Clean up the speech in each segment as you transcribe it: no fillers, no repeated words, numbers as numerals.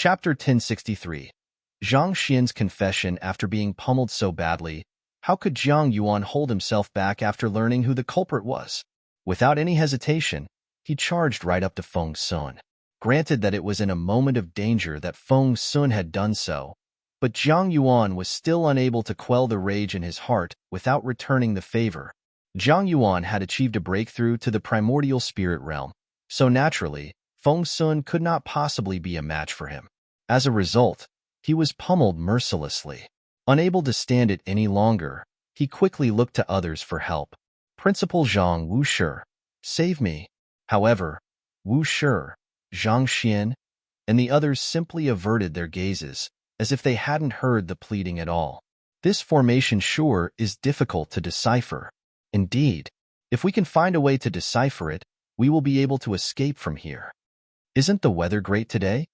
Chapter 1063. Zhang Xian's confession after being pummeled so badly. How could Jiang Yuan hold himself back after learning who the culprit was? Without any hesitation, he charged right up to Feng Sun. Granted that it was in a moment of danger that Feng Sun had done so, but Jiang Yuan was still unable to quell the rage in his heart without returning the favor. Jiang Yuan had achieved a breakthrough to the primordial spirit realm, so naturally, Feng Sun could not possibly be a match for him. As a result, he was pummeled mercilessly. Unable to stand it any longer, he quickly looked to others for help. Principal Zhang Wushi, save me. However, Wushi, Zhang Xian, and the others simply averted their gazes, as if they hadn't heard the pleading at all. This formation sure is difficult to decipher. Indeed, if we can find a way to decipher it, we will be able to escape from here. Isn't the weather great today?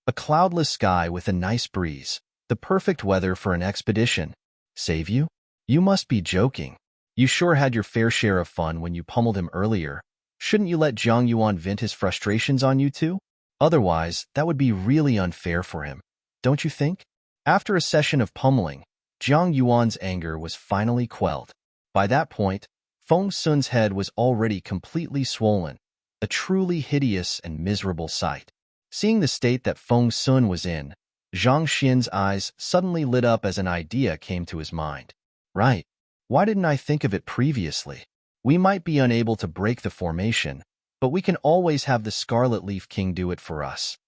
A cloudless sky with a nice breeze, the perfect weather for an expedition. Save you? You must be joking. You sure had your fair share of fun when you pummeled him earlier. Shouldn't you let Jiang Yuan vent his frustrations on you too? Otherwise, that would be really unfair for him, don't you think? After a session of pummeling, Jiang Yuan's anger was finally quelled. By that point, Feng Sun's head was already completely swollen, a truly hideous and miserable sight. Seeing the state that Feng Sun was in, Zhang Xian's eyes suddenly lit up as an idea came to his mind. Right, why didn't I think of it previously? We might be unable to break the formation, but we can always have the Scarlet Leaf King do it for us.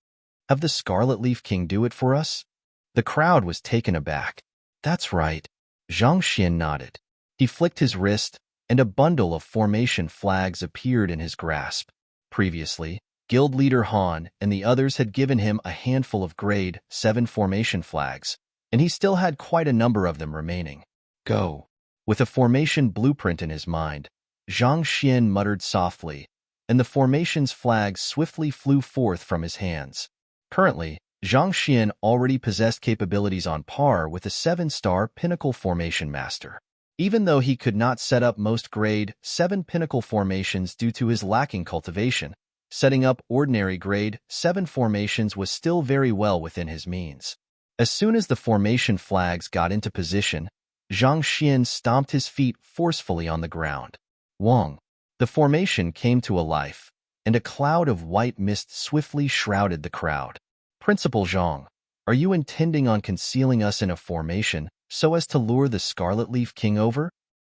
Have the Scarlet Leaf King do it for us? The crowd was taken aback. That's right. Zhang Xian nodded. He flicked his wrist, and a bundle of formation flags appeared in his grasp. Previously, Guild Leader Han and the others had given him a handful of Grade 7 formation flags, and he still had quite a number of them remaining. Go. With a formation blueprint in his mind, Zhang Xian muttered softly, and the formation's flags swiftly flew forth from his hands. Currently, Zhang Xian already possessed capabilities on par with a 7-star Pinnacle Formation Master. Even though he could not set up most Grade 7 Pinnacle formations due to his lacking cultivation, setting up ordinary Grade 7 formations was still very well within his means. As soon as the formation flags got into position, Zhang Xian stomped his feet forcefully on the ground. Wong. The formation came to life, and a cloud of white mist swiftly shrouded the crowd. Principal Zhang, are you intending on concealing us in a formation so as to lure the Scarlet Leaf King over?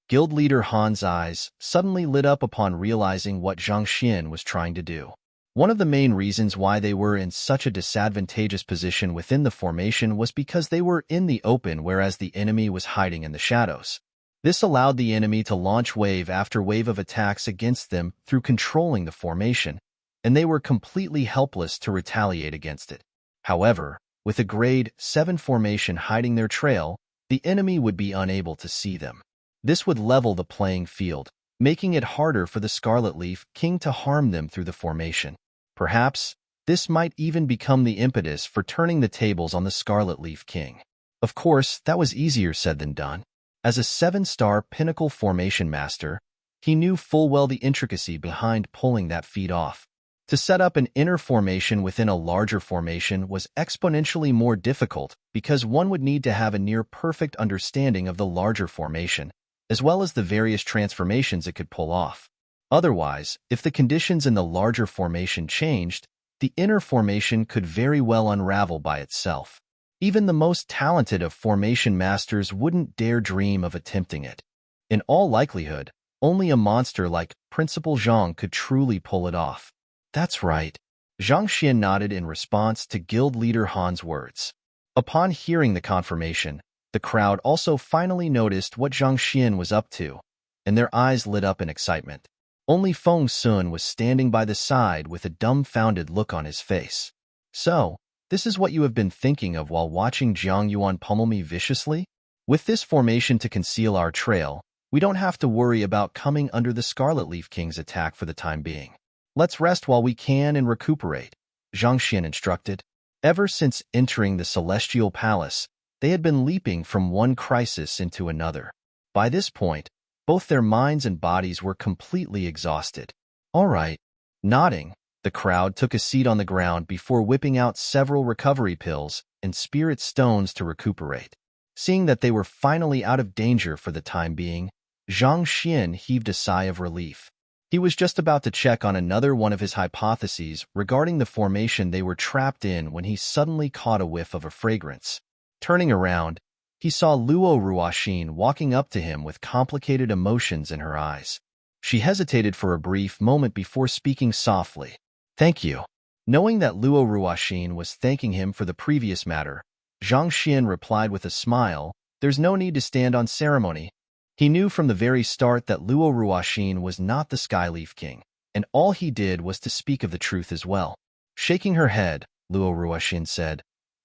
Guild Leader Han's eyes suddenly lit up upon realizing what Zhang Xian was trying to do. One of the main reasons why they were in such a disadvantageous position within the formation was because they were in the open whereas the enemy was hiding in the shadows. This allowed the enemy to launch wave after wave of attacks against them through controlling the formation, and they were completely helpless to retaliate against it. However, with a Grade 7 formation hiding their trail, the enemy would be unable to see them. This would level the playing field, making it harder for the Scarlet Leaf King to harm them through the formation. Perhaps, this might even become the impetus for turning the tables on the Scarlet Leaf King. Of course, that was easier said than done. As a 7-star Pinnacle Formation Master, he knew full well the intricacy behind pulling that feat off. To set up an inner formation within a larger formation was exponentially more difficult because one would need to have a near-perfect understanding of the larger formation, as well as the various transformations it could pull off. Otherwise, if the conditions in the larger formation changed, the inner formation could very well unravel by itself. Even the most talented of formation masters wouldn't dare dream of attempting it. In all likelihood, only a monster like Principal Zhang could truly pull it off. That's right. Zhang Xian nodded in response to Guild Leader Han's words. Upon hearing the confirmation, the crowd also finally noticed what Zhang Xian was up to, and their eyes lit up in excitement. Only Feng Sun was standing by the side with a dumbfounded look on his face. So, this is what you have been thinking of while watching Jiang Yuan pummel me viciously? With this formation to conceal our trail, we don't have to worry about coming under the Scarlet Leaf King's attack for the time being. Let's rest while we can and recuperate, Zhang Xian instructed. Ever since entering the Celestial Palace, they had been leaping from one crisis into another. By this point, both their minds and bodies were completely exhausted. All right. Nodding, The crowd took a seat on the ground before whipping out several recovery pills and spirit stones to recuperate. Seeing that they were finally out of danger for the time being, Zhang Xian heaved a sigh of relief. He was just about to check on another one of his hypotheses regarding the formation they were trapped in when he suddenly caught a whiff of a fragrance. Turning around, he saw Luo Ruoxin walking up to him with complicated emotions in her eyes. She hesitated for a brief moment before speaking softly. "Thank you." Knowing that Luo Ruoxin was thanking him for the previous matter, Zhang Xian replied with a smile, "There's no need to stand on ceremony." He knew from the very start that Luo Ruoxin was not the Skyleaf King, and all he did was to speak of the truth as well. Shaking her head, Luo Ruoxin said,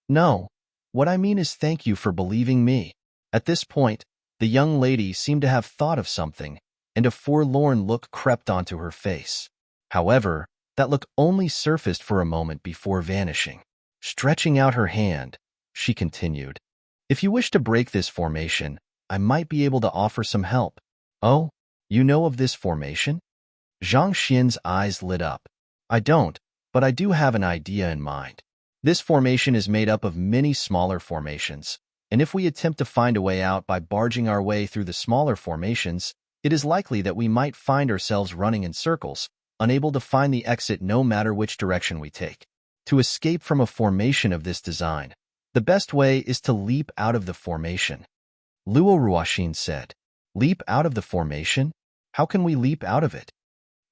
"No, what I mean is thank you for believing me." At this point, the young lady seemed to have thought of something, and a forlorn look crept onto her face. However, that look only surfaced for a moment before vanishing. Stretching out her hand, she continued, "If you wish to break this formation, I might be able to offer some help." "Oh, you know of this formation?" Zhang Xian's eyes lit up. "I don't, but I do have an idea in mind. This formation is made up of many smaller formations, and if we attempt to find a way out by barging our way through the smaller formations, it is likely that we might find ourselves running in circles, unable to find the exit no matter which direction we take. To escape from a formation of this design, the best way is to leap out of the formation." Luo Ruoxin said, "Leap out of the formation? How can we leap out of it?"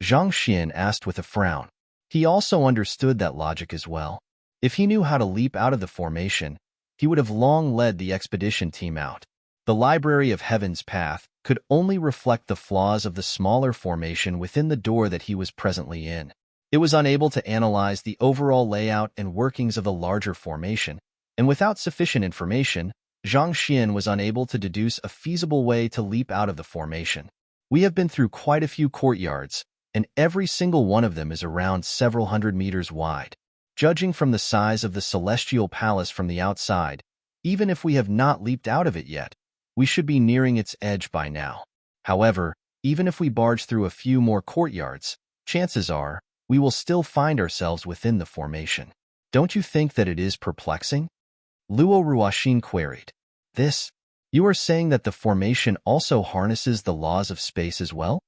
Zhang Xian asked with a frown. He also understood that logic as well. If he knew how to leap out of the formation, he would have long led the expedition team out. The Library of Heaven's path could only reflect the flaws of the smaller formation within the door that he was presently in. It was unable to analyze the overall layout and workings of the larger formation, and without sufficient information, Zhang Xian was unable to deduce a feasible way to leap out of the formation. "We have been through quite a few courtyards, and every single one of them is around several hundred meters wide. Judging from the size of the Celestial Palace from the outside, even if we have not leaped out of it yet, we should be nearing its edge by now. However, even if we barge through a few more courtyards, chances are we will still find ourselves within the formation. Don't you think that it is perplexing?" Luo Ruoxin queried. "This? You are saying that the formation also harnesses the laws of space as well?"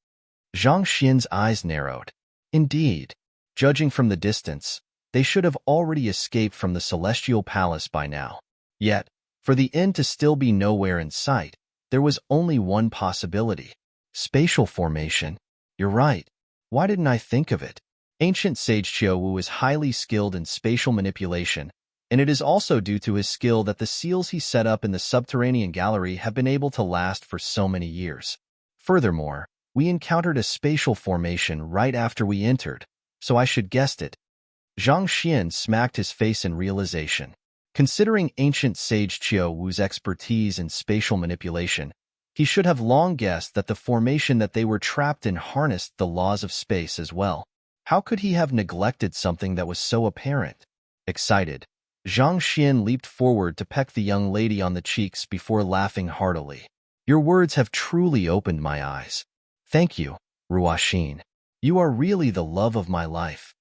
Zhang Xian's eyes narrowed. "Indeed. Judging from the distance, they should have already escaped from the Celestial Palace by now. Yet, for the end to still be nowhere in sight, there was only one possibility. Spatial formation. You're right. Why didn't I think of it?" Ancient Sage Qiuwu is highly skilled in spatial manipulation, and it is also due to his skill that the seals he set up in the subterranean gallery have been able to last for so many years. Furthermore, we encountered a spatial formation right after we entered, so I should guessed it. Zhang Xian smacked his face in realization. Considering ancient sage Qiuwu's expertise in spatial manipulation, he should have long guessed that the formation that they were trapped in harnessed the laws of space as well. How could he have neglected something that was so apparent? Excited, Zhang Xian leaped forward to peck the young lady on the cheeks before laughing heartily. "Your words have truly opened my eyes. Thank you, Ruoxin. You are really the love of my life."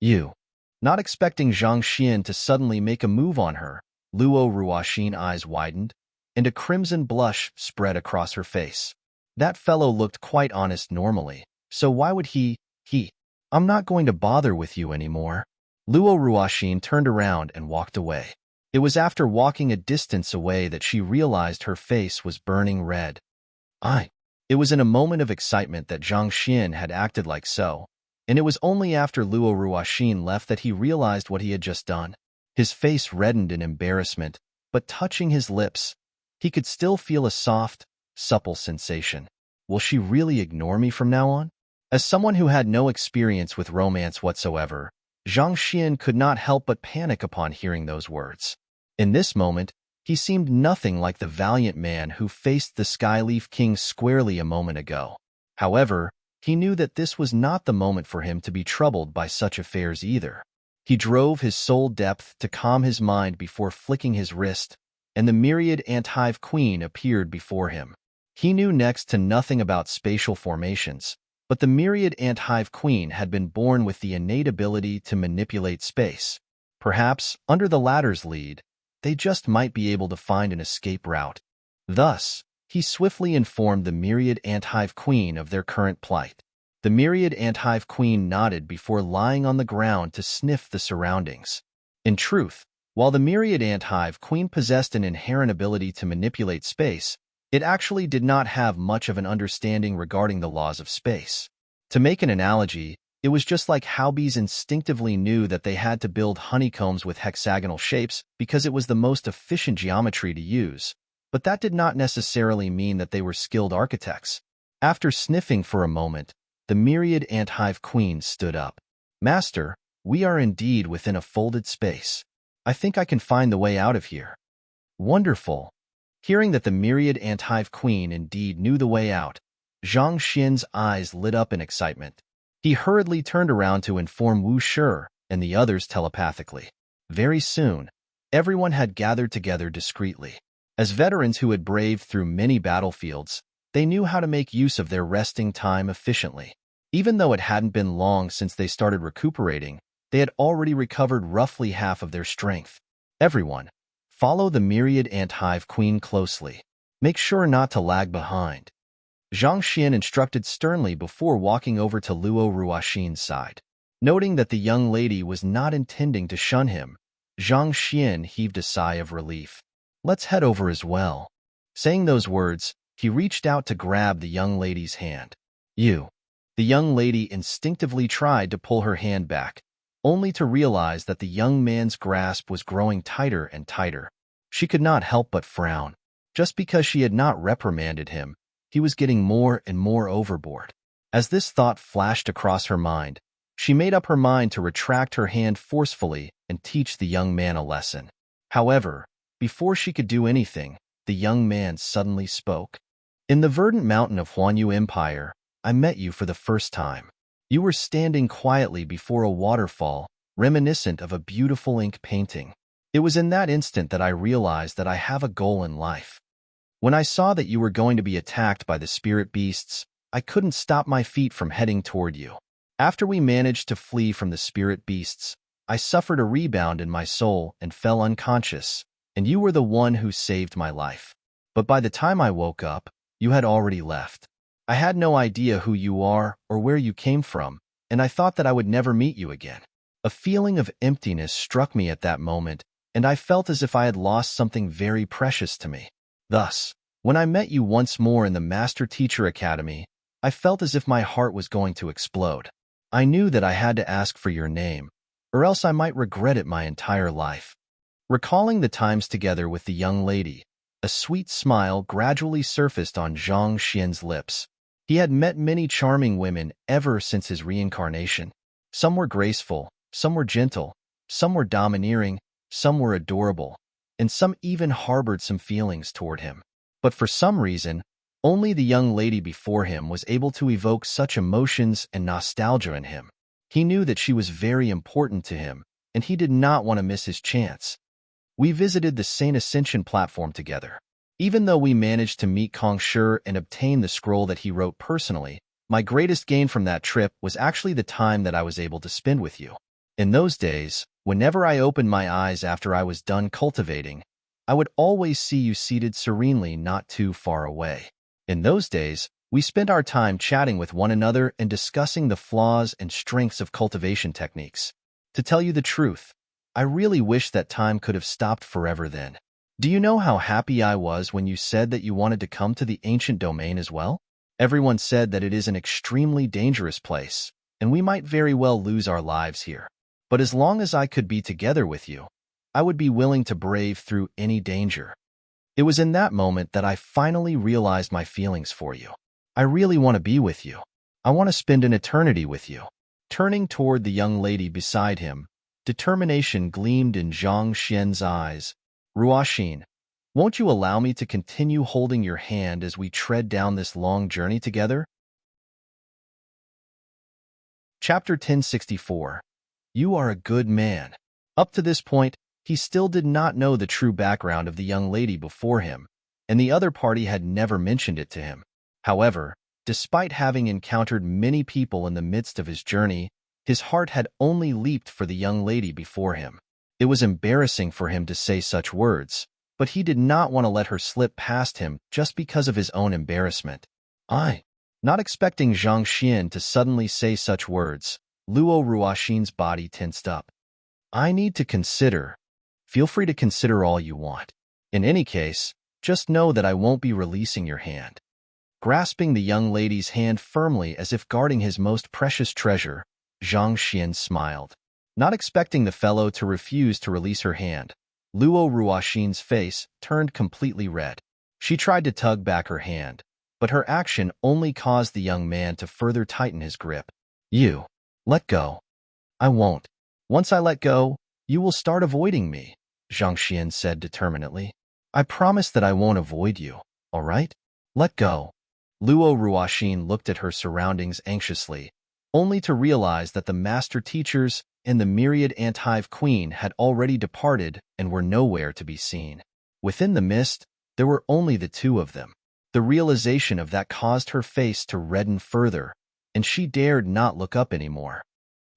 "You." Not expecting Zhang Xian to suddenly make a move on her, Luo Ruoxin's eyes widened, and a crimson blush spread across her face. That fellow looked quite honest normally, so why would he? "I'm not going to bother with you anymore." Luo Ruoxin turned around and walked away. It was after walking a distance away that she realized her face was burning red. It was in a moment of excitement that Zhang Xian had acted like so, and it was only after Luo Ruoxin left that he realized what he had just done. His face reddened in embarrassment, but touching his lips, he could still feel a soft, supple sensation. Will she really ignore me from now on? As someone who had no experience with romance whatsoever, Zhang Xian could not help but panic upon hearing those words. In this moment, he seemed nothing like the valiant man who faced the Skyleaf King squarely a moment ago. However, he knew that this was not the moment for him to be troubled by such affairs either. He drove his soul depth to calm his mind before flicking his wrist, and the myriad ant-hive queen appeared before him. He knew next to nothing about spatial formations, But the myriad ant hive queen had been born with the innate ability to manipulate space. Perhaps, under the latter's lead, they just might be able to find an escape route. Thus, he swiftly informed the myriad ant hive queen of their current plight. The myriad ant hive queen nodded before lying on the ground to sniff the surroundings. In truth, while the myriad ant hive queen possessed an inherent ability to manipulate space, it actually did not have much of an understanding regarding the laws of space. To make an analogy, it was just like how bees instinctively knew that they had to build honeycombs with hexagonal shapes because it was the most efficient geometry to use, but that did not necessarily mean that they were skilled architects. After sniffing for a moment, the myriad ant hive queen stood up. "Master, we are indeed within a folded space. I think I can find the way out of here." "Wonderful." Hearing that the myriad ant hive queen indeed knew the way out, Zhang Xian's eyes lit up in excitement. He hurriedly turned around to inform Wu Shi and the others telepathically. Very soon, everyone had gathered together discreetly. As veterans who had braved through many battlefields, they knew how to make use of their resting time efficiently. Even though it hadn't been long since they started recuperating, they had already recovered roughly half of their strength. "Everyone, follow the myriad ant hive queen closely. Make sure not to lag behind," Zhang Xian instructed sternly before walking over to Luo Ruoxin's side. Noting that the young lady was not intending to shun him, Zhang Xian heaved a sigh of relief. "Let's head over as well." Saying those words, he reached out to grab the young lady's hand. "You." The young lady instinctively tried to pull her hand back, only to realize that the young man's grasp was growing tighter and tighter. She could not help but frown. Just because she had not reprimanded him, he was getting more and more overboard. As this thought flashed across her mind, she made up her mind to retract her hand forcefully and teach the young man a lesson. However, before she could do anything, the young man suddenly spoke. "In the verdant mountain of Huanyu Empire, I met you for the first time. You were standing quietly before a waterfall, reminiscent of a beautiful ink painting. It was in that instant that I realized that I have a goal in life. When I saw that you were going to be attacked by the spirit beasts, I couldn't stop my feet from heading toward you. After we managed to flee from the spirit beasts, I suffered a rebound in my soul and fell unconscious, and you were the one who saved my life. But by the time I woke up, you had already left. I had no idea who you are or where you came from, and I thought that I would never meet you again. A feeling of emptiness struck me at that moment, and I felt as if I had lost something very precious to me. Thus, when I met you once more in the Master Teacher Academy, I felt as if my heart was going to explode. I knew that I had to ask for your name, or else I might regret it my entire life." Recalling the times together with the young lady, a sweet smile gradually surfaced on Zhang Xian's lips. He had met many charming women ever since his reincarnation. Some were graceful, some were gentle, some were domineering, some were adorable, and some even harbored some feelings toward him. But for some reason, only the young lady before him was able to evoke such emotions and nostalgia in him. He knew that she was very important to him, and he did not want to miss his chance. We visited the Saint Ascension platform together. Even though we managed to meet Kong Shi and obtain the scroll that he wrote personally, my greatest gain from that trip was actually the time that I was able to spend with you. In those days, whenever I opened my eyes after I was done cultivating, I would always see you seated serenely not too far away. In those days, we spent our time chatting with one another and discussing the flaws and strengths of cultivation techniques. To tell you the truth, I really wish that time could have stopped forever then. Do you know how happy I was when you said that you wanted to come to the ancient domain as well? Everyone said that it is an extremely dangerous place, and we might very well lose our lives here. But as long as I could be together with you, I would be willing to brave through any danger. It was in that moment that I finally realized my feelings for you. I really want to be with you. I want to spend an eternity with you." Turning toward the young lady beside him, determination gleamed in Zhang Xian's eyes. "Ruoxin, won't you allow me to continue holding your hand as we tread down this long journey together?" Chapter 1064. You are a good man. Up to this point, he still did not know the true background of the young lady before him, and the other party had never mentioned it to him. However, Despite having encountered many people in the midst of his journey, his heart had only leaped for the young lady before him. It was embarrassing for him to say such words, but he did not want to let her slip past him just because of his own embarrassment. Not expecting Zhang Xian to suddenly say such words, Luo Ruoxin's body tensed up. I need to consider. Feel free to consider all you want. In any case, just know that I won't be releasing your hand. Grasping the young lady's hand firmly as if guarding his most precious treasure, Zhang Xian smiled. Not expecting the fellow to refuse to release her hand, Luo Ruoxin's face turned completely red. She tried to tug back her hand, but her action only caused the young man to further tighten his grip. You, let go. I won't. Once I let go, you will start avoiding me, Zhang Xian said determinedly. I promise that I won't avoid you, all right? Let go. Luo Ruoxin looked at her surroundings anxiously, only to realize that the master teachers and the myriad Ant-Hive Queen had already departed and were nowhere to be seen. Within the mist, there were only the two of them. The realization of that caused her face to redden further, and she dared not look up anymore.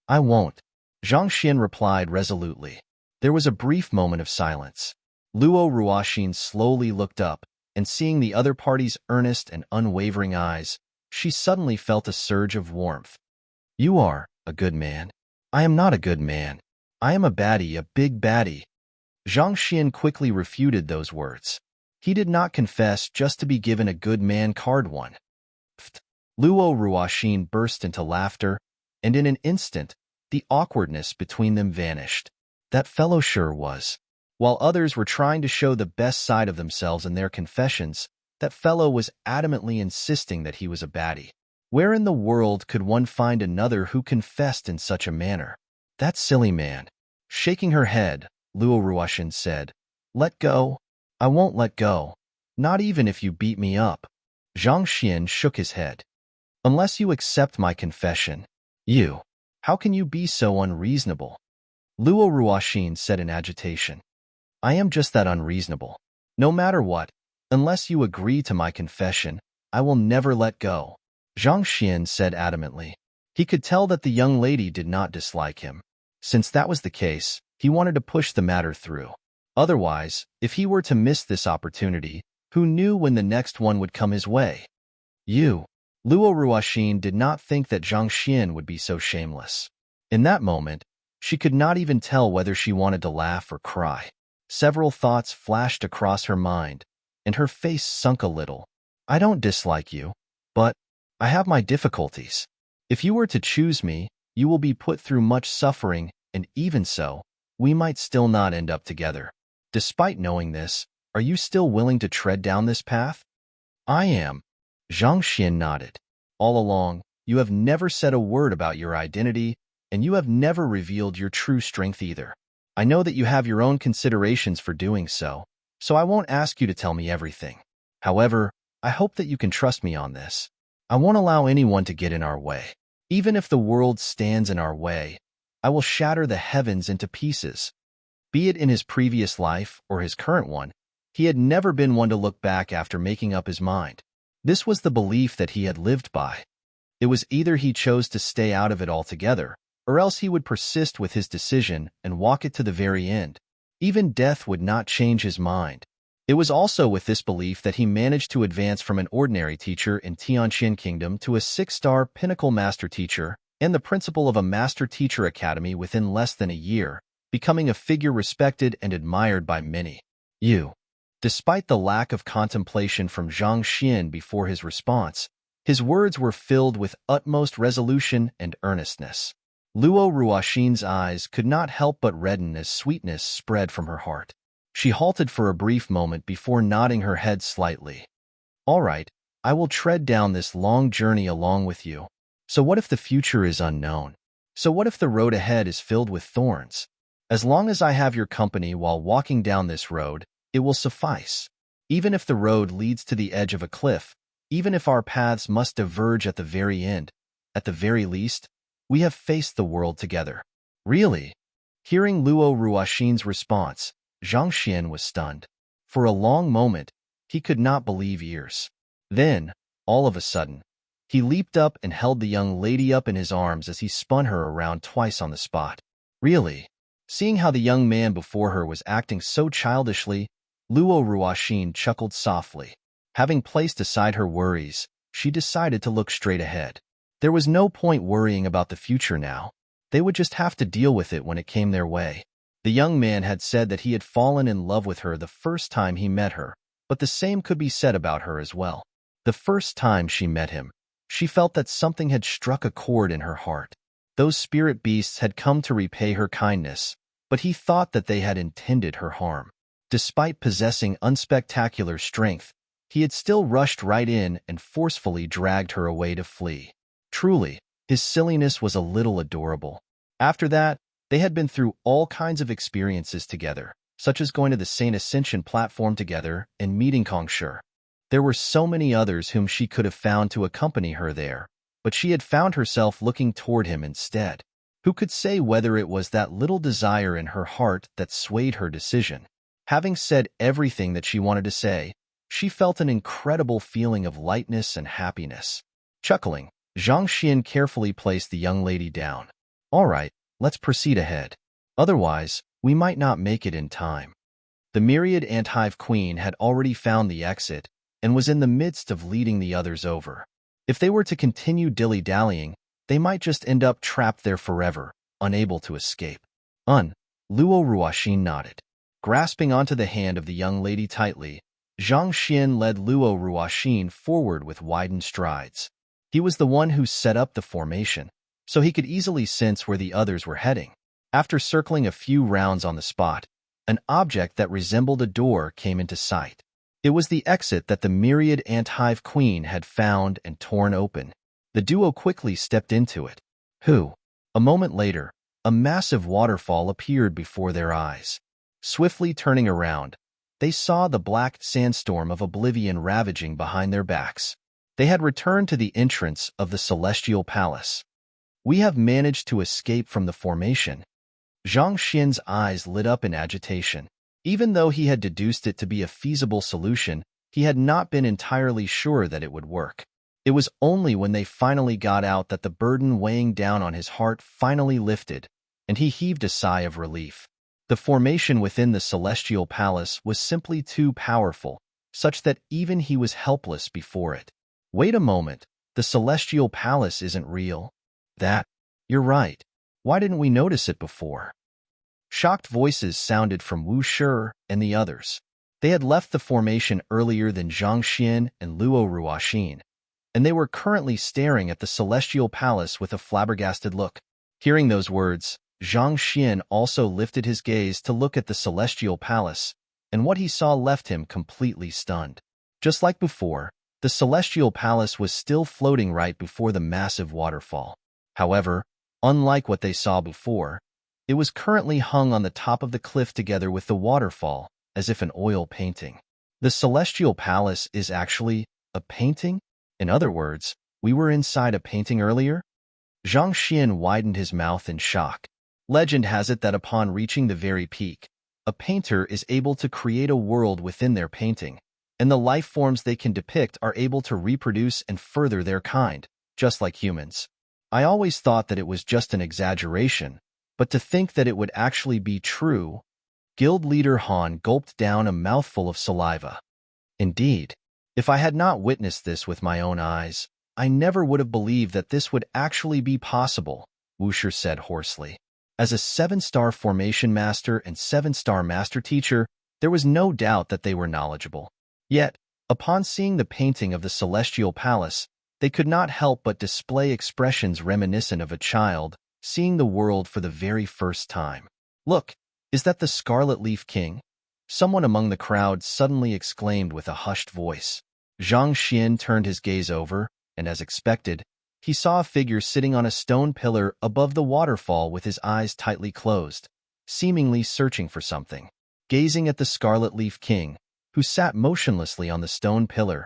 I won't, Zhang Xian replied resolutely. There was a brief moment of silence. Luo Ruoxin slowly looked up, and seeing the other party's earnest and unwavering eyes, she suddenly felt a surge of warmth. You are a good man. I am not a good man. I am a baddie, a big baddie. Zhang Xian quickly refuted those words. He did not confess just to be given a good man card one. Luo Ruoxin burst into laughter, and in an instant, the awkwardness between them vanished. That fellow sure was. While others were trying to show the best side of themselves in their confessions, that fellow was adamantly insisting that he was a baddie. Where in the world could one find another who confessed in such a manner? That silly man. Shaking her head, Luo Ruoxin said, Let go. I won't let go. Not even if you beat me up. Zhang Xian shook his head. Unless you accept my confession. You. How can you be so unreasonable? Luo Ruoxin said in agitation. I am just that unreasonable. No matter what, unless you agree to my confession, I will never let go. Zhang Xian said adamantly. He could tell that the young lady did not dislike him. Since that was the case, he wanted to push the matter through. Otherwise, if he were to miss this opportunity, who knew when the next one would come his way? Luo Ruoxin did not think that Zhang Xian would be so shameless. In that moment, she could not even tell whether she wanted to laugh or cry. Several thoughts flashed across her mind, and her face sunk a little. I don't dislike you, but I have my difficulties. If you were to choose me, you will be put through much suffering, and even so, we might still not end up together. Despite knowing this, are you still willing to tread down this path? I am. Zhang Xian nodded. All along, you have never said a word about your identity, and you have never revealed your true strength either. I know that you have your own considerations for doing so I won't ask you to tell me everything. However, I hope that you can trust me on this. I won't allow anyone to get in our way. Even if the world stands in our way, I will shatter the heavens into pieces. Be it in his previous life or his current one, he had never been one to look back after making up his mind. This was the belief that he had lived by. It was either he chose to stay out of it altogether, or else he would persist with his decision and walk it to the very end. Even death would not change his mind. It was also with this belief that he managed to advance from an ordinary teacher in Tianqin Kingdom to a 6-star pinnacle master teacher and the principal of a master teacher academy within less than a year, becoming a figure respected and admired by many. Despite the lack of contemplation from Zhang Xian before his response, his words were filled with utmost resolution and earnestness. Luo Ruoxin's eyes could not help but redden as sweetness spread from her heart. She halted for a brief moment before nodding her head slightly. All right, I will tread down this long journey along with you. So what if the future is unknown? So what if the road ahead is filled with thorns? As long as I have your company while walking down this road, it will suffice. Even if the road leads to the edge of a cliff, even if our paths must diverge at the very end, at the very least, we have faced the world together. Really? Hearing Luo Ruoxin's response, Zhang Xian was stunned. For a long moment, he could not believe ears. Then, all of a sudden, He leaped up and held the young lady up in his arms as he spun her around twice on the spot. Really? Seeing how the young man before her was acting so childishly, Luo Ruoxin chuckled softly. Having placed aside her worries, she decided to look straight ahead. There was no point worrying about the future now. They would just have to deal with it when it came their way. The young man had said that he had fallen in love with her the first time he met her, but the same could be said about her as well. The first time she met him, she felt that something had struck a chord in her heart. Those spirit beasts had come to repay her kindness, but he thought that they had intended her harm. Despite possessing unspectacular strength, he had still rushed right in and forcefully dragged her away to flee. Truly, his silliness was a little adorable. After that, they had been through all kinds of experiences together, such as going to the Saint Ascension platform together and meeting Kong Shi. There were so many others whom she could have found to accompany her there, but she had found herself looking toward him instead. Who could say whether it was that little desire in her heart that swayed her decision? Having said everything that she wanted to say, she felt an incredible feeling of lightness and happiness. Chuckling, Zhang Xian carefully placed the young lady down. All right, let's proceed ahead. Otherwise, we might not make it in time. The myriad ant-hive queen had already found the exit and was in the midst of leading the others over. If they were to continue dilly-dallying, they might just end up trapped there forever, unable to escape. Luo Ruoxin nodded. Grasping onto the hand of the young lady tightly, Zhang Xian led Luo Ruoxin forward with widened strides. He was the one who set up the formation, so he could easily sense where the others were heading. After circling a few rounds on the spot, an object that resembled a door came into sight. It was the exit that the myriad ant-hive queen had found and torn open. The duo quickly stepped into it. A moment later, a massive waterfall appeared before their eyes. Swiftly turning around, they saw the black sandstorm of oblivion ravaging behind their backs. They had returned to the entrance of the Celestial Palace. We have managed to escape from the formation. Zhang Xian's eyes lit up in agitation. Even though he had deduced it to be a feasible solution, he had not been entirely sure that it would work. It was only when they finally got out that the burden weighing down on his heart finally lifted, and he heaved a sigh of relief. The formation within the Celestial Palace was simply too powerful, such that even he was helpless before it. Wait a moment, the Celestial Palace isn't real. You're right. Why didn't we notice it before? Shocked voices sounded from Wu Shi and the others. They had left the formation earlier than Zhang Xian and Luo Ruoxin, and they were currently staring at the Celestial Palace with a flabbergasted look. Hearing those words, Zhang Xian also lifted his gaze to look at the Celestial Palace, and what he saw left him completely stunned. Just like before, the Celestial Palace was still floating right before the massive waterfall. However, unlike what they saw before, it was currently hung on the top of the cliff together with the waterfall, as if an oil painting. The Celestial Palace is actually a painting? In other words, we were inside a painting earlier? Zhang Xian widened his mouth in shock. Legend has it that upon reaching the very peak, a painter is able to create a world within their painting, and the life forms they can depict are able to reproduce and further their kind, just like humans. I always thought that it was just an exaggeration, but to think that it would actually be true. Guild leader Han gulped down a mouthful of saliva. Indeed, if I had not witnessed this with my own eyes, I never would have believed that this would actually be possible, Wu Shi said hoarsely. As a 7-star formation master and 7-star master teacher, there was no doubt that they were knowledgeable. Yet, upon seeing the painting of the Celestial Palace, they could not help but display expressions reminiscent of a child seeing the world for the very first time. Look, is that the Scarlet Leaf King? Someone among the crowd suddenly exclaimed with a hushed voice. Zhang Xian turned his gaze over, and as expected, he saw a figure sitting on a stone pillar above the waterfall with his eyes tightly closed, seemingly searching for something. Gazing at the Scarlet Leaf King, who sat motionlessly on the stone pillar,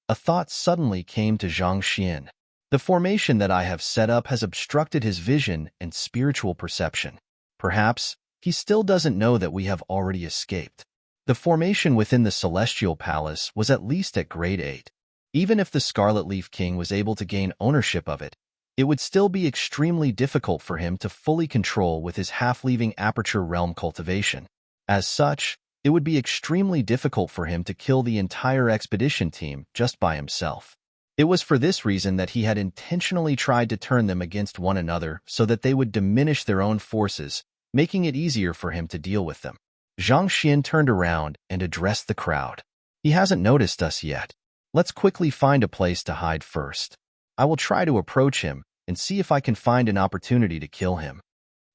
a thought suddenly came to Zhang Xian. The formation that I have set up has obstructed his vision and spiritual perception. Perhaps he still doesn't know that we have already escaped. The formation within the Celestial Palace was at least at grade 8. Even if the Scarlet Leaf King was able to gain ownership of it, it would still be extremely difficult for him to fully control with his half-leaving Aperture Realm cultivation. As such, it would be extremely difficult for him to kill the entire expedition team just by himself. It was for this reason that he had intentionally tried to turn them against one another so that they would diminish their own forces, making it easier for him to deal with them. Zhang Xian turned around and addressed the crowd. He hasn't noticed us yet. Let's quickly find a place to hide first. I will try to approach him and see if I can find an opportunity to kill him.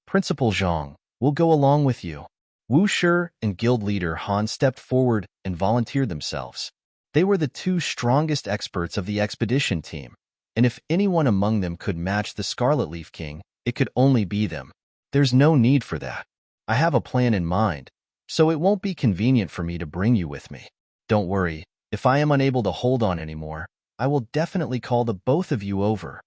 Principal Zhang, we'll go along with you. Wu Shi and guild leader Han stepped forward and volunteered themselves. They were the two strongest experts of the expedition team, and if anyone among them could match the Scarlet Leaf King, it could only be them. There's no need for that. I have a plan in mind, so it won't be convenient for me to bring you with me. Don't worry, if I am unable to hold on anymore, I will definitely call the both of you over.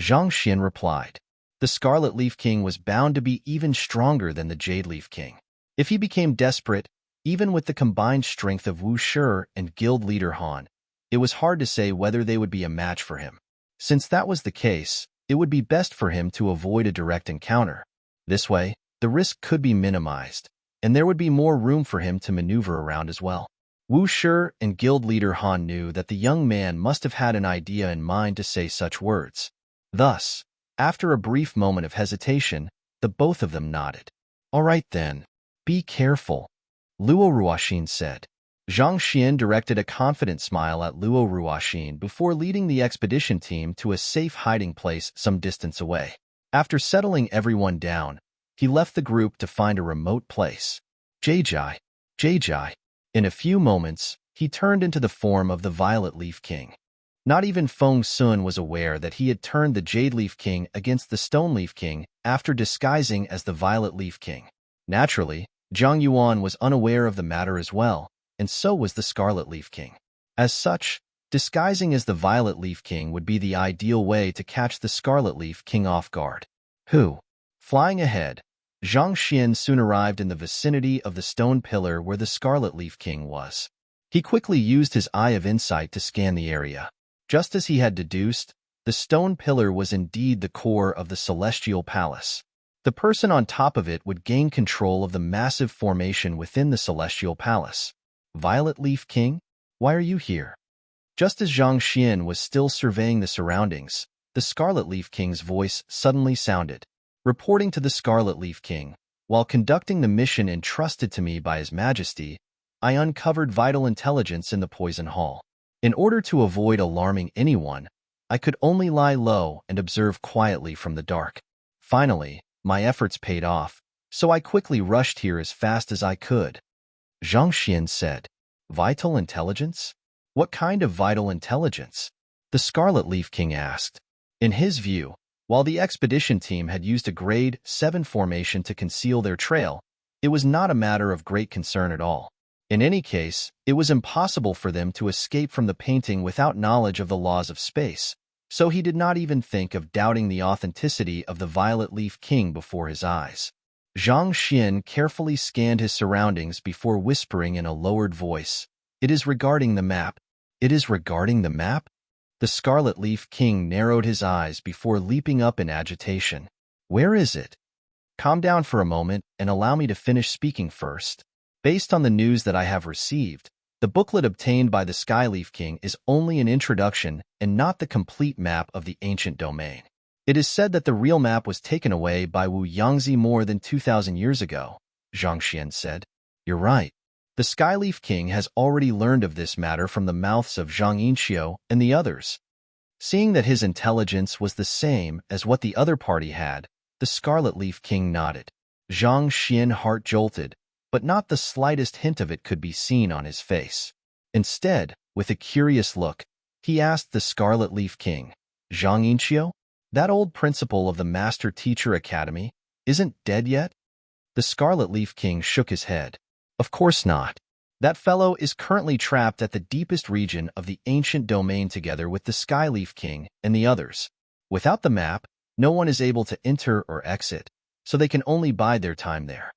Zhang Xian replied. The Scarlet Leaf King was bound to be even stronger than the Jade Leaf King. If he became desperate, even with the combined strength of Wu Shi and guild leader Han, it was hard to say whether they would be a match for him. Since that was the case, it would be best for him to avoid a direct encounter. This way, the risk could be minimized, and there would be more room for him to maneuver around as well. Wu Shi and guild leader Han knew that the young man must have had an idea in mind to say such words. Thus, after a brief moment of hesitation, the both of them nodded. All right then, be careful, Luo Ruoxin said. Zhang Xian directed a confident smile at Luo Ruoxin before leading the expedition team to a safe hiding place some distance away. After settling everyone down, he left the group to find a remote place. Jai. In a few moments, he turned into the form of the Violet Leaf King. Not even Feng Sun was aware that he had turned the Jade Leaf King against the Stone Leaf King after disguising as the Violet Leaf King. Naturally, Zhang Yuan was unaware of the matter as well, and so was the Scarlet Leaf King. As such, disguising as the Violet Leaf King would be the ideal way to catch the Scarlet Leaf King off guard. Flying ahead, Zhang Xian soon arrived in the vicinity of the stone pillar where the Scarlet Leaf King was. He quickly used his Eye of Insight to scan the area. Just as he had deduced, the stone pillar was indeed the core of the Celestial Palace. The person on top of it would gain control of the massive formation within the Celestial Palace. Violet Leaf King, why are you here? Just as Zhang Xian was still surveying the surroundings, the Scarlet Leaf King's voice suddenly sounded. Reporting to the Scarlet Leaf King, while conducting the mission entrusted to me by His Majesty, I uncovered vital intelligence in the Poison Hall. In order to avoid alarming anyone, I could only lie low and observe quietly from the dark. Finally, my efforts paid off, so I quickly rushed here as fast as I could. Zhang Xian said, Vital intelligence? What kind of vital intelligence? The Scarlet Leaf King asked. In his view, while the expedition team had used a grade 7 formation to conceal their trail, it was not a matter of great concern at all. In any case, it was impossible for them to escape from the painting without knowledge of the laws of space, so he did not even think of doubting the authenticity of the Violet Leaf King before his eyes. Zhang Xian carefully scanned his surroundings before whispering in a lowered voice, It is regarding the map. It is regarding the map? The Scarlet Leaf King narrowed his eyes before leaping up in agitation. Where is it? Calm down for a moment and allow me to finish speaking first. Based on the news that I have received, the booklet obtained by the Sky Leaf King is only an introduction and not the complete map of the ancient domain. It is said that the real map was taken away by Wu Yangzi more than 2,000 years ago, Zhang Xian said. You're right. The Sky Leaf King has already learned of this matter from the mouths of Zhang Yinxiu and the others. Seeing that his intelligence was the same as what the other party had, the Scarlet Leaf King nodded. Zhang Xian heart jolted, but not the slightest hint of it could be seen on his face. Instead, with a curious look, he asked the Scarlet Leaf King, Zhang Yinxiu, that old principal of the Master Teacher Academy, isn't dead yet? The Scarlet Leaf King shook his head. Of course not. That fellow is currently trapped at the deepest region of the ancient domain together with the Sky Leaf King and the others. Without the map, no one is able to enter or exit, so they can only bide their time there.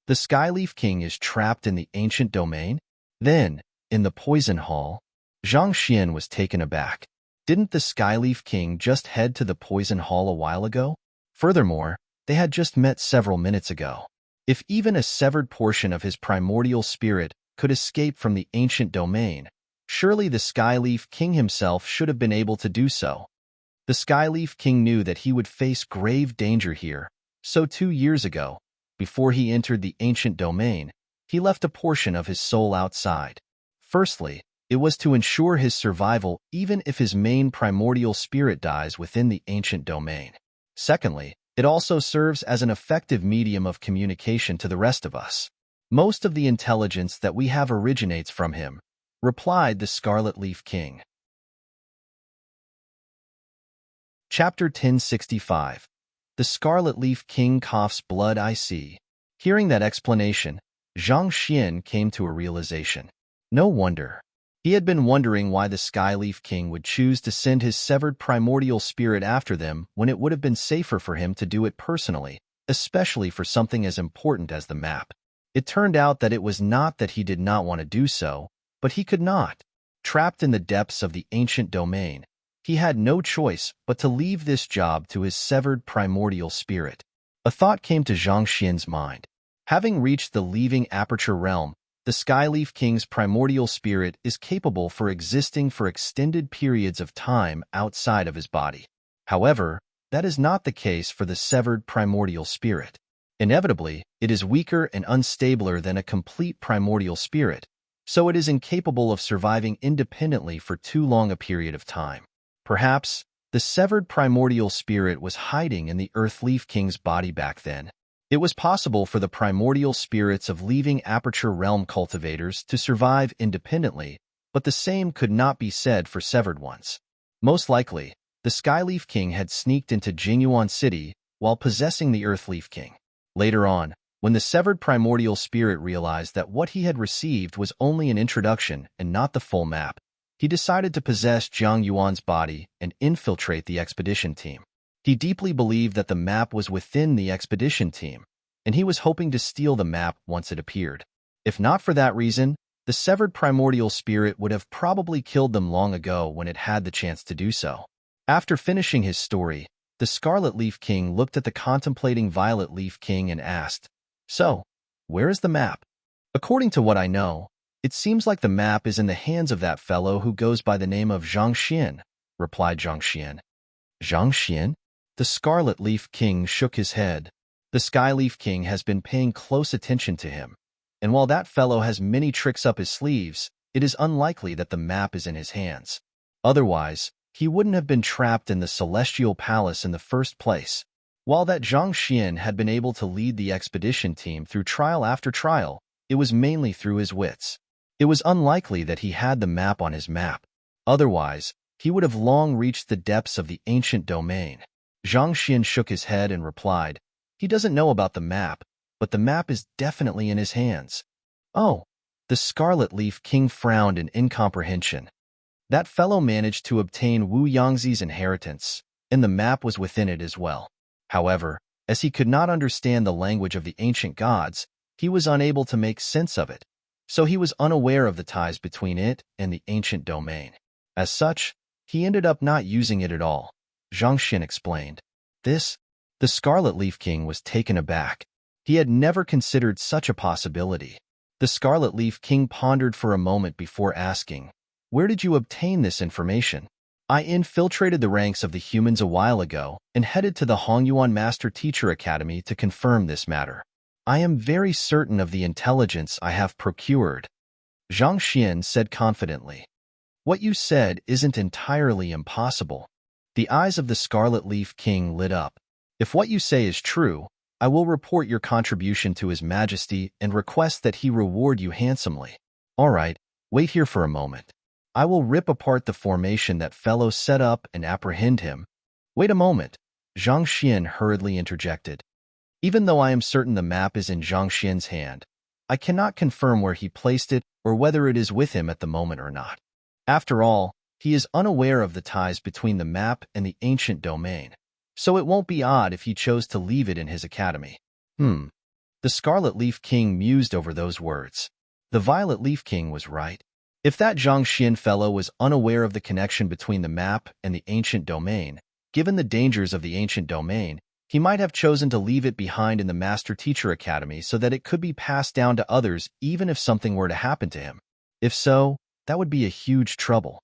The Sky Leaf King is trapped in the ancient domain? Then, in the Poison Hall? Zhang Xian was taken aback. Didn't the Skyleaf King just head to the Poison Hall a while ago? Furthermore, they had just met several minutes ago. If even a severed portion of his primordial spirit could escape from the ancient domain, surely the Skyleaf King himself should have been able to do so. The Skyleaf King knew that he would face grave danger here, so 2 years ago, before he entered the ancient domain, he left a portion of his soul outside. Firstly, it was to ensure his survival even if his main primordial spirit dies within the ancient domain. Secondly, it also serves as an effective medium of communication to the rest of us. Most of the intelligence that we have originates from him, replied the Scarlet Leaf King. Chapter 1065. The Scarlet Leaf King coughs blood I see. Hearing that explanation, Zhang Xian came to a realization. No wonder. He had been wondering why the Skyleaf King would choose to send his severed primordial spirit after them when it would have been safer for him to do it personally, especially for something as important as the map. It turned out that it was not that he did not want to do so, but he could not. Trapped in the depths of the ancient domain, he had no choice but to leave this job to his severed primordial spirit. A thought came to Zhang Xian's mind. Having reached the leaving aperture realm, the Skyleaf King's primordial spirit is capable for existing for extended periods of time outside of his body. However, that is not the case for the severed primordial spirit. Inevitably, it is weaker and unstabler than a complete primordial spirit, so it is incapable of surviving independently for too long a period of time. Perhaps, the severed primordial spirit was hiding in the Earth Leaf King's body back then. It was possible for the primordial spirits of leaving Aperture Realm cultivators to survive independently, but the same could not be said for severed ones. Most likely, the Skyleaf King had sneaked into Jingyuan City while possessing the Earth Leaf King. Later on, when the severed primordial spirit realized that what he had received was only an introduction and not the full map, he decided to possess Jiang Yuan's body and infiltrate the expedition team. He deeply believed that the map was within the expedition team, and he was hoping to steal the map once it appeared. If not for that reason, the severed primordial spirit would have probably killed them long ago when it had the chance to do so. After finishing his story, the Scarlet Leaf King looked at the contemplating Violet Leaf King and asked, "So, where is the map?" "According to what I know, it seems like the map is in the hands of that fellow who goes by the name of Zhang Xian," replied Zhang Xian. "Zhang Xian?" The Scarlet Leaf King shook his head. The Skyleaf King has been paying close attention to him, and while that fellow has many tricks up his sleeves, it is unlikely that the map is in his hands. Otherwise, he wouldn't have been trapped in the Celestial Palace in the first place. While that Zhang Xian had been able to lead the expedition team through trial after trial, it was mainly through his wits. It was unlikely that he had the map on his map. Otherwise, he would have long reached the depths of the ancient domain. Zhang Xian shook his head and replied, "He doesn't know about the map, but the map is definitely in his hands." "Oh." The Scarlet Leaf King frowned in incomprehension. That fellow managed to obtain Wu Yangzi's inheritance, and the map was within it as well. However, as he could not understand the language of the ancient gods, he was unable to make sense of it, so he was unaware of the ties between it and the ancient domain. As such, he ended up not using it at all. Zhang Xian explained. The Scarlet Leaf King was taken aback. He had never considered such a possibility. The Scarlet Leaf King pondered for a moment before asking, "Where did you obtain this information?" "I infiltrated the ranks of the humans a while ago and headed to the Hongyuan Master Teacher Academy to confirm this matter. I am very certain of the intelligence I have procured," Zhang Xian said confidently. "What you said isn't entirely impossible." The eyes of the Scarlet Leaf King lit up. "If what you say is true, I will report your contribution to His Majesty and request that he reward you handsomely." "All right, wait here for a moment. I will rip apart the formation that fellow set up and apprehend him." "Wait a moment," Zhang Xian hurriedly interjected. "Even though I am certain the map is in Zhang Xian's hand, I cannot confirm where he placed it or whether it is with him at the moment or not. After all, he is unaware of the ties between the map and the ancient domain, so it won't be odd if he chose to leave it in his academy." The Scarlet Leaf King mused over those words. The Violet Leaf King was right. If that Zhang Xian fellow was unaware of the connection between the map and the ancient domain, given the dangers of the ancient domain, he might have chosen to leave it behind in the Master Teacher Academy so that it could be passed down to others even if something were to happen to him. If so, that would be a huge trouble.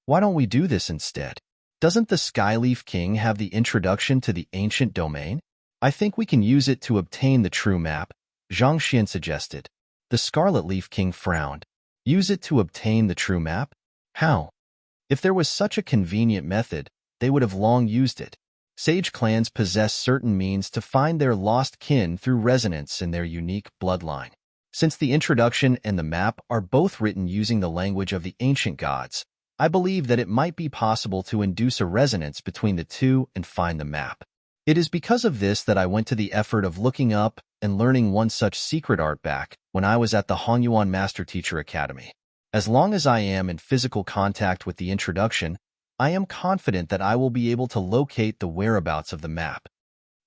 Why don't we do this instead? Doesn't the Skyleaf King have the introduction to the ancient domain? I think we can use it to obtain the true map, Zhang Xian suggested. The Scarlet Leaf King frowned. Use it to obtain the true map? How? If there was such a convenient method, they would have long used it. Sage clans possess certain means to find their lost kin through resonance in their unique bloodline. Since the introduction and the map are both written using the language of the ancient gods, I believe that it might be possible to induce a resonance between the two and find the map. It is because of this that I went to the effort of looking up and learning one such secret art back when I was at the Hongyuan Master Teacher Academy. As long as I am in physical contact with the introduction, I am confident that I will be able to locate the whereabouts of the map.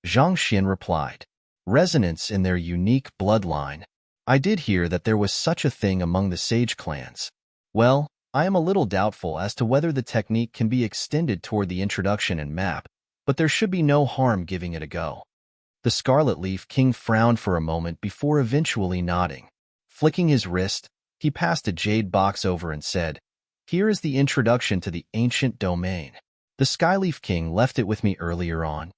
Zhang Xian replied. Resonance in their unique bloodline. I did hear that there was such a thing among the sage clans. Well, I am a little doubtful as to whether the technique can be extended toward the introduction and map, but there should be no harm giving it a go. The Scarlet Leaf King frowned for a moment before eventually nodding. Flicking his wrist, he passed a jade box over and said, Here is the introduction to the ancient domain. The Skyleaf King left it with me earlier on.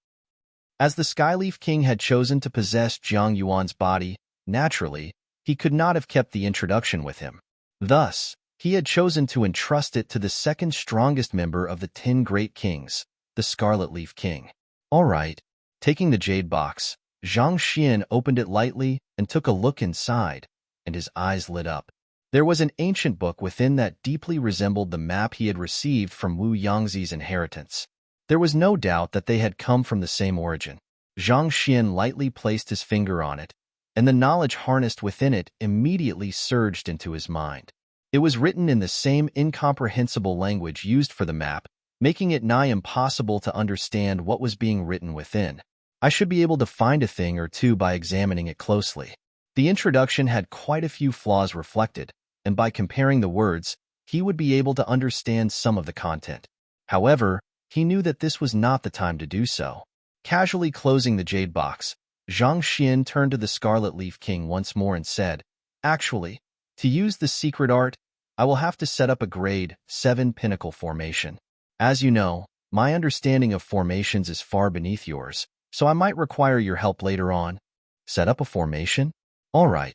As the Skyleaf King had chosen to possess Jiang Yuan's body, naturally, he could not have kept the introduction with him. Thus, he had chosen to entrust it to the second strongest member of the 10 Great Kings, the Scarlet Leaf King. All right. Taking the jade box, Zhang Xian opened it lightly and took a look inside, and his eyes lit up. There was an ancient book within that deeply resembled the map he had received from Wu Yangzi's inheritance. There was no doubt that they had come from the same origin. Zhang Xian lightly placed his finger on it, and the knowledge harnessed within it immediately surged into his mind. It was written in the same incomprehensible language used for the map, making it nigh impossible to understand what was being written within. I should be able to find a thing or two by examining it closely. The introduction had quite a few flaws reflected, and by comparing the words, he would be able to understand some of the content. However, he knew that this was not the time to do so. Casually closing the jade box, Zhang Xian turned to the Scarlet Leaf King once more and said, Actually, to use the secret art, I will have to set up a grade 7 pinnacle formation. As you know, my understanding of formations is far beneath yours, so I might require your help later on. Set up a formation? All right.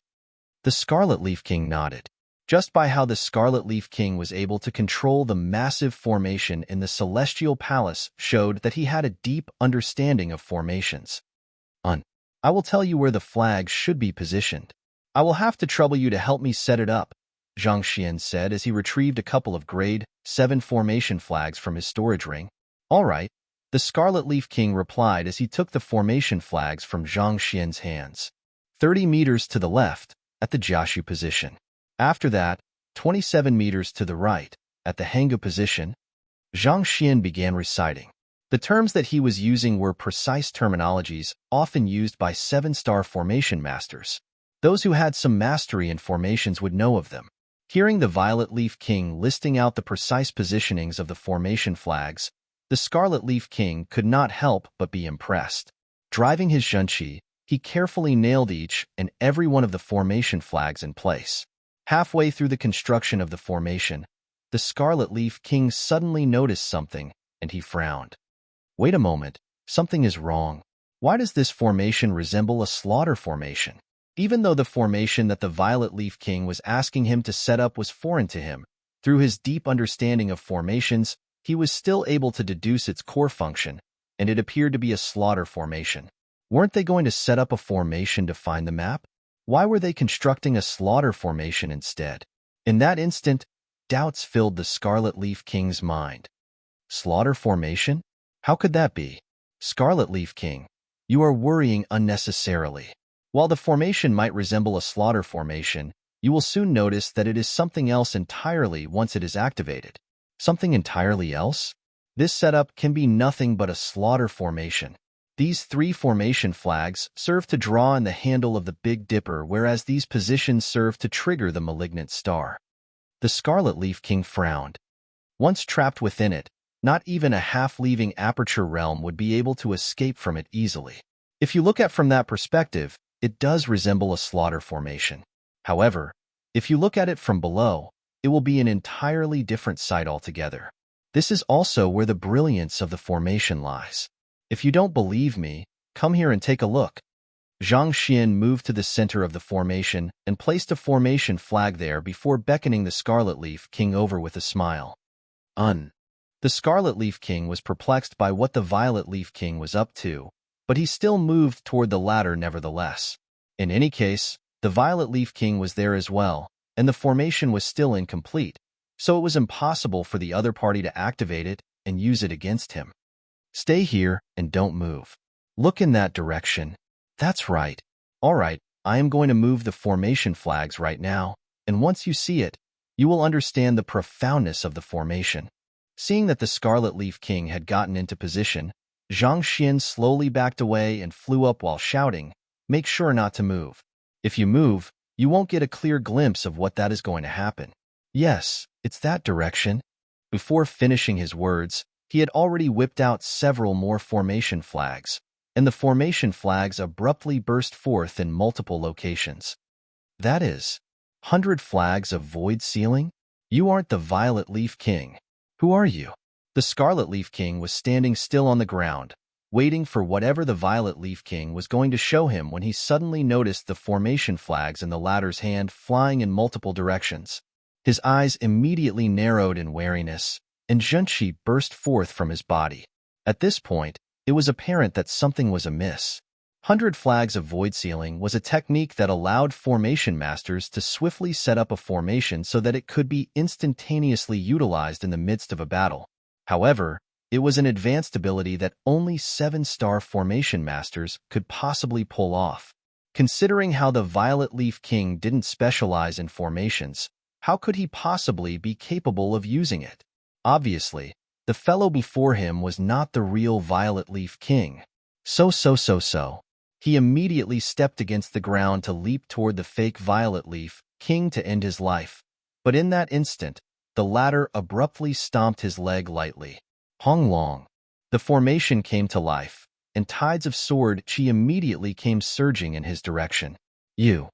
The Scarlet Leaf King nodded. Just by how the Scarlet Leaf King was able to control the massive formation in the Celestial Palace showed that he had a deep understanding of formations. I will tell you where the flags should be positioned. I will have to trouble you to help me set it up, Zhang Xian said as he retrieved a couple of grade 7 formation flags from his storage ring. All right, the Scarlet Leaf King replied as he took the formation flags from Zhang Xian's hands. 30 meters to the left, at the Jiaxu position. After that, 27 meters to the right, at the Hanggu position. Zhang Xian began reciting. The terms that he was using were precise terminologies often used by 7-star formation masters. Those who had some mastery in formations would know of them. Hearing the Violet Leaf King listing out the precise positionings of the formation flags, the Scarlet Leaf King could not help but be impressed. Driving his zhenqi, he carefully nailed each and every one of the formation flags in place. Halfway through the construction of the formation, the Scarlet Leaf King suddenly noticed something, and he frowned. Wait a moment, something is wrong. Why does this formation resemble a slaughter formation? Even though the formation that the Violet Leaf King was asking him to set up was foreign to him, through his deep understanding of formations, he was still able to deduce its core function, and it appeared to be a slaughter formation. Weren't they going to set up a formation to find the map? Why were they constructing a slaughter formation instead? In that instant, doubts filled the Scarlet Leaf King's mind. Slaughter formation? How could that be? Scarlet Leaf King, you are worrying unnecessarily. While the formation might resemble a slaughter formation, you will soon notice that it is something else entirely once it is activated. Something entirely else? This setup can be nothing but a slaughter formation. These 3 formation flags serve to draw in the handle of the Big Dipper, whereas these positions serve to trigger the malignant star. The Scarlet Leaf King frowned. Once trapped within it, not even a half-leaving aperture realm would be able to escape from it easily. If you look at it from that perspective, it does resemble a slaughter formation. However, if you look at it from below, it will be an entirely different sight altogether. This is also where the brilliance of the formation lies. If you don't believe me, come here and take a look. Zhang Xian moved to the center of the formation and placed a formation flag there before beckoning the Scarlet Leaf King over with a smile. The Scarlet Leaf King was perplexed by what the Violet Leaf King was up to, but he still moved toward the latter nevertheless. In any case, the Violet Leaf King was there as well, and the formation was still incomplete, so it was impossible for the other party to activate it and use it against him. Stay here and don't move. Look in that direction. That's right. All right, I am going to move the formation flags right now, and once you see it, you will understand the profoundness of the formation. Seeing that the Scarlet Leaf King had gotten into position, Zhang Xian slowly backed away and flew up while shouting, "Make sure not to move. If you move, you won't get a clear glimpse of what that is going to happen." Yes, it's that direction. Before finishing his words, he had already whipped out several more formation flags, and the formation flags abruptly burst forth in multiple locations. That is, 100 flags of void ceiling? You aren't the Violet Leaf King. Who are you? The Scarlet Leaf King was standing still on the ground, waiting for whatever the Violet Leaf King was going to show him when he suddenly noticed the formation flags in the latter's hand flying in multiple directions. His eyes immediately narrowed in wariness, and Zhenqi burst forth from his body. At this point, it was apparent that something was amiss. 100 flags of void ceiling was a technique that allowed formation masters to swiftly set up a formation so that it could be instantaneously utilized in the midst of a battle. However, it was an advanced ability that only 7-star formation masters could possibly pull off. Considering how the Violet Leaf King didn't specialize in formations, how could he possibly be capable of using it? Obviously, the fellow before him was not the real Violet Leaf King. So. He immediately stepped against the ground to leap toward the fake Violet Leaf King to end his life. But in that instant, the latter abruptly stomped his leg lightly. Hong Long. The formation came to life, and tides of sword chi immediately came surging in his direction. You.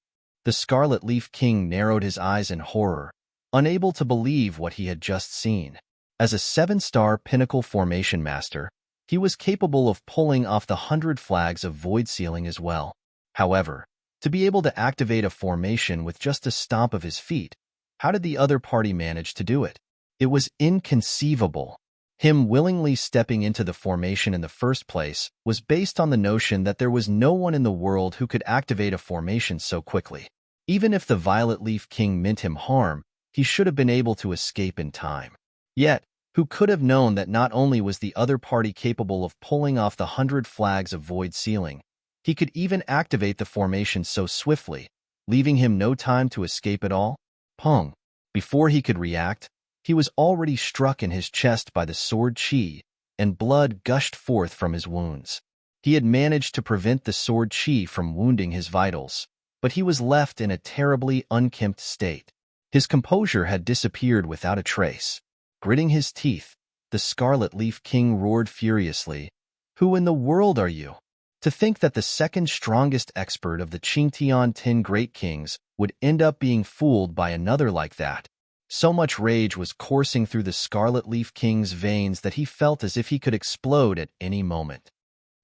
The Scarlet Leaf King narrowed his eyes in horror, unable to believe what he had just seen. As a 7-star pinnacle formation master, he was capable of pulling off the 100 flags of void ceiling as well. However, to be able to activate a formation with just a stomp of his feet, how did the other party manage to do it? It was inconceivable. Him willingly stepping into the formation in the first place was based on the notion that there was no one in the world who could activate a formation so quickly. Even if the Violet Leaf King meant him harm, he should have been able to escape in time. Yet, who could have known that not only was the other party capable of pulling off the 100 flags of void ceiling, he could even activate the formation so swiftly, leaving him no time to escape at all? Pong. Before he could react, he was already struck in his chest by the sword chi, and blood gushed forth from his wounds. He had managed to prevent the sword chi from wounding his vitals, but he was left in a terribly unkempt state. His composure had disappeared without a trace. Gritting his teeth, the Scarlet Leaf King roared furiously, "Who in the world are you? To think that the second strongest expert of the Qingtian 10 Great Kings would end up being fooled by another like that." So much rage was coursing through the Scarlet Leaf King's veins that he felt as if he could explode at any moment.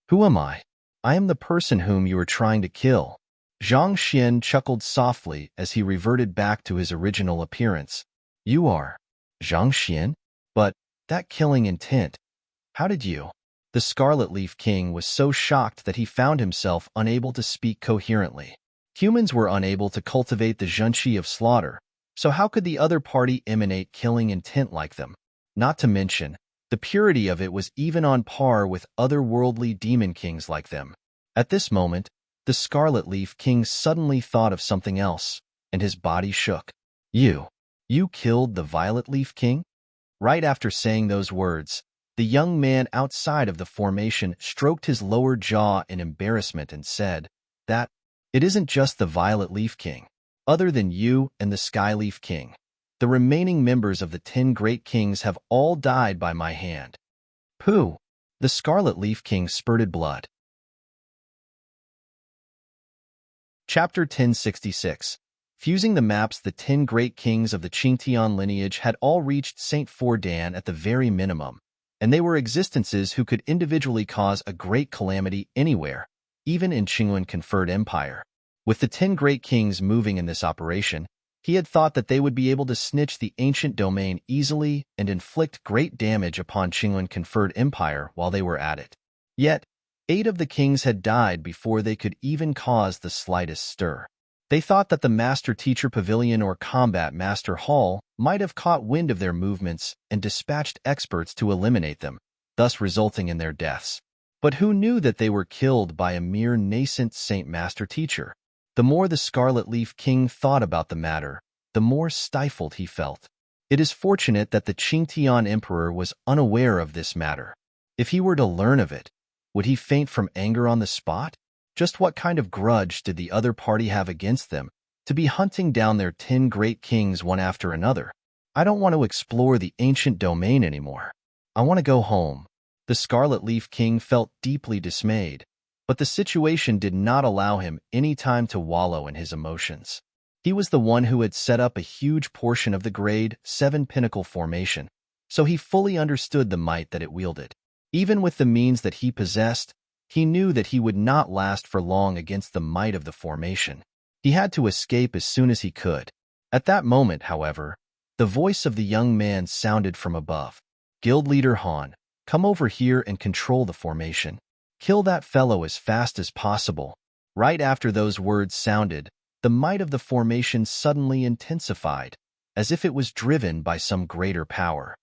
"Who am I? I am the person whom you are trying to kill." Zhang Xian chuckled softly as he reverted back to his original appearance. "You are Zhang Xian? But that killing intent, how did you?" The Scarlet Leaf King was so shocked that he found himself unable to speak coherently. Humans were unable to cultivate the zhenqi of slaughter, so how could the other party emanate killing intent like them? Not to mention, the purity of it was even on par with otherworldly demon kings like them. At this moment, the Scarlet Leaf King suddenly thought of something else, and his body shook. You killed the Violet Leaf King?" Right after saying those words, the young man outside of the formation stroked his lower jaw in embarrassment and said, "That, it isn't just the Violet Leaf King. Other than you and the Sky Leaf King, The remaining members of the 10 Great Kings have all died by my hand. Pooh! The Scarlet Leaf King spurted blood. Chapter 1066. Fusing the maps, the 10 Great Kings of the Qingtian lineage had all reached Saint Fordan at the very minimum, and they were existences who could individually cause a great calamity anywhere, even in Qingyun-conferred empire. With the 10 Great Kings moving in this operation, he had thought that they would be able to snitch the ancient domain easily and inflict great damage upon Qingyun-conferred empire while they were at it. Yet, 8 of the kings had died before they could even cause the slightest stir. They thought that the Master-Teacher Pavilion or Combat Master Hall might have caught wind of their movements and dispatched experts to eliminate them, thus resulting in their deaths. But who knew that they were killed by a mere nascent Saint Master-Teacher? The more the Scarlet Leaf King thought about the matter, the more stifled he felt. It is fortunate that the Qingtian Emperor was unaware of this matter. If he were to learn of it, would he faint from anger on the spot? Just what kind of grudge did the other party have against them, to be hunting down their 10 great kings one after another? I don't want to explore the ancient domain anymore. I want to go home. The Scarlet Leaf King felt deeply dismayed, but the situation did not allow him any time to wallow in his emotions. He was the one who had set up a huge portion of the Grade 7 Pinnacle Formation, so he fully understood the might that it wielded. Even with the means that he possessed, he knew that he would not last for long against the might of the formation. He had to escape as soon as he could. At that moment, however, the voice of the young man sounded from above. Guild Leader Han, come over here and control the formation. Kill that fellow as fast as possible. Right after those words sounded, the might of the formation suddenly intensified, as if it was driven by some greater power.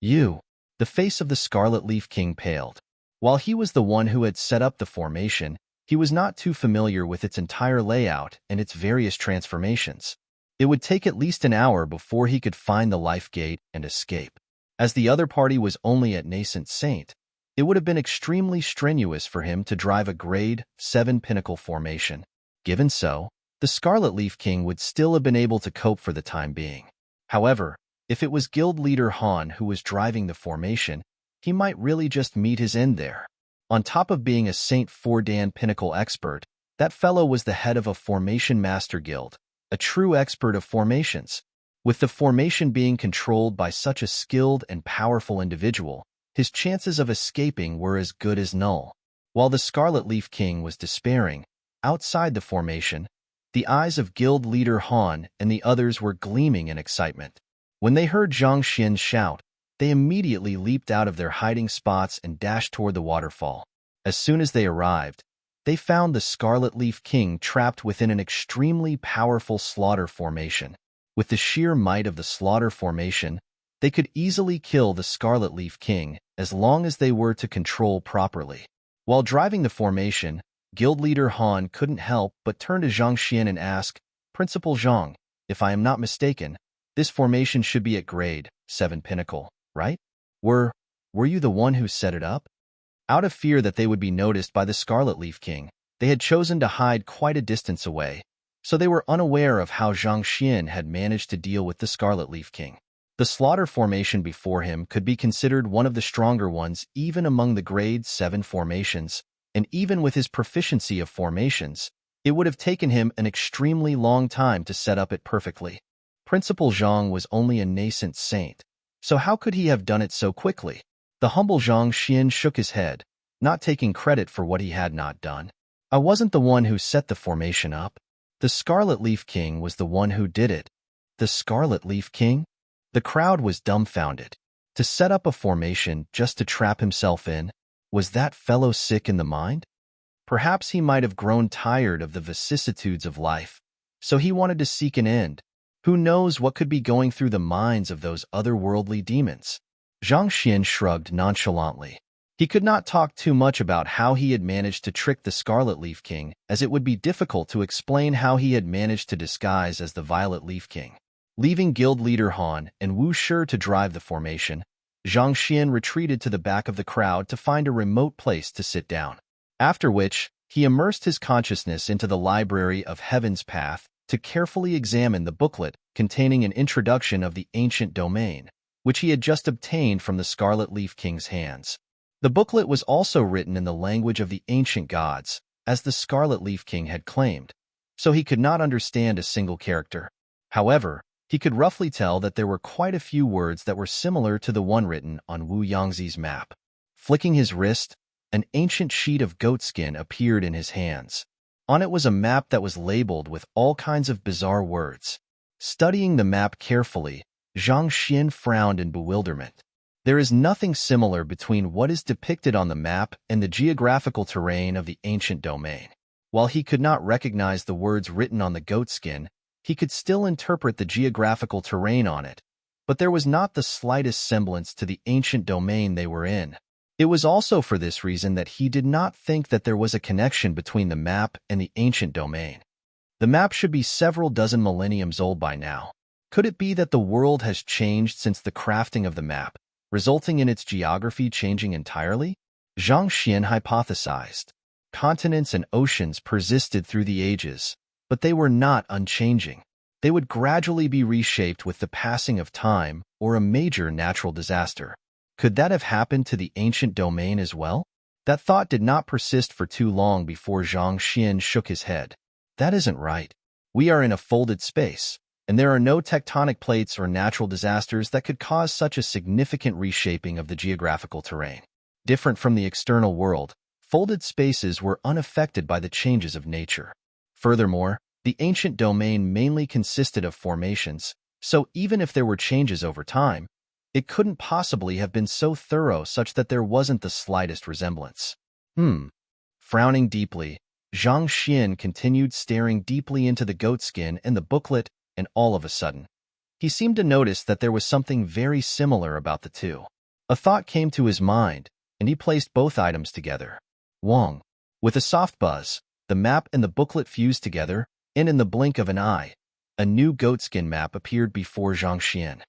You! The face of the Scarlet Leaf King paled. While he was the one who had set up the formation, he was not too familiar with its entire layout and its various transformations. It would take at least an hour before he could find the life gate and escape. As the other party was only at nascent Saint, it would have been extremely strenuous for him to drive a Grade 7 Pinnacle formation. Given so, the Scarlet Leaf King would still have been able to cope for the time being. However, if it was Guild Leader Han who was driving the formation, he might really just meet his end there. On top of being a Saint Fordan Pinnacle expert, that fellow was the head of a Formation Master Guild, a true expert of formations. With the formation being controlled by such a skilled and powerful individual, his chances of escaping were as good as null. While the Scarlet Leaf King was despairing, outside the formation, the eyes of Guild Leader Han and the others were gleaming in excitement. When they heard Zhang Xian shout, they immediately leaped out of their hiding spots and dashed toward the waterfall. As soon as they arrived, they found the Scarlet Leaf King trapped within an extremely powerful slaughter formation. With the sheer might of the slaughter formation, they could easily kill the Scarlet Leaf King as long as they were to control properly. While driving the formation, Guild Leader Han couldn't help but turn to Zhang Xian and ask, Principal Zhang, if I am not mistaken, this formation should be at Grade 7 Pinnacle, right? Were you the one who set it up? Out of fear that they would be noticed by the Scarlet Leaf King, they had chosen to hide quite a distance away, so they were unaware of how Zhang Xian had managed to deal with the Scarlet Leaf King. The slaughter formation before him could be considered one of the stronger ones even among the Grade 7 formations, and even with his proficiency of formations, it would have taken him an extremely long time to set up it perfectly. Principal Zhang was only a nascent saint, so how could he have done it so quickly? The humble Zhang Xian shook his head, not taking credit for what he had not done. I wasn't the one who set the formation up. The Scarlet Leaf King was the one who did it. The Scarlet Leaf King? The crowd was dumbfounded. To set up a formation just to trap himself in, was that fellow sick in the mind? Perhaps he might have grown tired of the vicissitudes of life, so he wanted to seek an end. Who knows what could be going through the minds of those otherworldly demons? Zhang Xian shrugged nonchalantly. He could not talk too much about how he had managed to trick the Scarlet Leaf King, as it would be difficult to explain how he had managed to disguise as the Violet Leaf King. Leaving Guild Leader Han and Wu Shi to drive the formation, Zhang Xian retreated to the back of the crowd to find a remote place to sit down. After which, he immersed his consciousness into the library of Heaven's Path to carefully examine the booklet containing an introduction of the ancient domain, which he had just obtained from the Scarlet Leaf King's hands. The booklet was also written in the language of the ancient gods, as the Scarlet Leaf King had claimed, so he could not understand a single character. However, he could roughly tell that there were quite a few words that were similar to the one written on Wu Yangzi's map. Flicking his wrist, an ancient sheet of goatskin appeared in his hands. On it was a map that was labeled with all kinds of bizarre words. Studying the map carefully, Zhang Xian frowned in bewilderment. There is nothing similar between what is depicted on the map and the geographical terrain of the ancient domain. While he could not recognize the words written on the goatskin, he could still interpret the geographical terrain on it, but there was not the slightest semblance to the ancient domain they were in. It was also for this reason that he did not think that there was a connection between the map and the ancient domain. The map should be several dozen millenniums old by now. Could it be that the world has changed since the crafting of the map, resulting in its geography changing entirely? Zhang Xian hypothesized. Continents and oceans persisted through the ages, but they were not unchanging. They would gradually be reshaped with the passing of time or a major natural disaster. Could that have happened to the ancient domain as well? That thought did not persist for too long before Zhang Xian shook his head. That isn't right. We are in a folded space, and there are no tectonic plates or natural disasters that could cause such a significant reshaping of the geographical terrain. Different from the external world, folded spaces were unaffected by the changes of nature. Furthermore, the ancient domain mainly consisted of formations, so even if there were changes over time, it couldn't possibly have been so thorough such that there wasn't the slightest resemblance. Frowning deeply, Zhang Xian continued staring deeply into the goatskin and the booklet, and all of a sudden, he seemed to notice that there was something very similar about the two. A thought came to his mind, and he placed both items together. Wong. With a soft buzz, the map and the booklet fused together, and in the blink of an eye, a new goatskin map appeared before Zhang Xian.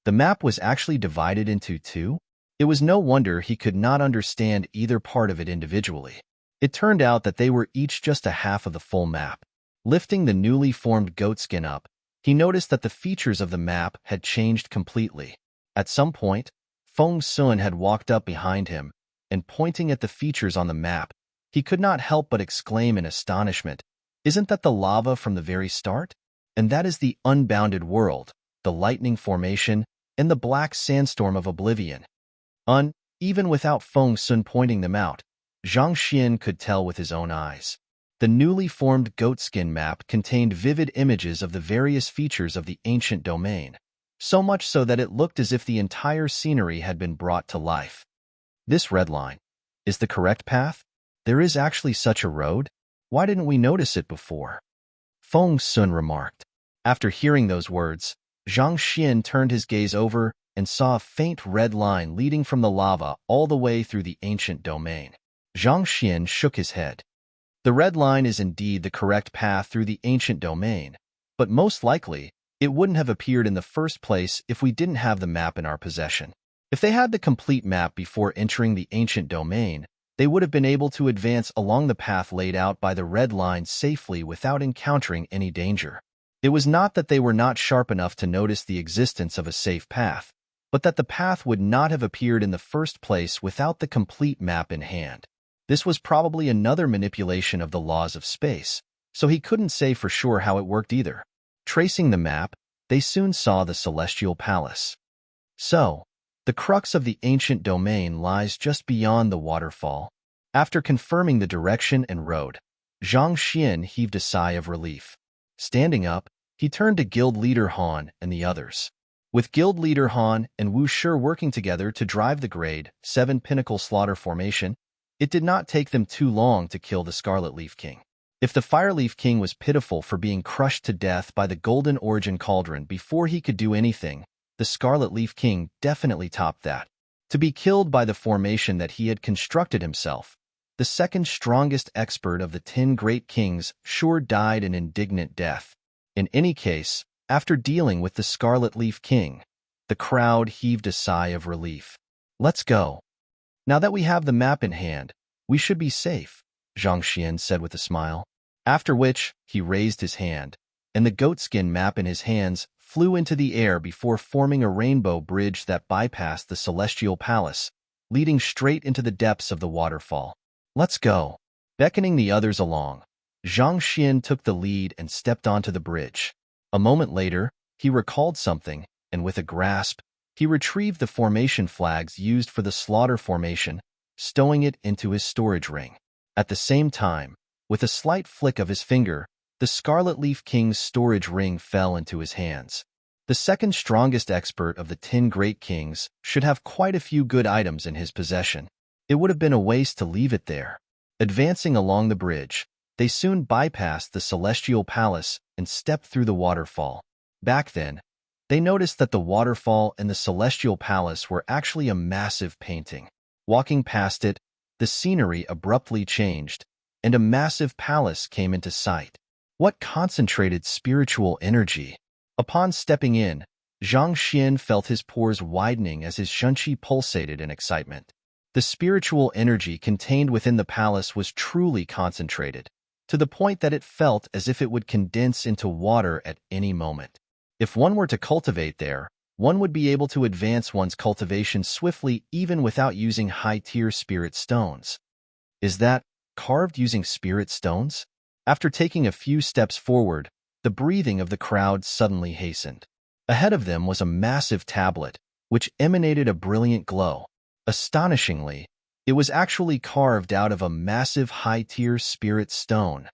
The map was actually divided into two? It was no wonder he could not understand either part of it individually. It turned out that they were each just a half of the full map. Lifting the newly formed goatskin up, he noticed that the features of the map had changed completely. At some point, Feng Sun had walked up behind him, and pointing at the features on the map, he could not help but exclaim in astonishment, "Isn't that the lava from the very start? And that is the unbounded world, the lightning formation, and the black sandstorm of oblivion." Even without Feng Sun pointing them out, Zhang Xian could tell with his own eyes. The newly formed goatskin map contained vivid images of the various features of the ancient domain, so much so that it looked as if the entire scenery had been brought to life. This red line is the correct path? There is actually such a road? Why didn't we notice it before? Feng Sun remarked. After hearing those words, Zhang Xian turned his gaze over and saw a faint red line leading from the lava all the way through the ancient domain. Zhang Xian shook his head. The red line is indeed the correct path through the ancient domain, but most likely, it wouldn't have appeared in the first place if we didn't have the map in our possession. If they had the complete map before entering the ancient domain, they would have been able to advance along the path laid out by the red line safely without encountering any danger. It was not that they were not sharp enough to notice the existence of a safe path, but that the path would not have appeared in the first place without the complete map in hand. This was probably another manipulation of the laws of space, so he couldn't say for sure how it worked either. Tracing the map, they soon saw the Celestial Palace. So, the crux of the ancient domain lies just beyond the waterfall. After confirming the direction and road, Zhang Xian heaved a sigh of relief. Standing up, he turned to Guild Leader Han and the others. With Guild Leader Han and Wu Shi working together to drive the Grade 7 Pinnacle Slaughter formation, it did not take them too long to kill the Scarlet Leaf King. If the Fireleaf King was pitiful for being crushed to death by the Golden Origin Cauldron before he could do anything, the Scarlet Leaf King definitely topped that. To be killed by the formation that he had constructed himself, the second strongest expert of the 10 Great Kings sure died an indignant death. In any case, after dealing with the Scarlet Leaf King, the crowd heaved a sigh of relief. "Let's go. Now that we have the map in hand, we should be safe," Zhang Xian said with a smile. After which, he raised his hand, and the goatskin map in his hands flew into the air before forming a rainbow bridge that bypassed the celestial palace, leading straight into the depths of the waterfall. Let's go. Beckoning the others along, Zhang Xian took the lead and stepped onto the bridge. A moment later, he recalled something, and with a grasp, he retrieved the formation flags used for the slaughter formation, stowing it into his storage ring. At the same time, with a slight flick of his finger, the Scarlet Leaf King's storage ring fell into his hands. The second strongest expert of the 10 Great Kings should have quite a few good items in his possession. It would have been a waste to leave it there. Advancing along the bridge, they soon bypassed the celestial palace and stepped through the waterfall. Back then, they noticed that the waterfall and the celestial palace were actually a massive painting. Walking past it, the scenery abruptly changed, and a massive palace came into sight. What concentrated spiritual energy! Upon stepping in, Zhang Xian felt his pores widening as his shunqi pulsated in excitement. The spiritual energy contained within the palace was truly concentrated, to the point that it felt as if it would condense into water at any moment. If one were to cultivate there, one would be able to advance one's cultivation swiftly even without using high-tier spirit stones. Is that carved using spirit stones? After taking a few steps forward, the breathing of the crowd suddenly hastened. Ahead of them was a massive tablet, which emanated a brilliant glow. Astonishingly, it was actually carved out of a massive high-tier spirit stone.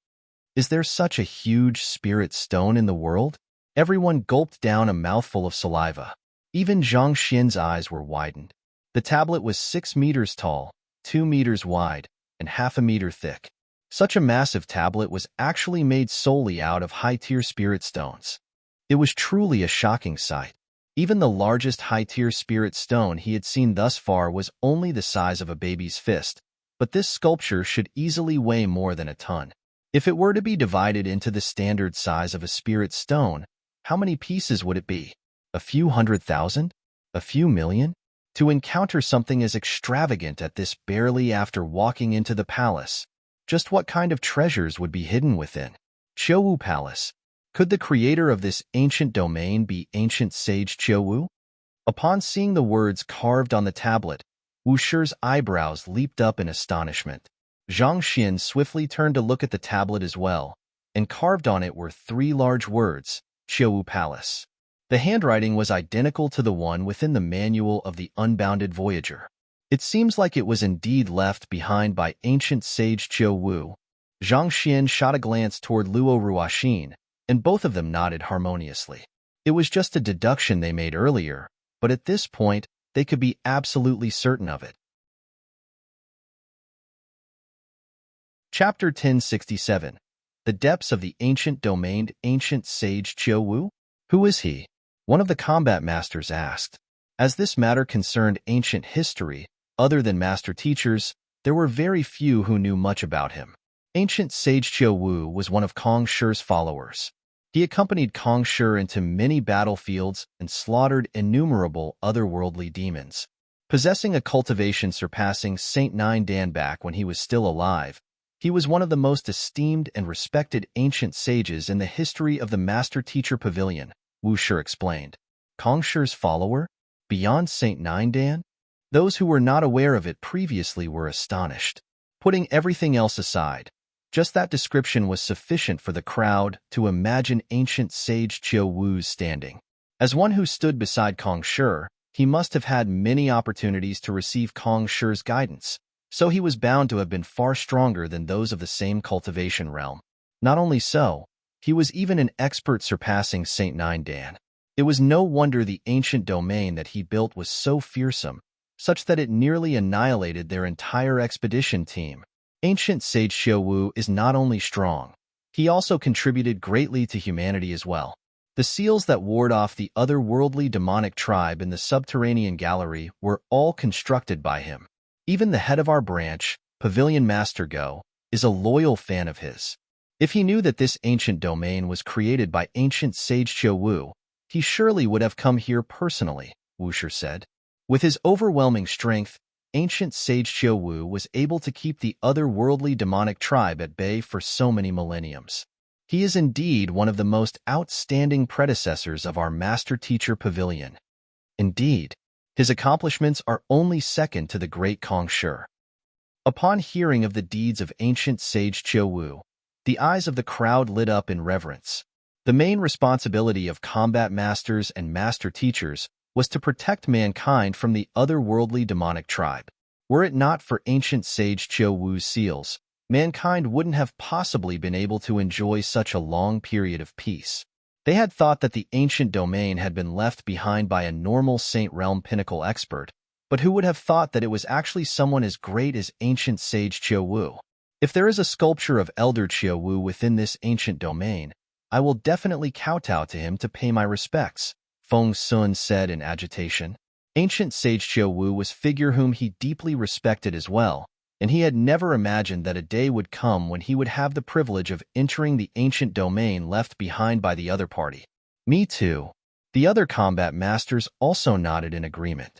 Is there such a huge spirit stone in the world? Everyone gulped down a mouthful of saliva. Even Zhang Xian's eyes were widened. The tablet was 6 meters tall, 2 meters wide, and half a meter thick. Such a massive tablet was actually made solely out of high-tier spirit stones. It was truly a shocking sight. Even the largest high-tier spirit stone he had seen thus far was only the size of a baby's fist, but this sculpture should easily weigh more than a ton. If it were to be divided into the standard size of a spirit stone, how many pieces would it be? A few 100,000? A few million? To encounter something as extravagant at this barely after walking into the palace, just what kind of treasures would be hidden within? Qiuwu Palace. Could the creator of this ancient domain be ancient sage Qiuwu? Upon seeing the words carved on the tablet, Wu Shi's eyebrows leaped up in astonishment. Zhang Xian swiftly turned to look at the tablet as well, and carved on it were 3 large words, Qiuwu Palace. The handwriting was identical to the one within the manual of the Unbounded Voyager. It seems like it was indeed left behind by ancient sage Qiuwu. Zhang Xian shot a glance toward Luo Ruoxin, and both of them nodded harmoniously. It was just a deduction they made earlier, but at this point, they could be absolutely certain of it. Chapter 1067. The Depths of the Ancient Domain. Ancient Sage Qiuwu? Who is he? One of the combat masters asked. As this matter concerned ancient history, other than master teachers, there were very few who knew much about him. Ancient Sage Qiuwu was one of Kong Shi's followers. He accompanied Kong Shi into many battlefields and slaughtered innumerable otherworldly demons. Possessing a cultivation surpassing Saint Nine Dan back when he was still alive, he was one of the most esteemed and respected ancient sages in the history of the Master Teacher Pavilion, Wu Shi explained. Kong Shi's follower? Beyond Saint Nine Dan? Those who were not aware of it previously were astonished. Putting everything else aside, just that description was sufficient for the crowd to imagine ancient sage Qiuwu's standing. As one who stood beside Kong Shi, he must have had many opportunities to receive Kong Shi's guidance, so he was bound to have been far stronger than those of the same cultivation realm. Not only so, he was even an expert surpassing Saint Nine Dan. It was no wonder the ancient domain that he built was so fearsome, such that it nearly annihilated their entire expedition team. Ancient Sage Qiuwu is not only strong, he also contributed greatly to humanity as well. The seals that ward off the otherworldly demonic tribe in the subterranean gallery were all constructed by him. Even the head of our branch, Pavilion Master Go, is a loyal fan of his. If he knew that this ancient domain was created by ancient Sage Qiuwu, he surely would have come here personally, Wu Shi said. With his overwhelming strength, ancient sage Qiu Wu was able to keep the otherworldly demonic tribe at bay for so many millenniums. He is indeed one of the most outstanding predecessors of our master-teacher pavilion. Indeed, his accomplishments are only second to the great Kong Shi. Upon hearing of the deeds of ancient sage Qiu Wu, the eyes of the crowd lit up in reverence. The main responsibility of combat masters and master teachers was to protect mankind from the otherworldly demonic tribe. Were it not for ancient sage Qiu Wu's seals, mankind wouldn't have possibly been able to enjoy such a long period of peace. They had thought that the ancient domain had been left behind by a normal Saint Realm pinnacle expert, but who would have thought that it was actually someone as great as ancient sage Qiu Wu? If there is a sculpture of Elder Qiu Wu within this ancient domain, I will definitely kowtow to him to pay my respects, Feng Sun said in agitation. Ancient sage Qiu Wu was a figure whom he deeply respected as well, and he had never imagined that a day would come when he would have the privilege of entering the ancient domain left behind by the other party. Me too. The other combat masters also nodded in agreement.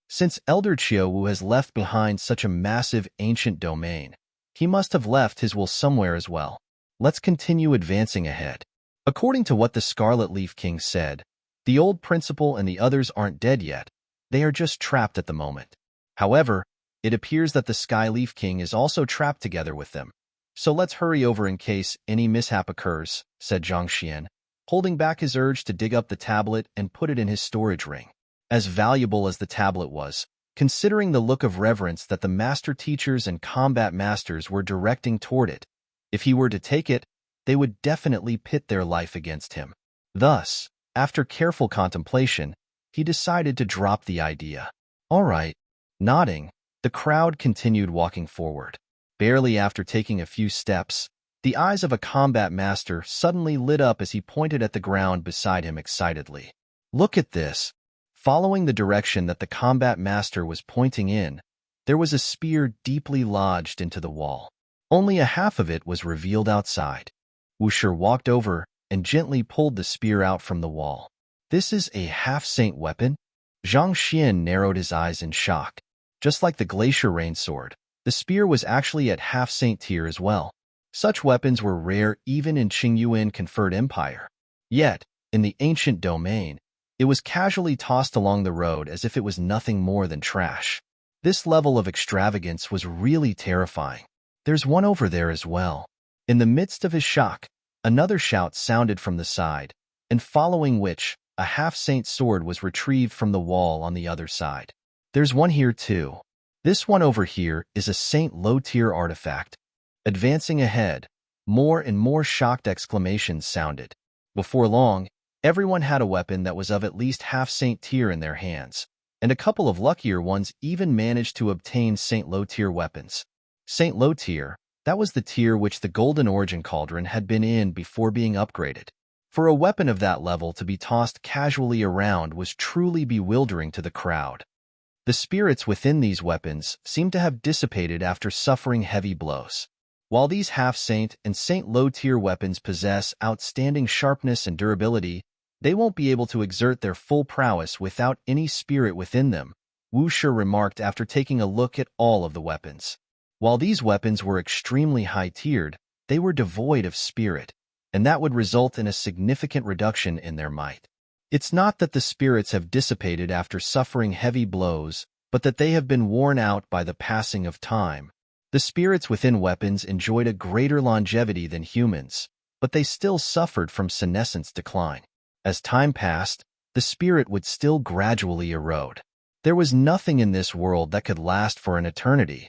Since Elder Qiu Wu has left behind such a massive ancient domain, he must have left his will somewhere as well. Let's continue advancing ahead. According to what the Scarlet Leaf King said, the old principal and the others aren't dead yet. They are just trapped at the moment. However, it appears that the Sky Leaf King is also trapped together with them. So let's hurry over in case any mishap occurs, said Zhang Xian, holding back his urge to dig up the tablet and put it in his storage ring. As valuable as the tablet was, considering the look of reverence that the master teachers and combat masters were directing toward it, if he were to take it, they would definitely pit their life against him. Thus, after careful contemplation, he decided to drop the idea. All right. Nodding, the crowd continued walking forward. Barely after taking a few steps, the eyes of a combat master suddenly lit up as he pointed at the ground beside him excitedly. Look at this. Following the direction that the combat master was pointing in, there was a spear deeply lodged into the wall. Only a half of it was revealed outside. Wu Shi walked over and gently pulled the spear out from the wall. This is a half-saint weapon? Zhang Xian narrowed his eyes in shock. Just like the Glacier Rain Sword, the spear was actually at half-saint tier as well. Such weapons were rare even in Qingyuan-conferred empire. Yet, in the ancient domain, it was casually tossed along the road as if it was nothing more than trash. This level of extravagance was really terrifying. There's one over there as well. In the midst of his shock, another shout sounded from the side, and following which, a half-saint sword was retrieved from the wall on the other side. There's one here too. This one over here is a saint low-tier artifact. Advancing ahead, more and more shocked exclamations sounded. Before long, everyone had a weapon that was of at least half-saint tier in their hands, and a couple of luckier ones even managed to obtain saint low-tier weapons. Saint low-tier, that was the tier which the Golden Origin Cauldron had been in before being upgraded. For a weapon of that level to be tossed casually around was truly bewildering to the crowd. The spirits within these weapons seemed to have dissipated after suffering heavy blows. While these half-saint and saint low-tier weapons possess outstanding sharpness and durability, they won't be able to exert their full prowess without any spirit within them, Wu Shi remarked after taking a look at all of the weapons. While these weapons were extremely high-tiered, they were devoid of spirit, and that would result in a significant reduction in their might. It's not that the spirits have dissipated after suffering heavy blows, but that they have been worn out by the passing of time. The spirits within weapons enjoyed a greater longevity than humans, but they still suffered from senescence decline. As time passed, the spirit would still gradually erode. There was nothing in this world that could last for an eternity.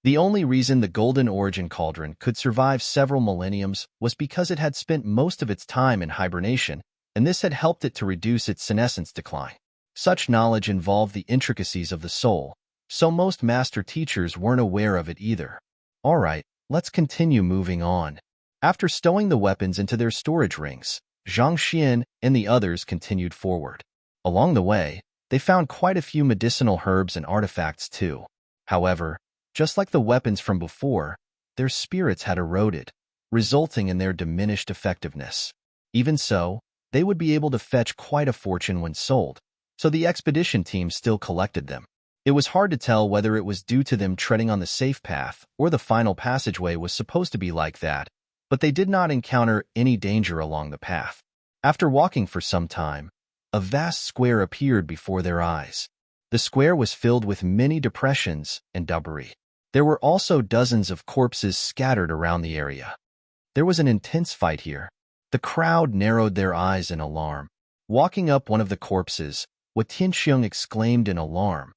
The only reason the Golden Origin Cauldron could survive several millenniums was because it had spent most of its time in hibernation, and this had helped it to reduce its senescence decline. Such knowledge involved the intricacies of the soul, so most master teachers weren't aware of it either. All right, let's continue moving on. After stowing the weapons into their storage rings, Zhang Xian and the others continued forward. Along the way, they found quite a few medicinal herbs and artifacts too. However, just like the weapons from before, their spirits had eroded, resulting in their diminished effectiveness. Even so, they would be able to fetch quite a fortune when sold, so the expedition team still collected them. It was hard to tell whether it was due to them treading on the safe path or the final passageway was supposed to be like that, but they did not encounter any danger along the path. After walking for some time, a vast square appeared before their eyes. The square was filled with many depressions and debris. There were also dozens of corpses scattered around the area. There was an intense fight here. The crowd narrowed their eyes in alarm. Walking up one of the corpses, Tianxiong exclaimed in alarm,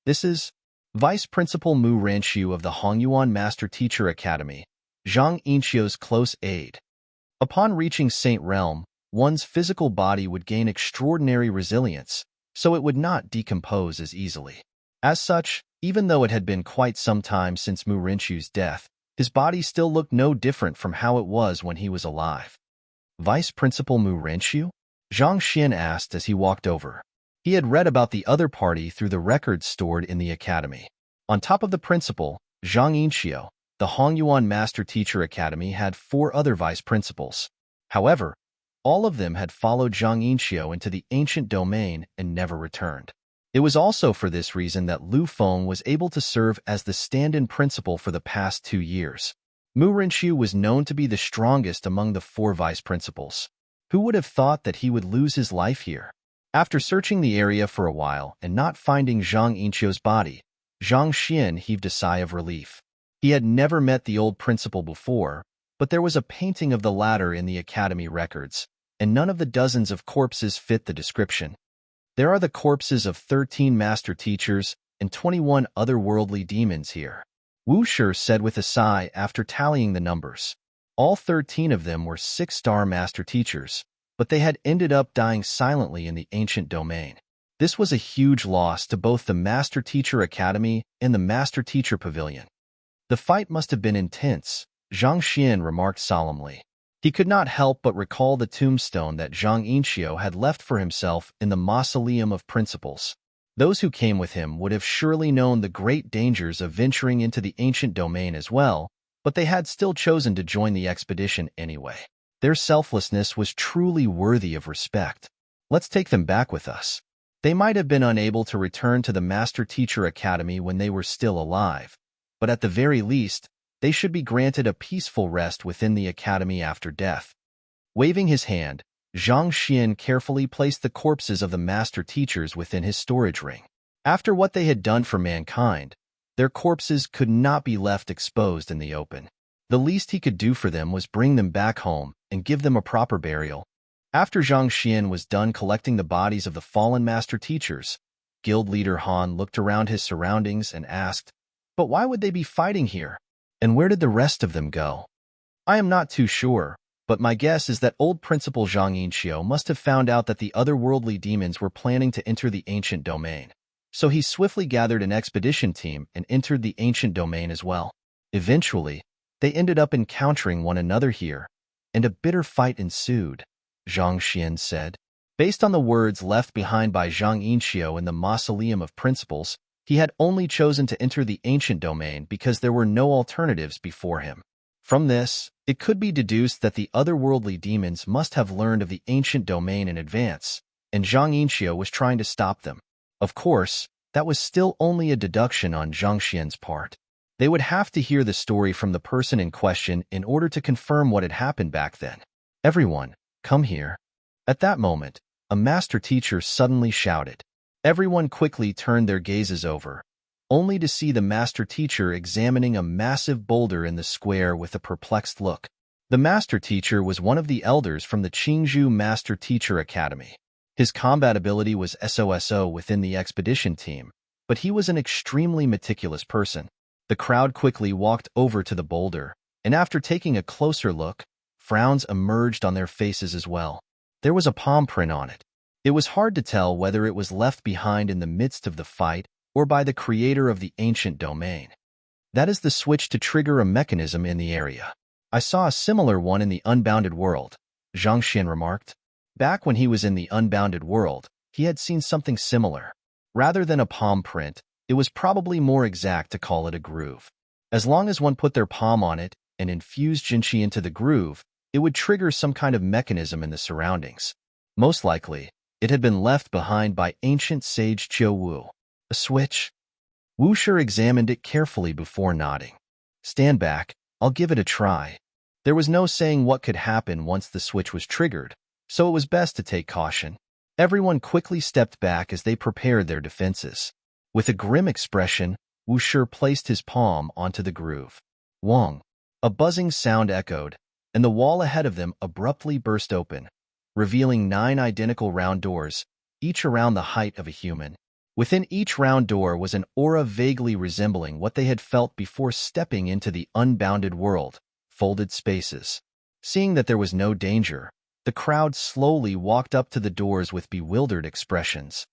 "This is Vice Principal Mu Ranxiu of the Hongyuan Master Teacher Academy, Zhang Yinxiu's close aide." Upon reaching Saint Realm, one's physical body would gain extraordinary resilience, so it would not decompose as easily. As such, even though it had been quite some time since Mu Ranxiu's death, his body still looked no different from how it was when he was alive. "Vice Principal Mu Ranxiu?" Zhang Xian asked as he walked over. He had read about the other party through the records stored in the academy. On top of the principal, Zhang Yinxiu, the Hongyuan Master Teacher Academy had 4 other vice principals. However, all of them had followed Zhang Yinxiu into the ancient domain and never returned. It was also for this reason that Lu Feng was able to serve as the stand-in principal for the past 2 years. Mu Ranxiu was known to be the strongest among the 4 vice principals. Who would have thought that he would lose his life here? After searching the area for a while and not finding Zhang Yinxiu's body, Zhang Xian heaved a sigh of relief. He had never met the old principal before, but there was a painting of the latter in the academy records, and none of the dozens of corpses fit the description. There are the corpses of 13 master teachers and 21 otherworldly demons here, Wu Shi said with a sigh after tallying the numbers. All 13 of them were 6-star master teachers, but they had ended up dying silently in the ancient domain. This was a huge loss to both the Master Teacher Academy and the Master Teacher Pavilion. "The fight must have been intense," Zhang Xian remarked solemnly. He could not help but recall the tombstone that Zhang Yinxiu had left for himself in the Mausoleum of Principles. Those who came with him would have surely known the great dangers of venturing into the ancient domain as well, but they had still chosen to join the expedition anyway. Their selflessness was truly worthy of respect. "Let's take them back with us." They might have been unable to return to the Master Teacher Academy when they were still alive, but at the very least, they should be granted a peaceful rest within the academy after death. Waving his hand, Zhang Xian carefully placed the corpses of the master teachers within his storage ring. After what they had done for mankind, their corpses could not be left exposed in the open. The least he could do for them was bring them back home and give them a proper burial. After Zhang Xian was done collecting the bodies of the fallen master teachers, guild leader Han looked around his surroundings and asked, "But why would they be fighting here? And where did the rest of them go?" "I am not too sure, but my guess is that old Principal Zhang Yinxiu must have found out that the otherworldly demons were planning to enter the ancient domain. So he swiftly gathered an expedition team and entered the ancient domain as well. Eventually, they ended up encountering one another here, and a bitter fight ensued," Zhang Xian said. Based on the words left behind by Zhang Yinxiu in the Mausoleum of Principles, he had only chosen to enter the ancient domain because there were no alternatives before him. From this, it could be deduced that the otherworldly demons must have learned of the ancient domain in advance, and Zhang Yinxiu was trying to stop them. Of course, that was still only a deduction on Zhang Xian's part. They would have to hear the story from the person in question in order to confirm what had happened back then. "Everyone, come here." At that moment, a master teacher suddenly shouted. Everyone quickly turned their gazes over, only to see the master teacher examining a massive boulder in the square with a perplexed look. The master teacher was one of the elders from the Qingzhou Master Teacher Academy. His combat ability was SOSO within the expedition team, but he was an extremely meticulous person. The crowd quickly walked over to the boulder, and after taking a closer look, frowns emerged on their faces as well. There was a palm print on it. It was hard to tell whether it was left behind in the midst of the fight or by the creator of the ancient domain. "That is the switch to trigger a mechanism in the area. I saw a similar one in the Unbounded World," Zhang Xian remarked. Back when he was in the Unbounded World, he had seen something similar. Rather than a palm print, it was probably more exact to call it a groove. As long as one put their palm on it and infused Jinqi into the groove, it would trigger some kind of mechanism in the surroundings. Most likely, it had been left behind by ancient sage Qiu Wu. A switch? Wu Shi examined it carefully before nodding. Stand back, I'll give it a try. There was no saying what could happen once the switch was triggered, so it was best to take caution. Everyone quickly stepped back as they prepared their defenses. With a grim expression, Wu Shi placed his palm onto the groove. Wong. A buzzing sound echoed, and the wall ahead of them abruptly burst open, revealing 9 identical round doors, each around the height of a human. Within each round door was an aura vaguely resembling what they had felt before stepping into the unbounded world, folded spaces. Seeing that there was no danger, the crowd slowly walked up to the doors with bewildered expressions.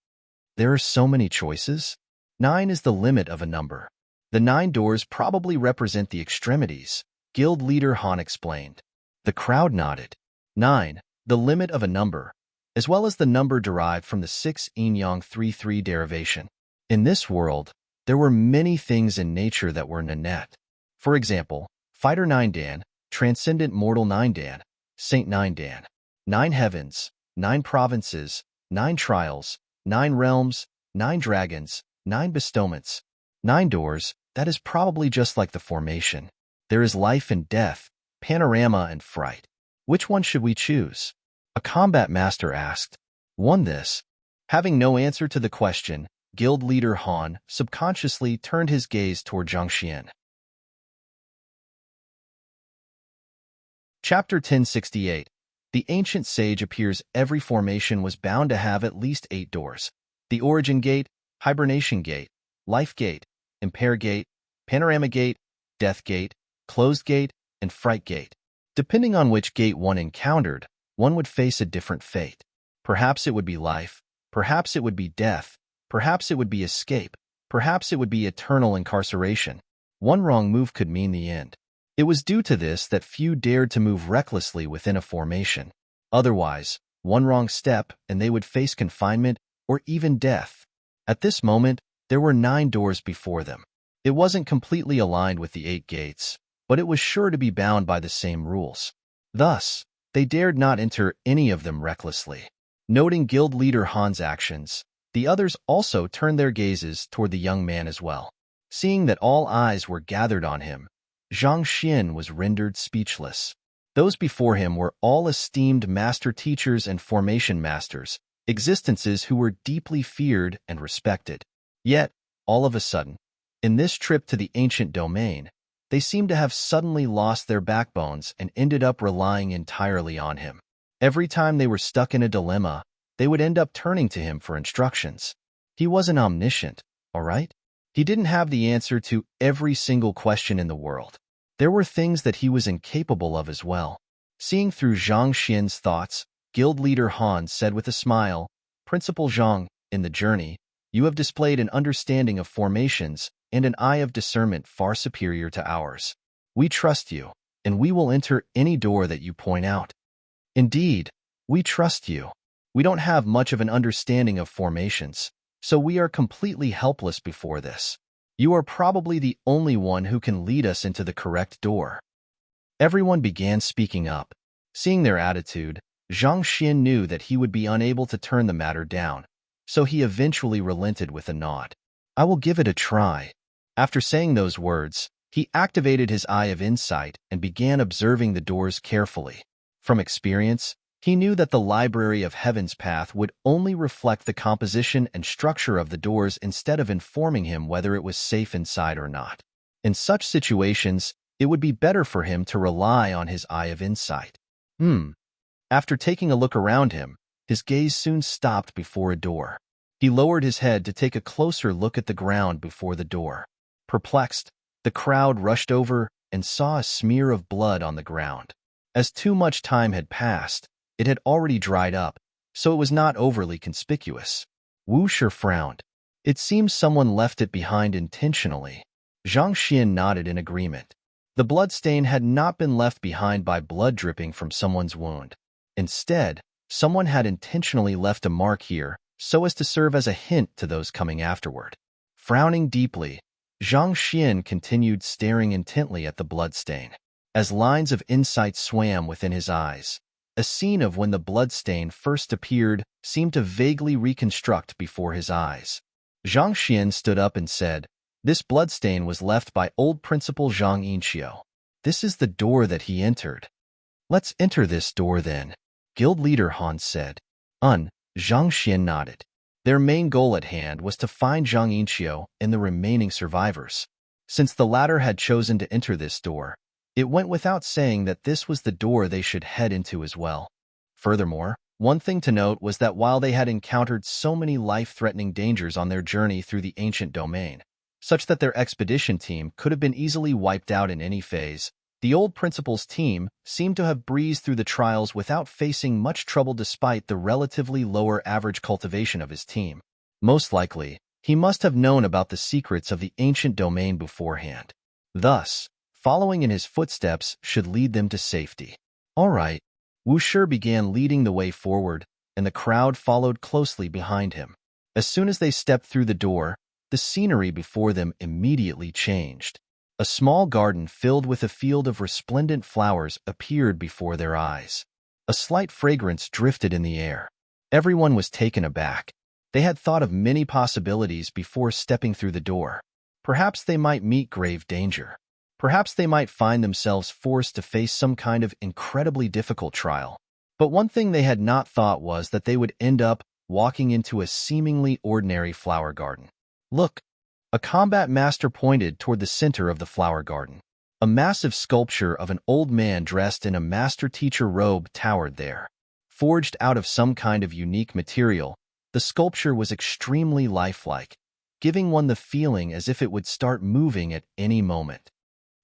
There are so many choices? 9 is the limit of a number. The 9 doors probably represent the extremities, Guild leader Han explained. The crowd nodded. 9, the limit of a number, as well as the number derived from the 6 yin-yang 3-3 derivation. In this world, there were many things in nature that were Nanette. For example, Fighter 9 Dan, Transcendent Mortal 9 Dan, Saint 9 Dan, 9 heavens, 9 provinces, 9 trials, 9 realms, 9 dragons, 9 bestowments, 9 doors. That is probably just like the formation. There is life and death, panorama and fright. Which one should we choose? A combat master asked. Won this? Having no answer to the question, guild leader Han subconsciously turned his gaze toward Zhang Xian. Chapter 1068. The ancient sage appears every formation was bound to have at least 8 doors. The origin gate, hibernation gate, life gate, impair gate, panorama gate, death gate, closed gate, and fright gate. Depending on which gate one encountered, one would face a different fate. Perhaps it would be life, perhaps it would be death, perhaps it would be escape, perhaps it would be eternal incarceration. One wrong move could mean the end. It was due to this that few dared to move recklessly within a formation. Otherwise, one wrong step and they would face confinement or even death. At this moment, there were 9 doors before them. It wasn't completely aligned with the 8 gates, but it was sure to be bound by the same rules. Thus, they dared not enter any of them recklessly. Noting guild leader Han's actions, the others also turned their gazes toward the young man as well. Seeing that all eyes were gathered on him, Zhang Xian was rendered speechless. Those before him were all esteemed master teachers and formation masters, existences who were deeply feared and respected. Yet, all of a sudden, in this trip to the ancient domain, they seemed to have suddenly lost their backbones and ended up relying entirely on him. Every time they were stuck in a dilemma, they would end up turning to him for instructions. He wasn't omniscient, all right? He didn't have the answer to every single question in the world. There were things that he was incapable of as well. Seeing through Zhang Xian's thoughts, guild leader Han said with a smile, Principal Zhang, in the journey, you have displayed an understanding of formations and an eye of discernment far superior to ours. We trust you, and we will enter any door that you point out. Indeed, we trust you. We don't have much of an understanding of formations, so we are completely helpless before this. You are probably the only one who can lead us into the correct door. Everyone began speaking up. Seeing their attitude, Zhang Xian knew that he would be unable to turn the matter down, so he eventually relented with a nod. I will give it a try. After saying those words, he activated his eye of insight and began observing the doors carefully. From experience, he knew that the Library of Heaven's path would only reflect the composition and structure of the doors instead of informing him whether it was safe inside or not. In such situations, it would be better for him to rely on his eye of insight. After taking a look around him, his gaze soon stopped before a door. He lowered his head to take a closer look at the ground before the door. Perplexed, the crowd rushed over and saw a smear of blood on the ground. As too much time had passed, it had already dried up, so it was not overly conspicuous. Wu Shi frowned. It seems someone left it behind intentionally. Zhang Xian nodded in agreement. The bloodstain had not been left behind by blood dripping from someone's wound. Instead, someone had intentionally left a mark here so as to serve as a hint to those coming afterward. Frowning deeply, Zhang Xian continued staring intently at the bloodstain. As lines of insight swam within his eyes, a scene of when the bloodstain first appeared seemed to vaguely reconstruct before his eyes. Zhang Xian stood up and said, This bloodstain was left by old Principal Zhang Yinqiu. This is the door that he entered. Let's enter this door then, Guild leader Han said. Zhang Xian nodded. Their main goal at hand was to find Zhang Yinqiu and the remaining survivors. Since the latter had chosen to enter this door, it went without saying that this was the door they should head into as well. Furthermore, one thing to note was that while they had encountered so many life-threatening dangers on their journey through the ancient domain, such that their expedition team could have been easily wiped out in any phase, the old principal's team seemed to have breezed through the trials without facing much trouble despite the relatively lower average cultivation of his team. Most likely, he must have known about the secrets of the ancient domain beforehand. Thus, following in his footsteps should lead them to safety. All right. Wu Shi began leading the way forward, and the crowd followed closely behind him. As soon as they stepped through the door, the scenery before them immediately changed. A small garden filled with a field of resplendent flowers appeared before their eyes. A slight fragrance drifted in the air. Everyone was taken aback. They had thought of many possibilities before stepping through the door. Perhaps they might meet grave danger. Perhaps they might find themselves forced to face some kind of incredibly difficult trial. But one thing they had not thought was that they would end up walking into a seemingly ordinary flower garden. Look! A combat master pointed toward the center of the flower garden. A massive sculpture of an old man dressed in a master-teacher robe towered there. Forged out of some kind of unique material, the sculpture was extremely lifelike, giving one the feeling as if it would start moving at any moment.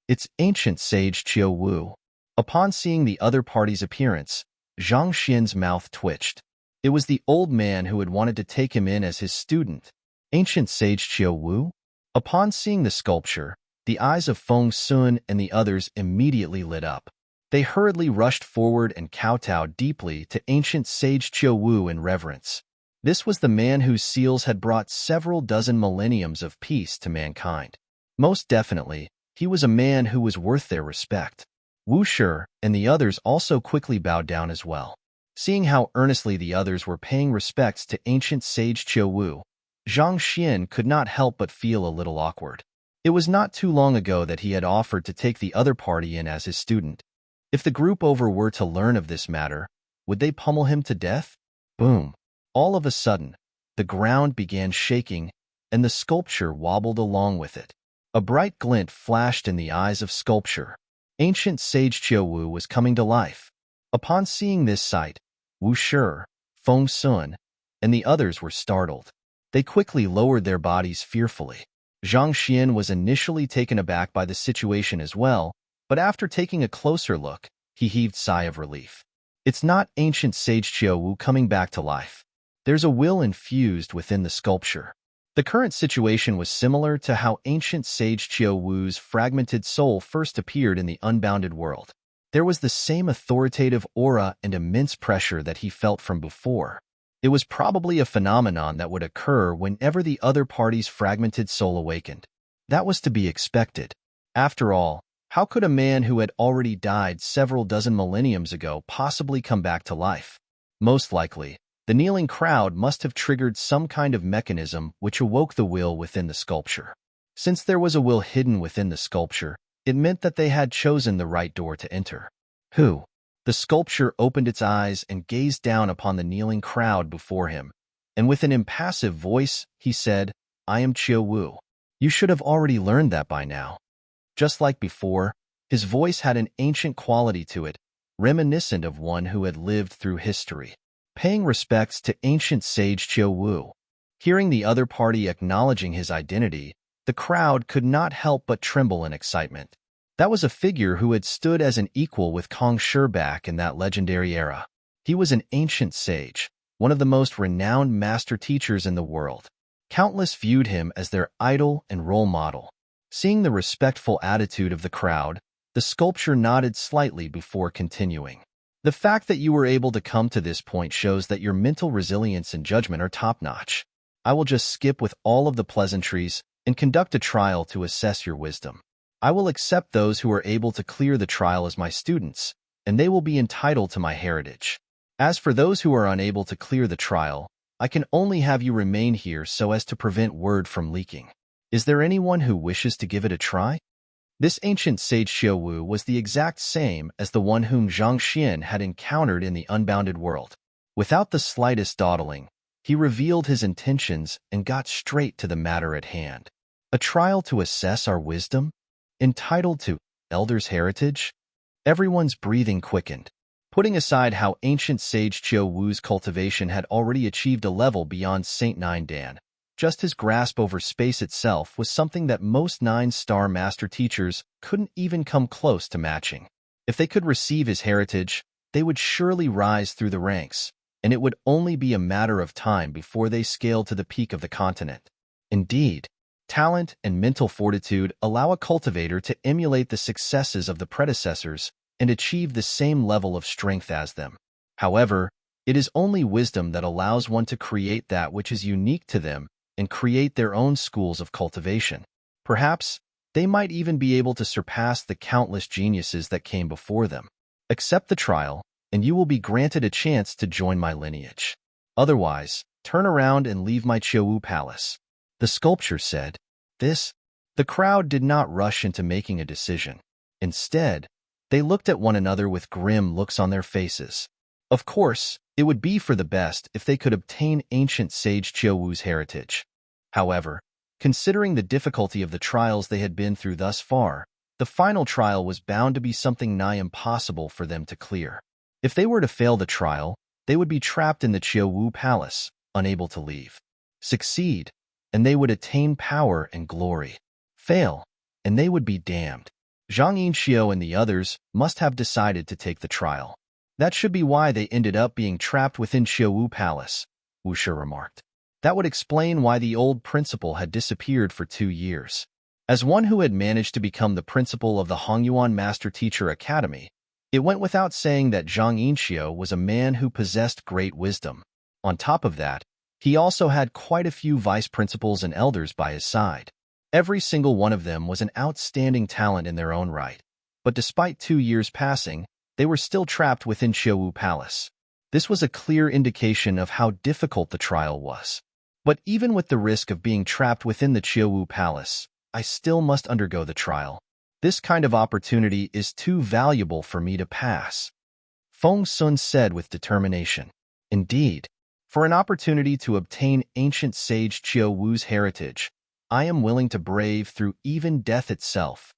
It's ancient sage Qiu Wu. Upon seeing the other party's appearance, Zhang Xian's mouth twitched. It was the old man who had wanted to take him in as his student. Ancient sage Qiu Wu? Upon seeing the sculpture, the eyes of Feng Sun and the others immediately lit up. They hurriedly rushed forward and kowtowed deeply to ancient sage Qiu Wu in reverence. This was the man whose seals had brought several dozen millenniums of peace to mankind. Most definitely, he was a man who was worth their respect. Wu Shi and the others also quickly bowed down as well. Seeing how earnestly the others were paying respects to ancient sage Qiu Wu, Zhang Xian could not help but feel a little awkward. It was not too long ago that he had offered to take the other party in as his student. If the group over were to learn of this matter, would they pummel him to death? Boom! All of a sudden, the ground began shaking, and the sculpture wobbled along with it. A bright glint flashed in the eyes of sculpture. Ancient sage Qiu Wu was coming to life. Upon seeing this sight, Wu Shi, Feng Sun, and the others were startled. They quickly lowered their bodies fearfully. Zhang Xian was initially taken aback by the situation as well, but after taking a closer look, he heaved a sigh of relief. It's not ancient sage Qiu Wu coming back to life. There's a will infused within the sculpture. The current situation was similar to how ancient sage Qiu Wu's fragmented soul first appeared in the unbounded world. There was the same authoritative aura and immense pressure that he felt from before. It was probably a phenomenon that would occur whenever the other party's fragmented soul awakened. That was to be expected. After all, how could a man who had already died several dozen millenniums ago possibly come back to life? Most likely, the kneeling crowd must have triggered some kind of mechanism which awoke the will within the sculpture. Since there was a will hidden within the sculpture, it meant that they had chosen the right door to enter. Who? The sculpture opened its eyes and gazed down upon the kneeling crowd before him, and with an impassive voice, he said, I am Qiu Wu. You should have already learned that by now. Just like before, his voice had an ancient quality to it, reminiscent of one who had lived through history. Paying respects to ancient sage Qiu Wu. Hearing the other party acknowledging his identity, the crowd could not help but tremble in excitement. That was a figure who had stood as an equal with Kong Shi back in that legendary era. He was an ancient sage, one of the most renowned master teachers in the world. Countless viewed him as their idol and role model. Seeing the respectful attitude of the crowd, the sculpture nodded slightly before continuing. The fact that you were able to come to this point shows that your mental resilience and judgment are top-notch. I will just skip with all of the pleasantries and conduct a trial to assess your wisdom. I will accept those who are able to clear the trial as my students, and they will be entitled to my heritage. As for those who are unable to clear the trial, I can only have you remain here so as to prevent word from leaking. Is there anyone who wishes to give it a try? This ancient sage Xiaowu was the exact same as the one whom Zhang Xian had encountered in the unbounded world. Without the slightest dawdling, he revealed his intentions and got straight to the matter at hand. A trial to assess our wisdom? Entitled to Elder's Heritage? Everyone's breathing quickened. Putting aside how ancient sage Qiu Wu's cultivation had already achieved a level beyond Saint Nine Dan, just his grasp over space itself was something that most 9-star master teachers couldn't even come close to matching. If they could receive his heritage, they would surely rise through the ranks, and it would only be a matter of time before they scaled to the peak of the continent. Indeed, talent and mental fortitude allow a cultivator to emulate the successes of the predecessors and achieve the same level of strength as them. However, it is only wisdom that allows one to create that which is unique to them and create their own schools of cultivation. Perhaps they might even be able to surpass the countless geniuses that came before them. Accept the trial, and you will be granted a chance to join my lineage. Otherwise, turn around and leave my Qiuwu palace. The sculpture said. The crowd did not rush into making a decision. Instead, they looked at one another with grim looks on their faces. Of course, it would be for the best if they could obtain ancient sage Qiuwu's heritage. However, considering the difficulty of the trials they had been through thus far, the final trial was bound to be something nigh impossible for them to clear. If they were to fail the trial, they would be trapped in the Qiuwu palace, unable to leave. Succeed, and they would attain power and glory. Fail, and they would be damned. Zhang Yinxiu and the others must have decided to take the trial. That should be why they ended up being trapped within Qiuwu Palace, Wu Shi remarked. That would explain why the old principal had disappeared for 2 years. As one who had managed to become the principal of the Hongyuan Master Teacher Academy, it went without saying that Zhang Yinxiu was a man who possessed great wisdom. On top of that, he also had quite a few vice principals and elders by his side. Every single one of them was an outstanding talent in their own right. But despite 2 years passing, they were still trapped within Qiuwu Palace. This was a clear indication of how difficult the trial was. But even with the risk of being trapped within the Qiuwu Palace, I still must undergo the trial. This kind of opportunity is too valuable for me to pass, Feng Sun said with determination. Indeed, for an opportunity to obtain ancient sage Qiu Wu's heritage, I am willing to brave through even death itself.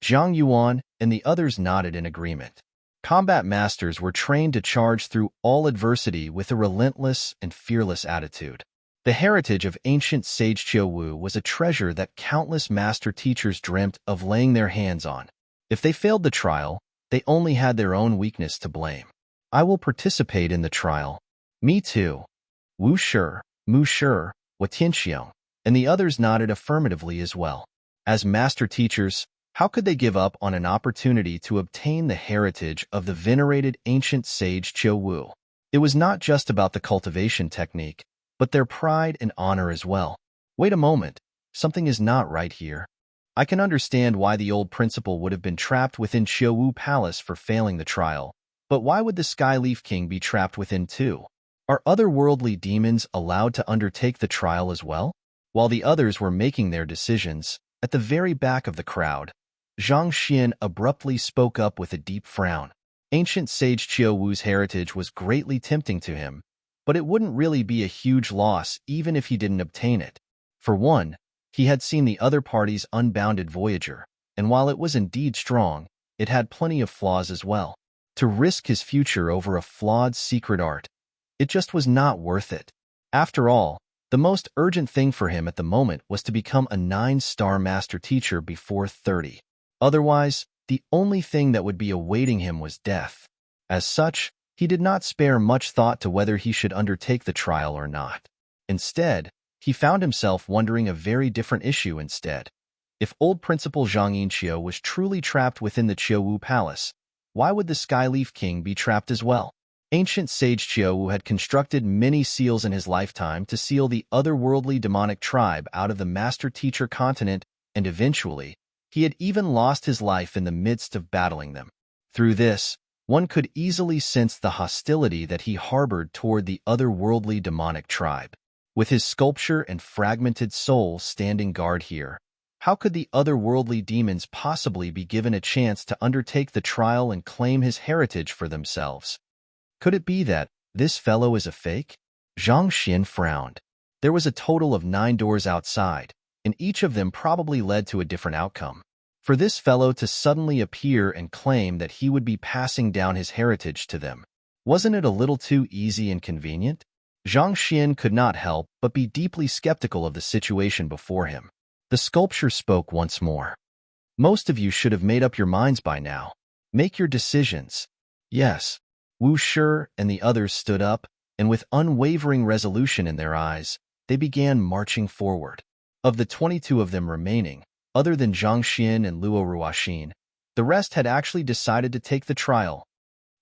Zhang Yuan and the others nodded in agreement. Combat masters were trained to charge through all adversity with a relentless and fearless attitude. The heritage of ancient sage Qiu Wu was a treasure that countless master teachers dreamt of laying their hands on. If they failed the trial, they only had their own weakness to blame. I will participate in the trial. Me too. Wu Shi, Mu Shi, Wu Tianxiong, and the others nodded affirmatively as well. As master teachers, how could they give up on an opportunity to obtain the heritage of the venerated ancient sage Qiu Wu? It was not just about the cultivation technique, but their pride and honor as well. Wait a moment, something is not right here. I can understand why the old principal would have been trapped within Qiuwu Palace for failing the trial, but why would the Skyleaf King be trapped within too? Are otherworldly demons allowed to undertake the trial as well? While the others were making their decisions, at the very back of the crowd, Zhang Xian abruptly spoke up with a deep frown. Ancient sage Qiu Wu's heritage was greatly tempting to him, but it wouldn't really be a huge loss even if he didn't obtain it. For one, he had seen the other party's unbounded Voyager, and while it was indeed strong, it had plenty of flaws as well. To risk his future over a flawed secret art, it just was not worth it. After all, the most urgent thing for him at the moment was to become a 9-star master teacher before 30. Otherwise, the only thing that would be awaiting him was death. As such, he did not spare much thought to whether he should undertake the trial or not. Instead, he found himself wondering a very different issue instead. If old Principal Zhang Yinxiu was truly trapped within the Qiuwu Palace, why would the Skyleaf King be trapped as well? Ancient sage Qiuwu had constructed many seals in his lifetime to seal the otherworldly demonic tribe out of the Master Teacher continent, and eventually, he had even lost his life in the midst of battling them. Through this, one could easily sense the hostility that he harbored toward the otherworldly demonic tribe. With his sculpture and fragmented soul standing guard here, how could the otherworldly demons possibly be given a chance to undertake the trial and claim his heritage for themselves? Could it be that this fellow is a fake? Zhang Xian frowned. There was a total of 9 doors outside, and each of them probably led to a different outcome. For this fellow to suddenly appear and claim that he would be passing down his heritage to them, wasn't it a little too easy and convenient? Zhang Xian could not help but be deeply skeptical of the situation before him. The sculpture spoke once more. Most of you should have made up your minds by now. Make your decisions. Yes. Wu Shi and the others stood up, and with unwavering resolution in their eyes, they began marching forward. Of the 22 of them remaining, other than Zhang Xian and Luo Ruoxin, the rest had actually decided to take the trial.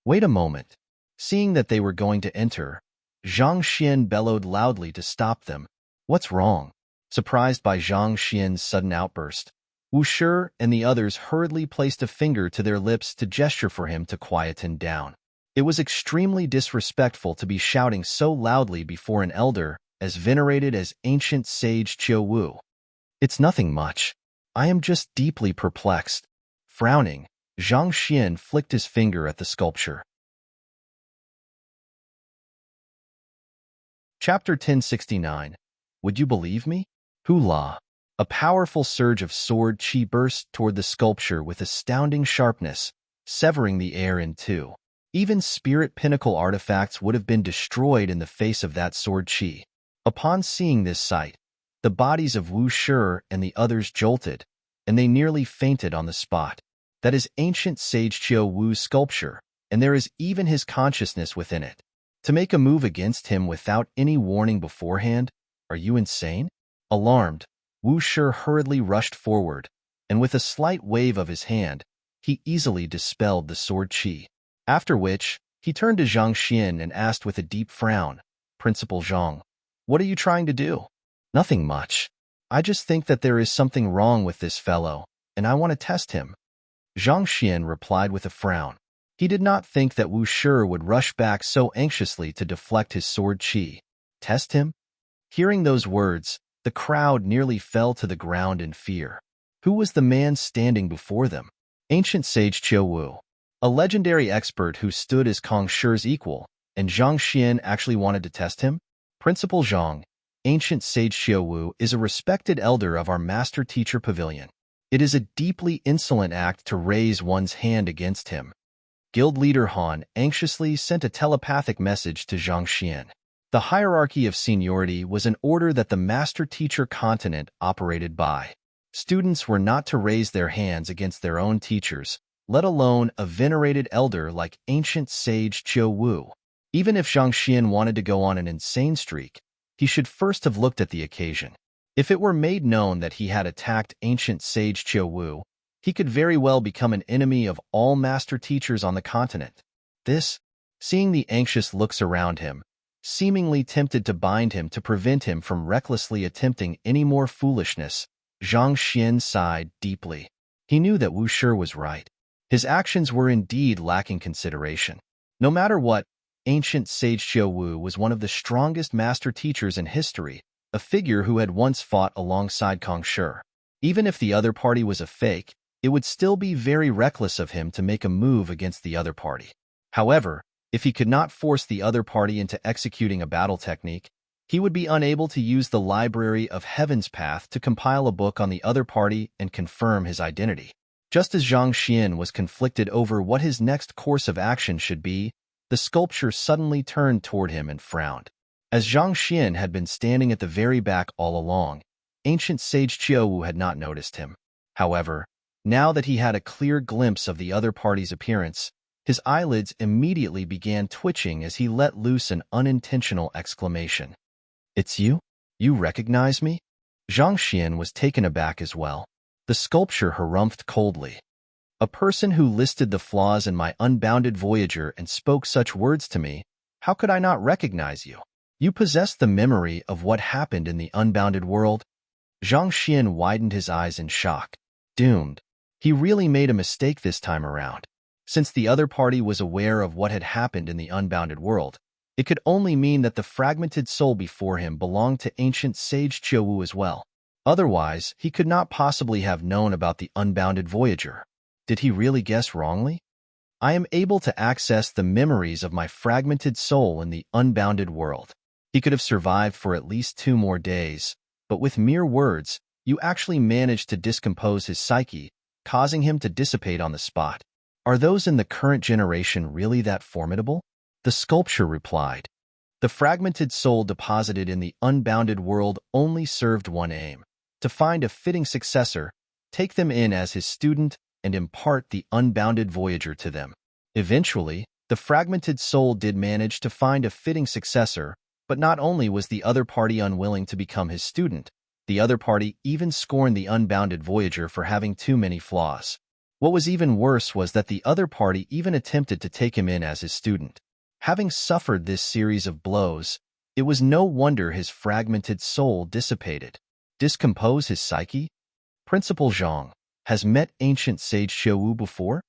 Wait a moment. Seeing that they were going to enter, Zhang Xian bellowed loudly to stop them. What's wrong? Surprised by Zhang Xian's sudden outburst, Wu Shi and the others hurriedly placed a finger to their lips to gesture for him to quieten down. It was extremely disrespectful to be shouting so loudly before an elder as venerated as ancient sage Qiu Wu. It's nothing much. I am just deeply perplexed. Frowning, Zhang Xian flicked his finger at the sculpture. Chapter 1069. Would you believe me? Hula. A powerful surge of sword qi burst toward the sculpture with astounding sharpness, severing the air in two. Even spirit pinnacle artifacts would have been destroyed in the face of that sword qi. Upon seeing this sight, the bodies of Wu Shi and the others jolted, and they nearly fainted on the spot. That is ancient sage Qiu Wu's sculpture, and there is even his consciousness within it. To make a move against him without any warning beforehand? Are you insane? Alarmed, Wu Shi hurriedly rushed forward, and with a slight wave of his hand, he easily dispelled the sword qi. After which, he turned to Zhang Xian and asked with a deep frown, Principal Zhang, what are you trying to do? Nothing much. I just think that there is something wrong with this fellow, and I want to test him. Zhang Xian replied with a frown. He did not think that Wu Shi would rush back so anxiously to deflect his sword qi. Test him? Hearing those words, the crowd nearly fell to the ground in fear. Who was the man standing before them? Ancient sage Qiu Wu, a legendary expert who stood as Kong Shi's equal, and Zhang Xian actually wanted to test him? Principal Zhang, ancient sage Qiu Wu is a respected elder of our master teacher pavilion. It is a deeply insolent act to raise one's hand against him. Guild leader Han anxiously sent a telepathic message to Zhang Xian. The hierarchy of seniority was an order that the master teacher continent operated by. Students were not to raise their hands against their own teachers, let alone a venerated elder like ancient sage Qiu Wu. Even if Zhang Xian wanted to go on an insane streak, he should first have looked at the occasion. If it were made known that he had attacked ancient sage Qiu Wu, he could very well become an enemy of all master teachers on the continent. Seeing the anxious looks around him, seemingly tempted to bind him to prevent him from recklessly attempting any more foolishness, Zhang Xian sighed deeply. He knew that Wu Shi was right. His actions were indeed lacking consideration. No matter what, ancient sage Qiu Wu was one of the strongest master teachers in history, a figure who had once fought alongside Kong Shi. Even if the other party was a fake, it would still be very reckless of him to make a move against the other party. However, if he could not force the other party into executing a battle technique, he would be unable to use the Library of Heaven's Path to compile a book on the other party and confirm his identity. Just as Zhang Xian was conflicted over what his next course of action should be, the sculpture suddenly turned toward him and frowned. As Zhang Xian had been standing at the very back all along, ancient sage Qiu Wu had not noticed him. However, now that he had a clear glimpse of the other party's appearance, his eyelids immediately began twitching as he let loose an unintentional exclamation. It's you? You recognize me? Zhang Xian was taken aback as well. The sculpture harumphed coldly. A person who listed the flaws in my unbounded Voyager and spoke such words to me, how could I not recognize you? You possess the memory of what happened in the unbounded world? Zhang Xian widened his eyes in shock. Doomed. He really made a mistake this time around. Since the other party was aware of what had happened in the unbounded world, It could only mean that the fragmented soul before him belonged to ancient sage Qiuwu as well. Otherwise, he could not possibly have known about the unbounded voyager. Did he really guess wrongly? I am able to access the memories of my fragmented soul in the unbounded world. He could have survived for at least 2 more days, but with mere words, you actually managed to discompose his psyche, causing him to dissipate on the spot. Are those in the current generation really that formidable? The sculpture replied. The fragmented soul deposited in the unbounded world only served one aim: to find a fitting successor, take them in as his student, and impart the unbounded voyager to them. Eventually, the fragmented soul did manage to find a fitting successor, but not only was the other party unwilling to become his student, the other party even scorned the unbounded voyager for having too many flaws. What was even worse was that the other party even attempted to take him in as his student. Having suffered this series of blows, it was no wonder his fragmented soul dissipated. Discompose his psyche? Principal Zhang has met ancient sage Qiuwu before?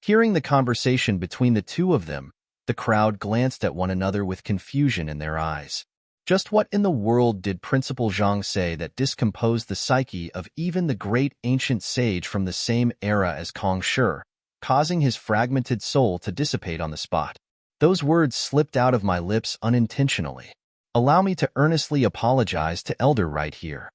Hearing the conversation between the two of them, the crowd glanced at one another with confusion in their eyes. Just what in the world did Principal Zhang say that discomposed the psyche of even the great ancient sage from the same era as Kong Shi, causing his fragmented soul to dissipate on the spot? Those words slipped out of my lips unintentionally. Allow me to earnestly apologize to Elder right here.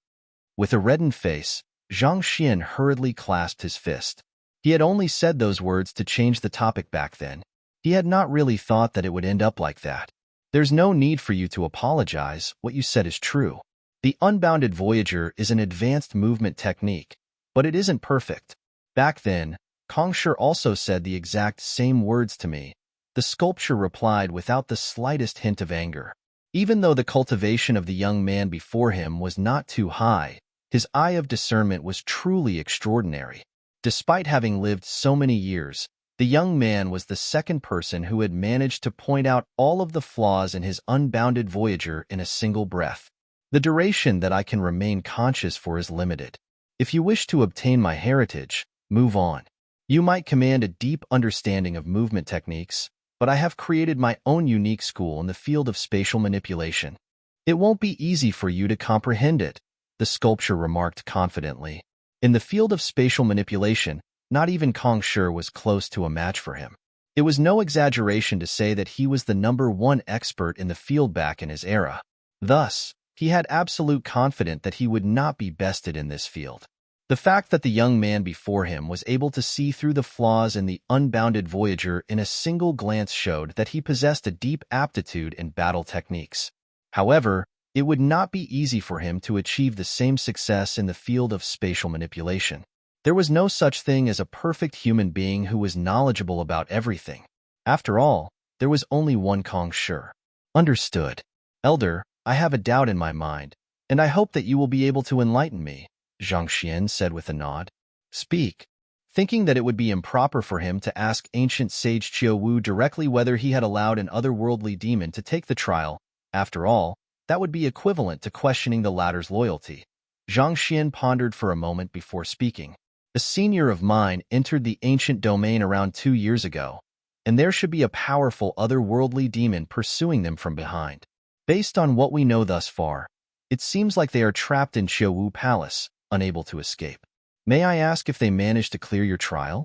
With a reddened face, Zhang Xian hurriedly clasped his fist. He had only said those words to change the topic back then. He had not really thought that it would end up like that. There's no need for you to apologize. What you said is true. The unbounded voyager is an advanced movement technique, but it isn't perfect. Back then, Kong Shi also said the exact same words to me. The sculpture replied without the slightest hint of anger. Even though the cultivation of the young man before him was not too high, his eye of discernment was truly extraordinary. Despite having lived so many years, the young man was the second person who had managed to point out all of the flaws in his unbounded voyager in a single breath. The duration that I can remain conscious for is limited. If you wish to obtain my heritage, move on. You might command a deep understanding of movement techniques, but I have created my own unique school in the field of spatial manipulation. It won't be easy for you to comprehend it, the sculpture remarked confidently. In the field of spatial manipulation, not even Kong Shi was close to a match for him. It was no exaggeration to say that he was the #1 expert in the field back in his era. Thus, he had absolute confidence that he would not be bested in this field. The fact that the young man before him was able to see through the flaws in the unbounded voyager in a single glance showed that he possessed a deep aptitude in battle techniques. However, it would not be easy for him to achieve the same success in the field of spatial manipulation. There was no such thing as a perfect human being who was knowledgeable about everything. After all, there was only one Kong Shi. Understood. Elder, I have a doubt in my mind, and I hope that you will be able to enlighten me, Zhang Xian said with a nod. Speak. Thinking that it would be improper for him to ask ancient sage Qiuwu directly whether he had allowed an otherworldly demon to take the trial, after all, that would be equivalent to questioning the latter's loyalty. Zhang Xian pondered for a moment before speaking. A senior of mine entered the ancient domain around 2 years ago, and there should be a powerful otherworldly demon pursuing them from behind. Based on what we know thus far, it seems like they are trapped in Qiuwu Palace, unable to escape. May I ask if they managed to clear your trial?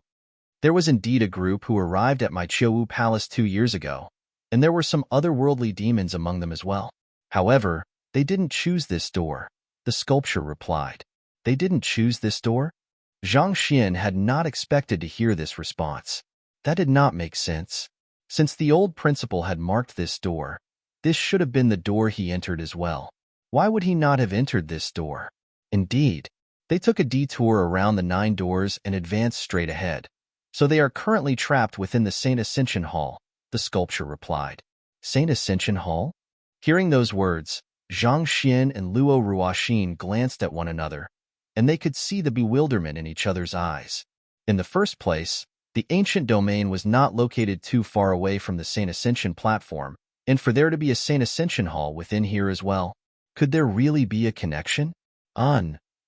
There was indeed a group who arrived at my Qiuwu Palace 2 years ago, and there were some otherworldly demons among them as well. However, they didn't choose this door, the sculpture replied. They didn't choose this door? Zhang Xian had not expected to hear this response. That did not make sense. Since the old principal had marked this door, this should have been the door he entered as well. Why would he not have entered this door? Indeed, they took a detour around the 9 doors and advanced straight ahead. So they are currently trapped within the Saint Ascension Hall, the sculpture replied. Saint Ascension Hall? Hearing those words, Zhang Xian and Luo Ruoxin glanced at one another, and they could see the bewilderment in each other's eyes. In the first place, the ancient domain was not located too far away from the Saint Ascension platform, and for there to be a Saint Ascension Hall within here as well, could there really be a connection?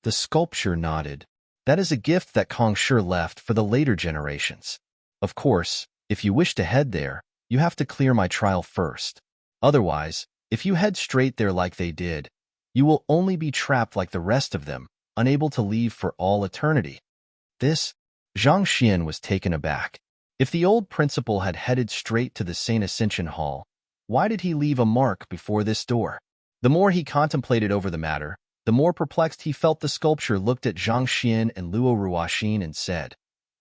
The sculpture nodded. That is a gift that Kong Shi left for the later generations. Of course, if you wish to head there, you have to clear my trial first. Otherwise, if you head straight there like they did, you will only be trapped like the rest of them, unable to leave for all eternity. This, Zhang Xian was taken aback. If the old principal had headed straight to the Saint Ascension Hall, why did he leave a mark before this door? The more he contemplated over the matter, the more perplexed he felt. The sculpture looked at Zhang Xian and Luo Ruoxin and said,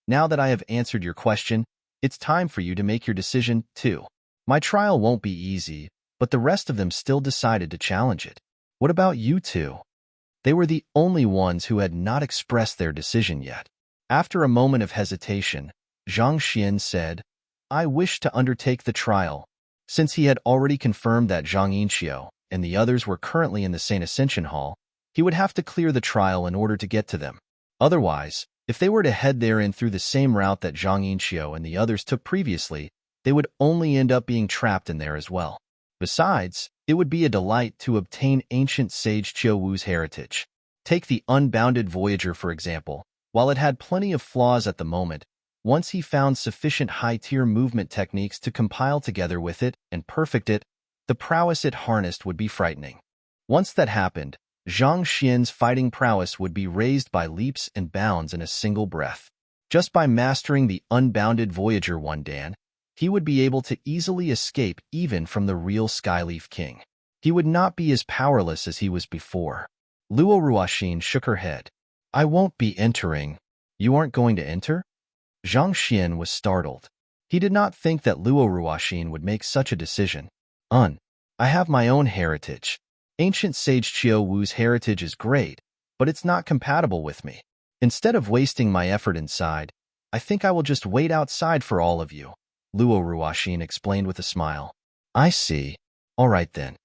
"Now that I have answered your question, it's time for you to make your decision, too. My trial won't be easy," but the rest of them still decided to challenge it. "What about you two?" They were the only ones who had not expressed their decision yet. After a moment of hesitation, Zhang Xian said, "I wish to undertake the trial." Since he had already confirmed that Zhang Yinxiu and the others were currently in the Saint Ascension Hall, he would have to clear the trial in order to get to them. Otherwise, if they were to head therein through the same route that Zhang Yinxiu and the others took previously, they would only end up being trapped in there as well. Besides, it would be a delight to obtain ancient sage Qiu Wu's heritage. Take the Unbounded Voyager, for example. While it had plenty of flaws at the moment, once he found sufficient high-tier movement techniques to compile together with it and perfect it, the prowess it harnessed would be frightening. Once that happened, Zhang Xian's fighting prowess would be raised by leaps and bounds in a single breath. Just by mastering the Unbounded Voyager one dan, he would be able to easily escape even from the real Skyleaf King. He would not be as powerless as he was before. Luo Ruoxin shook her head. "I won't be entering." "You aren't going to enter?" Zhang Xian was startled. He did not think that Luo Ruoxin would make such a decision. I have my own heritage. Ancient sage Qiu Wu's heritage is great, but it's not compatible with me. Instead of wasting my effort inside, I think I will just wait outside for all of you," Luo Ruoxin explained with a smile. "I see. All right then."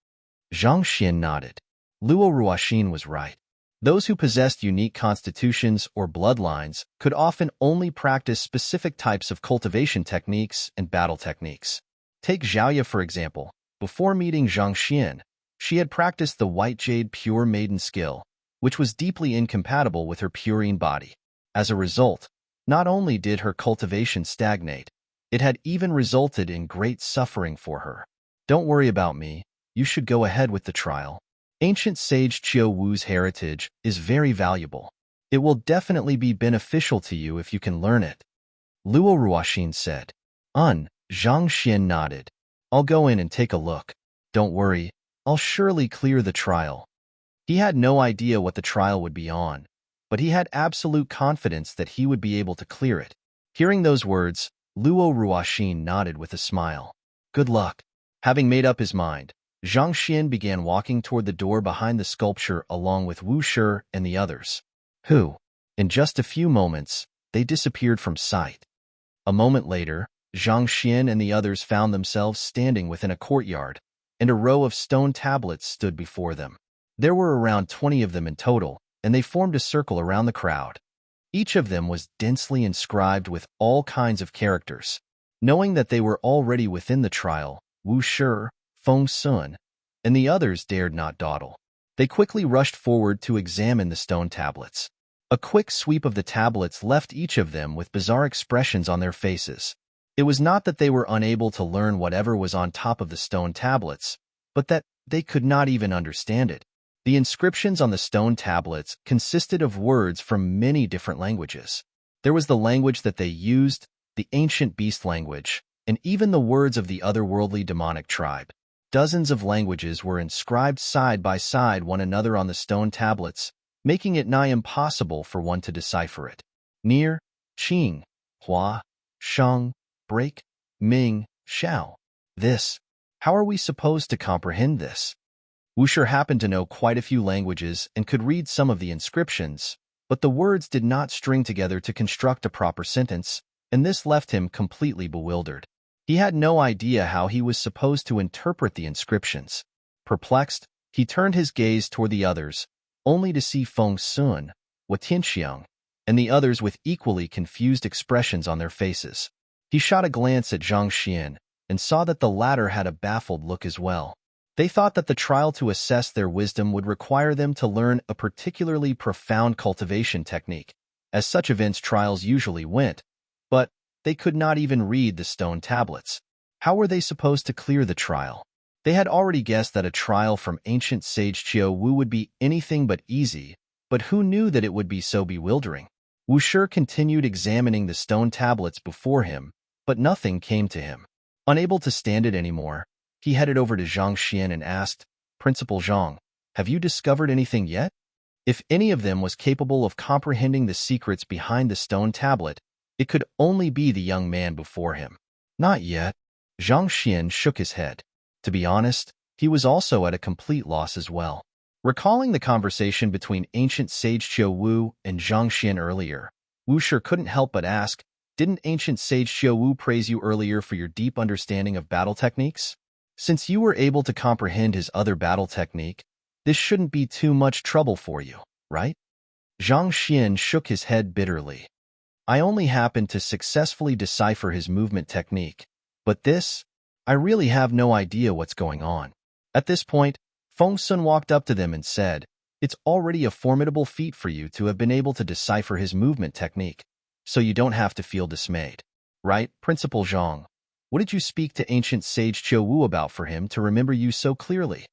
Zhang Xian nodded. Luo Ruoxin was right. Those who possessed unique constitutions or bloodlines could often only practice specific types of cultivation techniques and battle techniques. Take Zhaoye, for example. Before meeting Zhang Xian, she had practiced the White Jade Pure Maiden skill, which was deeply incompatible with her purine body. As a result, not only did her cultivation stagnate, it had even resulted in great suffering for her. "Don't worry about me. You should go ahead with the trial. Ancient sage Qiu Wu's heritage is very valuable. It will definitely be beneficial to you if you can learn it," Luo Ruoxin said. Zhang Xian nodded. "I'll go in and take a look. Don't worry, I'll surely clear the trial." He had no idea what the trial would be on, but he had absolute confidence that he would be able to clear it. Hearing those words, Luo Ruoxin nodded with a smile. "Good luck." Having made up his mind, Zhang Xian began walking toward the door behind the sculpture along with Wu Shi and the others, who, in just a few moments, they disappeared from sight. A moment later, Zhang Xian and the others found themselves standing within a courtyard, and a row of stone tablets stood before them. There were around 20 of them in total, and they formed a circle around the crowd. Each of them was densely inscribed with all kinds of characters. Knowing that they were already within the trial, Wu Shi, Feng Sun, and the others dared not dawdle. They quickly rushed forward to examine the stone tablets. A quick sweep of the tablets left each of them with bizarre expressions on their faces. It was not that they were unable to learn whatever was on top of the stone tablets, but that they could not even understand it. The inscriptions on the stone tablets consisted of words from many different languages. There was the language that they used, the ancient beast language, and even the words of the otherworldly demonic tribe. Dozens of languages were inscribed side by side one another on the stone tablets, making it nigh impossible for one to decipher it. Near, Qing, Hua, Shang, Break, Ming, Xiao. This. How are we supposed to comprehend this? Wu Shi happened to know quite a few languages and could read some of the inscriptions, but the words did not string together to construct a proper sentence, and this left him completely bewildered. He had no idea how he was supposed to interpret the inscriptions. Perplexed, he turned his gaze toward the others, only to see Feng Sun, Wu Tianxiang, and the others with equally confused expressions on their faces. He shot a glance at Zhang Xian and saw that the latter had a baffled look as well. They thought that the trial to assess their wisdom would require them to learn a particularly profound cultivation technique, as such events trials usually went, but they could not even read the stone tablets. How were they supposed to clear the trial? They had already guessed that a trial from ancient sage Qiu Wu would be anything but easy, but who knew that it would be so bewildering? Wu Shi continued examining the stone tablets before him, but nothing came to him. Unable to stand it anymore, he headed over to Zhang Xian and asked, "Principal Zhang, have you discovered anything yet?" If any of them was capable of comprehending the secrets behind the stone tablet, it could only be the young man before him. Not yet. Zhang Xian shook his head. To be honest, he was also at a complete loss as well. Recalling the conversation between ancient sage Qiu Wu and Zhang Xian earlier, Wu Shi couldn't help but ask, "Didn't ancient sage Qiu Wu praise you earlier for your deep understanding of battle techniques? Since you were able to comprehend his other battle technique, this shouldn't be too much trouble for you, right?" Zhang Xian shook his head bitterly. "I only happened to successfully decipher his movement technique, but this, I really have no idea what's going on." At this point, Feng Sun walked up to them and said, "It's already a formidable feat for you to have been able to decipher his movement technique, so you don't have to feel dismayed. Right, Principal Zhang? What did you speak to ancient sage Qiu Wu about for him to remember you so clearly?"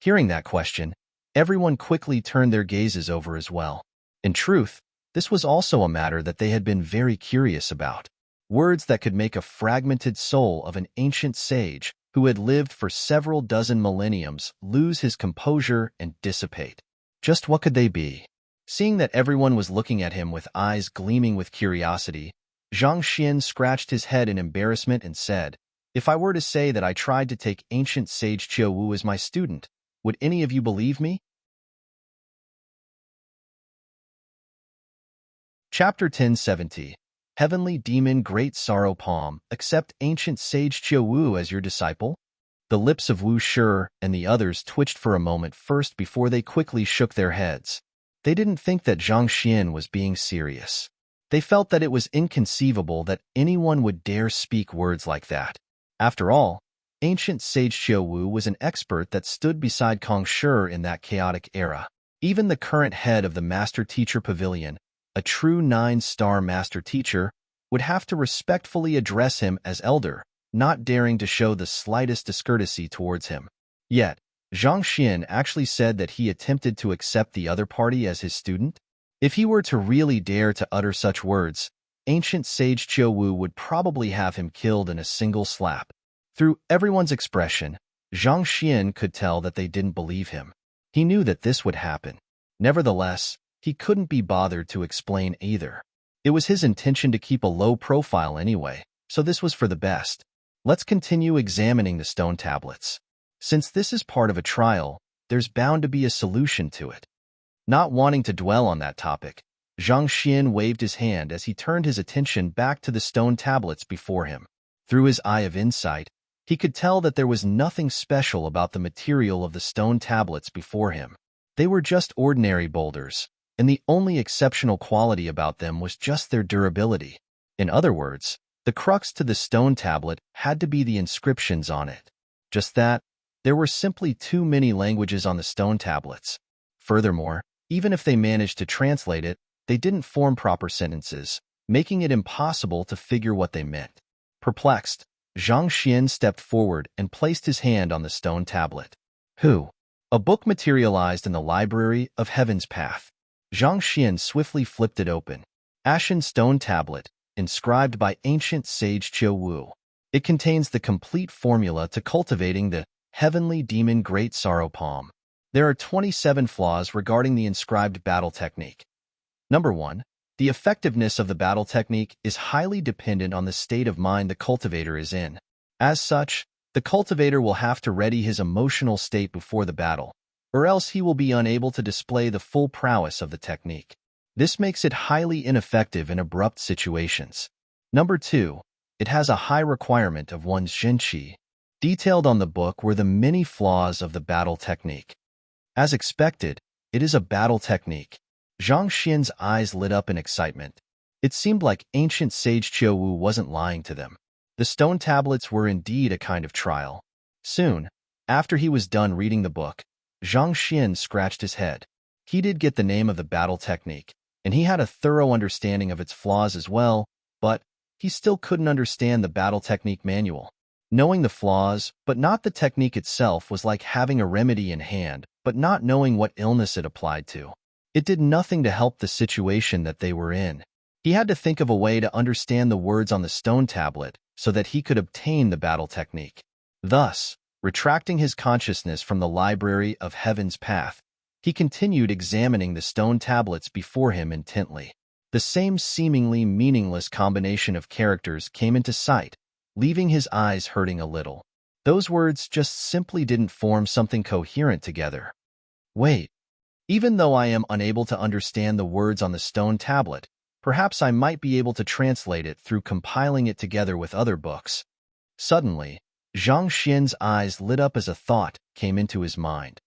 Hearing that question, everyone quickly turned their gazes over as well. In truth, this was also a matter that they had been very curious about. Words that could make a fragmented soul of an ancient sage who had lived for several dozen millenniums lose his composure and dissipate. Just what could they be? Seeing that everyone was looking at him with eyes gleaming with curiosity, Zhang Xian scratched his head in embarrassment and said, "If I were to say that I tried to take ancient sage Qiu Wu as my student, would any of you believe me?" Chapter 1070. Heavenly Demon Great Sorrow Palm, accept ancient sage Qiu Wu as your disciple? The lips of Wu Shi and the others twitched for a moment first before they quickly shook their heads. They didn't think that Zhang Xian was being serious. They felt that it was inconceivable that anyone would dare speak words like that. After all, ancient sage Qiu Wu was an expert that stood beside Kong Shi in that chaotic era. Even the current head of the Master Teacher Pavilion, a true 9-star master teacher, would have to respectfully address him as elder, not daring to show the slightest discourtesy towards him. Yet, Zhang Xian actually said that he attempted to accept the other party as his student. If he were to really dare to utter such words, ancient sage Qiu Wu would probably have him killed in a single slap. Through everyone's expression, Zhang Xian could tell that they didn't believe him. He knew that this would happen. Nevertheless, he couldn't be bothered to explain either. It was his intention to keep a low profile anyway, so this was for the best. Let's continue examining the stone tablets. Since this is part of a trial, there's bound to be a solution to it. Not wanting to dwell on that topic, Zhang Xian waved his hand as he turned his attention back to the stone tablets before him. Through his eye of insight, he could tell that there was nothing special about the material of the stone tablets before him. They were just ordinary boulders, and the only exceptional quality about them was just their durability. In other words, the crux to the stone tablet had to be the inscriptions on it. Just that, there were simply too many languages on the stone tablets. Furthermore, even if they managed to translate it, they didn't form proper sentences, making it impossible to figure what they meant. Perplexed, Zhang Xian stepped forward and placed his hand on the stone tablet. "Who?" A book materialized in the library of Heaven's Path. Zhang Xian swiftly flipped it open. Ashen stone tablet, inscribed by ancient sage Qiu Wu. It contains the complete formula to cultivating the Heavenly Demon Great Sorrow Palm. There are 27 flaws regarding the inscribed battle technique. Number 1. The effectiveness of the battle technique is highly dependent on the state of mind the cultivator is in. As such, the cultivator will have to ready his emotional state before the battle, or else he will be unable to display the full prowess of the technique. This makes it highly ineffective in abrupt situations. Number 2. It has a high requirement of one's zhenqi. Detailed on the book were the many flaws of the battle technique. As expected, it is a battle technique. Zhang Xian's eyes lit up in excitement. It seemed like ancient sage Qiu Wu wasn't lying to them. The stone tablets were indeed a kind of trial. Soon, after he was done reading the book, Zhang Xian scratched his head. He did get the name of the battle technique, and he had a thorough understanding of its flaws as well, but he still couldn't understand the battle technique manual. Knowing the flaws, but not the technique itself, was like having a remedy in hand, but not knowing what illness it applied to. It did nothing to help the situation that they were in. He had to think of a way to understand the words on the stone tablet so that he could obtain the battle technique. Thus, retracting his consciousness from the library of Heaven's Path, he continued examining the stone tablets before him intently. The same seemingly meaningless combination of characters came into sight, leaving his eyes hurting a little. Those words just simply didn't form something coherent together. Wait, even though I am unable to understand the words on the stone tablet, perhaps I might be able to translate it through compiling it together with other books. Suddenly, Zhang Xian's eyes lit up as a thought came into his mind.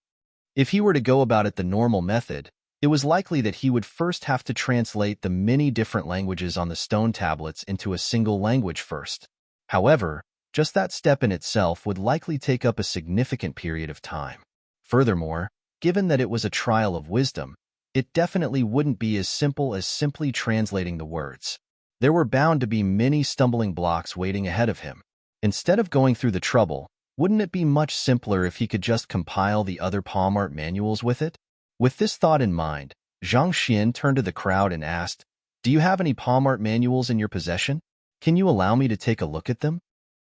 If he were to go about it the normal method, it was likely that he would first have to translate the many different languages on the stone tablets into a single language first. However, just that step in itself would likely take up a significant period of time. Furthermore, given that it was a trial of wisdom, it definitely wouldn't be as simple as simply translating the words. There were bound to be many stumbling blocks waiting ahead of him. Instead of going through the trouble, wouldn't it be much simpler if he could just compile the other palm art manuals with it? With this thought in mind, Zhang Xian turned to the crowd and asked, "Do you have any palm art manuals in your possession? Can you allow me to take a look at them?"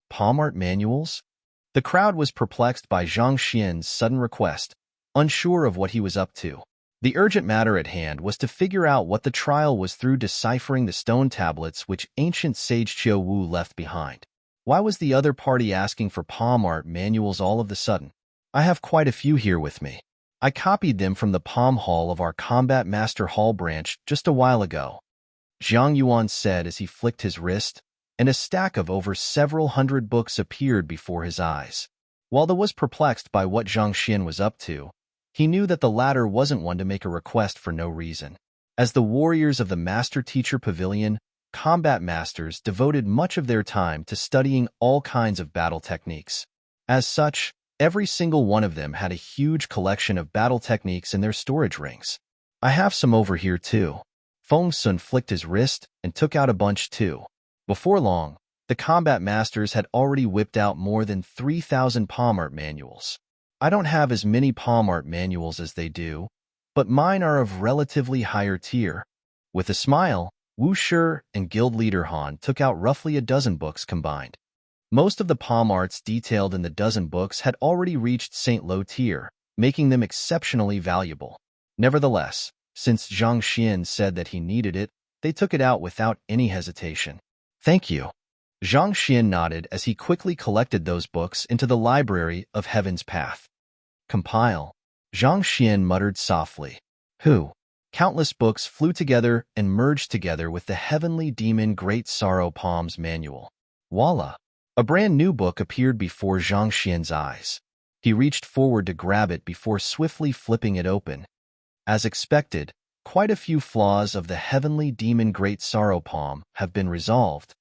Palm art manuals? The crowd was perplexed by Zhang Xian's sudden request, unsure of what he was up to. The urgent matter at hand was to figure out what the trial was through deciphering the stone tablets which ancient sage Qiu Wu left behind. Why was the other party asking for palm art manuals all of the sudden? I have quite a few here with me. I copied them from the palm hall of our Combat Master Hall branch just a while ago, Zhang Yuan said as he flicked his wrist, and a stack of over several hundred books appeared before his eyes. While he was perplexed by what Zhang Xian was up to, he knew that the latter wasn't one to make a request for no reason. As the warriors of the Master-Teacher Pavilion, combat masters devoted much of their time to studying all kinds of battle techniques. As such, every single one of them had a huge collection of battle techniques in their storage rings. I have some over here too. Feng Sun flicked his wrist and took out a bunch too. Before long, the combat masters had already whipped out more than 3,000 palm art manuals. I don't have as many palm art manuals as they do, but mine are of relatively higher tier. With a smile, Wu Shi and guild leader Han took out roughly a dozen books combined. Most of the palm arts detailed in the dozen books had already reached Saint Lo tier, making them exceptionally valuable. Nevertheless, since Zhang Xian said that he needed it, they took it out without any hesitation. Thank you. Zhang Xian nodded as he quickly collected those books into the library of Heaven's Path. Compile. Zhang Xian muttered softly. Who? Countless books flew together and merged together with the Heavenly Demon Great Sorrow Palms Manual. Voila! A brand new book appeared before Zhang Xian's eyes. He reached forward to grab it before swiftly flipping it open. As expected, quite a few flaws of the Heavenly Demon Great Sorrow Palm have been resolved.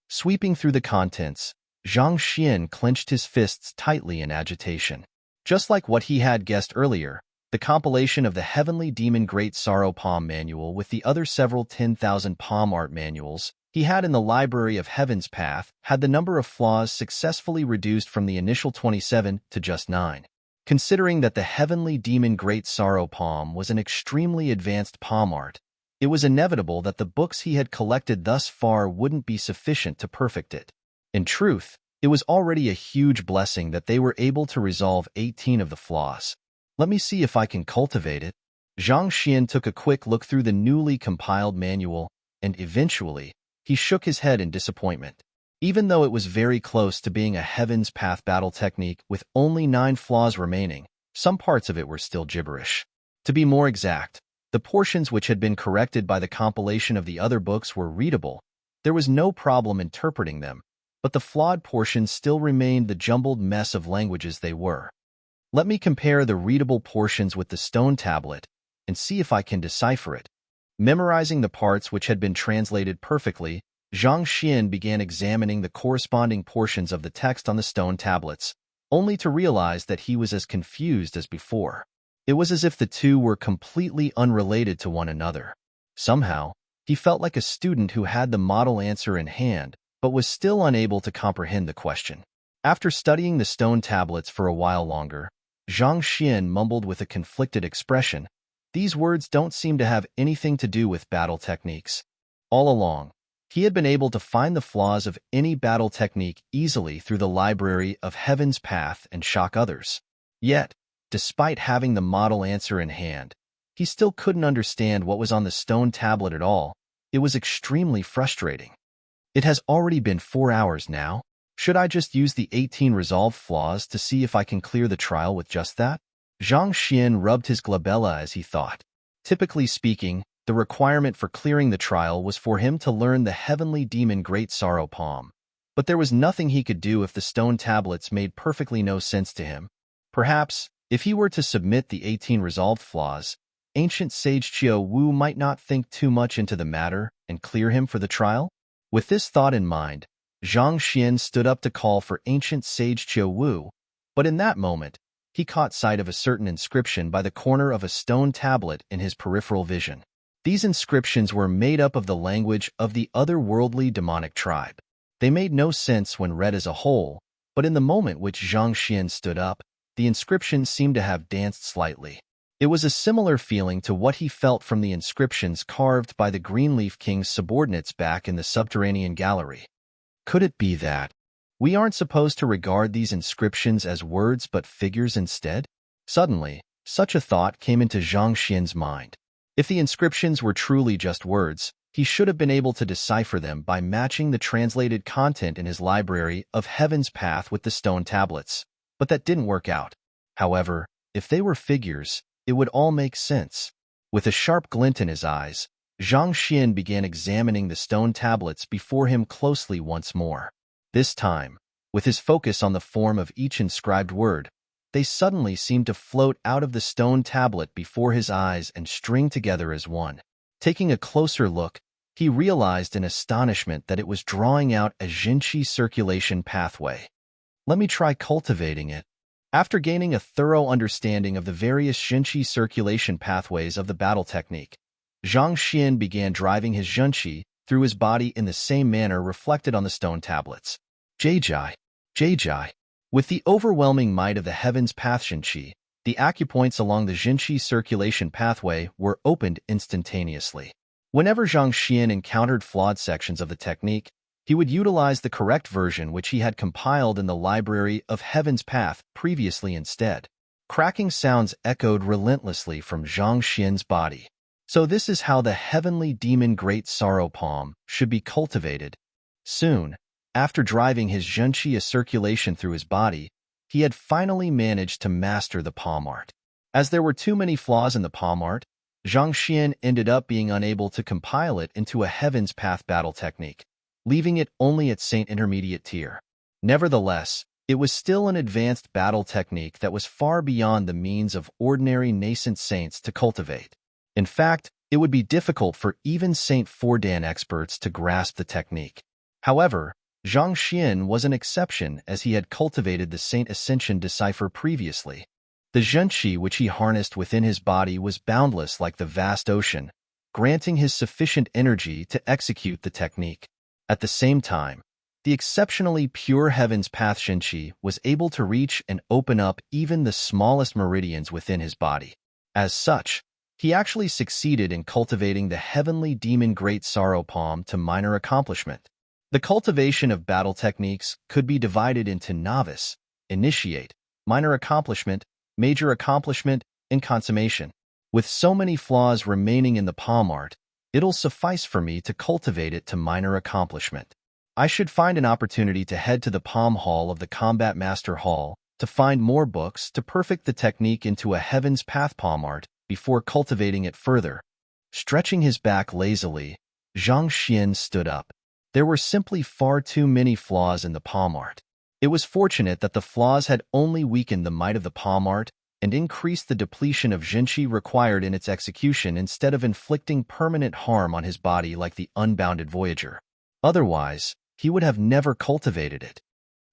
Sweeping through the contents, Zhang Xian clenched his fists tightly in agitation. Just like what he had guessed earlier, the compilation of the Heavenly Demon Great Sorrow Palm Manual with the other several 10,000 palm art manuals he had in the Library of Heaven's Path had the number of flaws successfully reduced from the initial 27 to just 9. Considering that the Heavenly Demon Great Sorrow Palm was an extremely advanced palm art, it was inevitable that the books he had collected thus far wouldn't be sufficient to perfect it. In truth, it was already a huge blessing that they were able to resolve 18 of the flaws. Let me see if I can cultivate it. Zhang Xian took a quick look through the newly compiled manual, and eventually, he shook his head in disappointment. Even though it was very close to being a Heaven's Path battle technique with only 9 flaws remaining, some parts of it were still gibberish. To be more exact, the portions which had been corrected by the compilation of the other books were readable. There was no problem interpreting them, but the flawed portions still remained the jumbled mess of languages they were. Let me compare the readable portions with the stone tablet and see if I can decipher it. Memorizing the parts which had been translated perfectly, Zhang Xian began examining the corresponding portions of the text on the stone tablets, only to realize that he was as confused as before. It was as if the two were completely unrelated to one another. Somehow, he felt like a student who had the model answer in hand, but was still unable to comprehend the question. After studying the stone tablets for a while longer, Zhang Xian mumbled with a conflicted expression. These words don't seem to have anything to do with battle techniques. All along, he had been able to find the flaws of any battle technique easily through the library of Heaven's Path and shock others. Yet, despite having the model answer in hand, he still couldn't understand what was on the stone tablet at all. It was extremely frustrating. It has already been 4 hours now. Should I just use the 18 resolve flaws to see if I can clear the trial with just that? Zhang Xian rubbed his glabella as he thought. Typically speaking, the requirement for clearing the trial was for him to learn the heavenly demon Great Sorrow Palm. But there was nothing he could do if the stone tablets made perfectly no sense to him. Perhaps, if he were to submit the 18 resolved flaws, ancient sage Qiu Wu might not think too much into the matter and clear him for the trial? With this thought in mind, Zhang Xian stood up to call for ancient sage Qiu Wu, but in that moment, he caught sight of a certain inscription by the corner of a stone tablet in his peripheral vision. These inscriptions were made up of the language of the otherworldly demonic tribe. They made no sense when read as a whole, but in the moment which Zhang Xian stood up, the inscriptions seemed to have danced slightly. It was a similar feeling to what he felt from the inscriptions carved by the Greenleaf King's subordinates back in the subterranean gallery. Could it be that we aren't supposed to regard these inscriptions as words but figures instead? Suddenly, such a thought came into Zhang Xian's mind. If the inscriptions were truly just words, he should have been able to decipher them by matching the translated content in his library of Heaven's Path with the stone tablets. But that didn't work out. However, if they were figures, it would all make sense. With a sharp glint in his eyes, Zhang Xian began examining the stone tablets before him closely once more. This time, with his focus on the form of each inscribed word, they suddenly seemed to float out of the stone tablet before his eyes and string together as one. Taking a closer look, he realized in astonishment that it was drawing out a Jinqi circulation pathway. Let me try cultivating it. After gaining a thorough understanding of the various Jinqi circulation pathways of the battle technique, Zhang Xian began driving his Jinqi through his body in the same manner reflected on the stone tablets. Jai, Jai. With the overwhelming might of the Heaven's Path Jinqi, the acupoints along the Jinqi circulation pathway were opened instantaneously. Whenever Zhang Xian encountered flawed sections of the technique, he would utilize the correct version which he had compiled in the library of Heaven's Path previously instead. Cracking sounds echoed relentlessly from Zhang Xian's body. So this is how the heavenly demon Great Sorrow Palm should be cultivated. Soon, after driving his Jinqi circulation through his body, he had finally managed to master the palm art. As there were too many flaws in the palm art, Zhang Xian ended up being unable to compile it into a Heaven's Path battle technique, leaving it only at Saint Intermediate tier. Nevertheless, it was still an advanced battle technique that was far beyond the means of ordinary nascent saints to cultivate. In fact, it would be difficult for even Saint Fordan experts to grasp the technique. However, Zhang Xian was an exception as he had cultivated the Saint Ascension decipher previously. The Jinqi which he harnessed within his body was boundless like the vast ocean, granting his sufficient energy to execute the technique. At the same time, the exceptionally pure Heaven's Path Jinqi was able to reach and open up even the smallest meridians within his body. As such, he actually succeeded in cultivating the heavenly demon Great Sorrow Palm to minor accomplishment. The cultivation of battle techniques could be divided into novice, initiate, minor accomplishment, major accomplishment, and consummation. With so many flaws remaining in the palm art, it'll suffice for me to cultivate it to minor accomplishment. I should find an opportunity to head to the Palm Hall of the Combat Master Hall to find more books to perfect the technique into a Heaven's Path palm art before cultivating it further. Stretching his back lazily, Zhang Xian stood up. There were simply far too many flaws in the palm art. It was fortunate that the flaws had only weakened the might of the palm art and increased the depletion of Jinqi required in its execution instead of inflicting permanent harm on his body like the unbounded Voyager. Otherwise, he would have never cultivated it.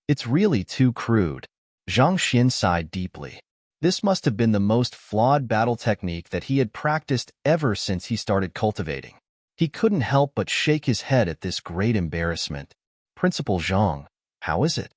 It's really too crude. Zhang Xian sighed deeply. This must have been the most flawed battle technique that he had practiced ever since he started cultivating. He couldn't help but shake his head at this great embarrassment. Principal Zhang, how is it?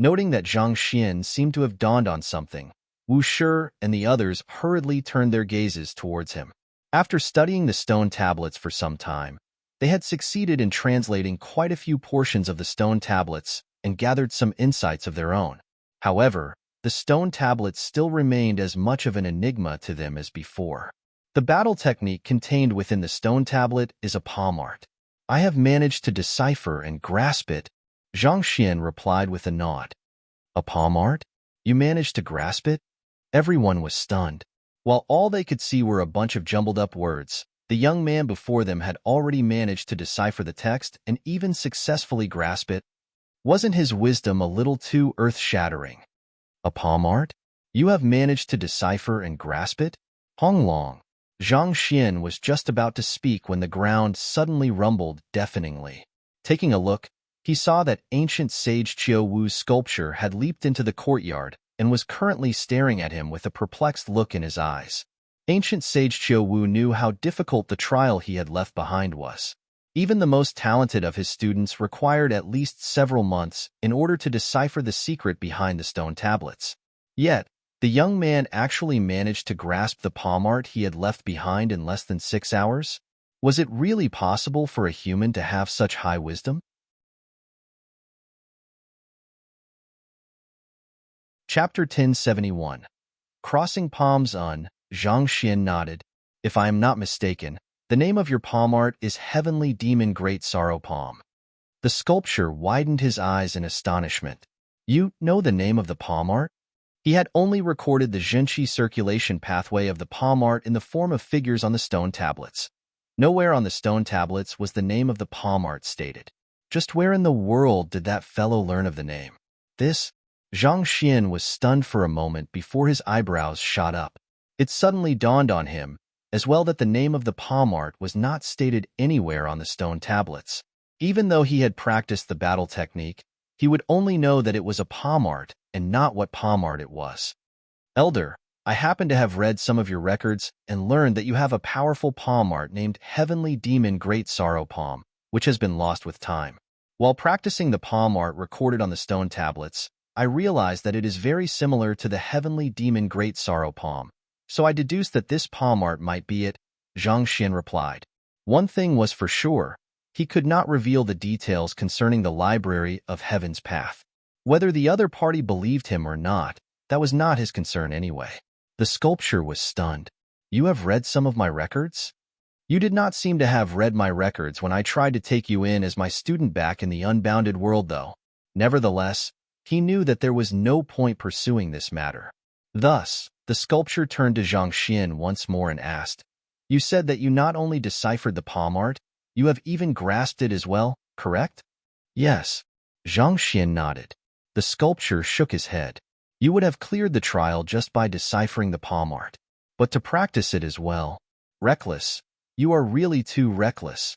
Noting that Zhang Xian seemed to have dawned on something, Wu Shi and the others hurriedly turned their gazes towards him. After studying the stone tablets for some time, they had succeeded in translating quite a few portions of the stone tablets and gathered some insights of their own. However, the stone tablets still remained as much of an enigma to them as before. The battle technique contained within the stone tablet is a palm art. I have managed to decipher and grasp it, Zhang Xian replied with a nod. A palm art? You managed to grasp it? Everyone was stunned. While all they could see were a bunch of jumbled-up words, the young man before them had already managed to decipher the text and even successfully grasp it. Wasn't his wisdom a little too earth-shattering? A palm art? You have managed to decipher and grasp it? Honglong. Zhang Xian was just about to speak when the ground suddenly rumbled deafeningly. Taking a look, he saw that ancient sage Qiu Wu's sculpture had leaped into the courtyard and was currently staring at him with a perplexed look in his eyes. Ancient sage Qiu Wu knew how difficult the trial he had left behind was. Even the most talented of his students required at least several months in order to decipher the secret behind the stone tablets. Yet, the young man actually managed to grasp the palm art he had left behind in less than 6 hours? Was it really possible for a human to have such high wisdom? Chapter 1071. Crossing Palms. Zhang Xian nodded. If I am not mistaken, the name of your palm art is Heavenly Demon Great Sorrow Palm. The sculptor widened his eyes in astonishment. You know the name of the palm art? He had only recorded the Zhenqi circulation pathway of the palm art in the form of figures on the stone tablets. Nowhere on the stone tablets was the name of the palm art stated. Just where in the world did that fellow learn of the name? This? Zhang Xian was stunned for a moment before his eyebrows shot up. It suddenly dawned on him, as well, that the name of the palm art was not stated anywhere on the stone tablets. Even though he had practiced the battle technique, he would only know that it was a palm art and not what palm art it was. Elder, I happen to have read some of your records and learned that you have a powerful palm art named Heavenly Demon Great Sorrow Palm, which has been lost with time. While practicing the palm art recorded on the stone tablets, I realized that it is very similar to the Heavenly Demon Great Sorrow Palm, so I deduced that this palm art might be it, Zhang Xian replied. One thing was for sure, he could not reveal the details concerning the Library of Heaven's Path. Whether the other party believed him or not, that was not his concern anyway. The sculptor was stunned. You have read some of my records? You did not seem to have read my records when I tried to take you in as my student back in the unbounded world, though. Nevertheless, he knew that there was no point pursuing this matter. Thus, the sculptor turned to Zhang Xian once more and asked, You said that you not only deciphered the palm art, you have even grasped it as well, correct? Yes. Zhang Xian nodded. The sculptor shook his head. You would have cleared the trial just by deciphering the palm art. But to practice it as well. Reckless. You are really too reckless.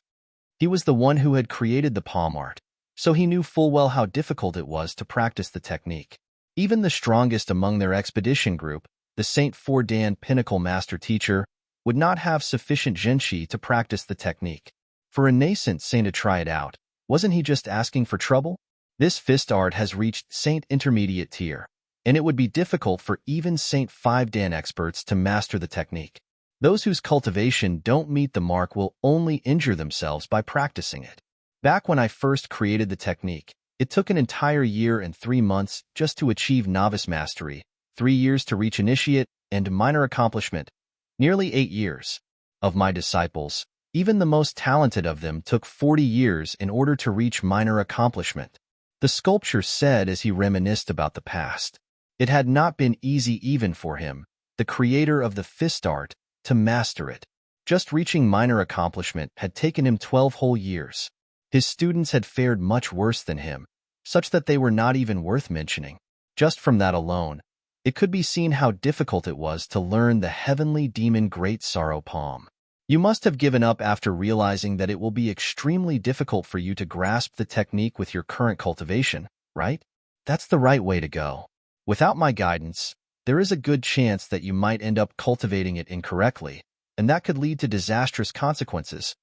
He was the one who had created the palm art, so he knew full well how difficult it was to practice the technique. Even the strongest among their expedition group, the Saint Fordan Pinnacle Master Teacher, would not have sufficient Zhenqi to practice the technique. For a nascent saint to try it out, wasn't he just asking for trouble? This fist art has reached Saint Intermediate tier, and it would be difficult for even Saint 5 Dan experts to master the technique. Those whose cultivation don't meet the mark will only injure themselves by practicing it. Back when I first created the technique, it took an entire year and 3 months just to achieve novice mastery, 3 years to reach initiate, and minor accomplishment, nearly 8 years. Of my disciples, even the most talented of them took 40 years in order to reach minor accomplishment. The sculptor said as he reminisced about the past. It had not been easy even for him, the creator of the fist art, to master it. Just reaching minor accomplishment had taken him 12 whole years. His students had fared much worse than him, such that they were not even worth mentioning. Just from that alone, it could be seen how difficult it was to learn the Heavenly Demon Great Sorrow Palm. You must have given up after realizing that it will be extremely difficult for you to grasp the technique with your current cultivation, right? That's the right way to go. Without my guidance, there is a good chance that you might end up cultivating it incorrectly, and that could lead to disastrous consequences.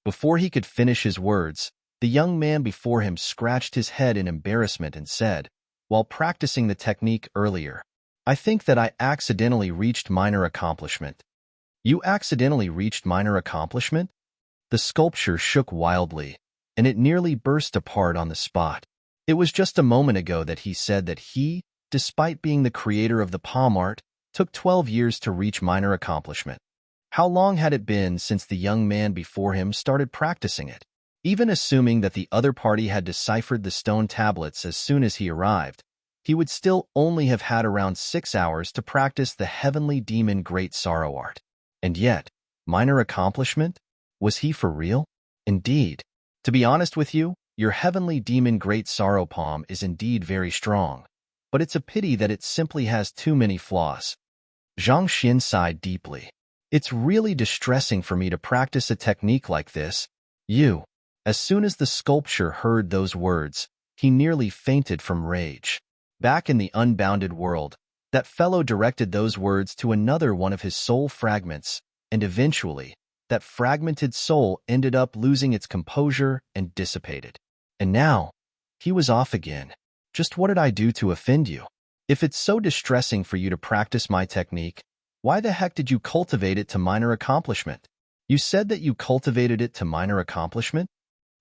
Before he could finish his words, the young man before him scratched his head in embarrassment and said, while practicing the technique earlier. I think that I accidentally reached minor accomplishment. You accidentally reached minor accomplishment? The sculpture shook wildly, and it nearly burst apart on the spot. It was just a moment ago that he said that he, despite being the creator of the palm art, took 12 years to reach minor accomplishment. How long had it been since the young man before him started practicing it? Even assuming that the other party had deciphered the stone tablets as soon as he arrived, he would still only have had around 6 hours to practice the heavenly demon Great Sorrow art. And yet, minor accomplishment? Was he for real? Indeed. To be honest with you, your heavenly demon Great Sorrow palm is indeed very strong, but it's a pity that it simply has too many flaws. Zhang Xin sighed deeply. It's really distressing for me to practice a technique like this. As soon as the sculptor heard those words, he nearly fainted from rage. Back in the unbounded world, that fellow directed those words to another one of his soul fragments, and eventually, that fragmented soul ended up losing its composure and dissipated. And now, he was off again. Just what did I do to offend you? If it's so distressing for you to practice my technique, why the heck did you cultivate it to minor accomplishment? You said that you cultivated it to minor accomplishment?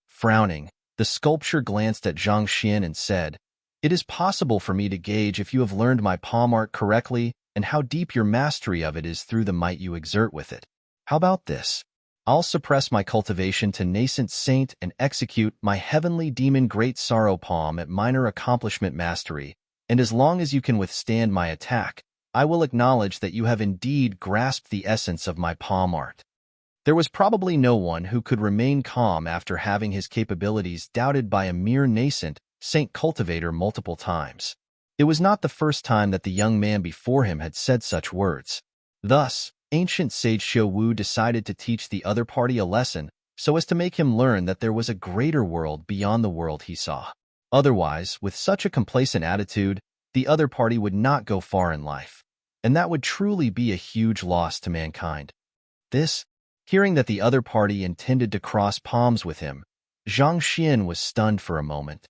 Frowning, the sculptor glanced at Zhang Xian and said, "It is possible for me to gauge if you have learned my palm art correctly and how deep your mastery of it is through the might you exert with it. How about this? I'll suppress my cultivation to nascent saint and execute my heavenly demon Great Sorrow palm at minor accomplishment mastery, and as long as you can withstand my attack, I will acknowledge that you have indeed grasped the essence of my palm art." There was probably no one who could remain calm after having his capabilities doubted by a mere nascent saint cultivator multiple times. It was not the first time that the young man before him had said such words. Thus, ancient sage Xiao Wu decided to teach the other party a lesson so as to make him learn that there was a greater world beyond the world he saw. Otherwise, with such a complacent attitude, the other party would not go far in life, and that would truly be a huge loss to mankind. Hearing that the other party intended to cross palms with him, Zhang Xian was stunned for a moment.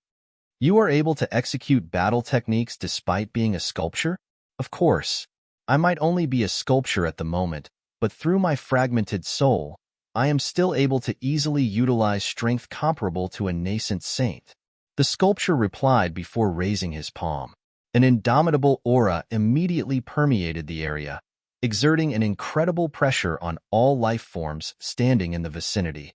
You are able to execute battle techniques despite being a sculptor? Of course. I might only be a sculptor at the moment, but through my fragmented soul, I am still able to easily utilize strength comparable to a nascent saint. The sculptor replied before raising his palm. An indomitable aura immediately permeated the area, exerting an incredible pressure on all life forms standing in the vicinity.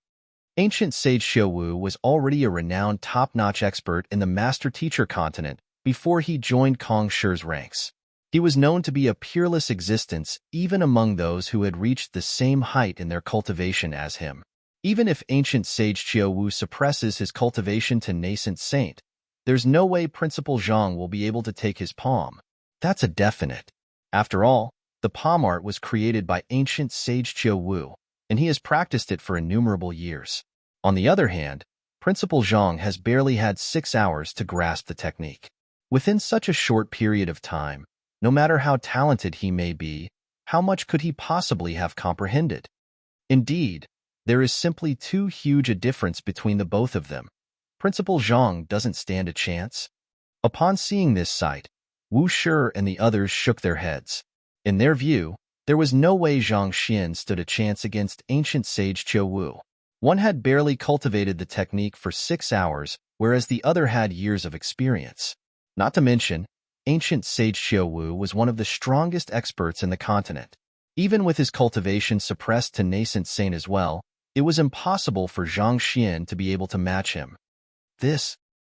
Ancient sage Xiao Wu was already a renowned top-notch expert in the master-teacher continent before he joined Kong Shi's ranks. He was known to be a peerless existence even among those who had reached the same height in their cultivation as him. Even if ancient sage Xiao Wu suppresses his cultivation to nascent saint, there's no way Principal Zhang will be able to take his palm. That's a definite. After all, the palm art was created by ancient sage Xiao Wu, and he has practiced it for innumerable years. On the other hand, Principal Zhang has barely had 6 hours to grasp the technique. Within such a short period of time, no matter how talented he may be, how much could he possibly have comprehended? Indeed, there is simply too huge a difference between the both of them. Principal Zhang doesn't stand a chance. Upon seeing this sight, Wu Shi and the others shook their heads. In their view, there was no way Zhang Xian stood a chance against ancient sage Xiao Wu. One had barely cultivated the technique for 6 hours, whereas the other had years of experience. Not to mention, ancient sage Xiao Wu was one of the strongest experts in the continent. Even with his cultivation suppressed to nascent saint as well, it was impossible for Zhang Xian to be able to match him.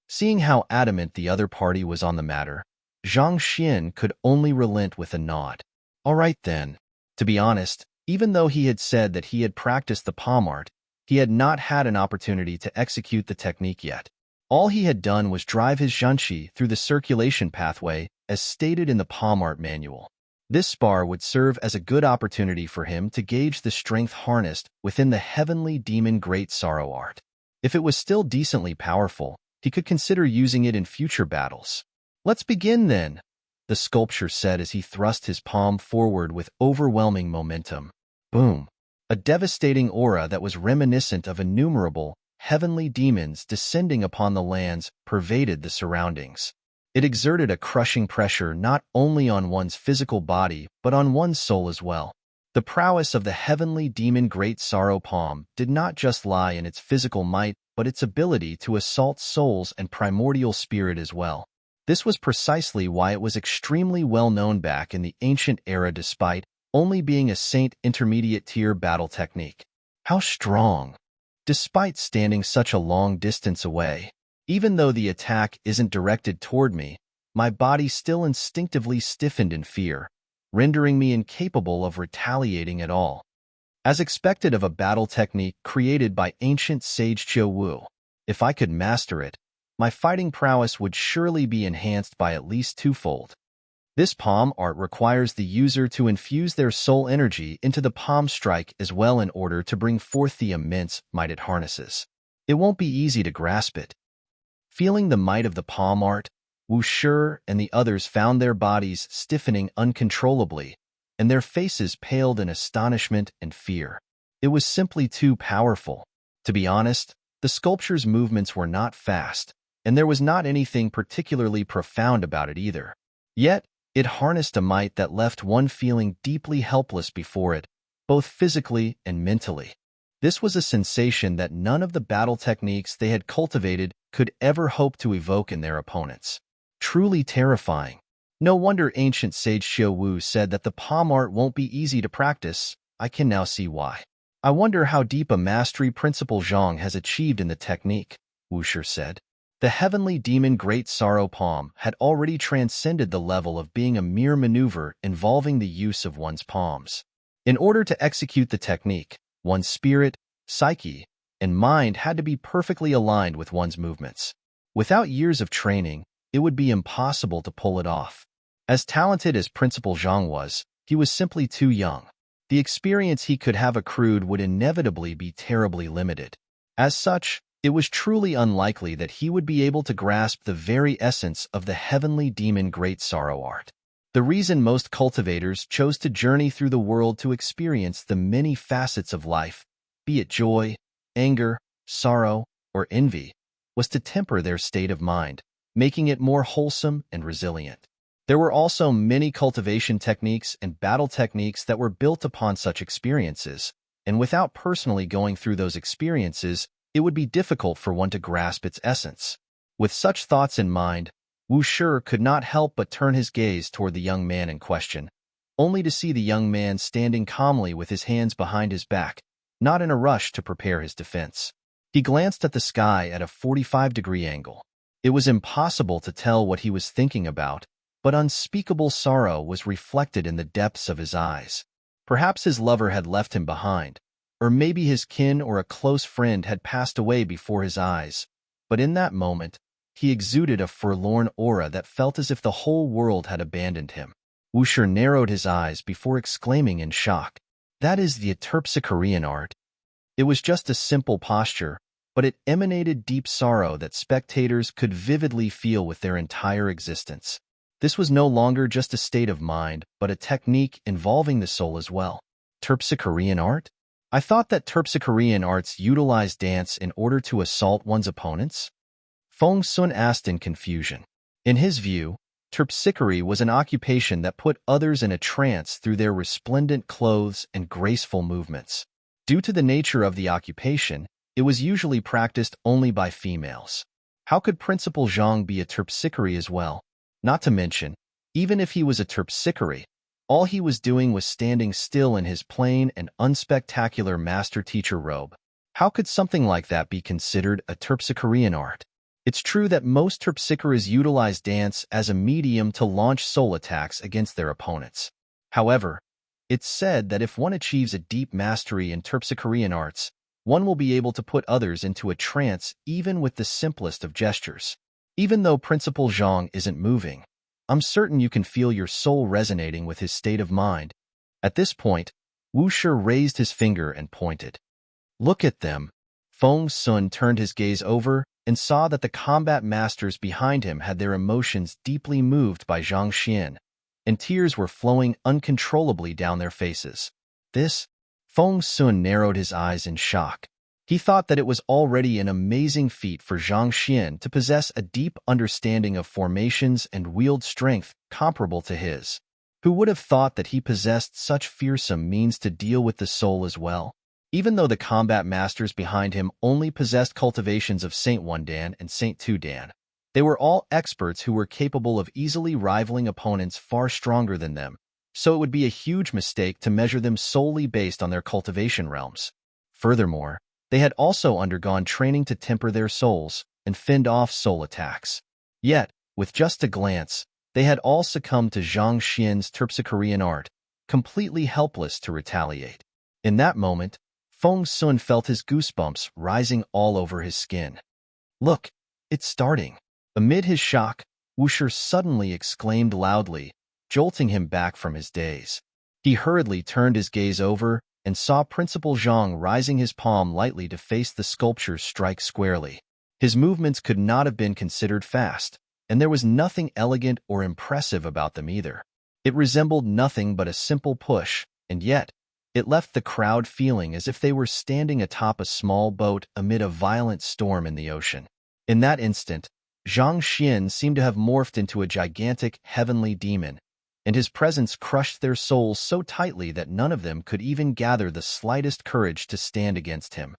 Seeing how adamant the other party was on the matter, Zhang Xian could only relent with a nod. All right then. To be honest, even though he had said that he had practiced the palm art, he had not had an opportunity to execute the technique yet. All he had done was drive his zhanqi through the circulation pathway as stated in the palm art manual. This spar would serve as a good opportunity for him to gauge the strength harnessed within the heavenly demon Great Sorrow art. If it was still decently powerful, he could consider using it in future battles. Let's begin then, the sculptor said as he thrust his palm forward with overwhelming momentum. Boom! A devastating aura that was reminiscent of innumerable heavenly demons descending upon the lands pervaded the surroundings. It exerted a crushing pressure not only on one's physical body, but on one's soul as well. The prowess of the heavenly demon Great Sorrow Palm did not just lie in its physical might, but its ability to assault souls and primordial spirit as well. This was precisely why it was extremely well known back in the ancient era despite only being a saint intermediate tier battle technique. How strong! Despite standing such a long distance away, even though the attack isn't directed toward me, my body still instinctively stiffened in fear, rendering me incapable of retaliating at all. As expected of a battle technique created by ancient sage Qiu Wu, if I could master it, my fighting prowess would surely be enhanced by at least twofold. This palm art requires the user to infuse their soul energy into the palm strike as well in order to bring forth the immense might it harnesses. It won't be easy to grasp it. Feeling the might of the palm art, Wu Shi and the others found their bodies stiffening uncontrollably, and their faces paled in astonishment and fear. It was simply too powerful. To be honest, the sculpture's movements were not fast, and there was not anything particularly profound about it either. Yet, it harnessed a might that left one feeling deeply helpless before it, both physically and mentally. This was a sensation that none of the battle techniques they had cultivated could ever hope to evoke in their opponents. Truly terrifying. No wonder ancient sage Qiu Wu said that the palm art won't be easy to practice. I can now see why. I wonder how deep a mastery Principal Zhang has achieved in the technique, Wu Shi said. The heavenly demon Great Sorrow Palm had already transcended the level of being a mere maneuver involving the use of one's palms. In order to execute the technique, one's spirit, psyche, and mind had to be perfectly aligned with one's movements. Without years of training, it would be impossible to pull it off. As talented as Principal Zhang was, he was simply too young. The experience he could have accrued would inevitably be terribly limited. As such, it was truly unlikely that he would be able to grasp the very essence of the heavenly demon Great Sorrow art. The reason most cultivators chose to journey through the world to experience the many facets of life, be it joy, anger, sorrow, or envy, was to temper their state of mind, making it more wholesome and resilient. There were also many cultivation techniques and battle techniques that were built upon such experiences, and without personally going through those experiences, it would be difficult for one to grasp its essence. With such thoughts in mind, Wu Shi could not help but turn his gaze toward the young man in question, only to see the young man standing calmly with his hands behind his back, not in a rush to prepare his defense. He glanced at the sky at a 45-degree angle. It was impossible to tell what he was thinking about, but unspeakable sorrow was reflected in the depths of his eyes. Perhaps his lover had left him behind, or maybe his kin or a close friend had passed away before his eyes, but in that moment, he exuded a forlorn aura that felt as if the whole world had abandoned him. Wu Shi narrowed his eyes before exclaiming in shock, "That is the Terpsichorean art." It was just a simple posture, but it emanated deep sorrow that spectators could vividly feel with their entire existence. This was no longer just a state of mind, but a technique involving the soul as well. Terpsichorean art? I thought that Terpsichorean arts utilized dance in order to assault one's opponents? Feng Sun asked in confusion. In his view, terpsichore was an occupation that put others in a trance through their resplendent clothes and graceful movements. Due to the nature of the occupation, it was usually practiced only by females. How could Principal Zhang be a terpsichore as well? Not to mention, even if he was a terpsichore, all he was doing was standing still in his plain and unspectacular master-teacher robe. How could something like that be considered a terpsichorean art? It's true that most terpsichores utilize dance as a medium to launch soul attacks against their opponents. However, it's said that if one achieves a deep mastery in terpsichorean arts, one will be able to put others into a trance even with the simplest of gestures. Even though Principal Zhang isn't moving, I'm certain you can feel your soul resonating with his state of mind. At this point, Wu Shi raised his finger and pointed. Look at them. Feng Sun turned his gaze over and saw that the combat masters behind him had their emotions deeply moved by Zhang Xian, and tears were flowing uncontrollably down their faces. This? Feng Sun narrowed his eyes in shock. He thought that it was already an amazing feat for Zhang Xian to possess a deep understanding of formations and wield strength comparable to his. Who would have thought that he possessed such fearsome means to deal with the soul as well? Even though the combat masters behind him only possessed cultivations of Saint One Dan and Saint Two Dan, they were all experts who were capable of easily rivaling opponents far stronger than them, so it would be a huge mistake to measure them solely based on their cultivation realms. Furthermore, they had also undergone training to temper their souls and fend off soul attacks. Yet, with just a glance, they had all succumbed to Zhang Xian's Terpsichorean art, completely helpless to retaliate. In that moment, Feng Sun felt his goosebumps rising all over his skin. "Look, it's starting." Amid his shock, Wuxia suddenly exclaimed loudly, jolting him back from his daze. He hurriedly turned his gaze over and saw Principal Zhang rising his palm lightly to face the sculpture's strike squarely. His movements could not have been considered fast, and there was nothing elegant or impressive about them either. It resembled nothing but a simple push, and yet, it left the crowd feeling as if they were standing atop a small boat amid a violent storm in the ocean. In that instant, Zhang Xian seemed to have morphed into a gigantic heavenly demon, and his presence crushed their souls so tightly that none of them could even gather the slightest courage to stand against him.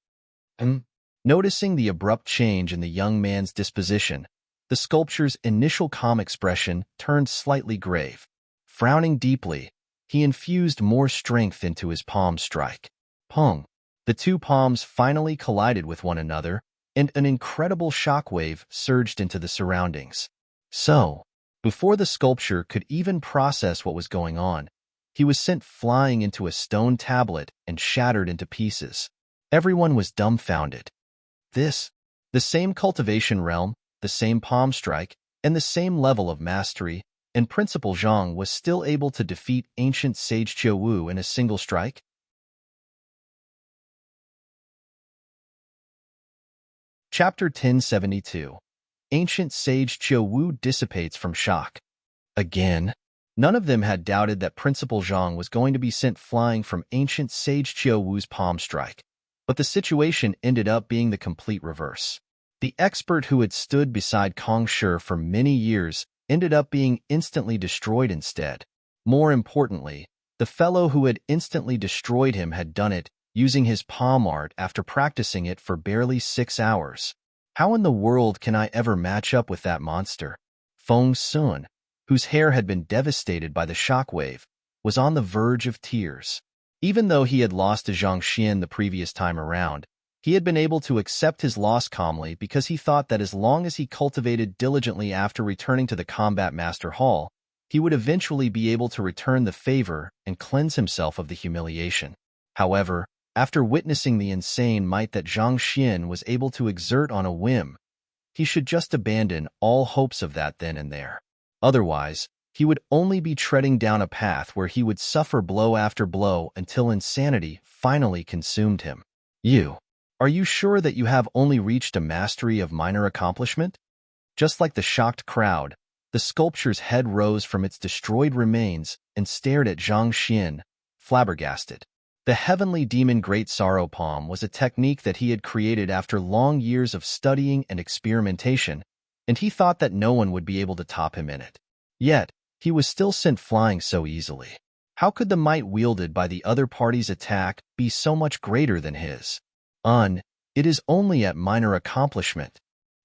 Noticing the abrupt change in the young man's disposition, the sculpture's initial calm expression turned slightly grave. Frowning deeply, he infused more strength into his palm strike. Pong! The two palms finally collided with one another, and an incredible shockwave surged into the surroundings. So, before the sculpture could even process what was going on, he was sent flying into a stone tablet and shattered into pieces. Everyone was dumbfounded. The same cultivation realm, the same palm strike, and the same level of mastery, and Principal Zhang was still able to defeat ancient sage Qiu Wu in a single strike? Chapter 1072. Ancient sage Qiu Wu dissipates from shock. Again, none of them had doubted that Principal Zhang was going to be sent flying from ancient sage Qiu Wu's palm strike, but the situation ended up being the complete reverse. The expert who had stood beside Kong Shi for many years ended up being instantly destroyed instead. More importantly, the fellow who had instantly destroyed him had done it using his palm art after practicing it for barely 6 hours. How in the world can I ever match up with that monster? Feng Sun, whose hair had been devastated by the shockwave, was on the verge of tears. Even though he had lost to Zhang Xian the previous time around, he had been able to accept his loss calmly because he thought that as long as he cultivated diligently after returning to the Combat Master Hall, he would eventually be able to return the favor and cleanse himself of the humiliation. However, after witnessing the insane might that Zhang Xian was able to exert on a whim, he should just abandon all hopes of that then and there. Otherwise, he would only be treading down a path where he would suffer blow after blow until insanity finally consumed him. Are you sure that you have only reached a mastery of minor accomplishment? Just like the shocked crowd, the sculpture's head rose from its destroyed remains and stared at Zhang Xian, flabbergasted. The heavenly demon Great Sorrow Palm was a technique that he had created after long years of studying and experimentation, and he thought that no one would be able to top him in it. Yet, he was still sent flying so easily. How could the might wielded by the other party's attack be so much greater than his? It is only at minor accomplishment.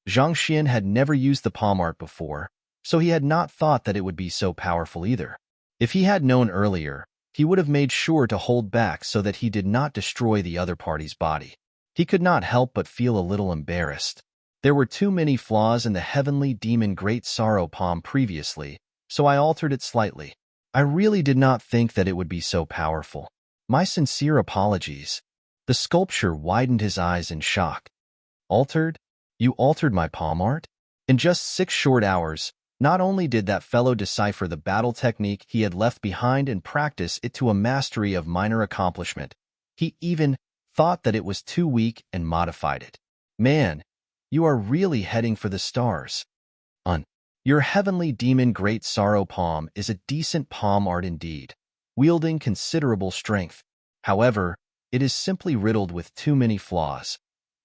Zhang Xian had never used the palm art before, so he had not thought that it would be so powerful either. If he had known earlier, he would have made sure to hold back so that he did not destroy the other party's body. He could not help but feel a little embarrassed. There were too many flaws in the heavenly demon Great Sorrow Palm previously, so I altered it slightly. I really did not think that it would be so powerful. My sincere apologies. The sculpture widened his eyes in shock. Altered? You altered my palm art? In just 6 short hours, not only did that fellow decipher the battle technique he had left behind and practice it to a mastery of minor accomplishment, he even thought that it was too weak and modified it. Man, you are really heading for the stars. Your heavenly demon Great Sorrow Palm is a decent palm art indeed, wielding considerable strength. However, it is simply riddled with too many flaws.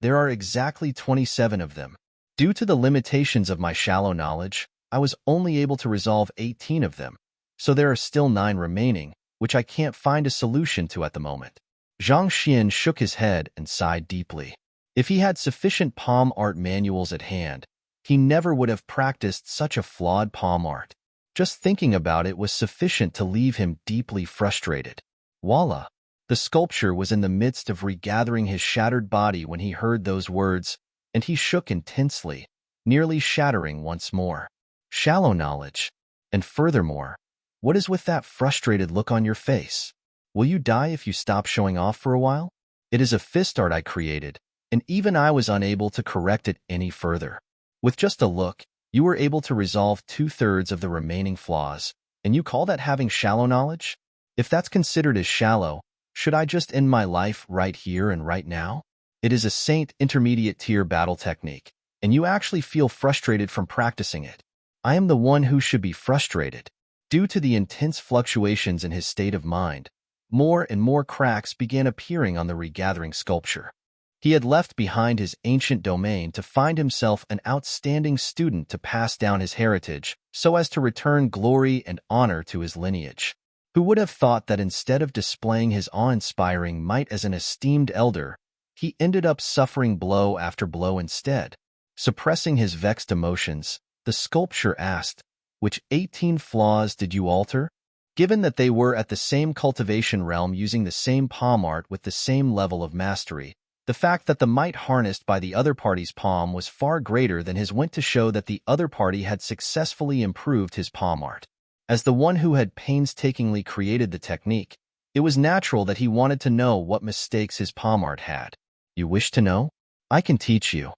There are exactly 27 of them. Due to the limitations of my shallow knowledge, I was only able to resolve 18 of them, so there are still 9 remaining, which I can't find a solution to at the moment. Zhang Xian shook his head and sighed deeply. If he had sufficient palm art manuals at hand, he never would have practiced such a flawed palm art. Just thinking about it was sufficient to leave him deeply frustrated. Voila! The sculpture was in the midst of regathering his shattered body when he heard those words, and he shook intensely, nearly shattering once more. Shallow knowledge. And furthermore, what is with that frustrated look on your face? Will you die if you stop showing off for a while? It is a fist art I created, and even I was unable to correct it any further. With just a look, you were able to resolve 2/3 of the remaining flaws, and you call that having shallow knowledge? If that's considered as shallow, should I just end my life right here and right now? It is a saint intermediate tier battle technique, and you actually feel frustrated from practicing it. I am the one who should be frustrated. Due to the intense fluctuations in his state of mind, more and more cracks began appearing on the regathering sculpture. He had left behind his ancient domain to find himself an outstanding student to pass down his heritage so as to return glory and honor to his lineage. Who would have thought that instead of displaying his awe-inspiring might as an esteemed elder, he ended up suffering blow after blow instead? Suppressing his vexed emotions, the sculpture asked, "Which 18 flaws did you alter?" Given that they were at the same cultivation realm using the same palm art with the same level of mastery, the fact that the might harnessed by the other party's palm was far greater than his went to show that the other party had successfully improved his palm art. As the one who had painstakingly created the technique, it was natural that he wanted to know what mistakes his palm art had. You wish to know? I can teach you.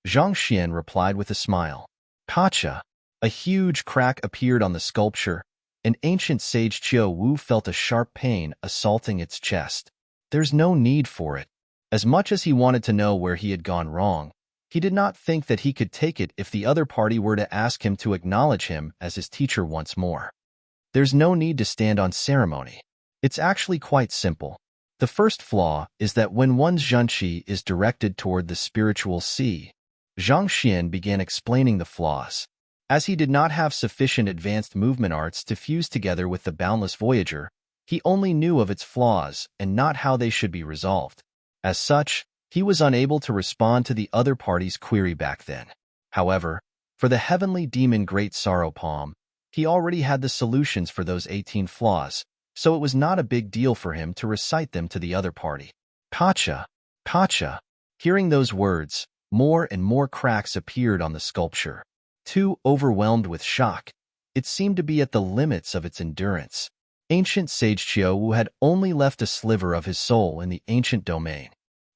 Zhang Xian replied with a smile. Gotcha. A huge crack appeared on the sculpture, and ancient sage Qiu Wu felt a sharp pain assaulting its chest. There's no need for it. As much as he wanted to know where he had gone wrong, he did not think that he could take it if the other party were to ask him to acknowledge him as his teacher once more. There's no need to stand on ceremony. It's actually quite simple. The first flaw is that when one's zhenqi is directed toward the spiritual sea. Zhang Xian began explaining the flaws. As he did not have sufficient advanced movement arts to fuse together with the boundless Voyager, he only knew of its flaws and not how they should be resolved. As such, he was unable to respond to the other party's query back then. However, for the heavenly demon Great Sorrow Palm, he already had the solutions for those 18 flaws, so it was not a big deal for him to recite them to the other party. Gotcha, gotcha. Hearing those words, more and more cracks appeared on the sculpture. Too overwhelmed with shock, it seemed to be at the limits of its endurance. Ancient Sage Qiu Wu had only left a sliver of his soul in the ancient domain.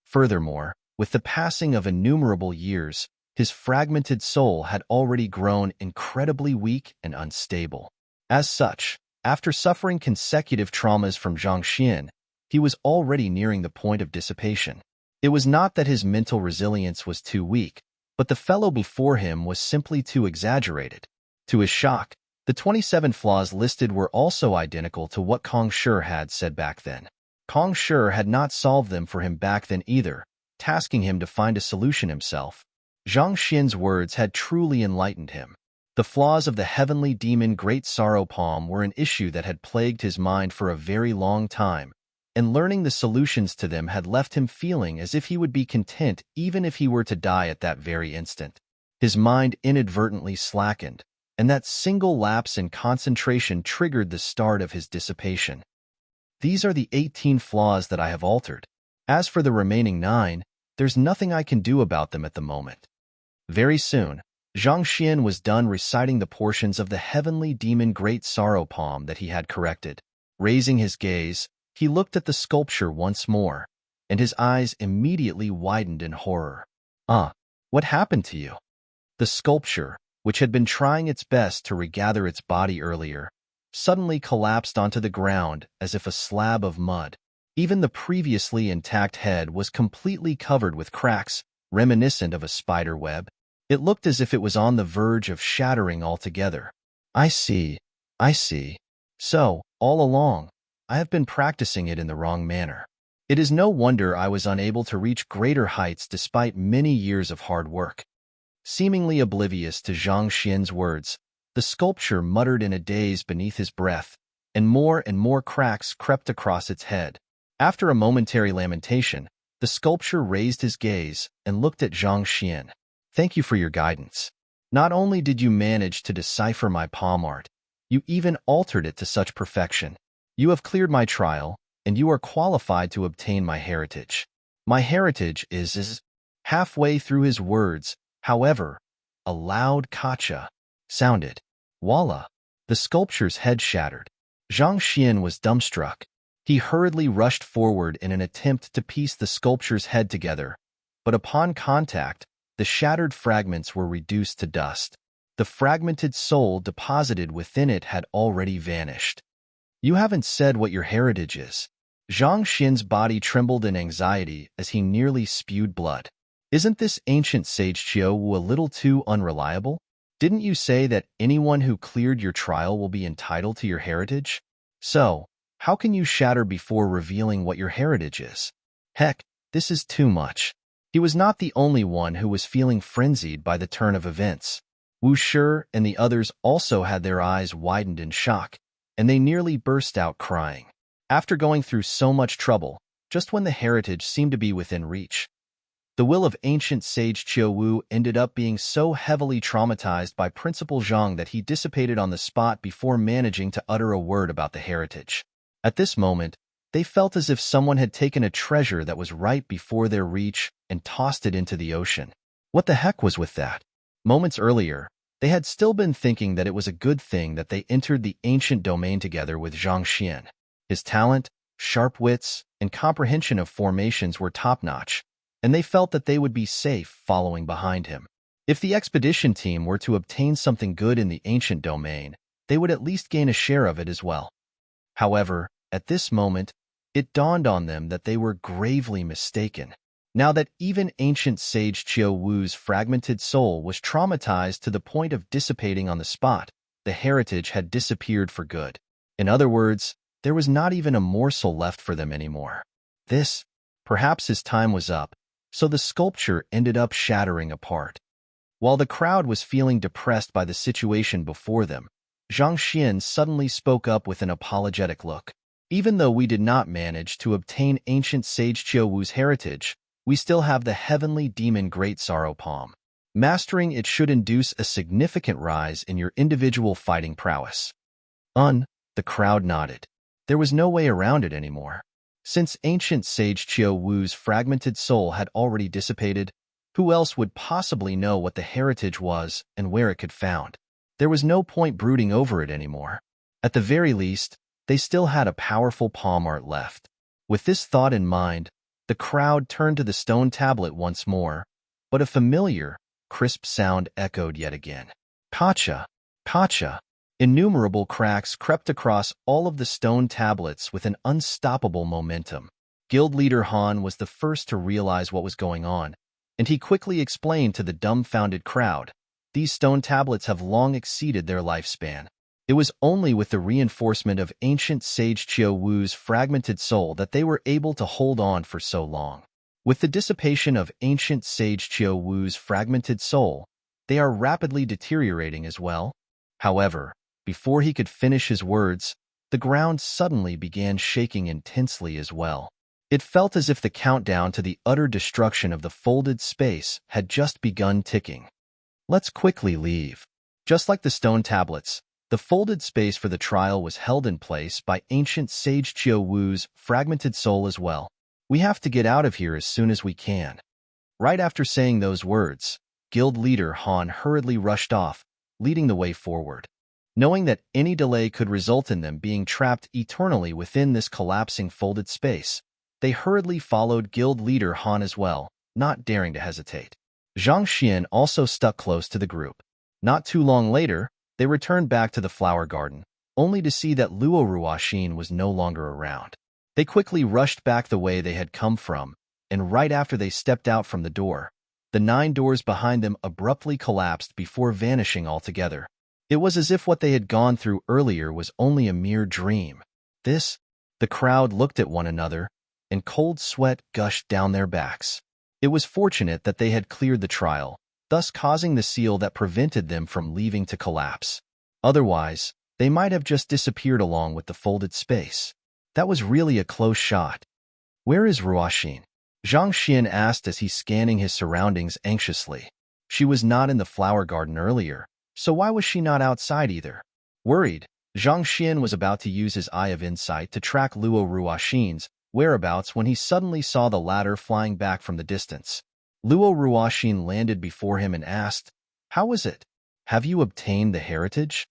Furthermore, with the passing of innumerable years, his fragmented soul had already grown incredibly weak and unstable. As such, after suffering consecutive traumas from Zhang Xian, he was already nearing the point of dissipation. It was not that his mental resilience was too weak, but the fellow before him was simply too exaggerated. To his shock, the 27 flaws listed were also identical to what Kong Shi had said back then. Kong Shi had not solved them for him back then either, tasking him to find a solution himself. Zhang Xian's words had truly enlightened him. The flaws of the heavenly demon Great Sorrow Palm were an issue that had plagued his mind for a very long time, and learning the solutions to them had left him feeling as if he would be content even if he were to die at that very instant. His mind inadvertently slackened, and that single lapse in concentration triggered the start of his dissipation. These are the 18 flaws that I have altered. As for the remaining 9, there's nothing I can do about them at the moment. Very soon, Zhang Xian was done reciting the portions of the heavenly demon Great Sorrow Palm that he had corrected. Raising his gaze, he looked at the sculpture once more, and his eyes immediately widened in horror. What happened to you? The sculpture, which had been trying its best to regather its body earlier, suddenly collapsed onto the ground as if a slab of mud. Even the previously intact head was completely covered with cracks, reminiscent of a spider web. It looked as if it was on the verge of shattering altogether. I see. So, all along, I have been practicing it in the wrong manner. It is no wonder I was unable to reach greater heights despite many years of hard work. Seemingly oblivious to Zhang Xian's words, the sculpture muttered in a daze beneath his breath, and more cracks crept across its head. After a momentary lamentation, the sculpture raised his gaze and looked at Zhang Xian. Thank you for your guidance. Not only did you manage to decipher my palm art, you even altered it to such perfection. You have cleared my trial, and you are qualified to obtain my heritage. My heritage is halfway through his words, however, a loud kacha sounded. Voila! The sculpture's head shattered. Zhang Xian was dumbstruck. He hurriedly rushed forward in an attempt to piece the sculpture's head together, but upon contact, the shattered fragments were reduced to dust. The fragmented soul deposited within it had already vanished. You haven't said what your heritage is. Zhang Xian's body trembled in anxiety as he nearly spewed blood. Isn't this ancient sage Qiu Wu a little too unreliable? Didn't you say that anyone who cleared your trial will be entitled to your heritage? So, how can you shatter before revealing what your heritage is? Heck, this is too much. He was not the only one who was feeling frenzied by the turn of events. Wu Shi and the others also had their eyes widened in shock, and they nearly burst out crying. After going through so much trouble, just when the heritage seemed to be within reach, the will of ancient sage Qiu Wu ended up being so heavily traumatized by Principal Zhang that he dissipated on the spot before managing to utter a word about the heritage. At this moment, they felt as if someone had taken a treasure that was right before their reach and tossed it into the ocean. What the heck was with that? Moments earlier, they had still been thinking that it was a good thing that they entered the ancient domain together with Zhang Xian. His talent, sharp wits, and comprehension of formations were top-notch, and they felt that they would be safe following behind him. If the expedition team were to obtain something good in the ancient domain, they would at least gain a share of it as well. However, at this moment, it dawned on them that they were gravely mistaken. Now that even ancient sage Qiu Wu's fragmented soul was traumatized to the point of dissipating on the spot, the heritage had disappeared for good. In other words, there was not even a morsel left for them anymore. Perhaps his time was up, so the sculpture ended up shattering apart. While the crowd was feeling depressed by the situation before them, Zhang Xian suddenly spoke up with an apologetic look. Even though we did not manage to obtain ancient sage Qiu Wu's heritage, we still have the heavenly demon Great Sorrow Palm. Mastering it should induce a significant rise in your individual fighting prowess. The crowd nodded. There was no way around it anymore. Since ancient sage Qiu Wu's fragmented soul had already dissipated, who else would possibly know what the heritage was and where it could be found? There was no point brooding over it anymore. At the very least, they still had a powerful palm art left. With this thought in mind, the crowd turned to the stone tablet once more, but a familiar, crisp sound echoed yet again. Pacha! Pacha! Innumerable cracks crept across all of the stone tablets with an unstoppable momentum. Guild leader Han was the first to realize what was going on, and he quickly explained to the dumbfounded crowd, "These stone tablets have long exceeded their lifespan. It was only with the reinforcement of ancient sage Qiu Wu's fragmented soul that they were able to hold on for so long. With the dissipation of ancient sage Qiu Wu's fragmented soul, they are rapidly deteriorating as well." However, before he could finish his words, the ground suddenly began shaking intensely as well. It felt as if the countdown to the utter destruction of the folded space had just begun ticking. Let's quickly leave. Just like the stone tablets, the folded space for the trial was held in place by ancient sage Qiu Wu's fragmented soul as well. We have to get out of here as soon as we can. Right after saying those words, guild leader Han hurriedly rushed off, leading the way forward. Knowing that any delay could result in them being trapped eternally within this collapsing folded space, they hurriedly followed guild leader Han as well, not daring to hesitate. Zhang Xian also stuck close to the group. Not too long later, they returned back to the flower garden, only to see that Luo Ruoxin was no longer around. They quickly rushed back the way they had come from, and right after they stepped out from the door, the 9 doors behind them abruptly collapsed before vanishing altogether. It was as if what they had gone through earlier was only a mere dream. The crowd looked at one another, and cold sweat gushed down their backs. It was fortunate that they had cleared the trial, thus causing the seal that prevented them from leaving to collapse. Otherwise, they might have just disappeared along with the folded space. That was really a close shot. "Where is Ruoxin?" Zhang Xian asked as he scanning his surroundings anxiously. She was not in the flower garden earlier, so why was she not outside either? Worried, Zhang Xian was about to use his eye of insight to track Luo Ruoxin's whereabouts when he suddenly saw the latter flying back from the distance. Luo Ruoxin landed before him and asked, "How is it? Have you obtained the heritage?"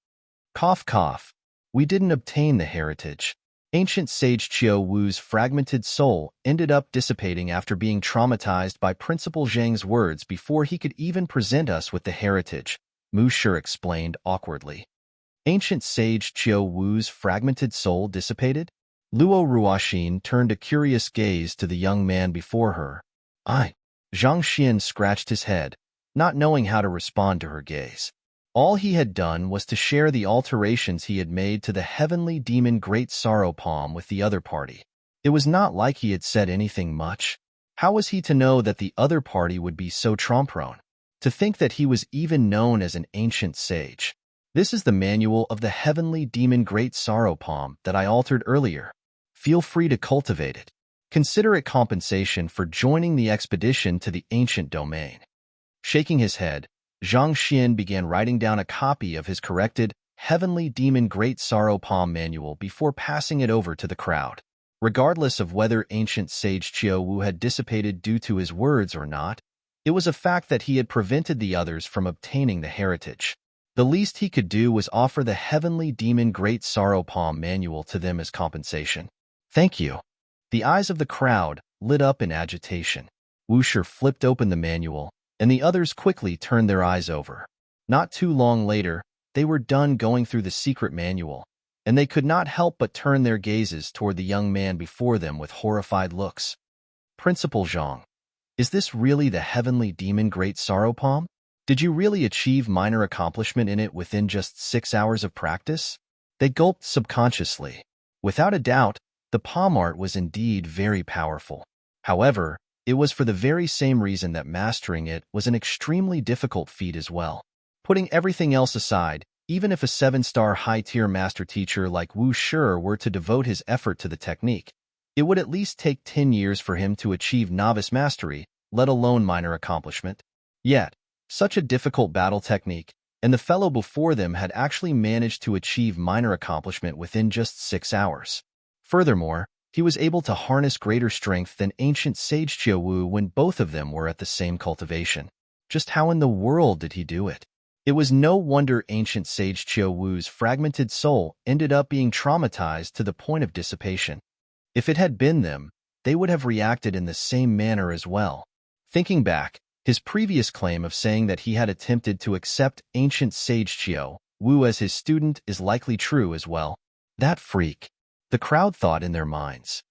Cough cough. "We didn't obtain the heritage. Ancient sage Qiu Wu's fragmented soul ended up dissipating after being traumatized by Principal Zhang's words before he could even present us with the heritage," Mu Shi explained awkwardly. Ancient sage Qiu Wu's fragmented soul dissipated? Luo Ruoxin turned a curious gaze to the young man before her. Zhang Xian scratched his head, not knowing how to respond to her gaze. All he had done was to share the alterations he had made to the heavenly demon Great Sorrow Palm with the other party. It was not like he had said anything much. How was he to know that the other party would be so trauma-prone? To think that he was even known as an ancient sage. "This is the manual of the heavenly demon Great Sorrow Palm that I altered earlier. Feel free to cultivate it. Consider it compensation for joining the expedition to the ancient domain." Shaking his head, Zhang Xian began writing down a copy of his corrected Heavenly Demon Great Sorrow Palm manual before passing it over to the crowd. Regardless of whether ancient sage Qiu Wu had dissipated due to his words or not, it was a fact that he had prevented the others from obtaining the heritage. The least he could do was offer the Heavenly Demon Great Sorrow Palm manual to them as compensation. "Thank you." The eyes of the crowd lit up in agitation. Wu Shi flipped open the manual, and the others quickly turned their eyes over. Not too long later, they were done going through the secret manual, and they could not help but turn their gazes toward the young man before them with horrified looks. "Principal Zhang, is this really the Heavenly Demon Great Sorrow Palm? Did you really achieve minor accomplishment in it within just 6 hours of practice?" They gulped subconsciously. Without a doubt, the palm art was indeed very powerful. However, it was for the very same reason that mastering it was an extremely difficult feat as well. Putting everything else aside, even if a 7-star high-tier master teacher like Wu Shi were to devote his effort to the technique, it would at least take 10 years for him to achieve novice mastery, let alone minor accomplishment. Yet, such a difficult battle technique, and the fellow before them had actually managed to achieve minor accomplishment within just 6 hours. Furthermore, he was able to harness greater strength than ancient sage Qiu Wu when both of them were at the same cultivation. Just how in the world did he do it? It was no wonder ancient sage Qiu Wu's fragmented soul ended up being traumatized to the point of dissipation. If it had been them, they would have reacted in the same manner as well. Thinking back, his previous claim of saying that he had attempted to accept ancient sage Qiu Wu as his student is likely true as well. That freak, the crowd thought in their minds.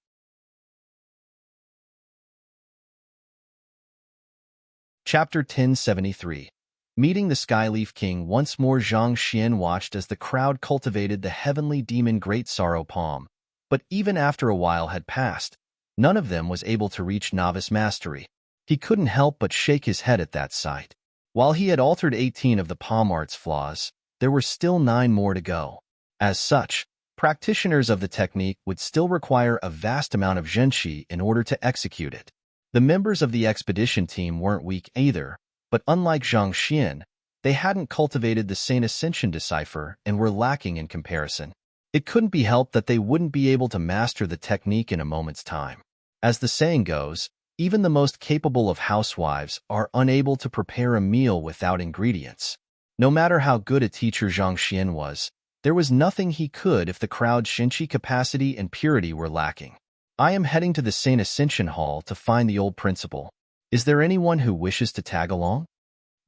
Chapter 1073. Meeting the Skyleaf King once more. Zhang Xian watched as the crowd cultivated the heavenly demon Great Sorrow Palm, but even after a while had passed, none of them was able to reach novice mastery. He couldn't help but shake his head at that sight. While he had altered 18 of the palm art's flaws, there were still 9 more to go. As such, practitioners of the technique would still require a vast amount of zhenqi in order to execute it. The members of the expedition team weren't weak either, but unlike Zhang Xian, they hadn't cultivated the Saint Ascension decipher and were lacking in comparison. It couldn't be helped that they wouldn't be able to master the technique in a moment's time. As the saying goes, even the most capable of housewives are unable to prepare a meal without ingredients. No matter how good a teacher Zhang Xian was, there was nothing he could if the crowd's zhenqi capacity and purity were lacking. "I am heading to the Saint Ascension Hall to find the old principal. Is there anyone who wishes to tag along?"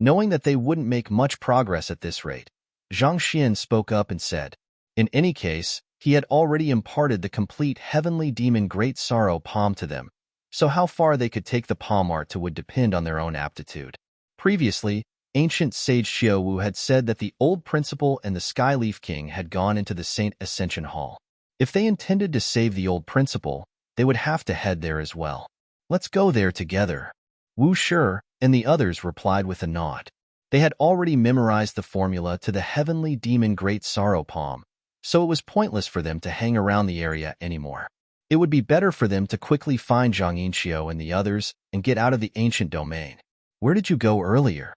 Knowing that they wouldn't make much progress at this rate, Zhang Xian spoke up and said, in any case, he had already imparted the complete Heavenly Demon Great Sorrow Palm to them, so how far they could take the palm art to would depend on their own aptitude. Previously, ancient sage Qiu Wu had said that the old principal and the Skyleaf King had gone into the Saint Ascension Hall. If they intended to save the old principal, they would have to head there as well. Let's go there together. Wu Shi and the others replied with a nod. They had already memorized the formula to the heavenly demon Great Sorrow Palm, so it was pointless for them to hang around the area anymore. It would be better for them to quickly find Zhang Yinxiu and the others and get out of the ancient domain. Where did you go earlier?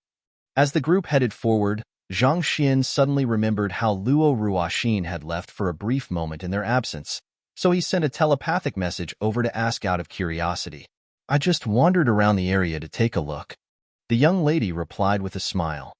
As the group headed forward, Zhang Xian suddenly remembered how Luo Ruoxin had left for a brief moment in their absence, so he sent a telepathic message over to ask out of curiosity. I just wandered around the area to take a look. The young lady replied with a smile.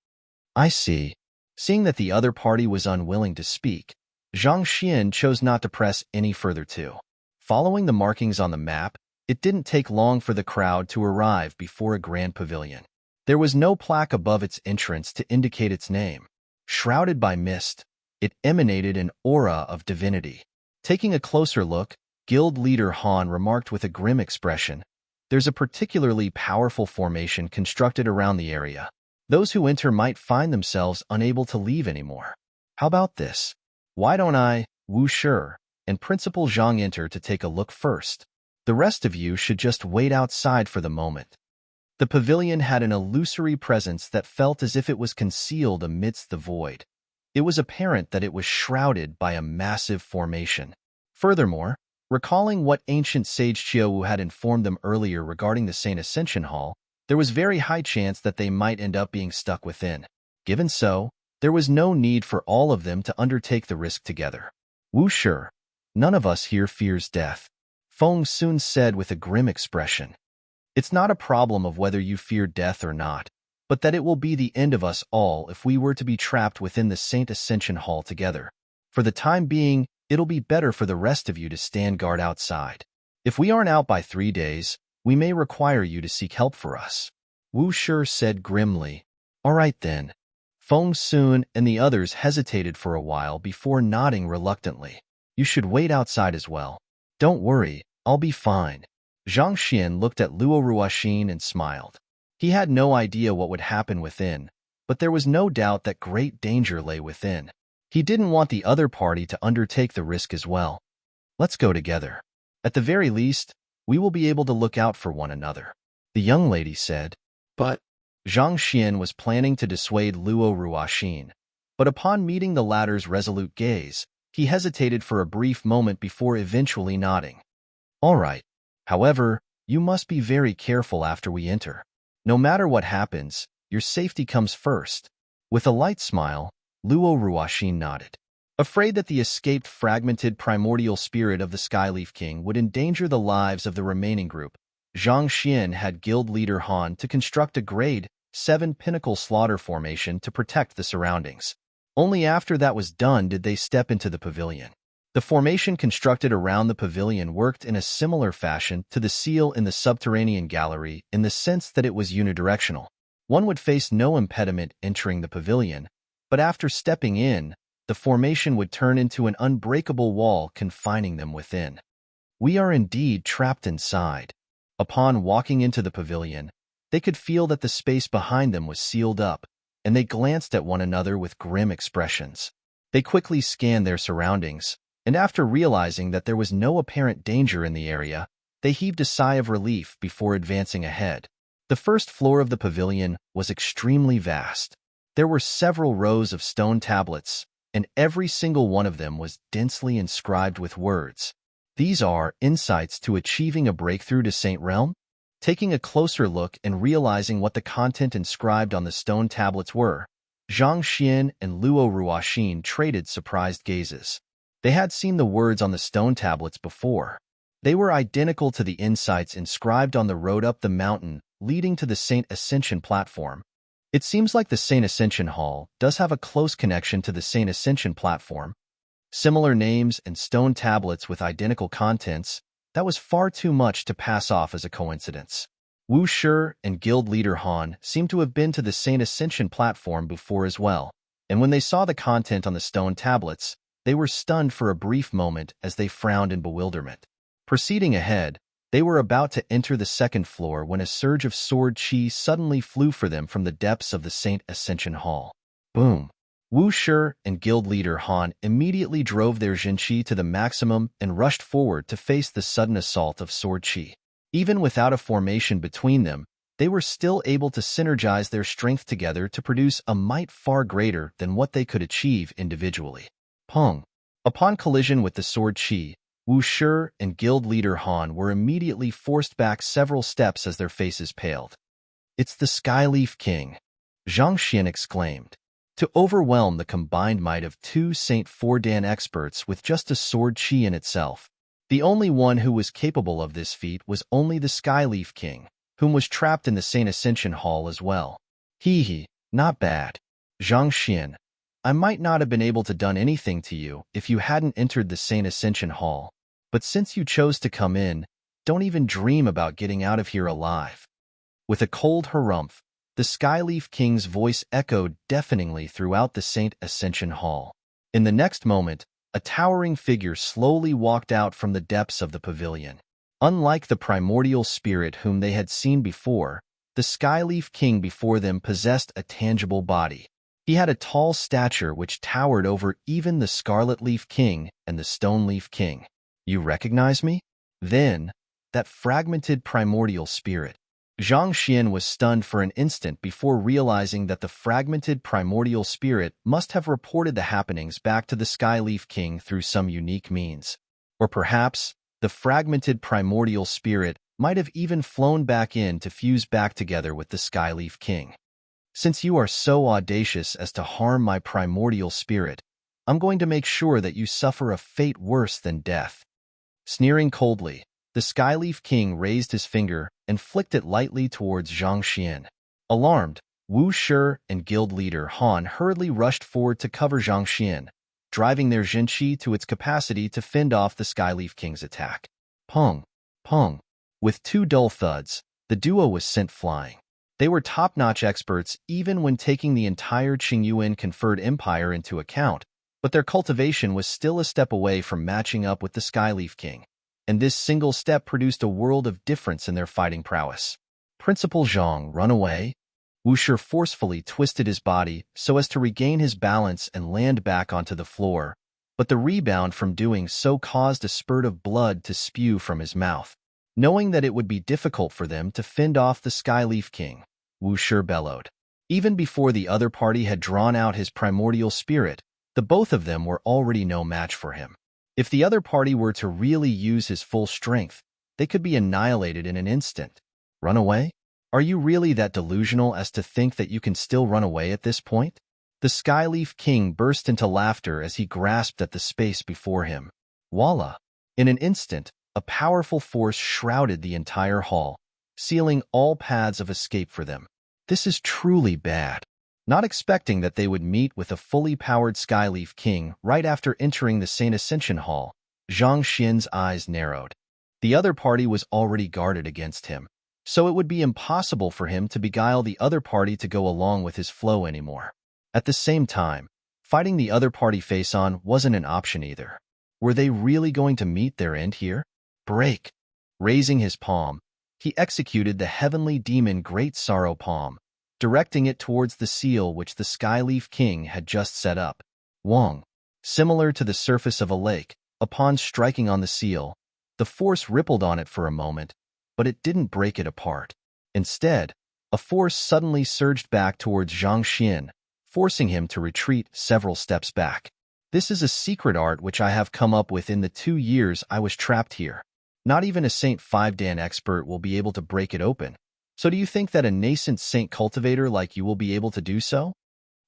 I see. Seeing that the other party was unwilling to speak, Zhang Xian chose not to press any further too. Following the markings on the map, it didn't take long for the crowd to arrive before a grand pavilion. There was no plaque above its entrance to indicate its name. Shrouded by mist, it emanated an aura of divinity. Taking a closer look, guild leader Han remarked with a grim expression, there's a particularly powerful formation constructed around the area. Those who enter might find themselves unable to leave anymore. How about this? Why don't I, Wu Shi, and Principal Zhang enter to take a look first? The rest of you should just wait outside for the moment. The pavilion had an illusory presence that felt as if it was concealed amidst the void. It was apparent that it was shrouded by a massive formation. Furthermore, recalling what ancient sage Qiu had informed them earlier regarding the Saint Ascension Hall, there was very high chance that they might end up being stuck within. Given so, there was no need for all of them to undertake the risk together. Wu Shi, none of us here fears death, Feng Sun said with a grim expression. It's not a problem of whether you fear death or not, but that it will be the end of us all if we were to be trapped within the Saint Ascension Hall together. For the time being, it'll be better for the rest of you to stand guard outside. If we aren't out by 3 days, we may require you to seek help for us. Wu Shi said grimly. All right then. Feng Sun and the others hesitated for a while before nodding reluctantly. You should wait outside as well. Don't worry, I'll be fine. Zhang Xian looked at Luo Ruoxin and smiled. He had no idea what would happen within, but there was no doubt that great danger lay within. He didn't want the other party to undertake the risk as well. Let's go together. At the very least, we will be able to look out for one another, the young lady said. But Zhang Xian was planning to dissuade Luo Ruoxin, but upon meeting the latter's resolute gaze, he hesitated for a brief moment before eventually nodding. All right. However, you must be very careful after we enter. No matter what happens, your safety comes first. With a light smile, Luo Ruoxin nodded. Afraid that the escaped fragmented primordial spirit of the Skyleaf King would endanger the lives of the remaining group, Zhang Xian had guild leader Han to construct a grade 7 pinnacle slaughter formation to protect the surroundings. Only after that was done did they step into the pavilion. The formation constructed around the pavilion worked in a similar fashion to the seal in the subterranean gallery in the sense that it was unidirectional. One would face no impediment entering the pavilion, but after stepping in, the formation would turn into an unbreakable wall confining them within. We are indeed trapped inside. Upon walking into the pavilion, they could feel that the space behind them was sealed up, and they glanced at one another with grim expressions. They quickly scanned their surroundings, and after realizing that there was no apparent danger in the area, they heaved a sigh of relief before advancing ahead. The first floor of the pavilion was extremely vast. There were several rows of stone tablets, and every single one of them was densely inscribed with words. These are insights to achieving a breakthrough to Saint Realm? Taking a closer look and realizing what the content inscribed on the stone tablets were, Zhang Xian and Luo Ruoxin traded surprised gazes. They had seen the words on the stone tablets before. They were identical to the insights inscribed on the road up the mountain leading to the Saint Ascension platform. It seems like the Saint Ascension Hall does have a close connection to the Saint Ascension platform. Similar names and stone tablets with identical contents, that was far too much to pass off as a coincidence. Wu Shi and guild leader Han seemed to have been to the Saint Ascension platform before as well, and when they saw the content on the stone tablets, they were stunned for a brief moment as they frowned in bewilderment. Proceeding ahead, they were about to enter the second floor when a surge of sword chi suddenly flew for them from the depths of the Saint Ascension Hall. Boom! Wu Shi and guild leader Han immediately drove their Jinqi to the maximum and rushed forward to face the sudden assault of Sword Qi. Even without a formation between them, they were still able to synergize their strength together to produce a might far greater than what they could achieve individually. Peng. Upon collision with the Sword Qi, Wu Shi and guild leader Han were immediately forced back several steps as their faces paled. "It's the Skyleaf King," Zhang Xian exclaimed. To overwhelm the combined might of two Saint Fordan experts with just a Sword Qi in itself, the only one who was capable of this feat was only the Skyleaf King, whom was trapped in the Saint Ascension Hall as well. Hee, not bad. Zhang Xian, I might not have been able to done anything to you if you hadn't entered the Saint Ascension Hall, but since you chose to come in, don't even dream about getting out of here alive. With a cold harumph, the Skyleaf King's voice echoed deafeningly throughout the Saint Ascension Hall. In the next moment, a towering figure slowly walked out from the depths of the pavilion. Unlike the primordial spirit whom they had seen before, the Skyleaf King before them possessed a tangible body. He had a tall stature which towered over even the Scarlet Leaf King and the Stone Leaf King. "You recognize me?" Then, that fragmented primordial spirit. Zhang Xian was stunned for an instant before realizing that the fragmented primordial spirit must have reported the happenings back to the Skyleaf King through some unique means. Or perhaps, the fragmented primordial spirit might have even flown back in to fuse back together with the Skyleaf King. "Since you are so audacious as to harm my primordial spirit, I'm going to make sure that you suffer a fate worse than death." Sneering coldly, the Skyleaf King raised his finger and flicked it lightly towards Zhang Xian. Alarmed, Wu Shi and guild leader Han hurriedly rushed forward to cover Zhang Xian, driving their Jinqi to its capacity to fend off the Skyleaf King's attack. Peng, peng. With two dull thuds, the duo was sent flying. They were top-notch experts even when taking the entire Qingyuan-conferred empire into account, but their cultivation was still a step away from matching up with the Skyleaf King, and this single step produced a world of difference in their fighting prowess. "Principal Zhang, run away?" Wu Shi forcefully twisted his body so as to regain his balance and land back onto the floor, but the rebound from doing so caused a spurt of blood to spew from his mouth. Knowing that it would be difficult for them to fend off the Skyleaf King, Wu Shi bellowed. Even before the other party had drawn out his primordial spirit, the both of them were already no match for him. If the other party were to really use his full strength, they could be annihilated in an instant. "Run away? Are you really that delusional as to think that you can still run away at this point?" The Skyleaf King burst into laughter as he grasped at the space before him. Voila! In an instant, a powerful force shrouded the entire hall, sealing all paths of escape for them. This is truly bad. Not expecting that they would meet with a fully powered Skyleaf King right after entering the Saint Ascension Hall, Zhang Xian's eyes narrowed. The other party was already guarded against him, so it would be impossible for him to beguile the other party to go along with his flow anymore. At the same time, fighting the other party face-on wasn't an option either. Were they really going to meet their end here? Break! Raising his palm, he executed the Heavenly Demon Great Sorrow Palm, directing it towards the seal which the Skyleaf King had just set up. Wong. Similar to the surface of a lake, upon striking on the seal, the force rippled on it for a moment, but it didn't break it apart. Instead, a force suddenly surged back towards Zhang Xian, forcing him to retreat several steps back. "This is a secret art which I have come up with in the 2 years I was trapped here. Not even a Saint 5Dan expert will be able to break it open. So do you think that a nascent saint cultivator like you will be able to do so?"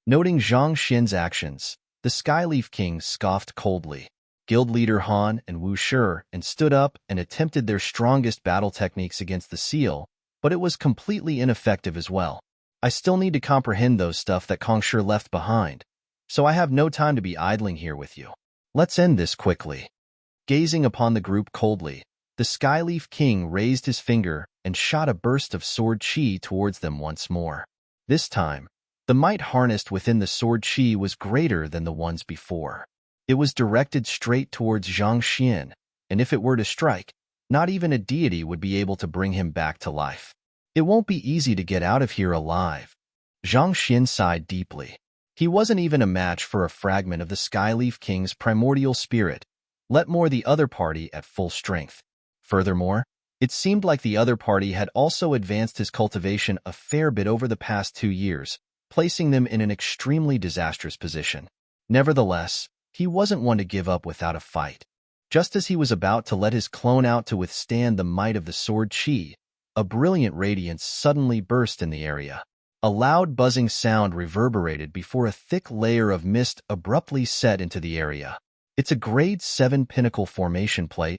Noting Zhang Xian's actions, the Skyleaf King scoffed coldly. Guild leader Han and Wu Shi and stood up and attempted their strongest battle techniques against the seal, but it was completely ineffective as well. "I still need to comprehend those stuff that Kongshi left behind, so I have no time to be idling here with you. Let's end this quickly." Gazing upon the group coldly, the Skyleaf King raised his finger and shot a burst of Sword Qi towards them once more. This time, the might harnessed within the Sword Qi was greater than the ones before. It was directed straight towards Zhang Xian, and if it were to strike, not even a deity would be able to bring him back to life. "It won't be easy to get out of here alive." Zhang Xian sighed deeply. He wasn't even a match for a fragment of the Skyleaf King's primordial spirit, let more the other party at full strength. Furthermore, it seemed like the other party had also advanced his cultivation a fair bit over the past 2 years, placing them in an extremely disastrous position. Nevertheless, he wasn't one to give up without a fight. Just as he was about to let his clone out to withstand the might of the sword chi, a brilliant radiance suddenly burst in the area. A loud buzzing sound reverberated before a thick layer of mist abruptly set into the area. It's a Grade 7 pinnacle formation plate.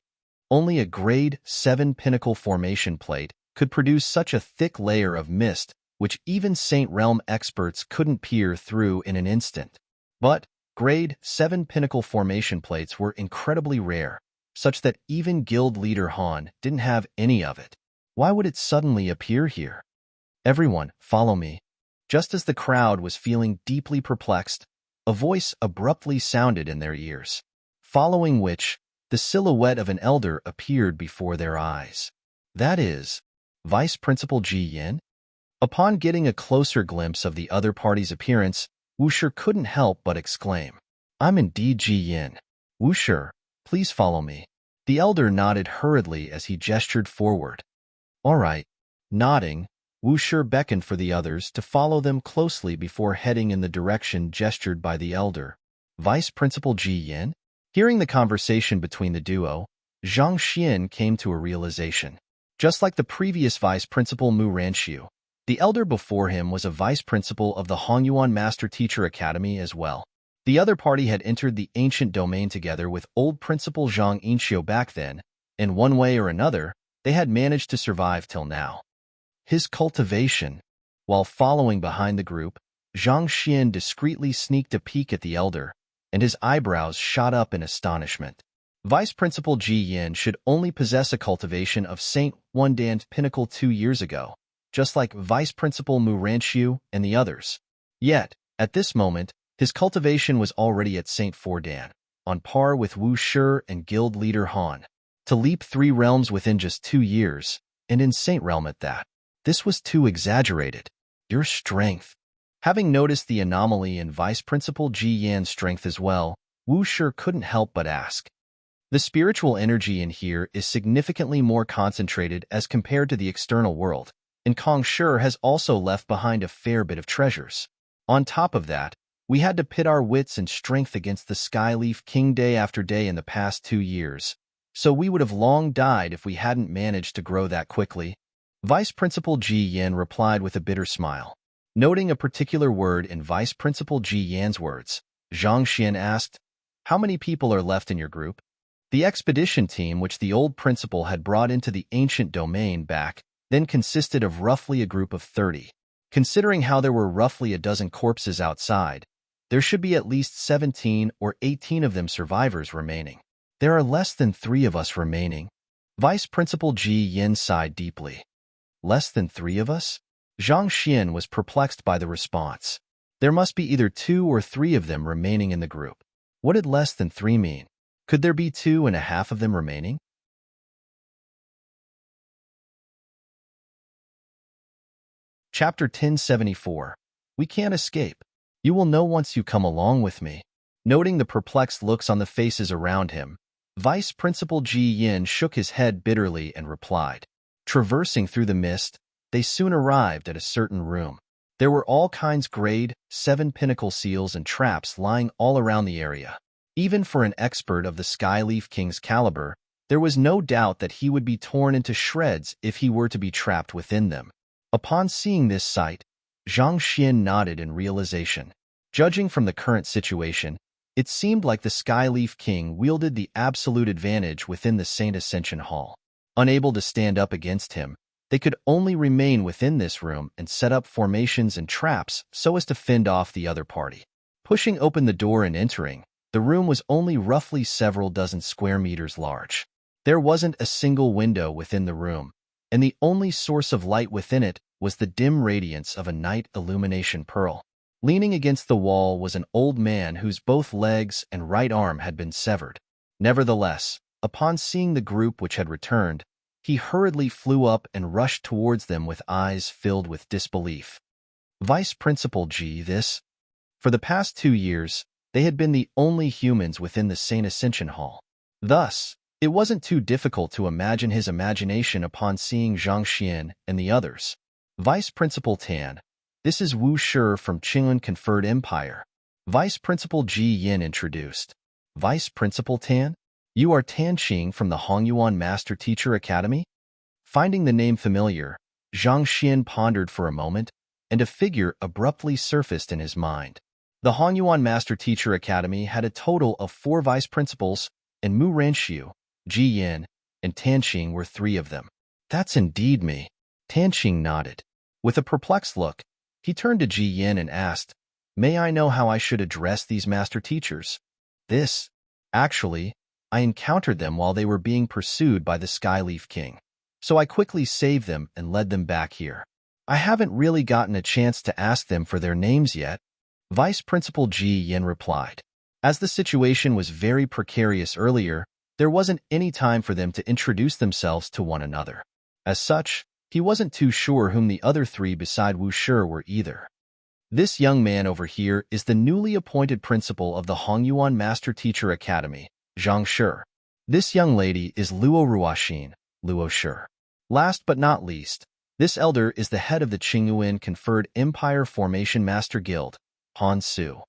Only a Grade 7 pinnacle formation plate could produce such a thick layer of mist, which even Saint Realm experts couldn't peer through in an instant. But Grade 7 pinnacle formation plates were incredibly rare, such that even guild leader Han didn't have any of it. Why would it suddenly appear here? Everyone, follow me. Just as the crowd was feeling deeply perplexed, a voice abruptly sounded in their ears, following which, the silhouette of an elder appeared before their eyes. That is, Vice Principal Ji Yin? Upon getting a closer glimpse of the other party's appearance, Wushi couldn't help but exclaim, "I'm indeed Ji Yin. Wushi, please follow me." The elder nodded hurriedly as he gestured forward. All right. Nodding, Wushi beckoned for the others to follow them closely before heading in the direction gestured by the elder. Vice Principal Ji Yin? Hearing the conversation between the duo, Zhang Xian came to a realization. Just like the previous Vice Principal Mu Ranxiu, the elder before him was a Vice Principal of the Hongyuan Master Teacher Academy as well. The other party had entered the ancient domain together with old Principal Zhang Yinxiu back then. In one way or another, they had managed to survive till now. His cultivation. While following behind the group, Zhang Xian discreetly sneaked a peek at the elder, and his eyebrows shot up in astonishment. Vice Principal Ji Yin should only possess a cultivation of Saint One Dan's Pinnacle 2 years ago, just like Vice Principal Mu Ranxiu and the others. Yet, at this moment, his cultivation was already at Saint 4 Dan, on par with Wu Shi and Guild Leader Han. To leap 3 realms within just 2 years, and in Saint Realm at that. This was too exaggerated. Your strength. Having noticed the anomaly in Vice Principal Ji Yan's strength as well, Wu Shi couldn't help but ask. The spiritual energy in here is significantly more concentrated as compared to the external world, and Kong Shi has also left behind a fair bit of treasures. On top of that, we had to pit our wits and strength against the Skyleaf King day after day in the past 2 years, so we would have long died if we hadn't managed to grow that quickly. Vice Principal Ji Yin replied with a bitter smile. Noting a particular word in Vice Principal Ji Yan's words, Zhang Xian asked, "How many people are left in your group?" The expedition team which the old principal had brought into the ancient domain back then consisted of roughly a group of 30. Considering how there were roughly a dozen corpses outside, there should be at least 17 or 18 of them survivors remaining. There are less than 3 of us remaining. Vice Principal Ji Yin sighed deeply. Less than 3 of us? Zhang Xian was perplexed by the response. There must be either 2 or 3 of them remaining in the group. What did less than 3 mean? Could there be 2.5 of them remaining? Chapter 1074. We can't escape. You will know once you come along with me. Noting the perplexed looks on the faces around him, Vice Principal Ji Yin shook his head bitterly and replied. Traversing through the mist, they soon arrived at a certain room. There were all kinds Grade 7 pinnacle seals and traps lying all around the area. Even for an expert of the Skyleaf King's caliber, there was no doubt that he would be torn into shreds if he were to be trapped within them. Upon seeing this sight, Zhang Xian nodded in realization. Judging from the current situation, it seemed like the Skyleaf King wielded the absolute advantage within the Saint Ascension Hall. Unable to stand up against him, they could only remain within this room and set up formations and traps so as to fend off the other party. Pushing open the door and entering, the room was only roughly several dozen square meters large. There wasn't a single window within the room, and the only source of light within it was the dim radiance of a night illumination pearl. Leaning against the wall was an old man whose both legs and right arm had been severed. Nevertheless, upon seeing the group which had returned, he hurriedly flew up and rushed towards them with eyes filled with disbelief. Vice Principal Ji, this? For the past 2 years, they had been the only humans within the Saint Ascension Hall. Thus, it wasn't too difficult to imagine his imagination upon seeing Zhang Xian and the others. Vice Principal Tan, this is Wu Shi from Qingyun Conferred Empire. Vice Principal Ji Yin introduced. Vice Principal Tan? You are Tan Qing from the Hongyuan Master Teacher Academy? Finding the name familiar, Zhang Xian pondered for a moment, and a figure abruptly surfaced in his mind. The Hongyuan Master Teacher Academy had a total of 4 vice principals, and Mu Ranxiu, Ji Yin, and Tan Qing were 3 of them. That's indeed me. Tan Qing nodded. With a perplexed look, he turned to Ji Yin and asked, May I know how I should address these master teachers? Actually, I encountered them while they were being pursued by the Skyleaf King. So I quickly saved them and led them back here. I haven't really gotten a chance to ask them for their names yet, Vice Principal Ji Yin replied. As the situation was very precarious earlier, there wasn't any time for them to introduce themselves to one another. As such, he wasn't too sure whom the other 3 beside Wu Shi were either. This young man over here is the newly appointed principal of the Hongyuan Master Teacher Academy, Zhang Shi. This young lady is Luo Ruoxin, Luo Shi. Last but not least, this elder is the head of the Qingyuan Conferred Empire Formation Master Guild, Han Su.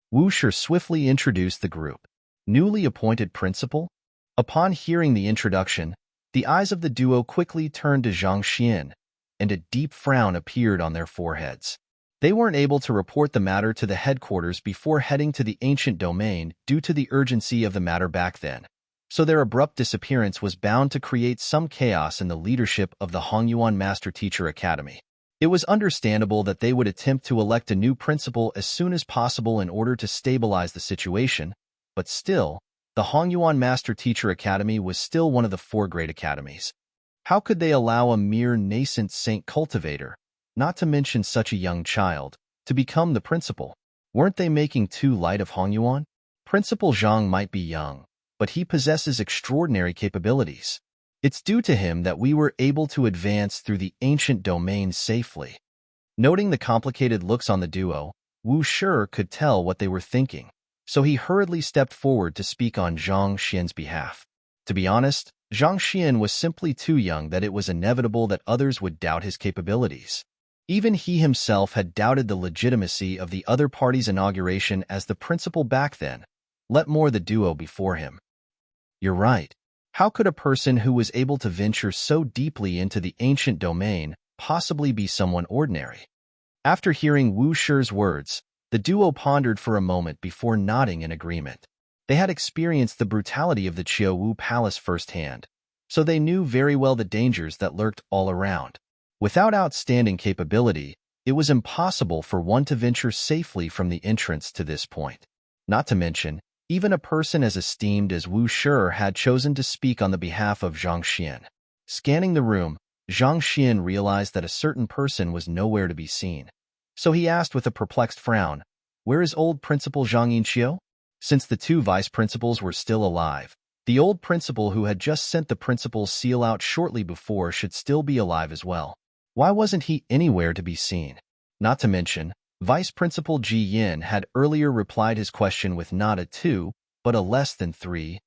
Wu Shi swiftly introduced the group. Newly appointed principal? Upon hearing the introduction, the eyes of the duo quickly turned to Zhang Xian, and a deep frown appeared on their foreheads. They weren't able to report the matter to the headquarters before heading to the ancient domain due to the urgency of the matter back then, so their abrupt disappearance was bound to create some chaos in the leadership of the Hongyuan Master Teacher Academy. It was understandable that they would attempt to elect a new principal as soon as possible in order to stabilize the situation, but still, the Hongyuan Master Teacher Academy was still one of the 4 great academies. How could they allow a mere nascent saint cultivator, not to mention such a young child, to become the principal? Weren't they making too light of Hongyuan? Principal Zhang might be young, but he possesses extraordinary capabilities. It's due to him that we were able to advance through the ancient domain safely. Noting the complicated looks on the duo, Wu Shi could tell what they were thinking, so he hurriedly stepped forward to speak on Zhang Xian's behalf. To be honest, Zhang Xian was simply too young that it was inevitable that others would doubt his capabilities. Even he himself had doubted the legitimacy of the other party's inauguration as the principal back then, let more the duo before him. You're right. How could a person who was able to venture so deeply into the ancient domain possibly be someone ordinary? After hearing Wu Shi's words, the duo pondered for a moment before nodding in agreement. They had experienced the brutality of the Qiuwu Palace firsthand, so they knew very well the dangers that lurked all around. Without outstanding capability, it was impossible for one to venture safely from the entrance to this point. Not to mention, even a person as esteemed as Wu Shi had chosen to speak on the behalf of Zhang Xian. Scanning the room, Zhang Xian realized that a certain person was nowhere to be seen. So he asked with a perplexed frown, Where is old Principal Zhang Yinqiu? Since the 2 vice principals were still alive, the old principal who had just sent the principal's seal out shortly before should still be alive as well. Why wasn't he anywhere to be seen? Not to mention, Vice Principal Ji Yin had earlier replied his question with not a 2, but a less than 3.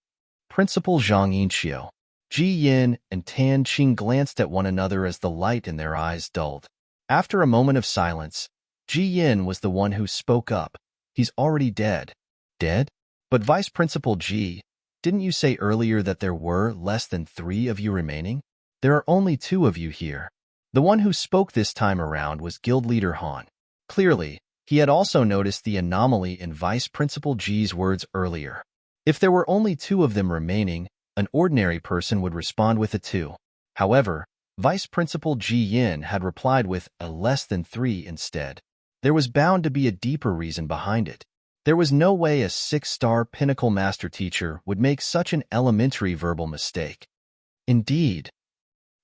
Principal Zhang Yinqiu. Ji Yin and Tan Qing glanced at one another as the light in their eyes dulled. After a moment of silence, Ji Yin was the one who spoke up. He's already dead. Dead? But Vice Principal Ji, didn't you say earlier that there were less than 3 of you remaining? There are only 2 of you here. The one who spoke this time around was Guild Leader Han. Clearly, he had also noticed the anomaly in Vice Principal Ji's words earlier. If there were only 2 of them remaining, an ordinary person would respond with a 2. However, Vice Principal Ji Yin had replied with a less than 3 instead. There was bound to be a deeper reason behind it. There was no way a 6-star pinnacle master teacher would make such an elementary verbal mistake. Indeed,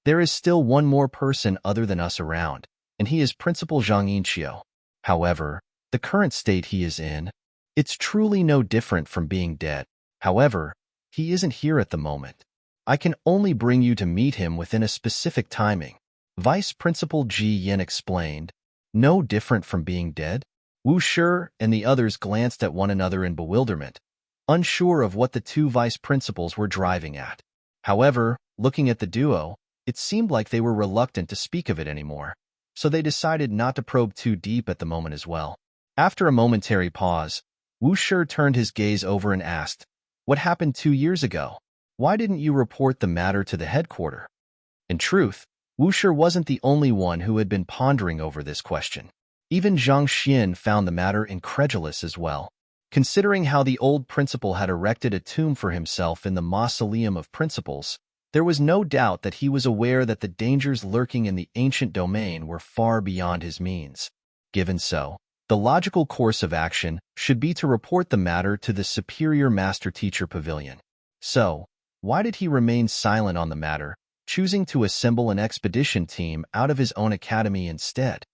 there is still one more person other than us around, and he is Principal Zhang Yinqiu. However, the current state he is in, it's truly no different from being dead. However, he isn't here at the moment. I can only bring you to meet him within a specific timing. Vice Principal Ji Yin explained. No different from being dead? Wu Shi and the others glanced at one another in bewilderment, unsure of what the two vice principals were driving at. However, looking at the duo, it seemed like they were reluctant to speak of it anymore, so they decided not to probe too deep at the moment as well. After a momentary pause, Wu Shi turned his gaze over and asked, "What happened 2 years ago? Why didn't you report the matter to the headquarters?" In truth, Wu Shi wasn't the only one who had been pondering over this question. Even Zhang Xian found the matter incredulous as well. Considering how the old principal had erected a tomb for himself in the Mausoleum of Principles, there was no doubt that he was aware that the dangers lurking in the ancient domain were far beyond his means. Given so, the logical course of action should be to report the matter to the Superior Master-Teacher Pavilion. So, why did he remain silent on the matter, choosing to assemble an expedition team out of his own academy instead?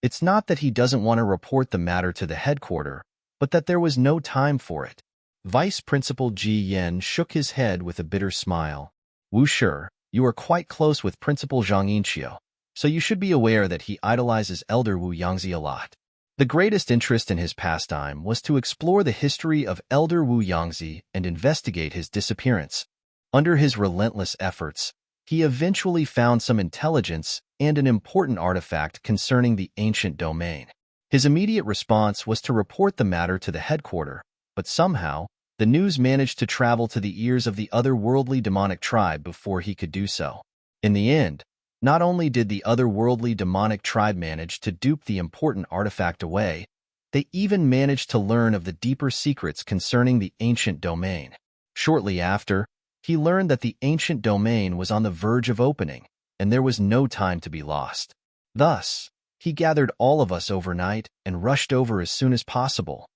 It's not that he doesn't want to report the matter to the headquarters, but that there was no time for it. Vice Principal Ji Yen shook his head with a bitter smile. "Wu Shi, you are quite close with Principal Zhang Yinqiu, so you should be aware that he idolizes Elder Wu Yangzi a lot. The greatest interest in his pastime was to explore the history of Elder Wu Yangzi and investigate his disappearance. Under his relentless efforts, he eventually found some intelligence and an important artifact concerning the ancient domain. His immediate response was to report the matter to the headquarters, but somehow, the news managed to travel to the ears of the otherworldly demonic tribe before he could do so. In the end, not only did the otherworldly demonic tribe manage to dupe the important artifact away, they even managed to learn of the deeper secrets concerning the ancient domain. Shortly after, he learned that the ancient domain was on the verge of opening, and there was no time to be lost. Thus, he gathered all of us overnight and rushed over as soon as possible."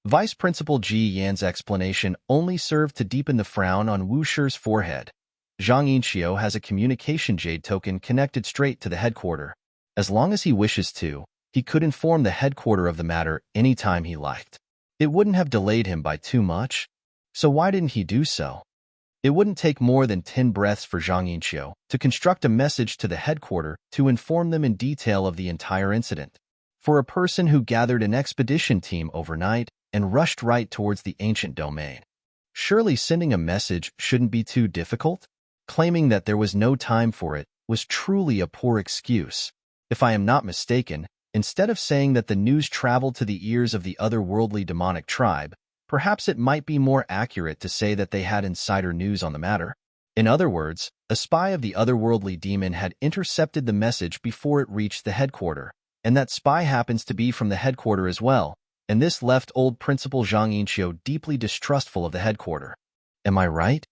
Vice Principal Ji Yan's explanation only served to deepen the frown on Wu Shi's forehead. Zhang Yinqiu has a communication jade token connected straight to the headquarters. As long as he wishes to, he could inform the headquarters of the matter anytime he liked. It wouldn't have delayed him by too much, so why didn't he do so? It wouldn't take more than 10 breaths for Zhang Yinqiu to construct a message to the headquarters to inform them in detail of the entire incident. For a person who gathered an expedition team overnight and rushed right towards the ancient domain, surely sending a message shouldn't be too difficult? Claiming that there was no time for it was truly a poor excuse. If I am not mistaken, instead of saying that the news traveled to the ears of the otherworldly demonic tribe, perhaps it might be more accurate to say that they had insider news on the matter. In other words, a spy of the otherworldly demon had intercepted the message before it reached the headquarters, and that spy happens to be from the headquarters as well, and this left old Principal Zhang Yinqiu deeply distrustful of the headquarters. Am I right?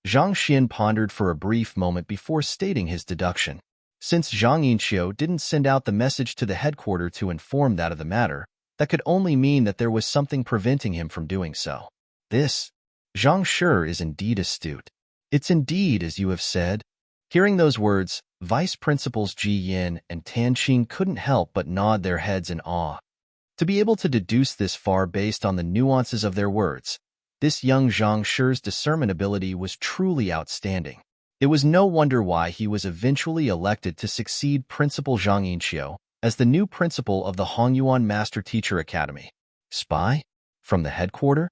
Zhang Xian pondered for a brief moment before stating his deduction. Since Zhang Yinqiu didn't send out the message to the headquarters to inform that of the matter, that could only mean that there was something preventing him from doing so. This, Zhang Shi, is indeed astute. It's indeed as you have said. Hearing those words, Vice Principals Ji Yin and Tan Qing couldn't help but nod their heads in awe. To be able to deduce this far based on the nuances of their words, this young Zhang Shi's discernment ability was truly outstanding. It was no wonder why he was eventually elected to succeed Principal Zhang Yinqiu as the new principal of the Hongyuan Master Teacher Academy. Spy? From the headquarters?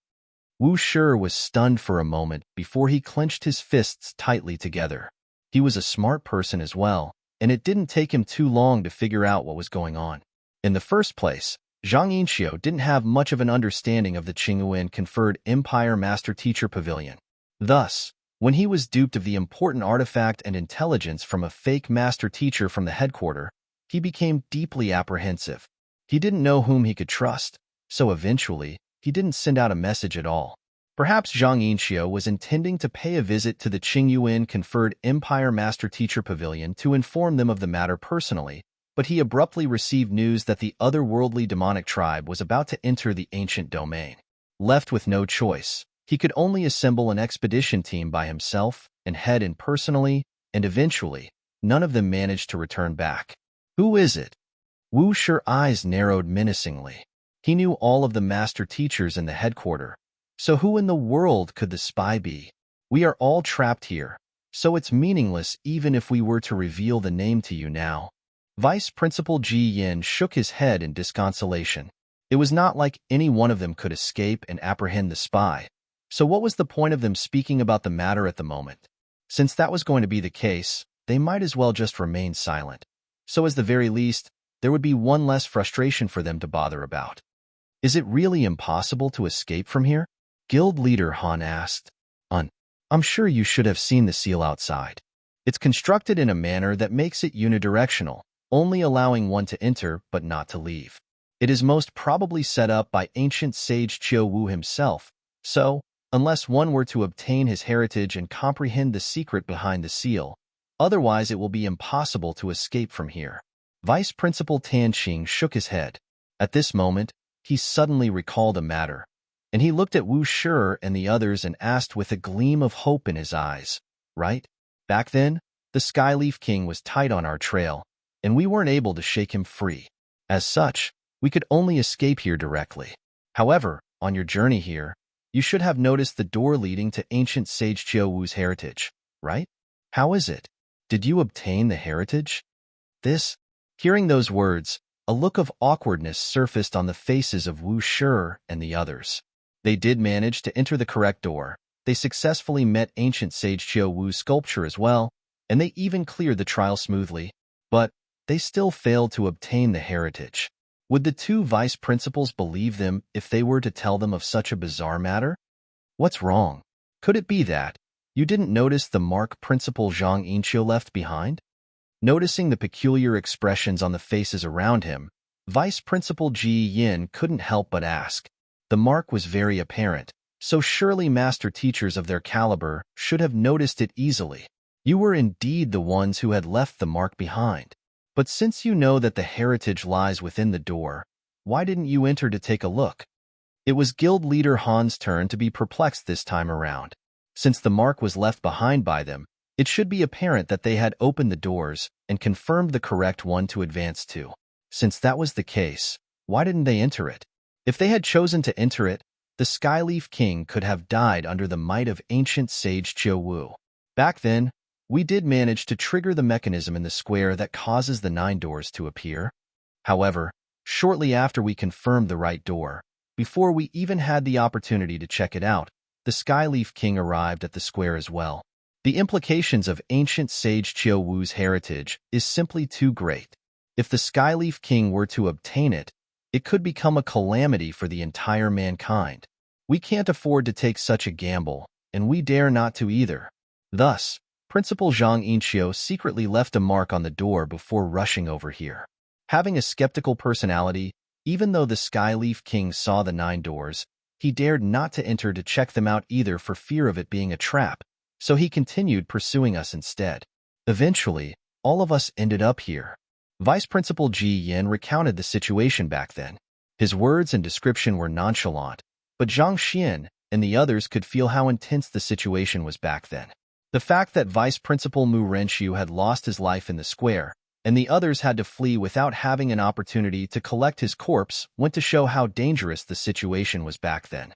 Wu Shi was stunned for a moment before he clenched his fists tightly together. He was a smart person as well, and it didn't take him too long to figure out what was going on. In the first place, Zhang Yinqiu didn't have much of an understanding of the Qingyuan-conferred Empire Master Teacher Pavilion. Thus, when he was duped of the important artifact and intelligence from a fake master teacher from the headquarters, he became deeply apprehensive. He didn't know whom he could trust, so eventually, he didn't send out a message at all. Perhaps Zhang Yinqiu was intending to pay a visit to the Qingyuan-conferred Empire Master Teacher Pavilion to inform them of the matter personally, but he abruptly received news that the otherworldly demonic tribe was about to enter the ancient domain. Left with no choice, he could only assemble an expedition team by himself and head in personally, and eventually, none of them managed to return back. Who is it? Wu Shi's eyes narrowed menacingly. He knew all of the master teachers in the headquarters, so who in the world could the spy be? We are all trapped here, so it's meaningless even if we were to reveal the name to you now. Vice Principal Ji Yin shook his head in disconsolation. It was not like any one of them could escape and apprehend the spy. So what was the point of them speaking about the matter at the moment? Since that was going to be the case, they might as well just remain silent. So as the very least, there would be one less frustration for them to bother about. Is it really impossible to escape from here? Guild leader Han asked. I'm sure you should have seen the seal outside. It's constructed in a manner that makes it unidirectional, only allowing one to enter but not to leave. It is most probably set up by ancient sage Chiu Wu himself, so, unless one were to obtain his heritage and comprehend the secret behind the seal, otherwise it will be impossible to escape from here. Vice Principal Tan Qing shook his head. At this moment, he suddenly recalled a matter, and he looked at Wu Shi and the others and asked with a gleam of hope in his eyes, right? Back then, the Skyleaf King was tight on our trail, and we weren't able to shake him free. As such, we could only escape here directly. However, on your journey here, you should have noticed the door leading to ancient sage Chiu Wu's heritage, right? How is it? Did you obtain the heritage? Hearing those words, a look of awkwardness surfaced on the faces of Wu Shi and the others. They did manage to enter the correct door. They successfully met ancient sage Chiu Wu's sculpture as well, and they even cleared the trial smoothly, but they still failed to obtain the heritage. Would the two vice principals believe them if they were to tell them of such a bizarre matter? What's wrong? Could it be that you didn't notice the mark Principal Zhang Yinqiu left behind? Noticing the peculiar expressions on the faces around him, Vice Principal Ji Yin couldn't help but ask. The mark was very apparent, so surely master teachers of their caliber should have noticed it easily. You were indeed the ones who had left the mark behind. But since you know that the heritage lies within the door, why didn't you enter to take a look? It was guild leader Han's turn to be perplexed this time around. Since the mark was left behind by them, it should be apparent that they had opened the doors and confirmed the correct one to advance to. Since that was the case, why didn't they enter it? If they had chosen to enter it, the Skyleaf King could have died under the might of ancient sage Chiu Wu. Back then, we did manage to trigger the mechanism in the square that causes the 9 doors to appear. However, shortly after we confirmed the right door, before we even had the opportunity to check it out, the Skyleaf King arrived at the square as well. The implications of ancient sage Chiu Wu's heritage is simply too great. If the Skyleaf King were to obtain it, it could become a calamity for the entire mankind. We can't afford to take such a gamble, and we dare not to either. Thus, Principal Zhang Yinqiu secretly left a mark on the door before rushing over here. Having a skeptical personality, even though the Skyleaf King saw the 9 doors, he dared not to enter to check them out either for fear of it being a trap, so he continued pursuing us instead. Eventually, all of us ended up here. Vice Principal Ji Yin recounted the situation back then. His words and description were nonchalant, but Zhang Xian and the others could feel how intense the situation was back then. The fact that Vice Principal Mu Renxiu had lost his life in the square, and the others had to flee without having an opportunity to collect his corpse went to show how dangerous the situation was back then.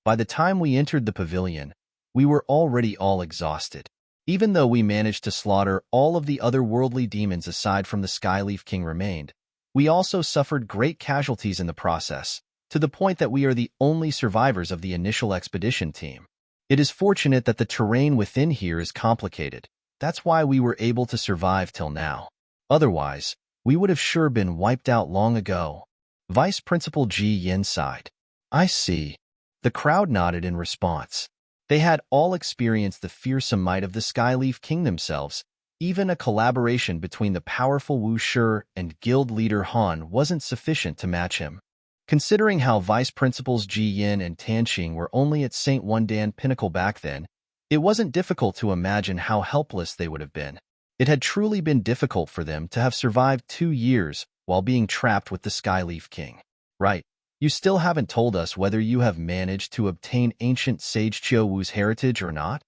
By the time we entered the pavilion, we were already all exhausted. Even though we managed to slaughter all of the other worldly demons aside from the Skyleaf King remained, we also suffered great casualties in the process, to the point that we are the only survivors of the initial expedition team. It is fortunate that the terrain within here is complicated. That's why we were able to survive till now. Otherwise, we would have sure been wiped out long ago. Vice Principal Ji Yin sighed. I see. The crowd nodded in response. They had all experienced the fearsome might of the Skyleaf King themselves. Even a collaboration between the powerful Wu Shi and guild leader Han wasn't sufficient to match him. Considering how Vice Principals Ji Yin and Tan Qing were only at St. Wandan Pinnacle back then, it wasn't difficult to imagine how helpless they would have been. It had truly been difficult for them to have survived 2 years while being trapped with the Skyleaf King. Right. You still haven't told us whether you have managed to obtain ancient sage Chiu Wu's heritage or not?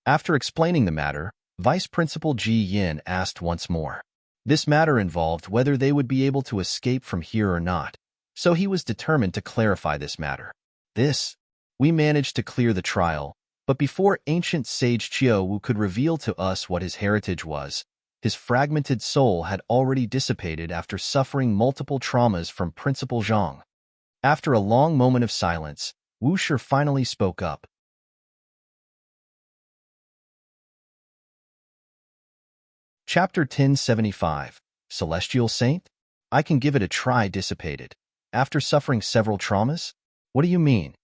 After explaining the matter, Vice Principal Ji Yin asked once more. This matter involved whether they would be able to escape from here or not, so he was determined to clarify this matter. We managed to clear the trial, but before ancient sage Chiu Wu could reveal to us what his heritage was, his fragmented soul had already dissipated after suffering multiple traumas from Principal Zhang. After a long moment of silence, Wu Shi finally spoke up. Chapter 1075, Celestial Saint? I can give it a try dissipated. After suffering several traumas? What do you mean?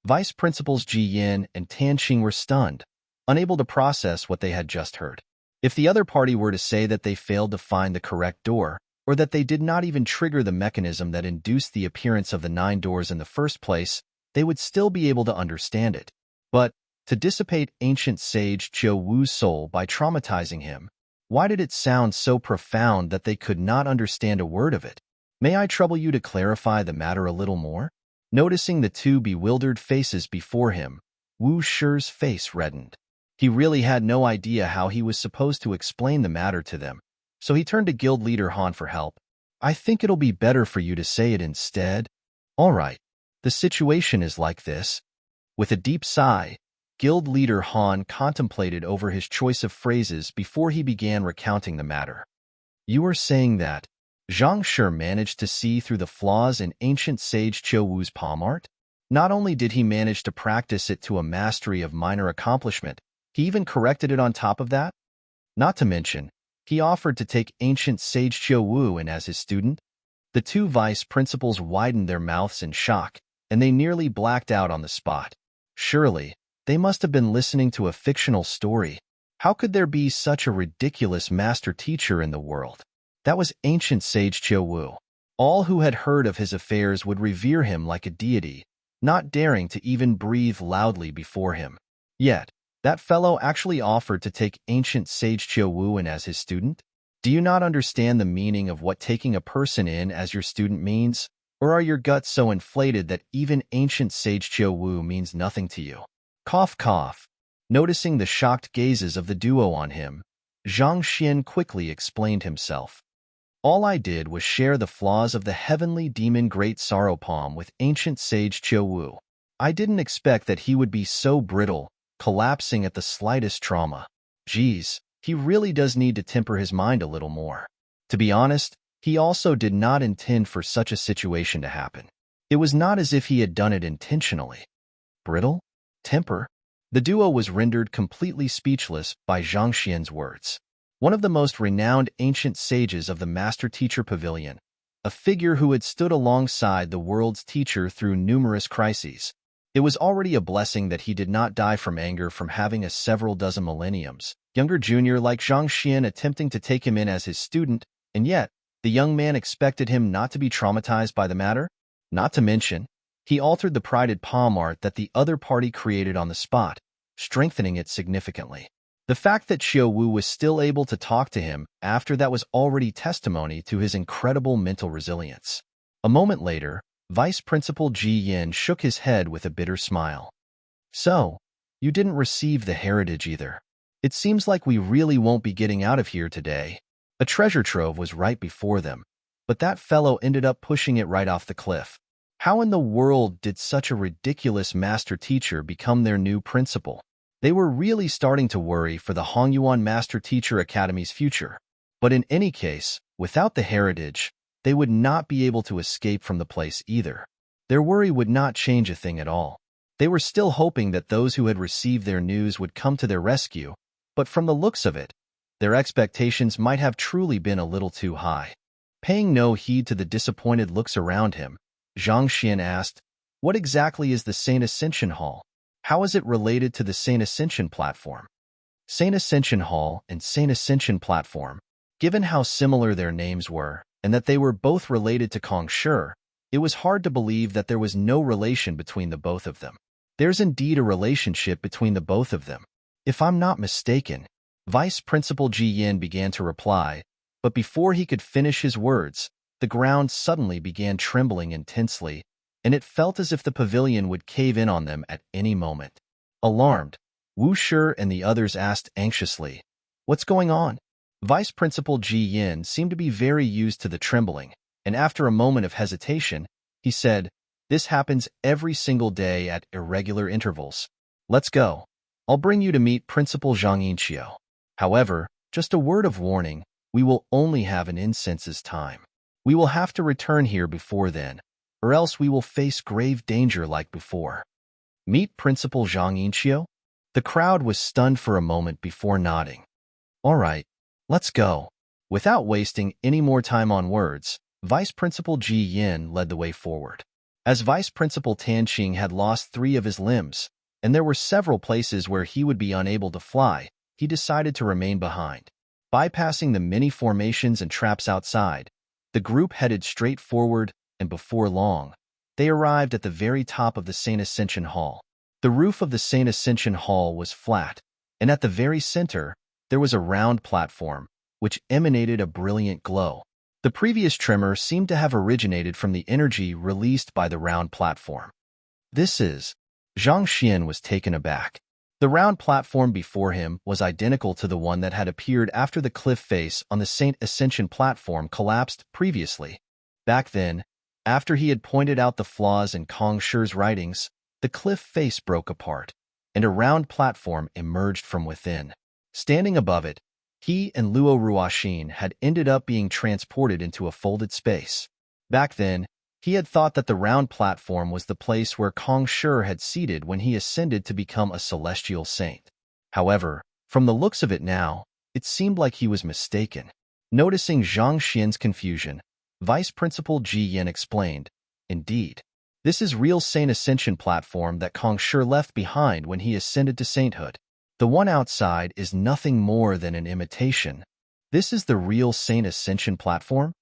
Vice Principals Ji Yin and Tan Xing were stunned, unable to process what they had just heard. If the other party were to say that they failed to find the correct door, or that they did not even trigger the mechanism that induced the appearance of the 9 doors in the first place, they would still be able to understand it. But, to dissipate ancient sage Zhou Wu's soul by traumatizing him, why did it sound so profound that they could not understand a word of it? May I trouble you to clarify the matter a little more? Noticing the two bewildered faces before him, Wu Shi's face reddened. He really had no idea how he was supposed to explain the matter to them, so he turned to guild leader Han for help. I think it'll be better for you to say it instead. All right, the situation is like this. With a deep sigh, guild leader Han contemplated over his choice of phrases before he began recounting the matter. You are saying that Zhang Shi managed to see through the flaws in ancient sage Zhou Wu's palm art? Not only did he manage to practice it to a mastery of minor accomplishment, he even corrected it on top of that? Not to mention, he offered to take ancient sage Zhou Wu in as his student? The two vice principals widened their mouths in shock, and they nearly blacked out on the spot. Surely, they must have been listening to a fictional story. How could there be such a ridiculous master teacher in the world? That was ancient sage Zhou Wu. All who had heard of his affairs would revere him like a deity, not daring to even breathe loudly before him. Yet, that fellow actually offered to take ancient sage Zhou Wu in as his student? Do you not understand the meaning of what taking a person in as your student means? Or are your guts so inflated that even ancient sage Zhou Wu means nothing to you? Cough, cough. Noticing the shocked gazes of the duo on him, Zhang Xian quickly explained himself. All I did was share the flaws of the heavenly demon Great Sorrow Palm with ancient sage Zhou Wu. I didn't expect that he would be so brittle, collapsing at the slightest trauma. Geez, he really does need to temper his mind a little more. To be honest, he also did not intend for such a situation to happen. It was not as if he had done it intentionally. Brittle? Temper? The duo was rendered completely speechless by Zhang Xian's words. One of the most renowned ancient sages of the Master Teacher Pavilion, a figure who had stood alongside the world's teacher through numerous crises. It was already a blessing that he did not die from anger from having a several dozen millenniums. Younger junior like Zhang Xian attempting to take him in as his student, and yet, the young man expected him not to be traumatized by the matter? Not to mention, he altered the prided palm art that the other party created on the spot, strengthening it significantly. The fact that Zhou Wu was still able to talk to him after that was already testimony to his incredible mental resilience. A moment later, Vice Principal Ji Yin shook his head with a bitter smile. So, you didn't receive the heritage either. It seems like we really won't be getting out of here today. A treasure trove was right before them, but that fellow ended up pushing it right off the cliff. How in the world did such a ridiculous master teacher become their new principal? They were really starting to worry for the Hongyuan Master Teacher Academy's future. But in any case, without the heritage, they would not be able to escape from the place either. Their worry would not change a thing at all. They were still hoping that those who had received their news would come to their rescue, but from the looks of it, their expectations might have truly been a little too high. Paying no heed to the disappointed looks around him, Zhang Xian asked, "What exactly is the Saint Ascension Hall? How is it related to the Saint Ascension platform?" Saint Ascension Hall and Saint Ascension platform, given how similar their names were, and that they were both related to Kong Shi, it was hard to believe that there was no relation between the both of them. There's indeed a relationship between the both of them. If I'm not mistaken, Vice Principal Ji Yin began to reply, but before he could finish his words, the ground suddenly began trembling intensely, and it felt as if the pavilion would cave in on them at any moment. Alarmed, Wu Shi and the others asked anxiously, "What's going on?" Vice Principal Ji Yin seemed to be very used to the trembling, and after a moment of hesitation, he said, "This happens every single day at irregular intervals. Let's go. I'll bring you to meet Principal Zhang Yinqiu. However, just a word of warning, we will only have an incense's time. We will have to return here before then. or else we will face grave danger like before. Meet Principal Zhang Yinqiu? The crowd was stunned for a moment before nodding. All right, let's go. Without wasting any more time on words, Vice Principal Ji Yin led the way forward. As Vice Principal Tan Qing had lost 3 of his limbs, and there were several places where he would be unable to fly, he decided to remain behind. Bypassing the many formations and traps outside, the group headed straight forward, and before long, they arrived at the very top of the Saint Ascension Hall. The roof of the Saint Ascension Hall was flat, and at the very center, there was a round platform, which emanated a brilliant glow. The previous tremor seemed to have originated from the energy released by the round platform. This is... Zhang Xian was taken aback. The round platform before him was identical to the one that had appeared after the cliff face on the Saint Ascension platform collapsed previously. Back then, after he had pointed out the flaws in Kong Shi's writings, the cliff face broke apart, and a round platform emerged from within. Standing above it, he and Luo Ruoxin had ended up being transported into a folded space. Back then, he had thought that the round platform was the place where Kong Shi had seated when he ascended to become a celestial saint. However, from the looks of it now, it seemed like he was mistaken. Noticing Zhang Xian's confusion, Vice Principal Ji Yin explained, "Indeed, this is real Saint Ascension platform that Kong Shi left behind when he ascended to sainthood. The one outside is nothing more than an imitation. This is the real Saint Ascension platform?"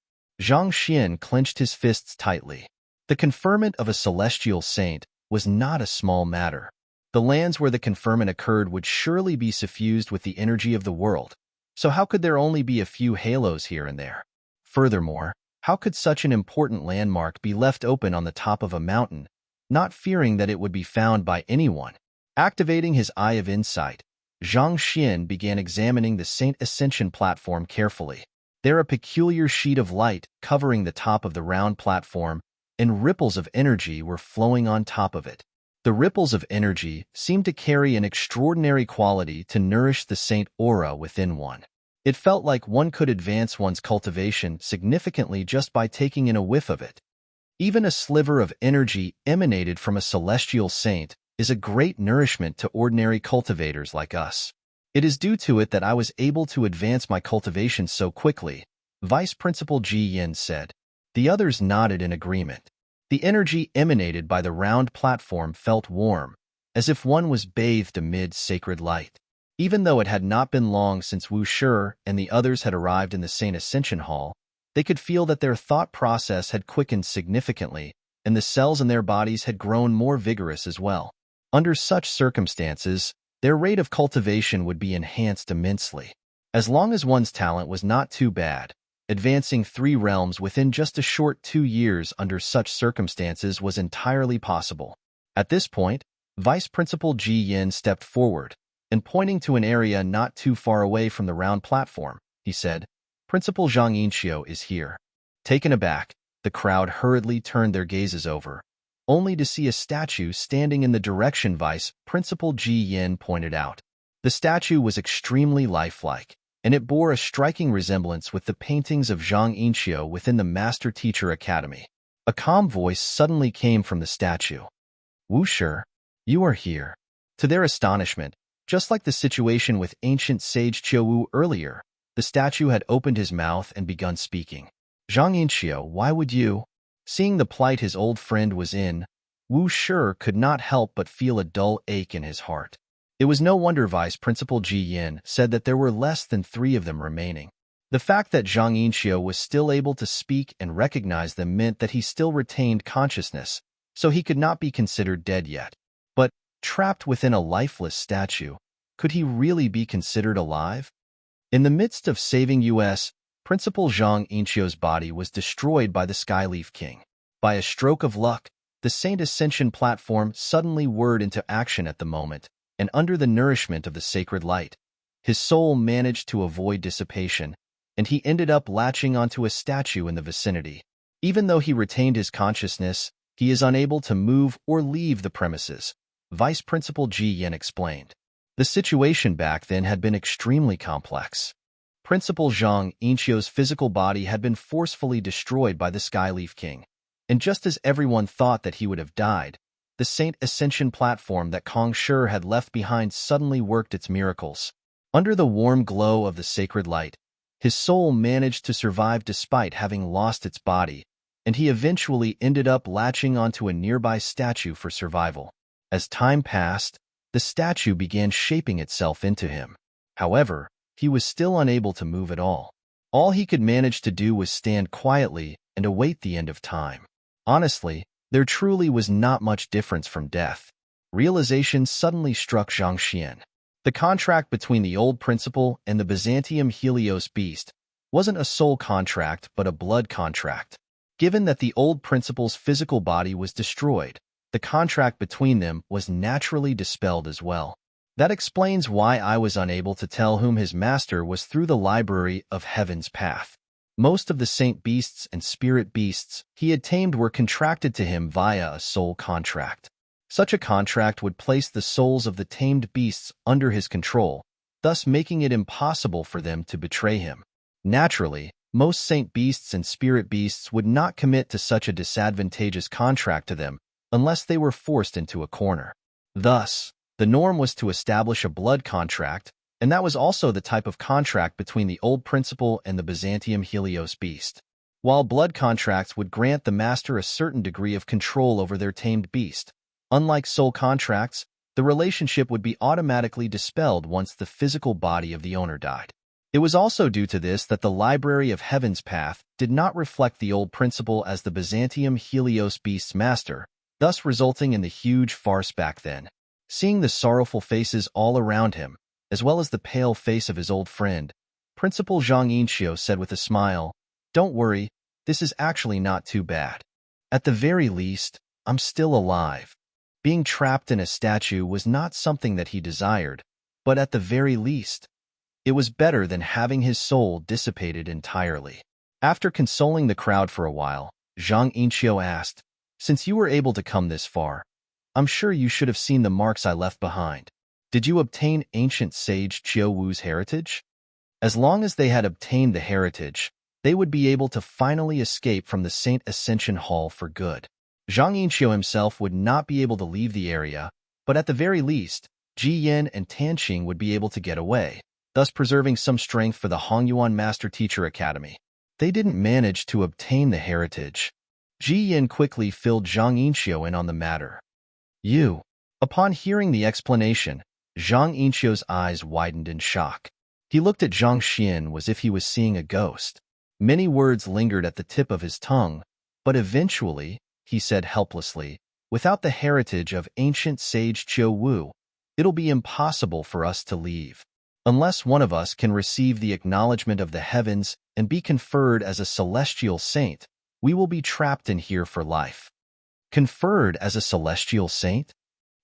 Zhang Xian clenched his fists tightly. The conferment of a celestial saint was not a small matter. The lands where the conferment occurred would surely be suffused with the energy of the world, so how could there only be a few halos here and there? Furthermore, how could such an important landmark be left open on the top of a mountain, not fearing that it would be found by anyone? Activating his eye of insight, Zhang Xian began examining the Saint Ascension platform carefully. There a peculiar sheet of light covering the top of the round platform, and ripples of energy were flowing on top of it. The ripples of energy seemed to carry an extraordinary quality to nourish the saint aura within one. It felt like one could advance one's cultivation significantly just by taking in a whiff of it. Even a sliver of energy emanated from a celestial saint is a great nourishment to ordinary cultivators like us. It is due to it that I was able to advance my cultivation so quickly, Vice Principal Ji Yin said. The others nodded in agreement. The energy emanated by the round platform felt warm, as if one was bathed amid sacred light. Even though it had not been long since Wu Shi and the others had arrived in the Saint Ascension Hall, they could feel that their thought process had quickened significantly, and the cells in their bodies had grown more vigorous as well. Under such circumstances, their rate of cultivation would be enhanced immensely. As long as one's talent was not too bad, advancing 3 realms within just a short 2 years under such circumstances was entirely possible. At this point, Vice Principal Ji Yin stepped forward, and pointing to an area not too far away from the round platform, he said, "Principal Zhang Yinqiu is here." Taken aback, the crowd hurriedly turned their gazes over, only to see a statue standing in the direction Vice Principal Ji Yin pointed out. The statue was extremely lifelike, and it bore a striking resemblance with the paintings of Zhang Yinqiu within the Master Teacher Academy. A calm voice suddenly came from the statue. "Wu Shi, you are here." To their astonishment, just like the situation with ancient sage Qiu Wu earlier, the statue had opened his mouth and begun speaking. "Zhang Yinqiu, why would you?" Seeing the plight his old friend was in, Wu Shi could not help but feel a dull ache in his heart. It was no wonder Vice Principal Ji Yin said that there were less than 3 of them remaining. The fact that Zhang Yinqiu was still able to speak and recognize them meant that he still retained consciousness, so he could not be considered dead yet. But, trapped within a lifeless statue, could he really be considered alive? In the midst of saving U.S., Principal Zhang Yinqiu's body was destroyed by the Skyleaf King. By a stroke of luck, the Saint Ascension platform suddenly whirred into action at the moment, and under the nourishment of the sacred light, his soul managed to avoid dissipation, and he ended up latching onto a statue in the vicinity. Even though he retained his consciousness, he is unable to move or leave the premises, Vice Principal Ji Yin explained. The situation back then had been extremely complex. Principal Zhang Yinqiu's physical body had been forcefully destroyed by the Skyleaf King, And just as everyone thought that he would have died, the Saint Ascension platform that Kong Shi had left behind suddenly worked its miracles. Under the warm glow of the sacred light, his soul managed to survive despite having lost its body, and he eventually ended up latching onto a nearby statue for survival. As time passed, the statue began shaping itself into him. However, he was still unable to move at all. All he could manage to do was stand quietly and await the end of time. Honestly, there truly was not much difference from death. Realization suddenly struck Zhang Xian. The contract between the old principal and the Byzantium Helios beast wasn't a soul contract but a blood contract. Given that the old principal's physical body was destroyed, the contract between them was naturally dispelled as well. That explains why I was unable to tell whom his master was through the library of Heaven's Path. Most of the saint beasts and spirit beasts he had tamed were contracted to him via a soul contract. Such a contract would place the souls of the tamed beasts under his control, thus making it impossible for them to betray him. Naturally, most saint beasts and spirit beasts would not commit to such a disadvantageous contract to them unless they were forced into a corner. Thus, the norm was to establish a blood contract, and that was also the type of contract between the old principal and the Byzantium Helios beast. While blood contracts would grant the master a certain degree of control over their tamed beast, unlike soul contracts, the relationship would be automatically dispelled once the physical body of the owner died. It was also due to this that the Library of Heaven's Path did not reflect the old principal as the Byzantium Helios beast's master, thus resulting in the huge farce back then. Seeing the sorrowful faces all around him, as well as the pale face of his old friend, Principal Zhang Yinxiu said with a smile, "Don't worry, this is actually not too bad. At the very least, I'm still alive." Being trapped in a statue was not something that he desired, but at the very least, it was better than having his soul dissipated entirely. After consoling the crowd for a while, Zhang Yinxiu asked, "Since you were able to come this far, I'm sure you should have seen the marks I left behind. Did you obtain ancient sage Qiu Wu's heritage?" As long as they had obtained the heritage, they would be able to finally escape from the Saint Ascension Hall for good. Zhang Yinxiu himself would not be able to leave the area, but at the very least, Ji Yin and Tanxing would be able to get away, thus preserving some strength for the Hongyuan Master Teacher Academy. They didn't manage to obtain the heritage. Ji Yin quickly filled Zhang Yinxiu in on the matter. "You." Upon hearing the explanation, Zhang Yinxiu's eyes widened in shock. He looked at Zhang Xian as if he was seeing a ghost. Many words lingered at the tip of his tongue, but eventually, he said helplessly, "Without the heritage of ancient sage Qiu Wu, it'll be impossible for us to leave. Unless one of us can receive the acknowledgement of the heavens and be conferred as a celestial saint, we will be trapped in here for life." Conferred as a celestial saint?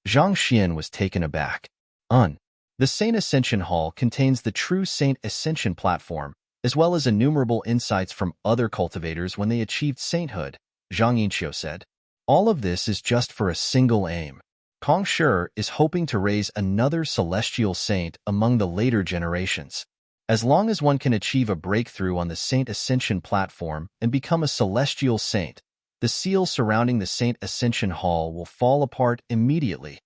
Zhang Xian was taken aback. The Saint Ascension Hall contains the true Saint Ascension platform, as well as innumerable insights from other cultivators when they achieved sainthood, Zhang Yinxiu said. All of this is just for a single aim. Kong Shi is hoping to raise another celestial saint among the later generations. As long as one can achieve a breakthrough on the Saint Ascension platform and become a celestial saint, the seal surrounding the Saint Ascension Hall will fall apart immediately.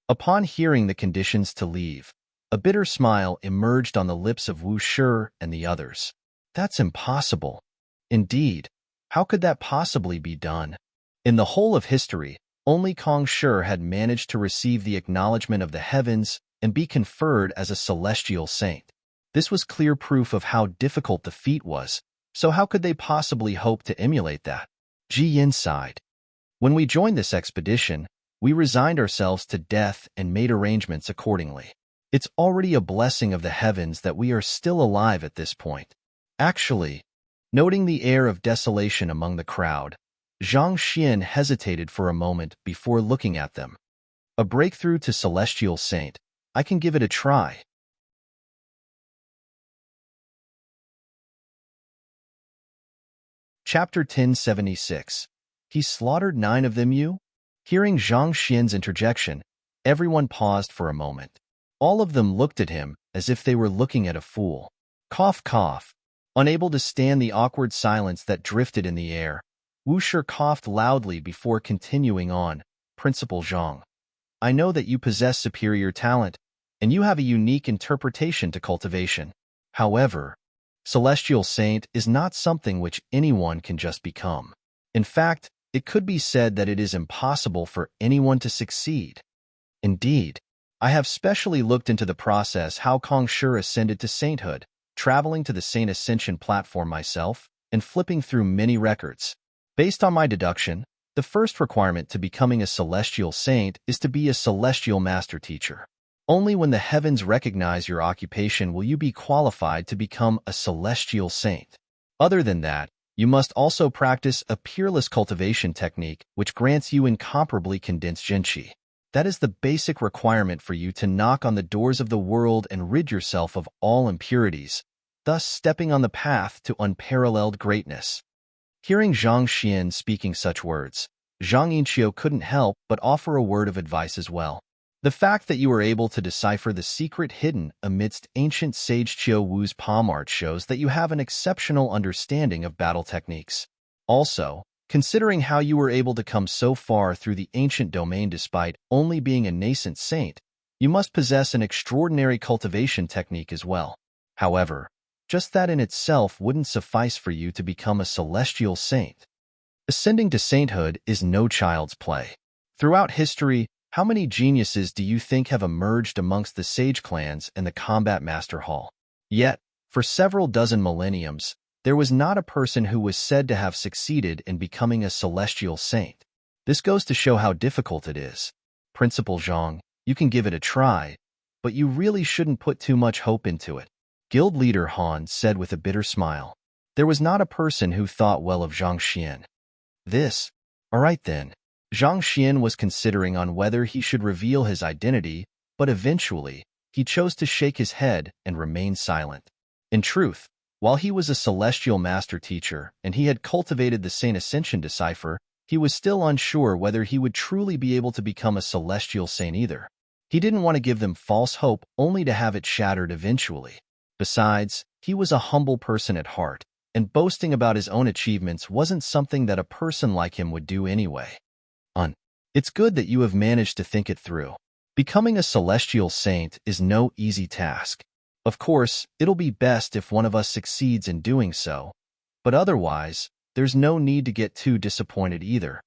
Upon hearing the conditions to leave, a bitter smile emerged on the lips of Wu Shi and the others. That's impossible. Indeed, how could that possibly be done? In the whole of history, only Kong Shi had managed to receive the acknowledgement of the heavens and be conferred as a celestial saint. This was clear proof of how difficult the feat was, so how could they possibly hope to emulate that? Ji Yin sighed. "When we joined this expedition, we resigned ourselves to death and made arrangements accordingly. It's already a blessing of the heavens that we are still alive at this point." Actually, noting the air of desolation among the crowd, Zhang Xian hesitated for a moment before looking at them. "A breakthrough to celestial saint. I can give it a try." Chapter 1076. He slaughtered 9 of them, you? Hearing Zhang Xian's interjection, everyone paused for a moment. All of them looked at him as if they were looking at a fool. Cough, cough. Unable to stand the awkward silence that drifted in the air, Wushi coughed loudly before continuing on. Principal Zhang, I know that you possess superior talent, and you have a unique interpretation to cultivation. However, Celestial Saint is not something which anyone can just become. In fact, it could be said that it is impossible for anyone to succeed. Indeed, I have specially looked into the process how Kong Shi ascended to sainthood, traveling to the Saint Ascension platform myself, and flipping through many records. Based on my deduction, the first requirement to becoming a celestial saint is to be a celestial master teacher. Only when the heavens recognize your occupation will you be qualified to become a celestial saint. Other than that, you must also practice a peerless cultivation technique which grants you incomparably condensed genqi. That is the basic requirement for you to knock on the doors of the world and rid yourself of all impurities, thus stepping on the path to unparalleled greatness. Hearing Zhang Xian speaking such words, Zhang Yinqiu couldn't help but offer a word of advice as well. The fact that you were able to decipher the secret hidden amidst ancient sage Qiu Wu's palm art shows that you have an exceptional understanding of battle techniques. Also, considering how you were able to come so far through the ancient domain despite only being a nascent saint, you must possess an extraordinary cultivation technique as well. However, just that in itself wouldn't suffice for you to become a celestial saint. Ascending to sainthood is no child's play. Throughout history, how many geniuses do you think have emerged amongst the sage clans and the combat master hall? Yet, for several dozen millenniums, there was not a person who was said to have succeeded in becoming a celestial saint. This goes to show how difficult it is. Principal Zhang, you can give it a try, but you really shouldn't put too much hope into it. Guild leader Han said with a bitter smile. There was not a person who thought well of Zhang Xian. All right then. Zhang Xian was considering on whether he should reveal his identity, but eventually, he chose to shake his head and remain silent. In truth, while he was a celestial master teacher and he had cultivated the Saint Ascension decipher, he was still unsure whether he would truly be able to become a celestial saint either. He didn't want to give them false hope only to have it shattered eventually. Besides, he was a humble person at heart, and boasting about his own achievements wasn't something that a person like him would do anyway. It's good that you have managed to think it through. Becoming a celestial saint is no easy task. Of course, it'll be best if one of us succeeds in doing so, but otherwise, there's no need to get too disappointed either.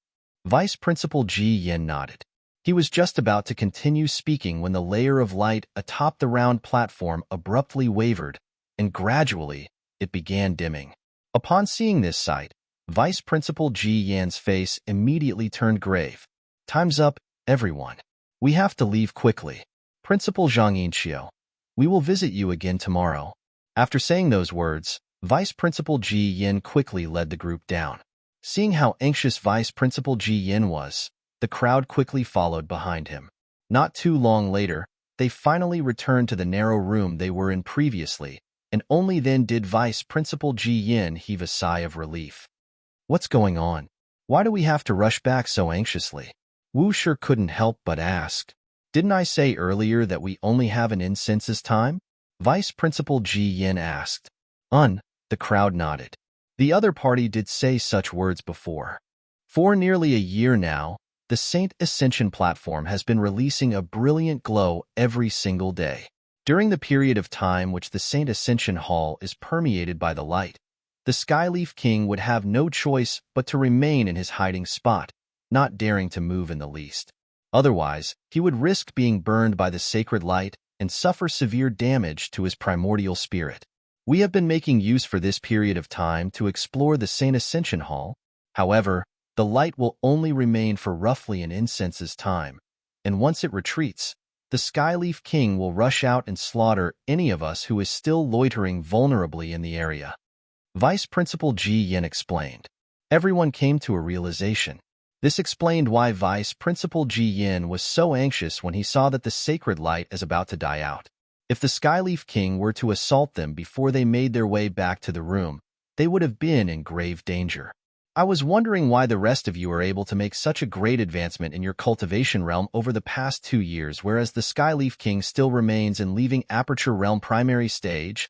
Vice Principal Ji Yin nodded. He was just about to continue speaking when the layer of light atop the round platform abruptly wavered, and gradually, it began dimming. Upon seeing this sight, Vice Principal Ji Yan's face immediately turned grave. Time's up, everyone. We have to leave quickly. Principal Zhang Yinqiu, we will visit you again tomorrow. After saying those words, Vice Principal Ji Yin quickly led the group down. Seeing how anxious Vice Principal Ji Yin was, the crowd quickly followed behind him. Not too long later, they finally returned to the narrow room they were in previously, and only then did Vice Principal Ji Yin heave a sigh of relief. What's going on? Why do we have to rush back so anxiously? Wushi couldn't help but ask. Didn't I say earlier that we only have an incense's time? Vice Principal Ji Yin asked. The crowd nodded. The other party did say such words before. For nearly a year now, the Saint Ascension platform has been releasing a brilliant glow every single day. During the period of time which the Saint Ascension Hall is permeated by the light, the Skyleaf King would have no choice but to remain in his hiding spot, not daring to move in the least. Otherwise, he would risk being burned by the sacred light and suffer severe damage to his primordial spirit. We have been making use for this period of time to explore the Saint Ascension Hall. However, the light will only remain for roughly an incense's time, and once it retreats, the Skyleaf King will rush out and slaughter any of us who is still loitering vulnerably in the area. Vice Principal Ji Yin explained. Everyone came to a realization. This explained why Vice Principal Ji Yin was so anxious when he saw that the sacred light is about to die out. If the Skyleaf King were to assault them before they made their way back to the room, they would have been in grave danger. I was wondering why the rest of you are able to make such a great advancement in your cultivation realm over the past 2 years, whereas the Skyleaf King still remains in leaving Aperture Realm primary stage.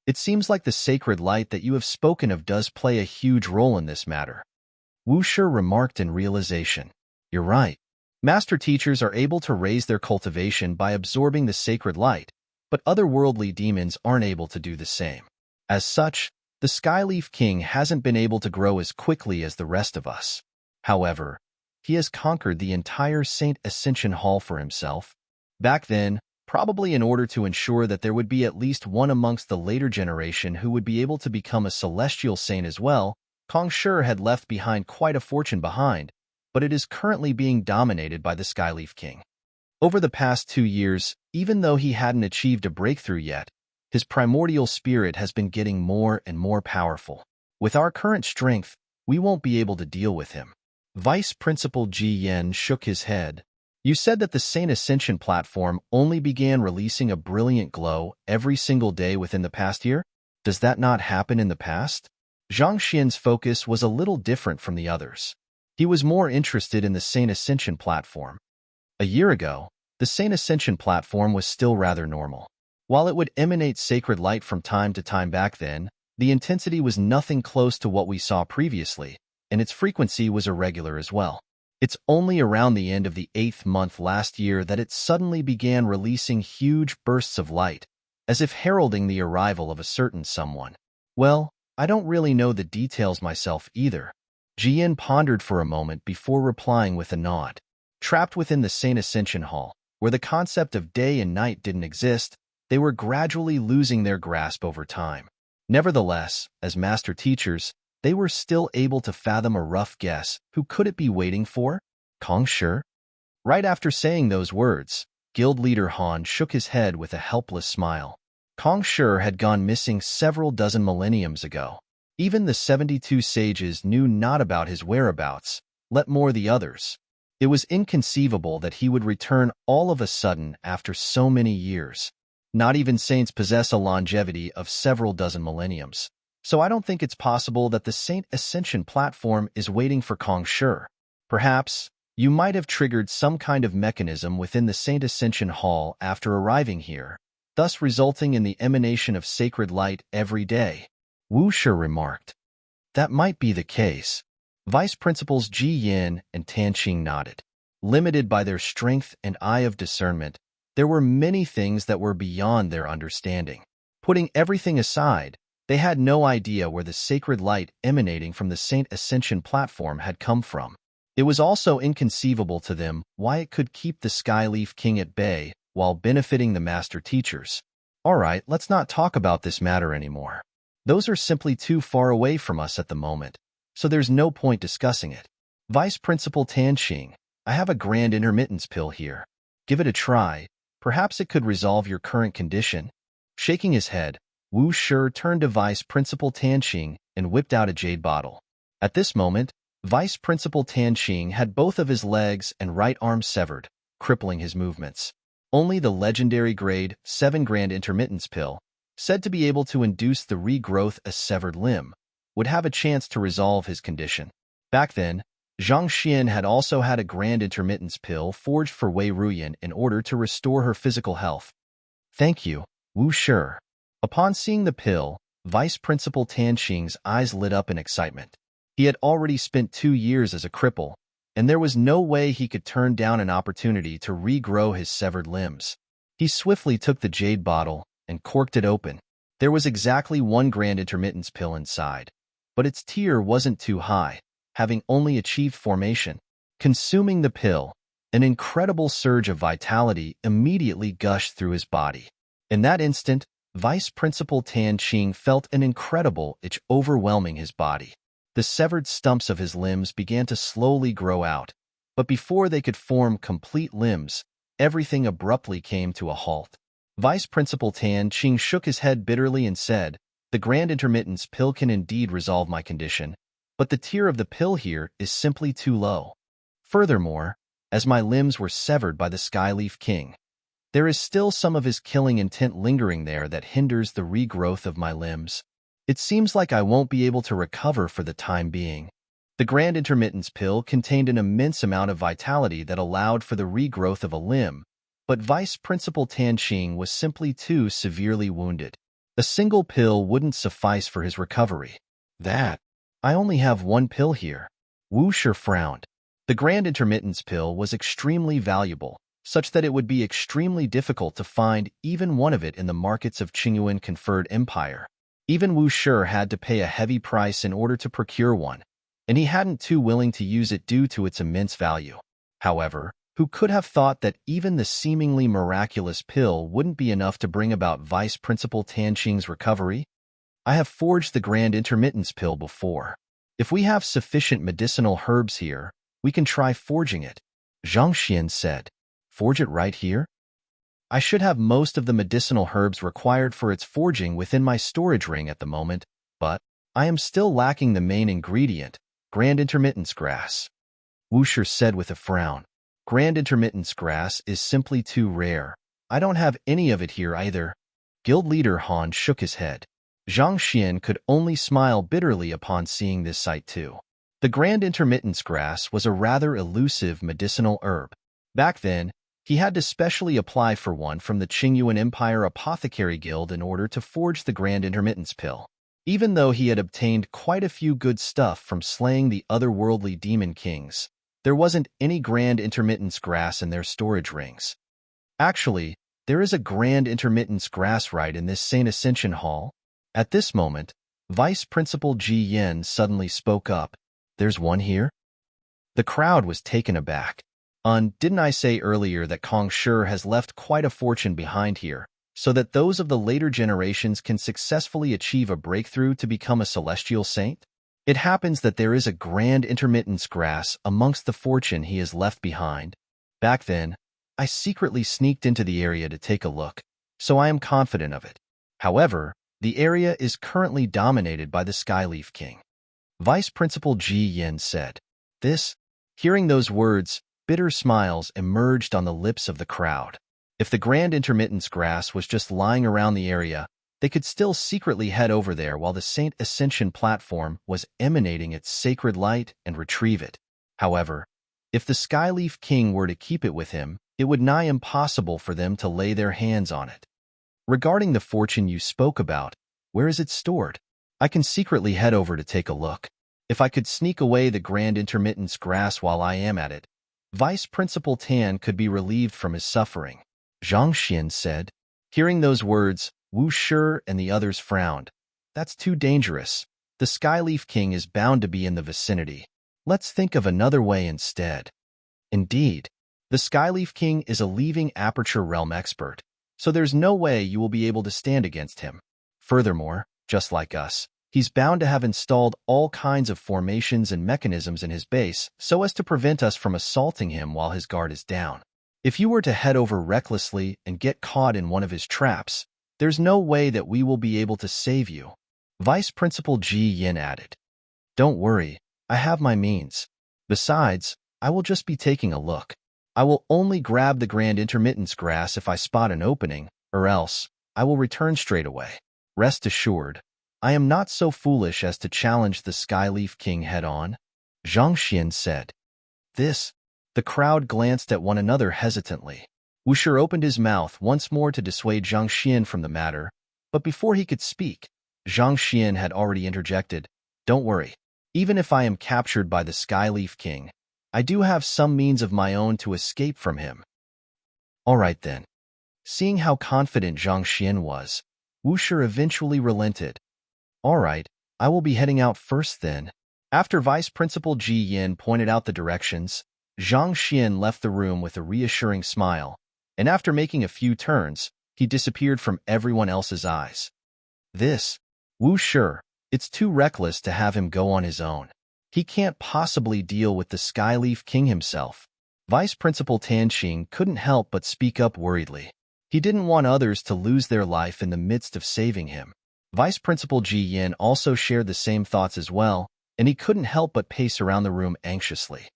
It seems like the sacred light that you have spoken of does play a huge role in this matter. Wu Shi remarked in realization. You're right. Master teachers are able to raise their cultivation by absorbing the sacred light, but otherworldly demons aren't able to do the same. As such, the Skyleaf King hasn't been able to grow as quickly as the rest of us. However, he has conquered the entire Saint Ascension Hall for himself. Back then, probably in order to ensure that there would be at least one amongst the later generation who would be able to become a celestial saint as well, Kong Shi had left behind quite a fortune behind, but it is currently being dominated by the Skyleaf King. Over the past 2 years, even though he hadn't achieved a breakthrough yet, his primordial spirit has been getting more and more powerful. With our current strength, we won't be able to deal with him. Vice Principal Ji Yen shook his head. You said that the Saint Ascension platform only began releasing a brilliant glow every single day within the past year? Does that not happen in the past? Zhang Xian's focus was a little different from the others. He was more interested in the Saint Ascension platform. A year ago, the Saint Ascension platform was still rather normal. While it would emanate sacred light from time to time back then, the intensity was nothing close to what we saw previously, and its frequency was irregular as well. It's only around the end of the 8th month last year that it suddenly began releasing huge bursts of light, as if heralding the arrival of a certain someone. Well, I don't really know the details myself either. Jian pondered for a moment before replying with a nod. Trapped within the Saint Ascension Hall, where the concept of day and night didn't exist, they were gradually losing their grasp over time. Nevertheless, as master teachers, they were still able to fathom a rough guess. Who could it be waiting for? Kong Shi? Right after saying those words, Guild Leader Han shook his head with a helpless smile. Kong Shi had gone missing several dozen millenniums ago. Even the 72 sages knew not about his whereabouts, let more the others. It was inconceivable that he would return all of a sudden after so many years. Not even saints possess a longevity of several dozen millenniums, so I don't think it's possible that the Saint Ascension platform is waiting for Kong Shi. Perhaps, you might have triggered some kind of mechanism within the Saint Ascension Hall after arriving here, thus resulting in the emanation of sacred light every day. Wu Shi remarked. That might be the case. Vice Principals Ji Yin and Tan Qing nodded. Limited by their strength and eye of discernment, there were many things that were beyond their understanding. Putting everything aside, they had no idea where the sacred light emanating from the Saint Ascension platform had come from. It was also inconceivable to them why it could keep the Skyleaf King at bay while benefiting the master teachers. Alright, let's not talk about this matter anymore. Those are simply too far away from us at the moment, so there's no point discussing it. Vice Principal Tan Qing, I have a grand intermittence pill here. Give it a try. Perhaps it could resolve your current condition. Shaking his head, Wu Shi turned to Vice Principal Tan Qing and whipped out a jade bottle. At this moment, Vice Principal Tan Qing had both of his legs and right arm severed, crippling his movements. Only the legendary grade 7 grand intermittence pill, said to be able to induce the regrowth of a severed limb, would have a chance to resolve his condition. Back then, Zhang Xian had also had a grand intermittence pill forged for Wei Ruyan in order to restore her physical health. Thank you, Wu Shi. Upon seeing the pill, Vice Principal Tan Qing's eyes lit up in excitement. He had already spent 2 years as a cripple, and there was no way he could turn down an opportunity to regrow his severed limbs. He swiftly took the jade bottle and corked it open. There was exactly 1 grand intermittence pill inside, but its tier wasn't too high, having only achieved formation. Consuming the pill, an incredible surge of vitality immediately gushed through his body. In that instant, Vice Principal Tan Qing felt an incredible itch overwhelming his body. The severed stumps of his limbs began to slowly grow out, but before they could form complete limbs, everything abruptly came to a halt. Vice Principal Tan Qing shook his head bitterly and said, "The grand intermittence pill can indeed resolve my condition, but the tier of the pill here is simply too low. Furthermore, as my limbs were severed by the Skyleaf King, there is still some of his killing intent lingering there that hinders the regrowth of my limbs. It seems like I won't be able to recover for the time being." The grand intermittence pill contained an immense amount of vitality that allowed for the regrowth of a limb, but Vice Principal Tan Qing was simply too severely wounded. A single pill wouldn't suffice for his recovery. I only have 1 pill here. Wu Shi frowned. The Grand Intermittence Pill was extremely valuable, such that it would be extremely difficult to find even one of it in the markets of Qingyuan-conferred empire. Even Wu Shi had to pay a heavy price in order to procure one, and he hadn't too willing to use it due to its immense value. However, who could have thought that even the seemingly miraculous pill wouldn't be enough to bring about Vice Principal Tanqing's recovery? I have forged the Grand Intermittence Pill before. If we have sufficient medicinal herbs here, we can try forging it, Zhang Xian said. Forge it right here? I should have most of the medicinal herbs required for its forging within my storage ring at the moment, but I am still lacking the main ingredient, Grand Intermittence Grass. Wu Shi said with a frown. Grand Intermittence Grass is simply too rare. I don't have any of it here either. Guild leader Han shook his head. Zhang Xian could only smile bitterly upon seeing this sight too. The Grand Intermittence Grass was a rather elusive medicinal herb. Back then, he had to specially apply for one from the Qingyuan Empire Apothecary Guild in order to forge the Grand Intermittence Pill. Even though he had obtained quite a few good stuff from slaying the otherworldly demon kings, there wasn't any Grand Intermittence Grass in their storage rings. Actually, there is a Grand Intermittence Grass right in this Saint Ascension Hall. At this moment, Vice Principal Ji Yen suddenly spoke up. There's one here? The crowd was taken aback. Didn't I say earlier that Kong Shi has left quite a fortune behind here, so that those of the later generations can successfully achieve a breakthrough to become a celestial saint? It happens that there is a Grand Intermittence Grass amongst the fortune he has left behind. Back then, I secretly sneaked into the area to take a look, so I am confident of it. However, the area is currently dominated by the Skyleaf King. Vice Principal Ji Yen said. Hearing those words, bitter smiles emerged on the lips of the crowd. If the Grand Intermittence Grass was just lying around the area, they could still secretly head over there while the Saint Ascension platform was emanating its sacred light and retrieve it. However, if the Skyleaf King were to keep it with him, it would nigh impossible for them to lay their hands on it. Regarding the fortune you spoke about, where is it stored? I can secretly head over to take a look. If I could sneak away the Grand Intermittence Grass while I am at it, Vice Principal Tan could be relieved from his suffering, Zhang Xian said. Hearing those words, Wu Shi and the others frowned. That's too dangerous. The Skyleaf King is bound to be in the vicinity. Let's think of another way instead. Indeed, the Skyleaf King is a leaving Aperture Realm expert, so there's no way you will be able to stand against him. Furthermore, just like us, he's bound to have installed all kinds of formations and mechanisms in his base so as to prevent us from assaulting him while his guard is down. If you were to head over recklessly and get caught in one of his traps, there's no way that we will be able to save you, Vice Principal Ji Yin added. Don't worry, I have my means. Besides, I will just be taking a look. I will only grab the Grand Intermittence Grass if I spot an opening, or else I will return straight away. Rest assured, I am not so foolish as to challenge the Skyleaf King head-on, Zhang Xian said. The crowd glanced at one another hesitantly. Wu Shi opened his mouth once more to dissuade Zhang Xian from the matter, but before he could speak, Zhang Xian had already interjected. Don't worry, even if I am captured by the Skyleaf King, I do have some means of my own to escape from him. All right then. Seeing how confident Zhang Xian was, Wu Shi eventually relented. All right, I will be heading out first then. After Vice Principal Ji Yin pointed out the directions, Zhang Xian left the room with a reassuring smile, and after making a few turns, he disappeared from everyone else's eyes. Wu Shi, it's too reckless to have him go on his own. He can't possibly deal with the Skyleaf King himself. Vice Principal Tanqing couldn't help but speak up worriedly. He didn't want others to lose their life in the midst of saving him. Vice Principal Ji Yin also shared the same thoughts as well, and he couldn't help but pace around the room anxiously.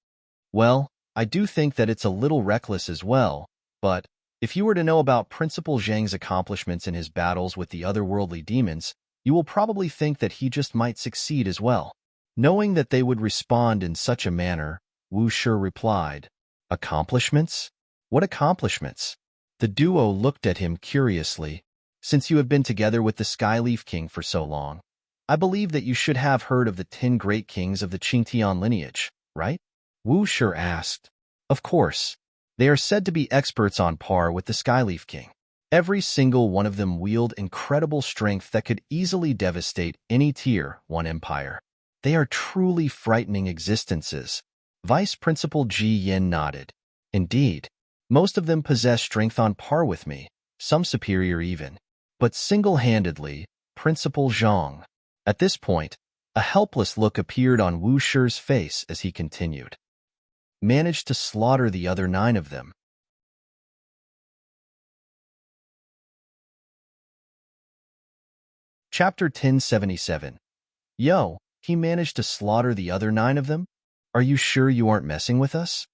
Well, I do think that it's a little reckless as well, but if you were to know about Principal Zhang's accomplishments in his battles with the otherworldly demons, you will probably think that he just might succeed as well. Knowing that they would respond in such a manner, Wu Shi replied, Accomplishments? What accomplishments? The duo looked at him curiously. Since you have been together with the Skyleaf King for so long, I believe that you should have heard of the 10 great kings of the Qingtian lineage. right? Wu Shi asked. Of course. They are said to be experts on par with the Skyleaf King. Every single one of them wield incredible strength that could easily devastate any Tier 1 empire. They are truly frightening existences. Vice Principal Ji Yin nodded. Indeed, most of them possess strength on par with me, some superior even. But single-handedly, Principal Zhang. At this point, a helpless look appeared on Wu Shi's face as he continued. Managed to slaughter the other 9 of them. Chapter 1077. Yo, he managed to slaughter the other 9 of them? Are you sure you aren't messing with us?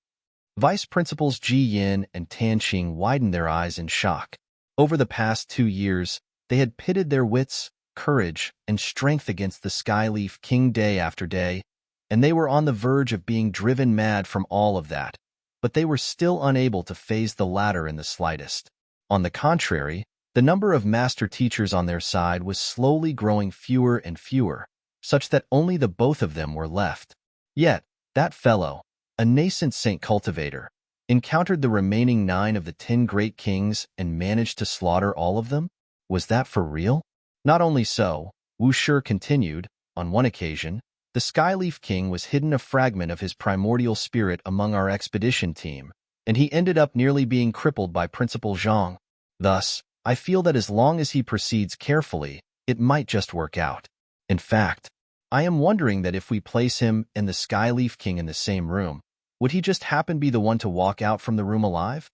Vice Principals Ji Yin and Tan Qing widened their eyes in shock. Over the past 2 years, they had pitted their wits, courage, and strength against the Skyleaf King day after day, and they were on the verge of being driven mad from all of that, but they were still unable to faze the latter in the slightest. On the contrary, the number of master teachers on their side was slowly growing fewer and fewer, such that only the both of them were left. Yet, that fellow, a nascent saint cultivator, encountered the remaining 9 of the 10 great kings and managed to slaughter all of them? Was that for real? Not only so, Wu Shi continued, on one occasion, the Skyleaf King was hidden a fragment of his primordial spirit among our expedition team, and he ended up nearly being crippled by Principal Zhang. Thus, I feel that as long as he proceeds carefully, it might just work out. In fact, I am wondering that if we place him and the Skyleaf King in the same room, would he just happen to be the one to walk out from the room alive?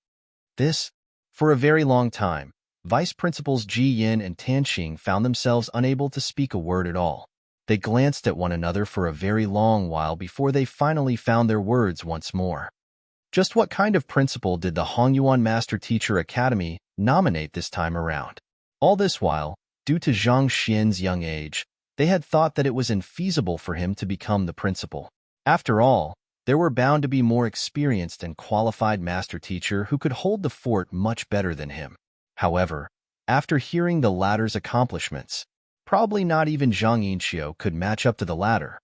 For a very long time, Vice Principals Ji Yin and Tan Qing found themselves unable to speak a word at all. They glanced at one another for a very long while before they finally found their words once more. Just what kind of principal did the Hongyuan Master Teacher Academy nominate this time around? All this while, due to Zhang Xian's young age, they had thought that it was infeasible for him to become the principal. After all, there were bound to be more experienced and qualified master teacher who could hold the fort much better than him. However, after hearing the latter's accomplishments, probably not even Zhang Yinxiu could match up to the latter.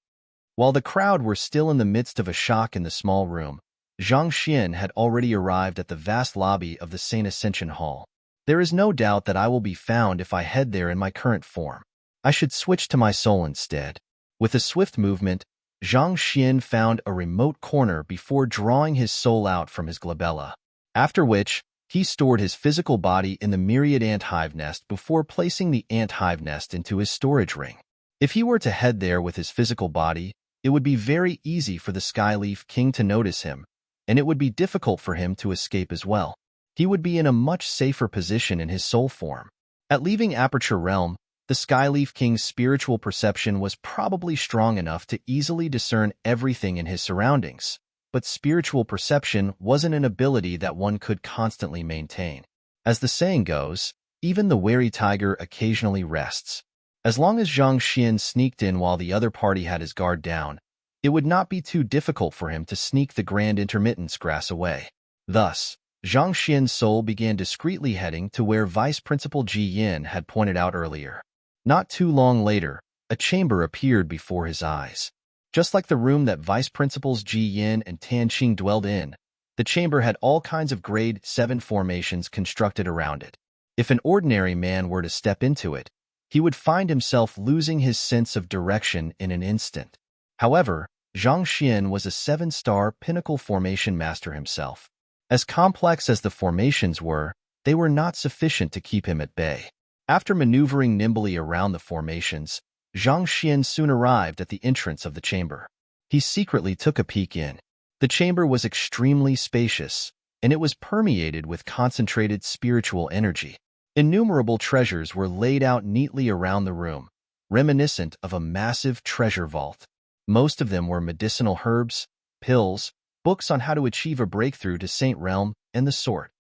While the crowd were still in the midst of a shock in the small room, Zhang Xian had already arrived at the vast lobby of the Saint Ascension Hall. There is no doubt that I will be found if I head there in my current form. I should switch to my soul instead. With a swift movement, Zhang Xian found a remote corner before drawing his soul out from his glabella, after which he stored his physical body in the myriad ant hive nest before placing the ant hive nest into his storage ring. If he were to head there with his physical body, it would be very easy for the Skyleaf King to notice him, and it would be difficult for him to escape as well. He would be in a much safer position in his soul form. At leaving Aperture Realm, the Skyleaf King's spiritual perception was probably strong enough to easily discern everything in his surroundings, but spiritual perception wasn't an ability that one could constantly maintain. As the saying goes, even the wary tiger occasionally rests. As long as Zhang Xian sneaked in while the other party had his guard down, it would not be too difficult for him to sneak the Grand Intermittence grass away. Thus, Zhang Xian's soul began discreetly heading to where Vice Principal Ji Yin had pointed out earlier. Not too long later, a chamber appeared before his eyes. Just like the room that Vice Principals Ji Yin and Tan Qing dwelled in, the chamber had all kinds of grade 7 formations constructed around it. If an ordinary man were to step into it, he would find himself losing his sense of direction in an instant. However, Zhang Xian was a 7-star pinnacle formation master himself. As complex as the formations were, they were not sufficient to keep him at bay. After maneuvering nimbly around the formations, Zhang Xian soon arrived at the entrance of the chamber. He secretly took a peek in. The chamber was extremely spacious, and it was permeated with concentrated spiritual energy. Innumerable treasures were laid out neatly around the room, reminiscent of a massive treasure vault. Most of them were medicinal herbs, pills, books on how to achieve a breakthrough to Saint Realm, and the sort.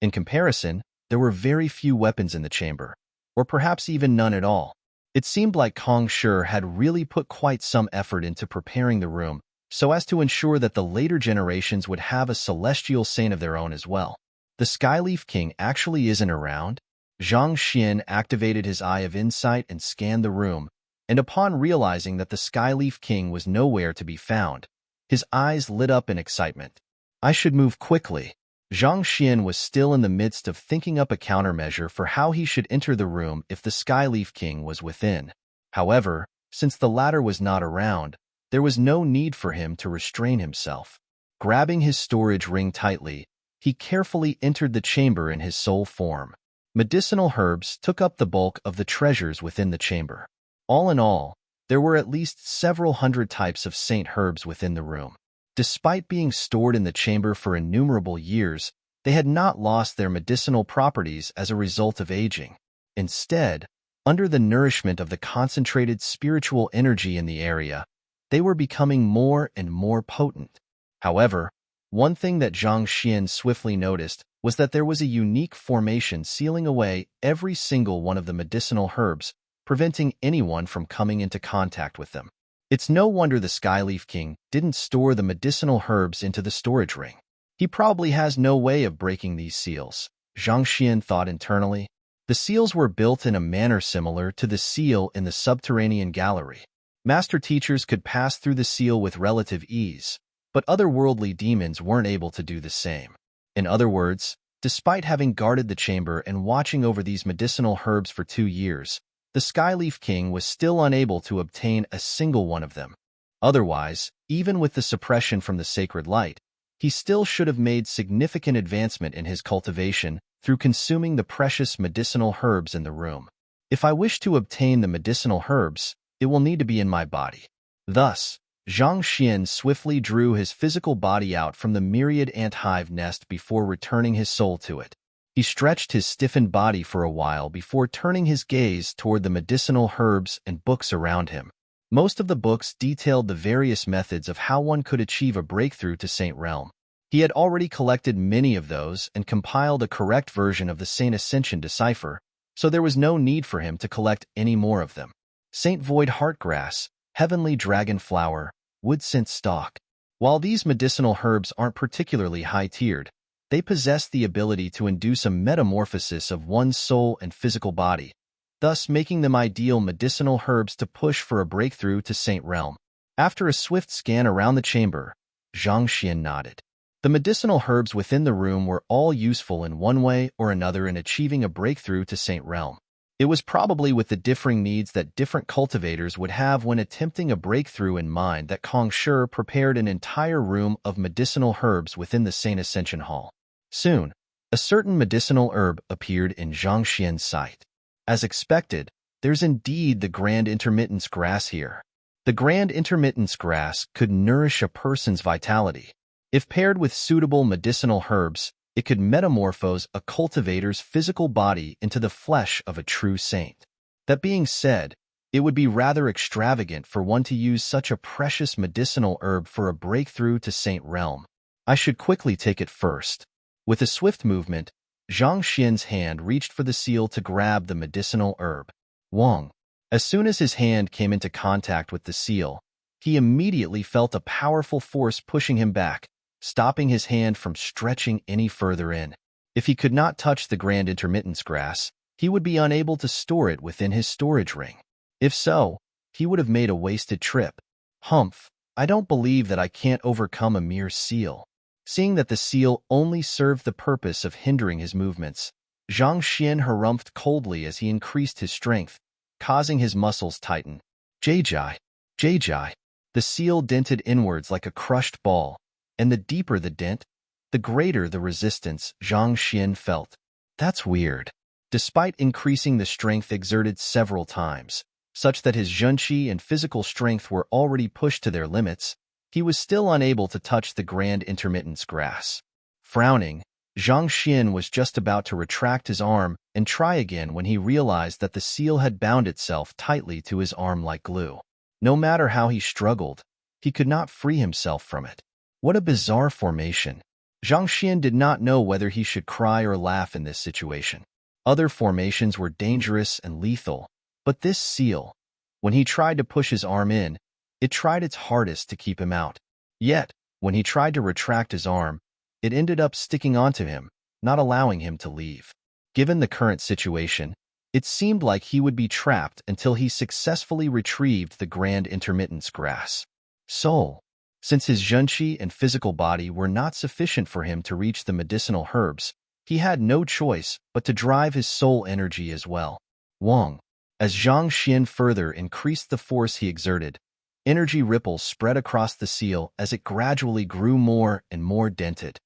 In comparison, there were very few weapons in the chamber, or perhaps even none at all. It seemed like Kong Shi had really put quite some effort into preparing the room, so as to ensure that the later generations would have a celestial saint of their own as well. The Skyleaf King actually isn't around? Zhang Xian activated his eye of insight and scanned the room, and upon realizing that the Skyleaf King was nowhere to be found, His eyes lit up in excitement. I should move quickly. Zhang Xian was still in the midst of thinking up a countermeasure for how he should enter the room if the Skyleaf King was within. However, since the latter was not around, there was no need for him to restrain himself. Grabbing his storage ring tightly, he carefully entered the chamber in his soul form. Medicinal herbs took up the bulk of the treasures within the chamber. All in all, there were at least several hundred types of saint herbs within the room. Despite being stored in the chamber for innumerable years, they had not lost their medicinal properties as a result of aging. Instead, under the nourishment of the concentrated spiritual energy in the area, they were becoming more and more potent. However, one thing that Zhang Xian swiftly noticed was that there was a unique formation sealing away every single one of the medicinal herbs, preventing anyone from coming into contact with them. It's no wonder the Skyleaf King didn't store the medicinal herbs into the storage ring. He probably has no way of breaking these seals, Zhang Xian thought internally. The seals were built in a manner similar to the seal in the subterranean gallery. Master teachers could pass through the seal with relative ease, but otherworldly demons weren't able to do the same. In other words, despite having guarded the chamber and watching over these medicinal herbs for 2 years, the Skyleaf King was still unable to obtain a single one of them. Otherwise, even with the suppression from the sacred light, he still should have made significant advancement in his cultivation through consuming the precious medicinal herbs in the room. If I wish to obtain the medicinal herbs, it will need to be in my body. Thus, Zhang Xian swiftly drew his physical body out from the myriad ant hive nest before returning his soul to it. He stretched his stiffened body for a while before turning his gaze toward the medicinal herbs and books around him. Most of the books detailed the various methods of how one could achieve a breakthrough to Saint Realm. He had already collected many of those and compiled a correct version of the Saint Ascension decipher, so there was no need for him to collect any more of them. Saint Void Heartgrass, Heavenly Dragon Flower, Wood Scent Stalk. While these medicinal herbs aren't particularly high-tiered, they possess the ability to induce a metamorphosis of one's soul and physical body, thus making them ideal medicinal herbs to push for a breakthrough to Saint Realm. After a swift scan around the chamber, Zhang Xian nodded. The medicinal herbs within the room were all useful in one way or another in achieving a breakthrough to Saint Realm. It was probably with the differing needs that different cultivators would have when attempting a breakthrough in mind that Kong Shi prepared an entire room of medicinal herbs within the Saint Ascension Hall. Soon, a certain medicinal herb appeared in Zhang Xian's sight. As expected, there's indeed the Grand Intermittence Grass here. The Grand Intermittence Grass could nourish a person's vitality. If paired with suitable medicinal herbs, it could metamorphose a cultivator's physical body into the flesh of a true saint. That being said, it would be rather extravagant for one to use such a precious medicinal herb for a breakthrough to Saint Realm. I should quickly take it first. With a swift movement, Zhang Xian's hand reached for the seal to grab the medicinal herb. Wong. As soon as his hand came into contact with the seal, he immediately felt a powerful force pushing him back, stopping his hand from stretching any further in. If he could not touch the Grand Intermittence Grass, he would be unable to store it within his storage ring. If so, he would have made a wasted trip. Humph, I don't believe that I can't overcome a mere seal. Seeing that the seal only served the purpose of hindering his movements, Zhang Xian harumphed coldly as he increased his strength, causing his muscles tighten. Jai. The seal dented inwards like a crushed ball, and the deeper the dent, the greater the resistance Zhang Xian felt. That's weird. Despite increasing the strength exerted several times, such that his zhenqi and physical strength were already pushed to their limits, he was still unable to touch the Grand Intermittence Grass. Frowning, Zhang Xian was just about to retract his arm and try again when he realized that the seal had bound itself tightly to his arm like glue. No matter how he struggled, he could not free himself from it. What a bizarre formation. Zhang Xian did not know whether he should cry or laugh in this situation. Other formations were dangerous and lethal, but this seal, when he tried to push his arm in, it tried its hardest to keep him out. Yet, when he tried to retract his arm, it ended up sticking onto him, not allowing him to leave. Given the current situation, it seemed like he would be trapped until he successfully retrieved the Grand Intermittence Grass. Soul. Since his zhenqi and physical body were not sufficient for him to reach the medicinal herbs, he had no choice but to drive his soul energy as well. Wang. As Zhang Xian further increased the force he exerted, energy ripples spread across the seal as it gradually grew more and more dented.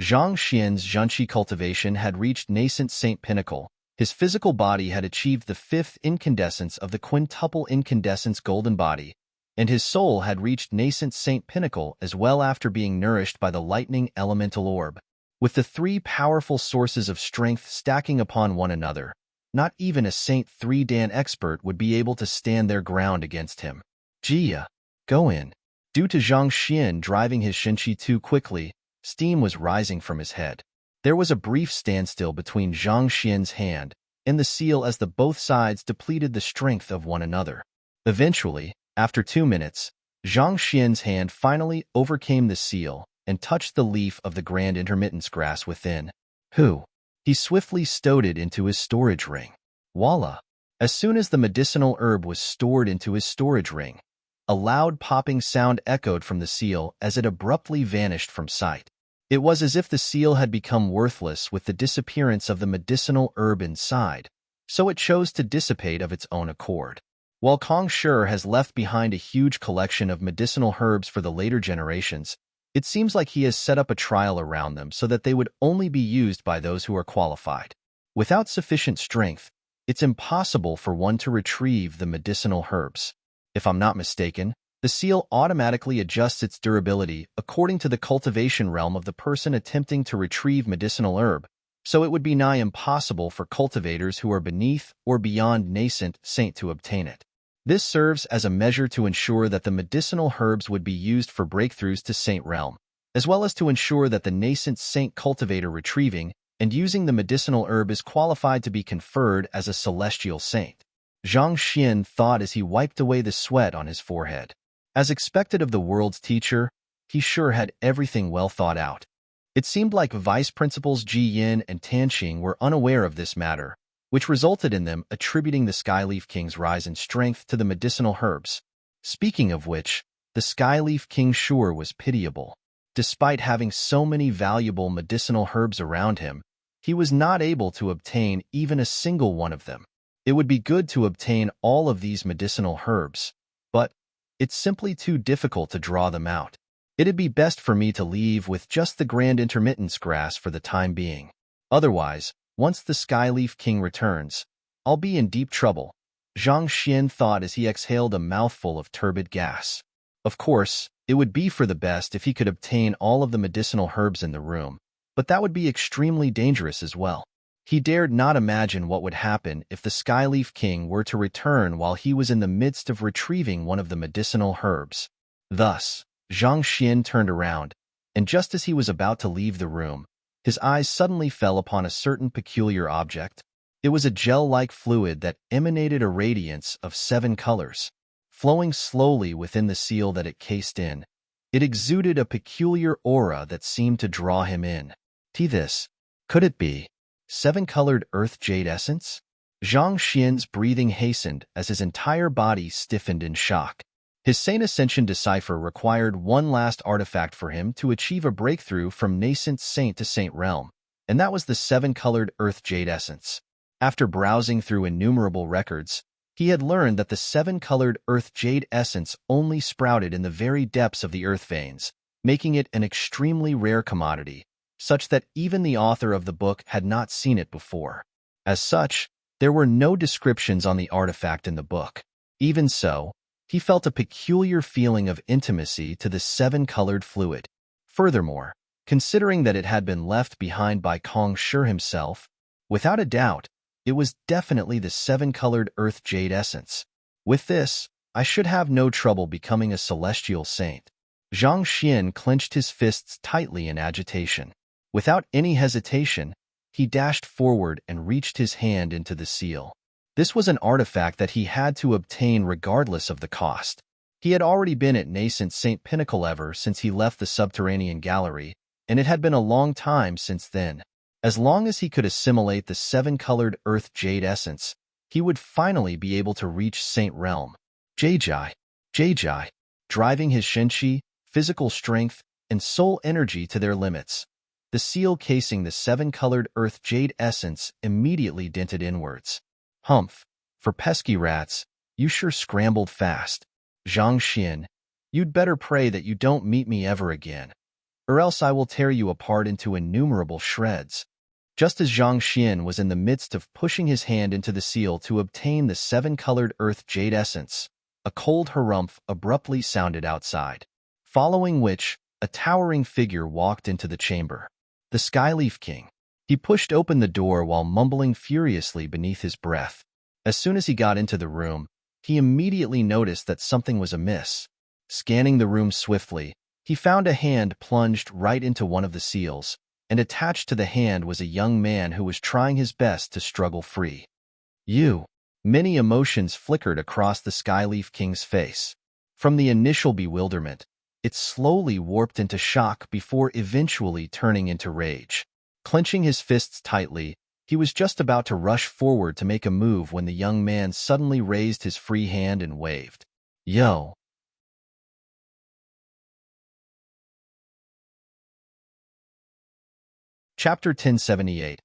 Zhang Xian's zhenqi cultivation had reached nascent saint pinnacle. His physical body had achieved the fifth incandescence of the quintuple incandescence golden body, and his soul had reached nascent saint pinnacle as well after being nourished by the lightning elemental orb. With the three powerful sources of strength stacking upon one another, not even a Saint 3 Dan expert would be able to stand their ground against him. Jia, go in. Due to Zhang Xian driving his zhenqi too quickly, steam was rising from his head. There was a brief standstill between Zhang Xian's hand and the seal as the both sides depleted the strength of one another. Eventually, after 2 minutes, Zhang Xian's hand finally overcame the seal and touched the leaf of the grand intermittence grass within. Who? He swiftly stowed it into his storage ring. Voila! As soon as the medicinal herb was stored into his storage ring, a loud popping sound echoed from the seal as it abruptly vanished from sight. It was as if the seal had become worthless with the disappearance of the medicinal herb inside, so it chose to dissipate of its own accord. While Kong Shi has left behind a huge collection of medicinal herbs for the later generations, it seems like he has set up a trial around them so that they would only be used by those who are qualified. Without sufficient strength, it's impossible for one to retrieve the medicinal herbs. If I'm not mistaken, the seal automatically adjusts its durability according to the cultivation realm of the person attempting to retrieve medicinal herb, so it would be nigh impossible for cultivators who are beneath or beyond nascent saint to obtain it. This serves as a measure to ensure that the medicinal herbs would be used for breakthroughs to saint realm, as well as to ensure that the nascent saint cultivator retrieving and using the medicinal herb is qualified to be conferred as a celestial saint. Zhang Xian thought as he wiped away the sweat on his forehead. As expected of the world's teacher, he sure had everything well thought out. It seemed like Vice Principals Ji Yin and Tanxing were unaware of this matter, which resulted in them attributing the Skyleaf King's rise in strength to the medicinal herbs. Speaking of which, the Skyleaf King sure was pitiable. Despite having so many valuable medicinal herbs around him, he was not able to obtain even a single one of them. It would be good to obtain all of these medicinal herbs, but it's simply too difficult to draw them out. It'd be best for me to leave with just the grand intermittence grass for the time being. Otherwise, once the Skyleaf King returns, I'll be in deep trouble, Zhang Xian thought as he exhaled a mouthful of turbid gas. Of course, it would be for the best if he could obtain all of the medicinal herbs in the room, but that would be extremely dangerous as well. He dared not imagine what would happen if the Skyleaf King were to return while he was in the midst of retrieving one of the medicinal herbs. Thus, Zhang Xian turned around, and just as he was about to leave the room, his eyes suddenly fell upon a certain peculiar object. It was a gel-like fluid that emanated a radiance of 7 colors. Flowing slowly within the seal that it cased in, it exuded a peculiar aura that seemed to draw him in. This, could it be 7-colored earth jade essence? Zhang Xian's breathing hastened as his entire body stiffened in shock. His Saint Ascension Decipher required one last artifact for him to achieve a breakthrough from nascent saint to saint realm, and that was the 7-colored earth jade essence. After browsing through innumerable records, he had learned that the 7-colored earth jade essence only sprouted in the very depths of the earth veins, making it an extremely rare commodity, such that even the author of the book had not seen it before. As such, there were no descriptions on the artifact in the book. Even so, he felt a peculiar feeling of intimacy to the 7-colored fluid. Furthermore, considering that it had been left behind by Kong Shi himself, without a doubt, it was definitely the 7-colored earth jade essence. With this, I should have no trouble becoming a celestial saint. Zhang Xian clenched his fists tightly in agitation. Without any hesitation, he dashed forward and reached his hand into the seal. This was an artifact that he had to obtain regardless of the cost. He had already been at nascent Saint Pinnacle ever since he left the subterranean gallery, and it had been a long time since then. As long as he could assimilate the 7-colored earth jade essence, he would finally be able to reach Saint Realm. Jai, driving his zhenqi, physical strength, and soul energy to their limits. The seal casing the seven-colored earth jade essence immediately dented inwards. Humph, for pesky rats, you sure scrambled fast. Zhang Xian, you'd better pray that you don't meet me ever again, or else I will tear you apart into innumerable shreds. Just as Zhang Xian was in the midst of pushing his hand into the seal to obtain the seven-colored earth jade essence, a cold harumph abruptly sounded outside, following which a towering figure walked into the chamber. The Skyleaf King. He pushed open the door while mumbling furiously beneath his breath. As soon as he got into the room, he immediately noticed that something was amiss. Scanning the room swiftly, he found a hand plunged right into one of the seals, and attached to the hand was a young man who was trying his best to struggle free. You. Many emotions flickered across the Skyleaf King's face. From the initial bewilderment, it slowly warped into shock before eventually turning into rage. Clenching his fists tightly, he was just about to rush forward to make a move when the young man suddenly raised his free hand and waved. Yo! Chapter 1078.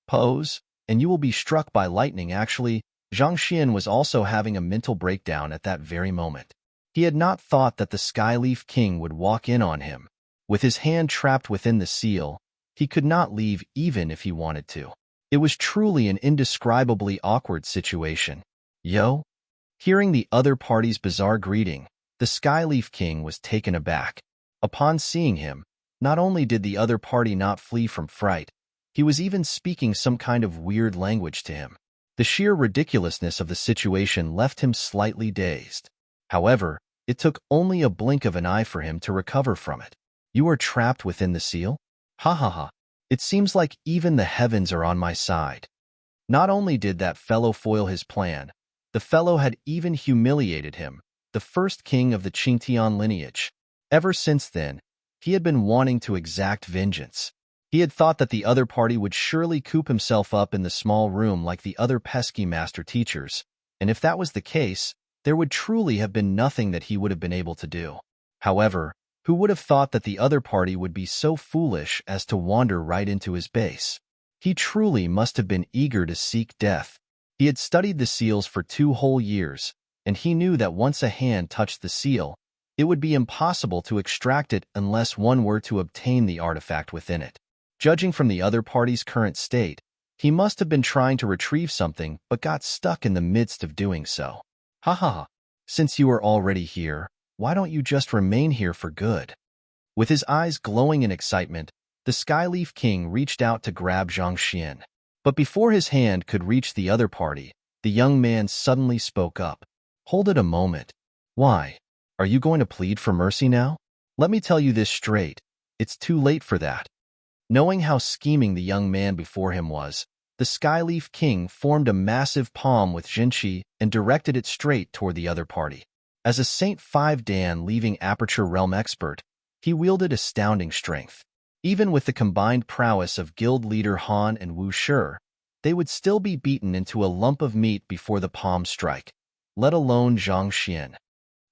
Pose, and you will be struck by lightning. Actually, Zhang Xian was also having a mental breakdown at that very moment. He had not thought that the Skyleaf King would walk in on him. With his hand trapped within the seal, he could not leave even if he wanted to. It was truly an indescribably awkward situation. Yo? Hearing the other party's bizarre greeting, the Skyleaf King was taken aback. Upon seeing him, not only did the other party not flee from fright, he was even speaking some kind of weird language to him. The sheer ridiculousness of the situation left him slightly dazed. However, it took only a blink of an eye for him to recover from it. You are trapped within the seal? Ha ha ha. It seems like even the heavens are on my side. Not only did that fellow foil his plan, the fellow had even humiliated him, the first king of the Qingtian lineage. Ever since then, he had been wanting to exact vengeance. He had thought that the other party would surely coop himself up in the small room like the other pesky master teachers, and if that was the case, there would truly have been nothing that he would have been able to do. However, who would have thought that the other party would be so foolish as to wander right into his base? He truly must have been eager to seek death. He had studied the seals for 2 whole years, and he knew that once a hand touched the seal, it would be impossible to extract it unless one were to obtain the artifact within it. Judging from the other party's current state, he must have been trying to retrieve something but got stuck in the midst of doing so. Ha ha ha. Since you are already here, why don't you just remain here for good? With his eyes glowing in excitement, the Skyleaf King reached out to grab Zhang Xian. But before his hand could reach the other party, the young man suddenly spoke up. Hold it a moment. Why? Are you going to plead for mercy now? Let me tell you this straight. It's too late for that. Knowing how scheming the young man before him was, the Skyleaf King formed a massive palm with Jinqi and directed it straight toward the other party. As a Saint 5 Dan leaving Aperture Realm expert, he wielded astounding strength. Even with the combined prowess of guild leader Han and Wu Shi, they would still be beaten into a lump of meat before the palm strike, let alone Zhang Xian.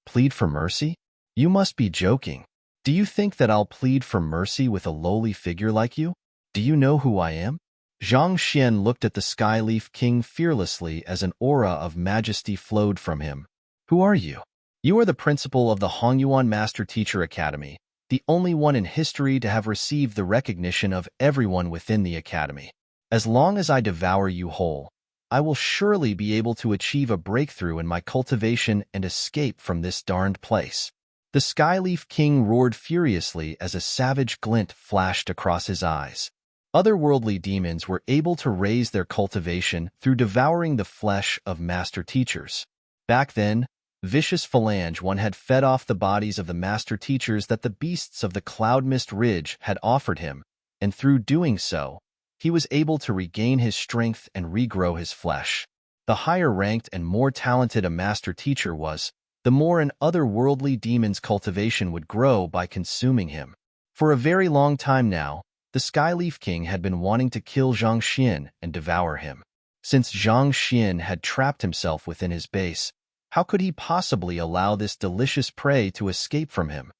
Plead for mercy? You must be joking. Do you think that I'll plead for mercy with a lowly figure like you? Do you know who I am? Zhang Xian looked at the Skyleaf King fearlessly as an aura of majesty flowed from him. Who are you? You are the principal of the Hongyuan Master Teacher Academy, the only one in history to have received the recognition of everyone within the academy. As long as I devour you whole, I will surely be able to achieve a breakthrough in my cultivation and escape from this darned place. The Skyleaf King roared furiously as a savage glint flashed across his eyes. Otherworldly demons were able to raise their cultivation through devouring the flesh of master teachers. Back then, vicious Phalange One had fed off the bodies of the master teachers that the beasts of the Cloud Mist Ridge had offered him, and through doing so, he was able to regain his strength and regrow his flesh. The higher ranked and more talented a master teacher was, the more an otherworldly demon's cultivation would grow by consuming him. For a very long time now, the Skyleaf King had been wanting to kill Zhang Xian and devour him. Since Zhang Xian had trapped himself within his base, how could he possibly allow this delicious prey to escape from him?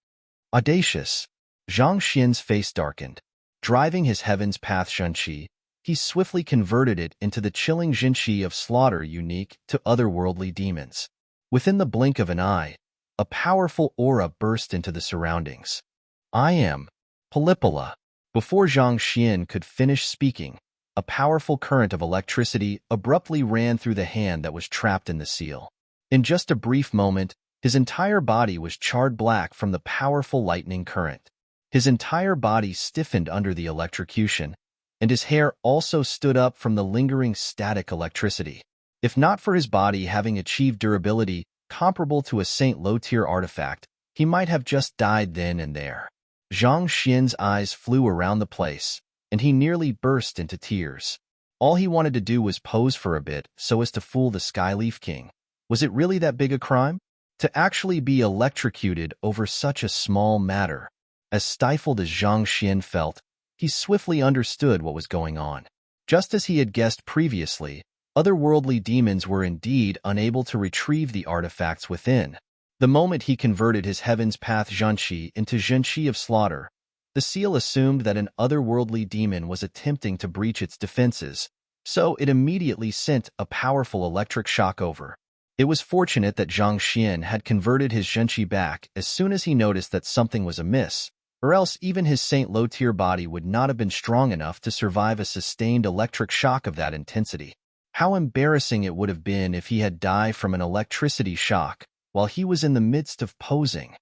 Audacious. Zhang Xian's face darkened. Driving his heaven's path Shunqi, he swiftly converted it into the chilling Jinqi of slaughter unique to otherworldly demons. Within the blink of an eye, a powerful aura burst into the surroundings. I am Polypola. Before Zhang Xian could finish speaking, a powerful current of electricity abruptly ran through the hand that was trapped in the seal. In just a brief moment, his entire body was charred black from the powerful lightning current. His entire body stiffened under the electrocution, and his hair also stood up from the lingering static electricity. If not for his body having achieved durability comparable to a Saint low-tier artifact, he might have just died then and there. Zhang Xian's eyes flew around the place, and he nearly burst into tears. All he wanted to do was pose for a bit so as to fool the Skyleaf King. Was it really that big a crime? To actually be electrocuted over such a small matter? As stifled as Zhang Xian felt, he swiftly understood what was going on. Just as he had guessed previously, otherworldly demons were indeed unable to retrieve the artifacts within. The moment he converted his Heaven's Path Zhanqi into Zhanqi of Slaughter, the seal assumed that an otherworldly demon was attempting to breach its defenses, so it immediately sent a powerful electric shock over. It was fortunate that Zhang Xian had converted his Zhanqi back as soon as he noticed that something was amiss, or else even his Saint low-tier body would not have been strong enough to survive a sustained electric shock of that intensity. How embarrassing it would have been if he had died from an electricity shock while he was in the midst of posing.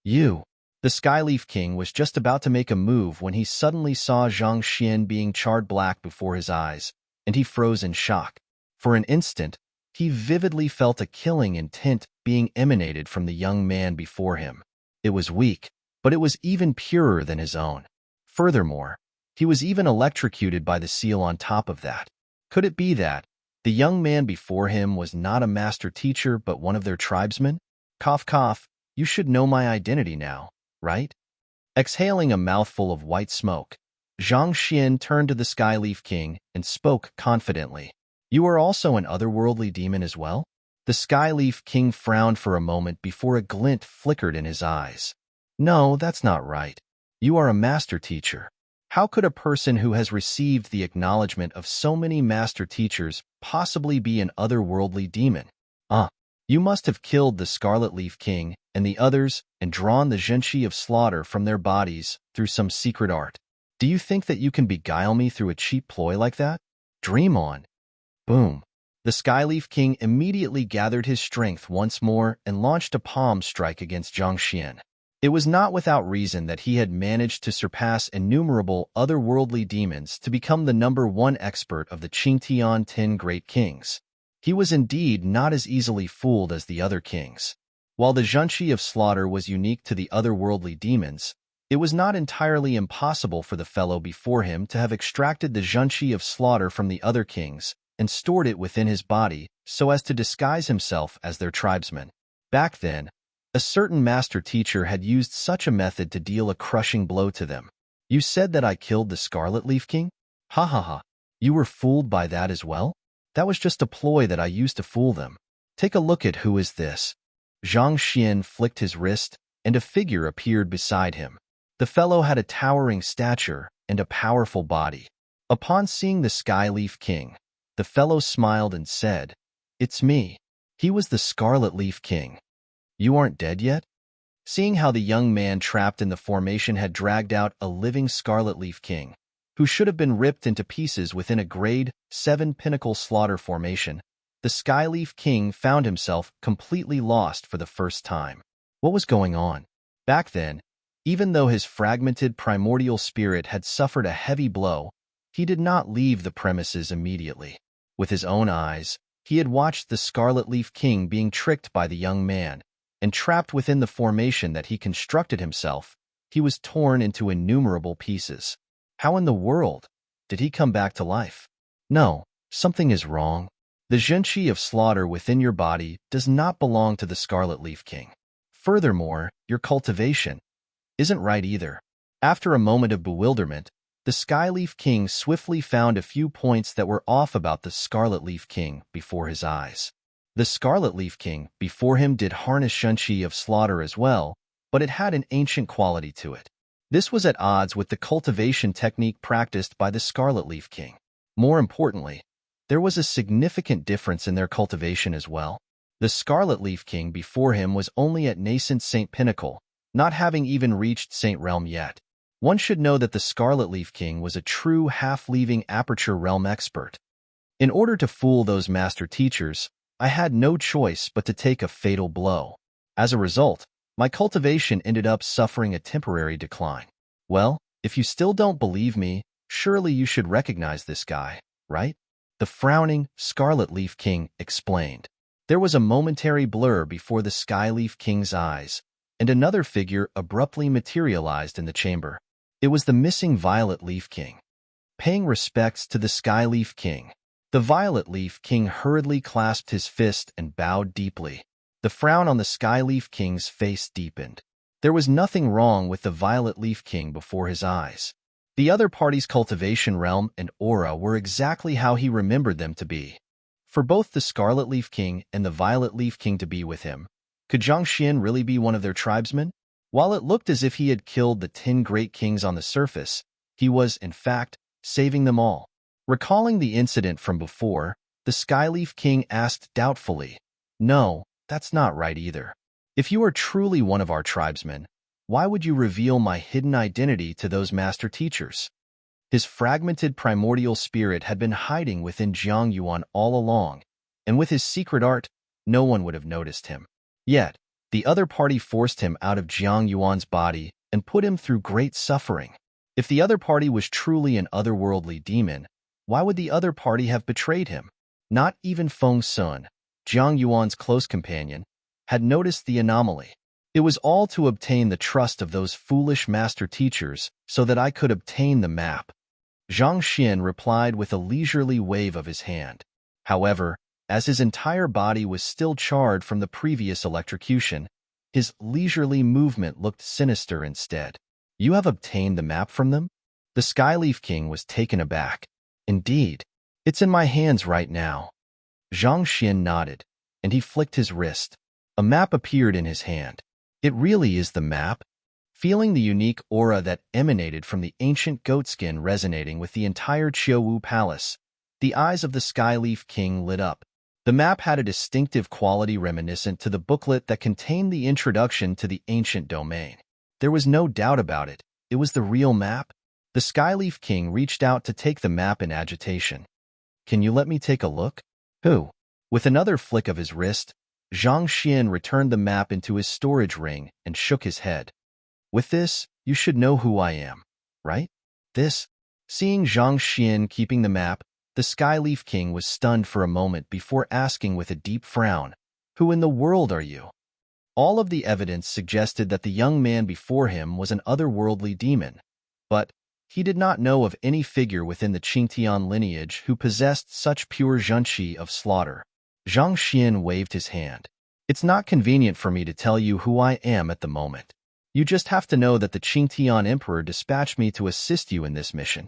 The Skyleaf King was just about to make a move when he suddenly saw Zhang Xian being charred black before his eyes, and he froze in shock. For an instant, he vividly felt a killing intent being emanated from the young man before him. It was weak, but it was even purer than his own. Furthermore, he was even electrocuted by the seal on top of that. Could it be that the young man before him was not a master teacher but one of their tribesmen? Cough cough, you should know my identity now, right? Exhaling a mouthful of white smoke, Zhang Xian turned to the Skyleaf King and spoke confidently. You are also an otherworldly demon as well? The Skyleaf King frowned for a moment before a glint flickered in his eyes. No, that's not right. You are a master teacher. How could a person who has received the acknowledgement of so many master teachers possibly be an otherworldly demon? You must have killed the Scarlet Leaf King and the others and drawn the Zhenqi of Slaughter from their bodies through some secret art. Do you think that you can beguile me through a cheap ploy like that? Dream on. Boom. The Skyleaf King immediately gathered his strength once more and launched a palm strike against Zhang Xian. It was not without reason that he had managed to surpass innumerable otherworldly demons to become the #1 expert of the Qingtian 10 Great Kings. He was indeed not as easily fooled as the other kings. While the Zhanqi of Slaughter was unique to the otherworldly demons, it was not entirely impossible for the fellow before him to have extracted the Zhanqi of Slaughter from the other kings and stored it within his body so as to disguise himself as their tribesman. Back then, a certain master teacher had used such a method to deal a crushing blow to them. You said that I killed the Scarlet Leaf King? Ha ha ha. You were fooled by that as well? That was just a ploy that I used to fool them. Take a look at who is this. Zhang Xian flicked his wrist, and a figure appeared beside him. The fellow had a towering stature and a powerful body. Upon seeing the Skyleaf King, the fellow smiled and said, It's me. He was the Scarlet Leaf King. You aren't dead yet? Seeing how the young man trapped in the formation had dragged out a living Scarlet Leaf King, who should have been ripped into pieces within a grade 7 pinnacle slaughter formation, the Skyleaf King found himself completely lost for the first time. What was going on? Back then, even though his fragmented primordial spirit had suffered a heavy blow, he did not leave the premises immediately. With his own eyes, he had watched the Scarlet Leaf King being tricked by the young man, and trapped within the formation that he constructed himself, he was torn into innumerable pieces. How in the world did he come back to life? No, something is wrong. The Zhenqi of Slaughter within your body does not belong to the Scarlet Leaf King. Furthermore, your cultivation isn't right either. After a moment of bewilderment, the Skyleaf King swiftly found a few points that were off about the Scarlet Leaf King before his eyes. The Scarlet Leaf King before him did harness Zhenqi of Slaughter as well, but it had an ancient quality to it. This was at odds with the cultivation technique practiced by the Scarlet Leaf King. More importantly, there was a significant difference in their cultivation as well. The Scarlet Leaf King before him was only at nascent Saint Pinnacle, not having even reached Saint Realm yet. One should know that the Scarlet Leaf King was a true half-leaving Aperture Realm expert. In order to fool those master teachers, I had no choice but to take a fatal blow. As a result, my cultivation ended up suffering a temporary decline. Well, if you still don't believe me, surely you should recognize this guy, right? The frowning Scarlet Leaf King explained. There was a momentary blur before the Skyleaf King's eyes, and another figure abruptly materialized in the chamber. It was the missing Violet Leaf King. Paying respects to the Skyleaf King, the Violet Leaf King hurriedly clasped his fist and bowed deeply. The frown on the Skyleaf King's face deepened. There was nothing wrong with the Violet Leaf King before his eyes. The other party's cultivation realm and aura were exactly how he remembered them to be. For both the Scarlet Leaf King and the Violet Leaf King to be with him, could Zhang Xian really be one of their tribesmen? While it looked as if he had killed the 10 great kings on the surface, he was, in fact, saving them all. Recalling the incident from before, the Skyleaf King asked doubtfully, "No, that's not right either. If you are truly one of our tribesmen, why would you reveal my hidden identity to those master teachers?" His fragmented primordial spirit had been hiding within Jiang Yuan all along, and with his secret art, no one would have noticed him. Yet, the other party forced him out of Jiang Yuan's body and put him through great suffering. If the other party was truly an otherworldly demon, why would the other party have betrayed him? Not even Feng Sun, Jiang Yuan's close companion, had noticed the anomaly. It was all to obtain the trust of those foolish master teachers so that I could obtain the map. Zhang Xian replied with a leisurely wave of his hand. However, as his entire body was still charred from the previous electrocution, his leisurely movement looked sinister instead. "You have obtained the map from them?" The Skyleaf King was taken aback. "Indeed. It's in my hands right now." Zhang Xian nodded, and he flicked his wrist. A map appeared in his hand. "It really is the map?" Feeling the unique aura that emanated from the ancient goatskin resonating with the entire Qiuwu Palace, the eyes of the Skyleaf King lit up. The map had a distinctive quality reminiscent to the booklet that contained the introduction to the ancient domain. There was no doubt about it. It was the real map. The Skyleaf King reached out to take the map in agitation. "Can you let me take a look?" "Who?" With another flick of his wrist, Zhang Xian returned the map into his storage ring and shook his head. "With this, you should know who I am, right?" This, seeing Zhang Xian keeping the map, the Skyleaf King was stunned for a moment before asking with a deep frown, "Who in the world are you?" All of the evidence suggested that the young man before him was an otherworldly demon, but he did not know of any figure within the Qingtian lineage who possessed such pure zhenqi of slaughter. Zhang Xian waved his hand. "It's not convenient for me to tell you who I am at the moment. You just have to know that the Qingtian Emperor dispatched me to assist you in this mission."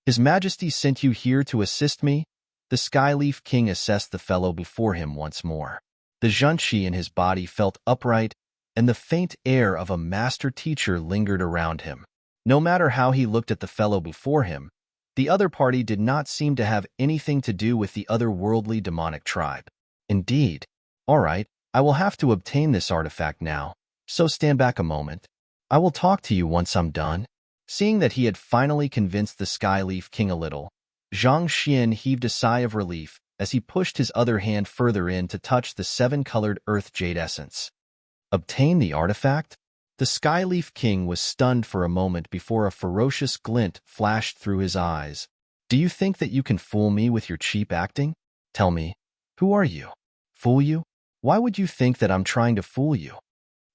"His Majesty sent you here to assist me?" The Skyleaf King assessed the fellow before him once more. The zhenqi in his body felt upright, and the faint air of a master teacher lingered around him. No matter how he looked at the fellow before him, the other party did not seem to have anything to do with the otherworldly demonic tribe. "Indeed. All right, I will have to obtain this artifact now, so stand back a moment. I will talk to you once I'm done." Seeing that he had finally convinced the Skyleaf King a little, Zhang Xian heaved a sigh of relief as he pushed his other hand further in to touch the 7-colored earth jade essence. "Obtain the artifact?" The Skyleaf King was stunned for a moment before a ferocious glint flashed through his eyes. "Do you think that you can fool me with your cheap acting? Tell me, who are you?" "Fool you? Why would you think that I'm trying to fool you?"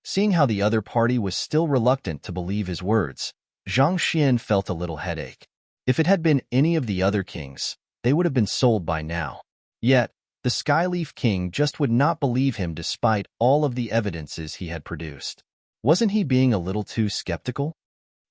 Seeing how the other party was still reluctant to believe his words, Zhang Xian felt a little headache. If it had been any of the other kings, they would have been sold by now. Yet, the Skyleaf King just would not believe him despite all of the evidences he had produced. Wasn't he being a little too skeptical?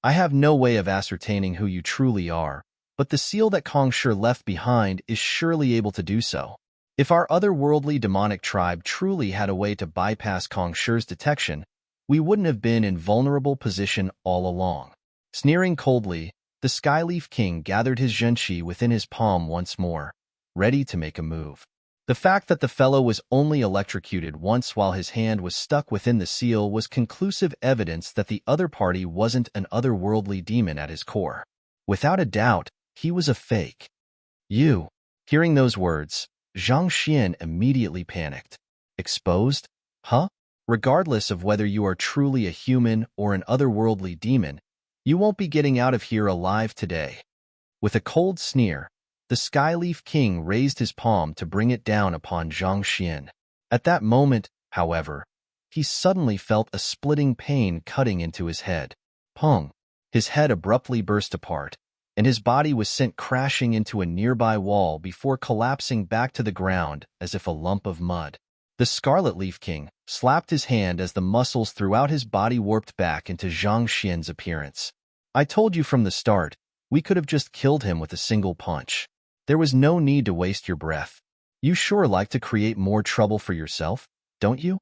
"I have no way of ascertaining who you truly are, but the seal that Kongshi left behind is surely able to do so. If our otherworldly demonic tribe truly had a way to bypass Kongshi's detection, we wouldn't have been in vulnerable position all along. Sneering coldly, the Skyleaf King gathered his zhenqi within his palm once more, ready to make a move. The fact that the fellow was only electrocuted once while his hand was stuck within the seal was conclusive evidence that the other party wasn't an otherworldly demon at his core. Without a doubt, he was a fake. You. Hearing those words, Zhang Xian immediately panicked. Exposed? Huh? Regardless of whether you are truly a human or an otherworldly demon, you won't be getting out of here alive today. With a cold sneer, the Skyleaf King raised his palm to bring it down upon Zhang Xian. At that moment, however, he suddenly felt a splitting pain cutting into his head. Pong! His head abruptly burst apart, and his body was sent crashing into a nearby wall before collapsing back to the ground as if a lump of mud. The Scarlet Leaf King slapped his hand as the muscles throughout his body warped back into Zhang Xian's appearance. I told you from the start, we could have just killed him with a single punch. There was no need to waste your breath. You sure like to create more trouble for yourself, don't you?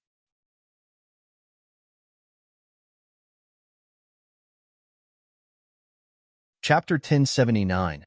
Chapter 1079.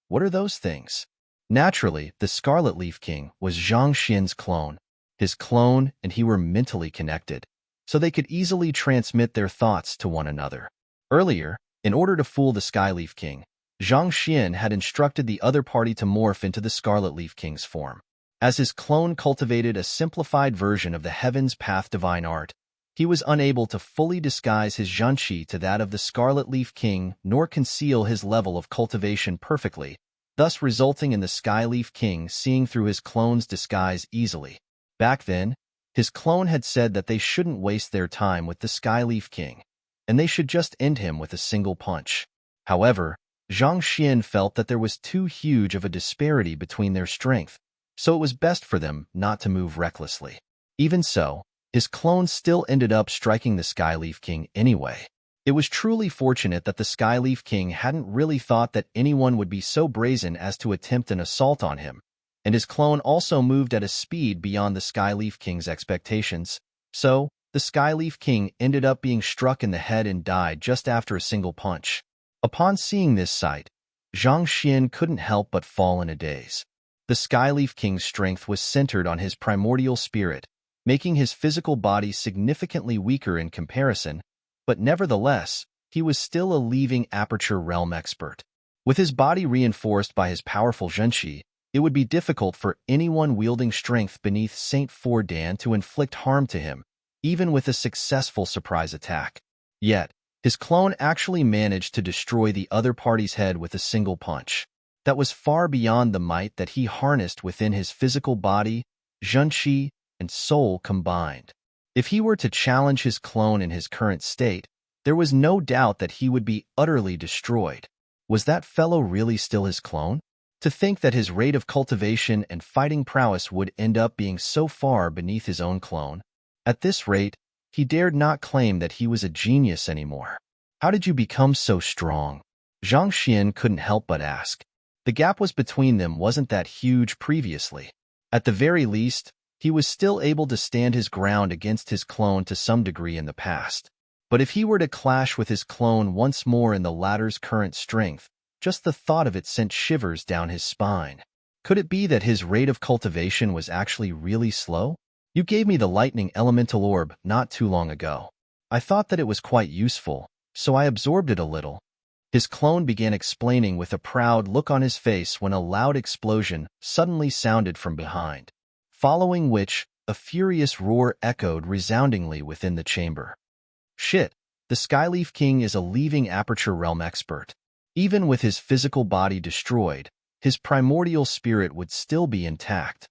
What are those things? Naturally, the Scarlet Leaf King was Zhang Xian's clone. His clone and he were mentally connected, so they could easily transmit their thoughts to one another. Earlier, in order to fool the Skyleaf King, Zhang Xian had instructed the other party to morph into the Scarlet Leaf King's form. As his clone cultivated a simplified version of the Heaven's Path divine art, he was unable to fully disguise his zhenqi to that of the Scarlet Leaf King nor conceal his level of cultivation perfectly, thus resulting in the Skyleaf King seeing through his clone's disguise easily. Back then, his clone had said that they shouldn't waste their time with the Skyleaf King, and they should just end him with a single punch. However, Zhang Xian felt that there was too huge of a disparity between their strength, so it was best for them not to move recklessly. Even so, his clone still ended up striking the Skyleaf King anyway. It was truly fortunate that the Skyleaf King hadn't really thought that anyone would be so brazen as to attempt an assault on him, and his clone also moved at a speed beyond the Skyleaf King's expectations, so the Skyleaf King ended up being struck in the head and died just after a single punch. Upon seeing this sight, Zhang Xian couldn't help but fall in a daze. The Skyleaf King's strength was centered on his primordial spirit, making his physical body significantly weaker in comparison, but nevertheless, he was still a leaving aperture realm expert. With his body reinforced by his powerful zhenqi, it would be difficult for anyone wielding strength beneath Saint Fordan to inflict harm to him, even with a successful surprise attack. Yet, his clone actually managed to destroy the other party's head with a single punch. That was far beyond the might that he harnessed within his physical body, zhenqi, and soul combined. If he were to challenge his clone in his current state, there was no doubt that he would be utterly destroyed. Was that fellow really still his clone? To think that his rate of cultivation and fighting prowess would end up being so far beneath his own clone. At this rate, he dared not claim that he was a genius anymore. How did you become so strong? Zhang Xian couldn't help but ask. The gap was between them wasn't that huge previously. At the very least, he was still able to stand his ground against his clone to some degree in the past. But if he were to clash with his clone once more in the latter's current strength, just the thought of it sent shivers down his spine. Could it be that his rate of cultivation was actually really slow? You gave me the lightning elemental orb not too long ago. I thought that it was quite useful, so I absorbed it a little. His clone began explaining with a proud look on his face when a loud explosion suddenly sounded from behind, following which a furious roar echoed resoundingly within the chamber. Shit, the Skyleaf King is a leaving aperture realm expert. Even with his physical body destroyed, his primordial spirit would still be intact.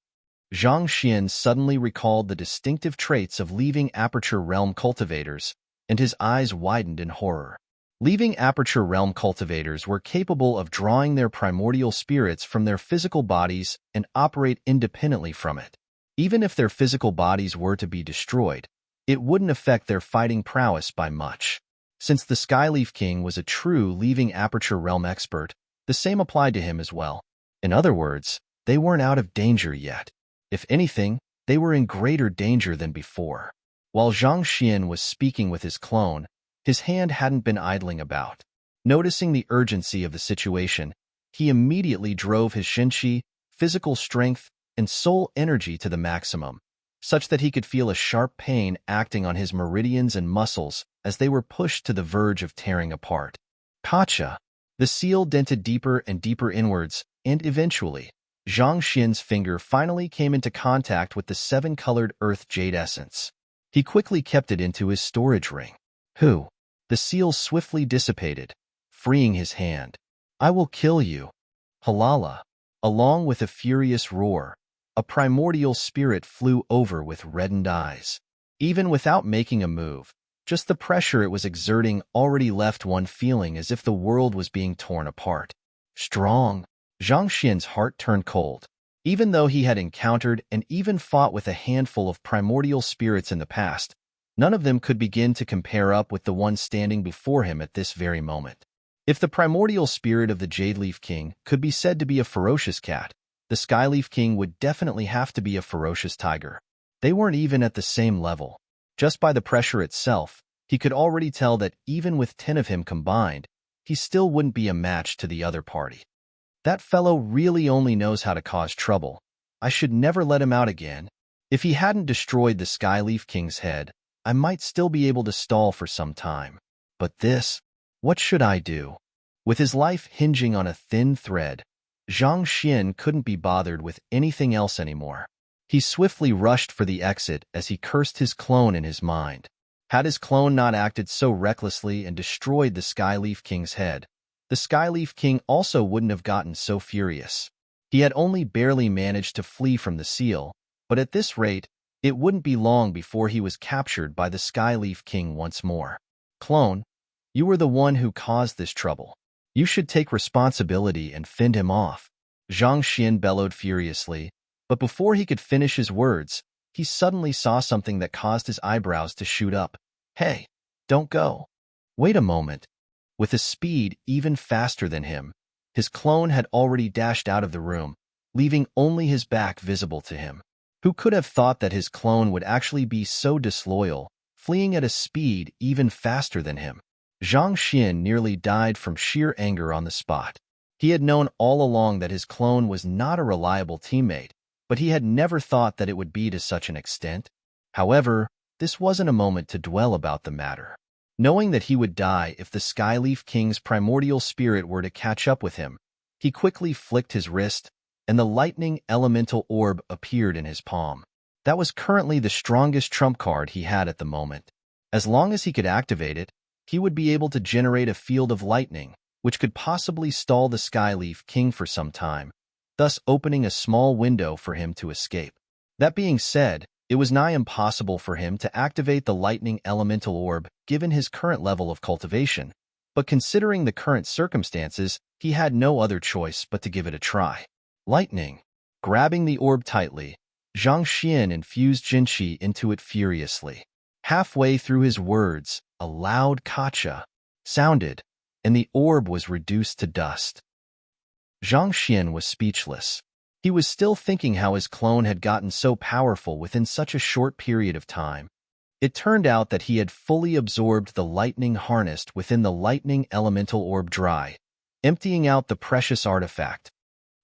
Zhang Xian suddenly recalled the distinctive traits of leaving aperture realm cultivators, and his eyes widened in horror. Leaving aperture realm cultivators were capable of drawing their primordial spirits from their physical bodies and operate independently from it. Even if their physical bodies were to be destroyed, it wouldn't affect their fighting prowess by much. Since the Skyleaf King was a true leaving aperture realm expert, the same applied to him as well. In other words, they weren't out of danger yet. If anything, they were in greater danger than before. While Zhang Xian was speaking with his clone, his hand hadn't been idling about. Noticing the urgency of the situation, he immediately drove his Xinqi, physical strength, and soul energy to the maximum, such that he could feel a sharp pain acting on his meridians and muscles as they were pushed to the verge of tearing apart. Gotcha! The seal dented deeper and deeper inwards, and eventually, Zhang Xian's finger finally came into contact with the seven-colored earth jade essence. He quickly kept it into his storage ring. The seal swiftly dissipated, freeing his hand. I will kill you. Halala. Along with a furious roar, a primordial spirit flew over with reddened eyes. Even without making a move, just the pressure it was exerting already left one feeling as if the world was being torn apart. Strong. Zhang Xian's heart turned cold. Even though he had encountered and even fought with a handful of primordial spirits in the past, none of them could begin to compare up with the one standing before him at this very moment. If the primordial spirit of the Jade-Leaf King could be said to be a ferocious cat, the Skyleaf King would definitely have to be a ferocious tiger. They weren't even at the same level. Just by the pressure itself, he could already tell that even with 10 of him combined, he still wouldn't be a match to the other party. That fellow really only knows how to cause trouble. I should never let him out again. If he hadn't destroyed the Skyleaf King's head, I might still be able to stall for some time. But this, what should I do? With his life hinging on a thin thread, Zhang Xian couldn't be bothered with anything else anymore. He swiftly rushed for the exit as he cursed his clone in his mind. Had his clone not acted so recklessly and destroyed the Skyleaf King's head, the Skyleaf King also wouldn't have gotten so furious. He had only barely managed to flee from the seal, but at this rate, it wouldn't be long before he was captured by the Skyleaf King once more. Clone, you were the one who caused this trouble. You should take responsibility and fend him off. Zhang Xian bellowed furiously, but before he could finish his words, he suddenly saw something that caused his eyebrows to shoot up. Hey, don't go. Wait a moment. With a speed even faster than him, his clone had already dashed out of the room, leaving only his back visible to him. Who could have thought that his clone would actually be so disloyal, fleeing at a speed even faster than him? Zhang Xian nearly died from sheer anger on the spot. He had known all along that his clone was not a reliable teammate, but he had never thought that it would be to such an extent. However, this wasn't a moment to dwell about the matter. Knowing that he would die if the Skyleaf King's primordial spirit were to catch up with him, he quickly flicked his wrist, and the lightning elemental orb appeared in his palm. That was currently the strongest trump card he had at the moment. As long as he could activate it, he would be able to generate a field of lightning, which could possibly stall the Skyleaf King for some time, thus opening a small window for him to escape. That being said, it was nigh impossible for him to activate the lightning elemental orb given his current level of cultivation, but considering the current circumstances, he had no other choice but to give it a try. Lightning. Grabbing the orb tightly, Zhang Xian infused Jinqi into it furiously. Halfway through his words, a loud "Kacha" sounded, and the orb was reduced to dust. Zhang Xian was speechless. He was still thinking how his clone had gotten so powerful within such a short period of time. It turned out that he had fully absorbed the lightning harnessed within the lightning elemental orb dry, emptying out the precious artifact.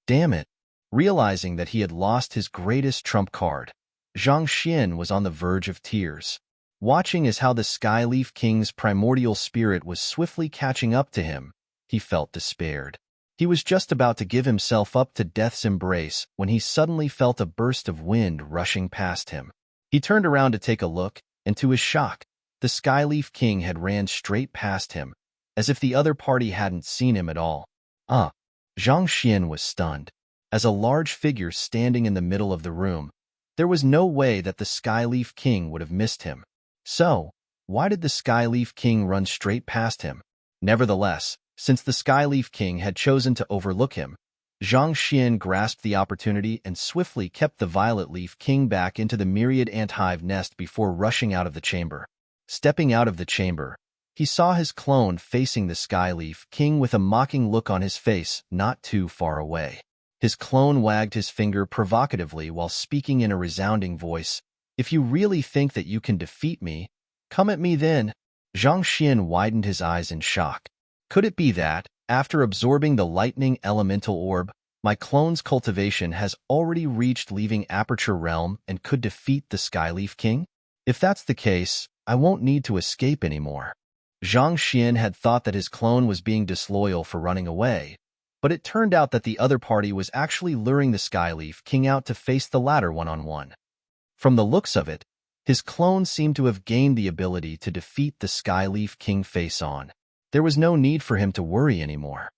Damn it! Realizing that he had lost his greatest trump card, Zhang Xian was on the verge of tears. Watching as how the Skyleaf King's primordial spirit was swiftly catching up to him, he felt despaired. He was just about to give himself up to death's embrace when he suddenly felt a burst of wind rushing past him. He turned around to take a look, and to his shock, the Skyleaf King had ran straight past him, as if the other party hadn't seen him at all. Zhang Xian was stunned. As a large figure standing in the middle of the room, there was no way that the Skyleaf King would have missed him. So, why did the Skyleaf King run straight past him? Nevertheless, since the Skyleaf King had chosen to overlook him, Zhang Xian grasped the opportunity and swiftly kept the Violet Leaf King back into the myriad ant-hive nest before rushing out of the chamber. Stepping out of the chamber, he saw his clone facing the Skyleaf King with a mocking look on his face not too far away. His clone wagged his finger provocatively while speaking in a resounding voice. If you really think that you can defeat me, come at me then. Zhang Xian widened his eyes in shock. Could it be that, after absorbing the lightning elemental orb, my clone's cultivation has already reached leaving Aperture Realm and could defeat the Skyleaf King? If that's the case, I won't need to escape anymore. Zhang Xian had thought that his clone was being disloyal for running away, but it turned out that the other party was actually luring the Skyleaf King out to face the latter one-on-one. From the looks of it, his clone seemed to have gained the ability to defeat the Skyleaf King face-on. There was no need for him to worry anymore.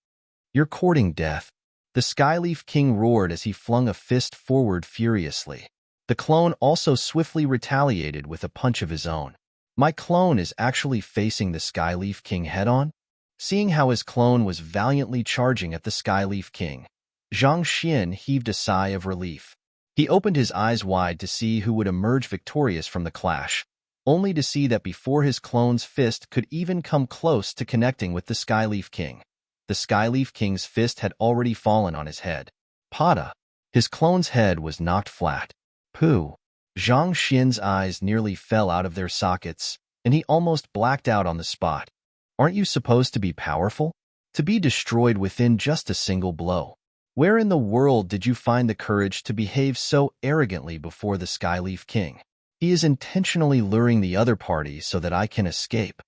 You're courting death. The Skyleaf King roared as he flung a fist forward furiously. The clone also swiftly retaliated with a punch of his own. My clone is actually facing the Skyleaf King head-on? Seeing how his clone was valiantly charging at the Skyleaf King, Zhang Xian heaved a sigh of relief. He opened his eyes wide to see who would emerge victorious from the clash, only to see that before his clone's fist could even come close to connecting with the Skyleaf King, the Skyleaf King's fist had already fallen on his head. Pada! His clone's head was knocked flat. Pooh! Zhang Xian's eyes nearly fell out of their sockets, and he almost blacked out on the spot. Aren't you supposed to be powerful? To be destroyed within just a single blow? Where in the world did you find the courage to behave so arrogantly before the Skyleaf King? He is intentionally luring the other party so that I can escape.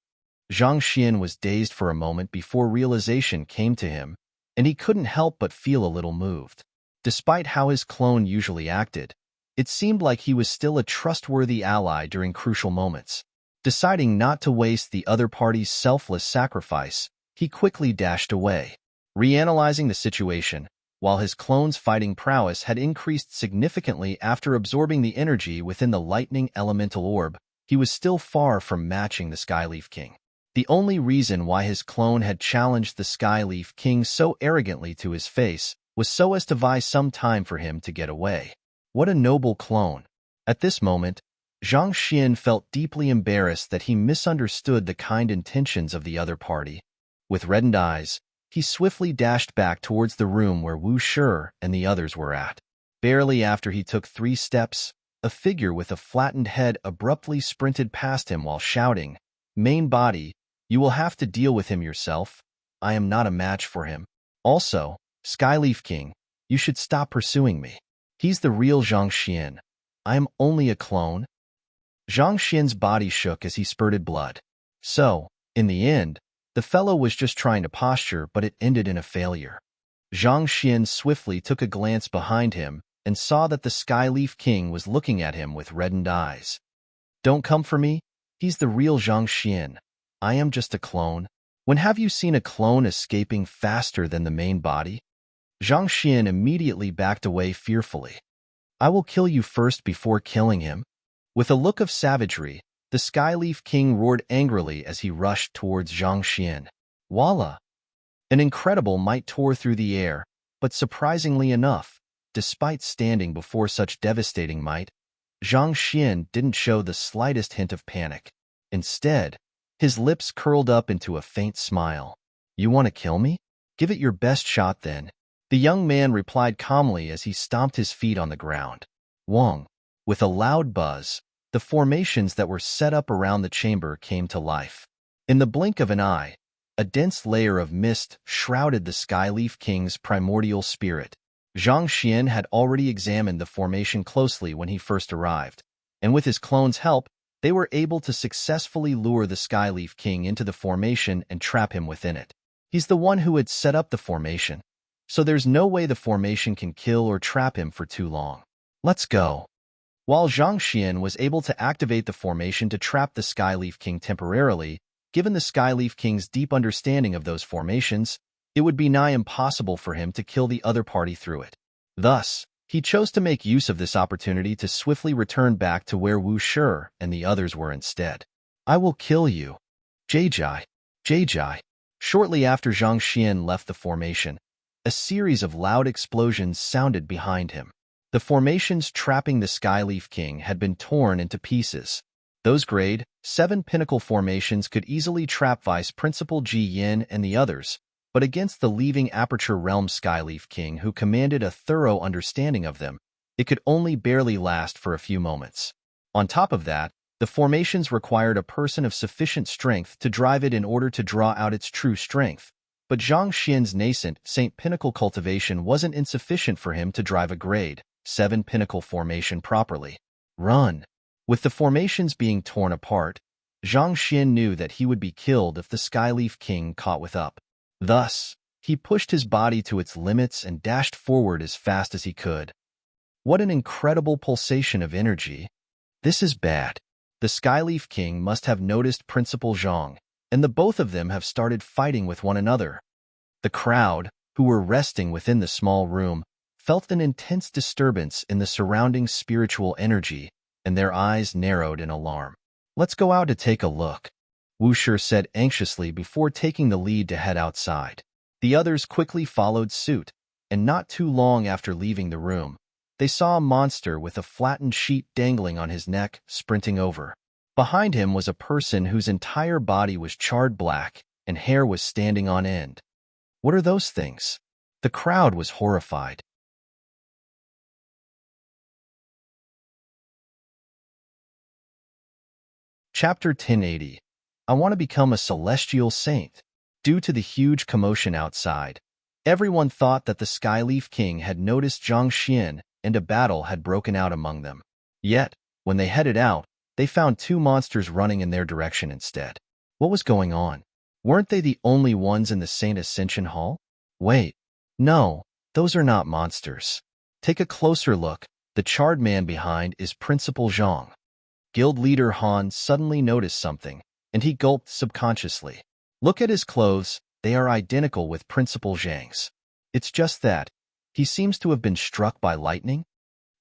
Zhang Xian was dazed for a moment before realization came to him, and he couldn't help but feel a little moved. Despite how his clone usually acted, it seemed like he was still a trustworthy ally during crucial moments. Deciding not to waste the other party's selfless sacrifice, he quickly dashed away. Reanalyzing the situation, while his clone's fighting prowess had increased significantly after absorbing the energy within the lightning elemental orb, he was still far from matching the Skyleaf King. The only reason why his clone had challenged the Skyleaf King so arrogantly to his face was so as to buy some time for him to get away. What a noble clone! At this moment, Zhang Xian felt deeply embarrassed that he misunderstood the kind intentions of the other party. With reddened eyes, he swiftly dashed back towards the room where Wu Shi and the others were at. Barely after he took 3 steps, a figure with a flattened head abruptly sprinted past him while shouting, "Main body, you will have to deal with him yourself. I am not a match for him. Also, Skyleaf King, you should stop pursuing me. He's the real Zhang Xian. I am only a clone." Zhang Xian's body shook as he spurted blood. So, in the end, the fellow was just trying to posture, but it ended in a failure. Zhang Xian swiftly took a glance behind him and saw that the Skyleaf King was looking at him with reddened eyes. "Don't come for me. He's the real Zhang Xian. I am just a clone. When have you seen a clone escaping faster than the main body?" Zhang Xian immediately backed away fearfully. "I will kill you first before killing him." With a look of savagery, the Skyleaf King roared angrily as he rushed towards Zhang Xian. Voila! An incredible might tore through the air, but surprisingly enough, despite standing before such devastating might, Zhang Xian didn't show the slightest hint of panic. Instead, his lips curled up into a faint smile. "You want to kill me? Give it your best shot then." The young man replied calmly as he stomped his feet on the ground. Wong. With a loud buzz, the formations that were set up around the chamber came to life. In the blink of an eye, a dense layer of mist shrouded the Skyleaf King's primordial spirit. Zhang Xian had already examined the formation closely when he first arrived, and with his clone's help, they were able to successfully lure the Skyleaf King into the formation and trap him within it. He's the one who had set up the formation, so there's no way the formation can kill or trap him for too long. Let's go. While Zhang Xian was able to activate the formation to trap the Skyleaf King temporarily, given the Skyleaf King's deep understanding of those formations, it would be nigh impossible for him to kill the other party through it. Thus, he chose to make use of this opportunity to swiftly return back to where Wu Shi and the others were instead. "I will kill you. Jai. Jai." Shortly after Zhang Xian left the formation, a series of loud explosions sounded behind him. The formations trapping the Skyleaf King had been torn into pieces. Those grade 7 pinnacle formations could easily trap Vice Principal Ji Yin and the others, but against the leaving Aperture Realm Skyleaf King who commanded a thorough understanding of them, it could only barely last for a few moments. On top of that, the formations required a person of sufficient strength to drive it in order to draw out its true strength. But Zhang Xian's nascent Saint Pinnacle cultivation wasn't insufficient for him to drive a grade 7 Pinnacle formation properly. Run! With the formations being torn apart, Zhang Xian knew that he would be killed if the Skyleaf King caught with up. Thus, he pushed his body to its limits and dashed forward as fast as he could. What an incredible pulsation of energy! This is bad. The Skyleaf King must have noticed Principal Zhang, and the both of them have started fighting with one another. The crowd, who were resting within the small room, felt an intense disturbance in the surrounding spiritual energy, and their eyes narrowed in alarm. "Let's go out to take a look," Wu Shi said anxiously before taking the lead to head outside. The others quickly followed suit, and not too long after leaving the room, they saw a monster with a flattened sheet dangling on his neck sprinting over. Behind him was a person whose entire body was charred black and hair was standing on end. What are those things? The crowd was horrified. Chapter 1080. I want to become a celestial saint. Due to the huge commotion outside, everyone thought that the Skyleaf King had noticed Zhang Xian and a battle had broken out among them. Yet, when they headed out, they found two monsters running in their direction instead. What was going on? Weren't they the only ones in the Saint Ascension Hall? Wait, no, those are not monsters. Take a closer look. The charred man behind is Principal Zhang. Guild leader Han suddenly noticed something, and he gulped subconsciously. Look at his clothes, they are identical with Principal Zhang's. It's just that he seems to have been struck by lightning.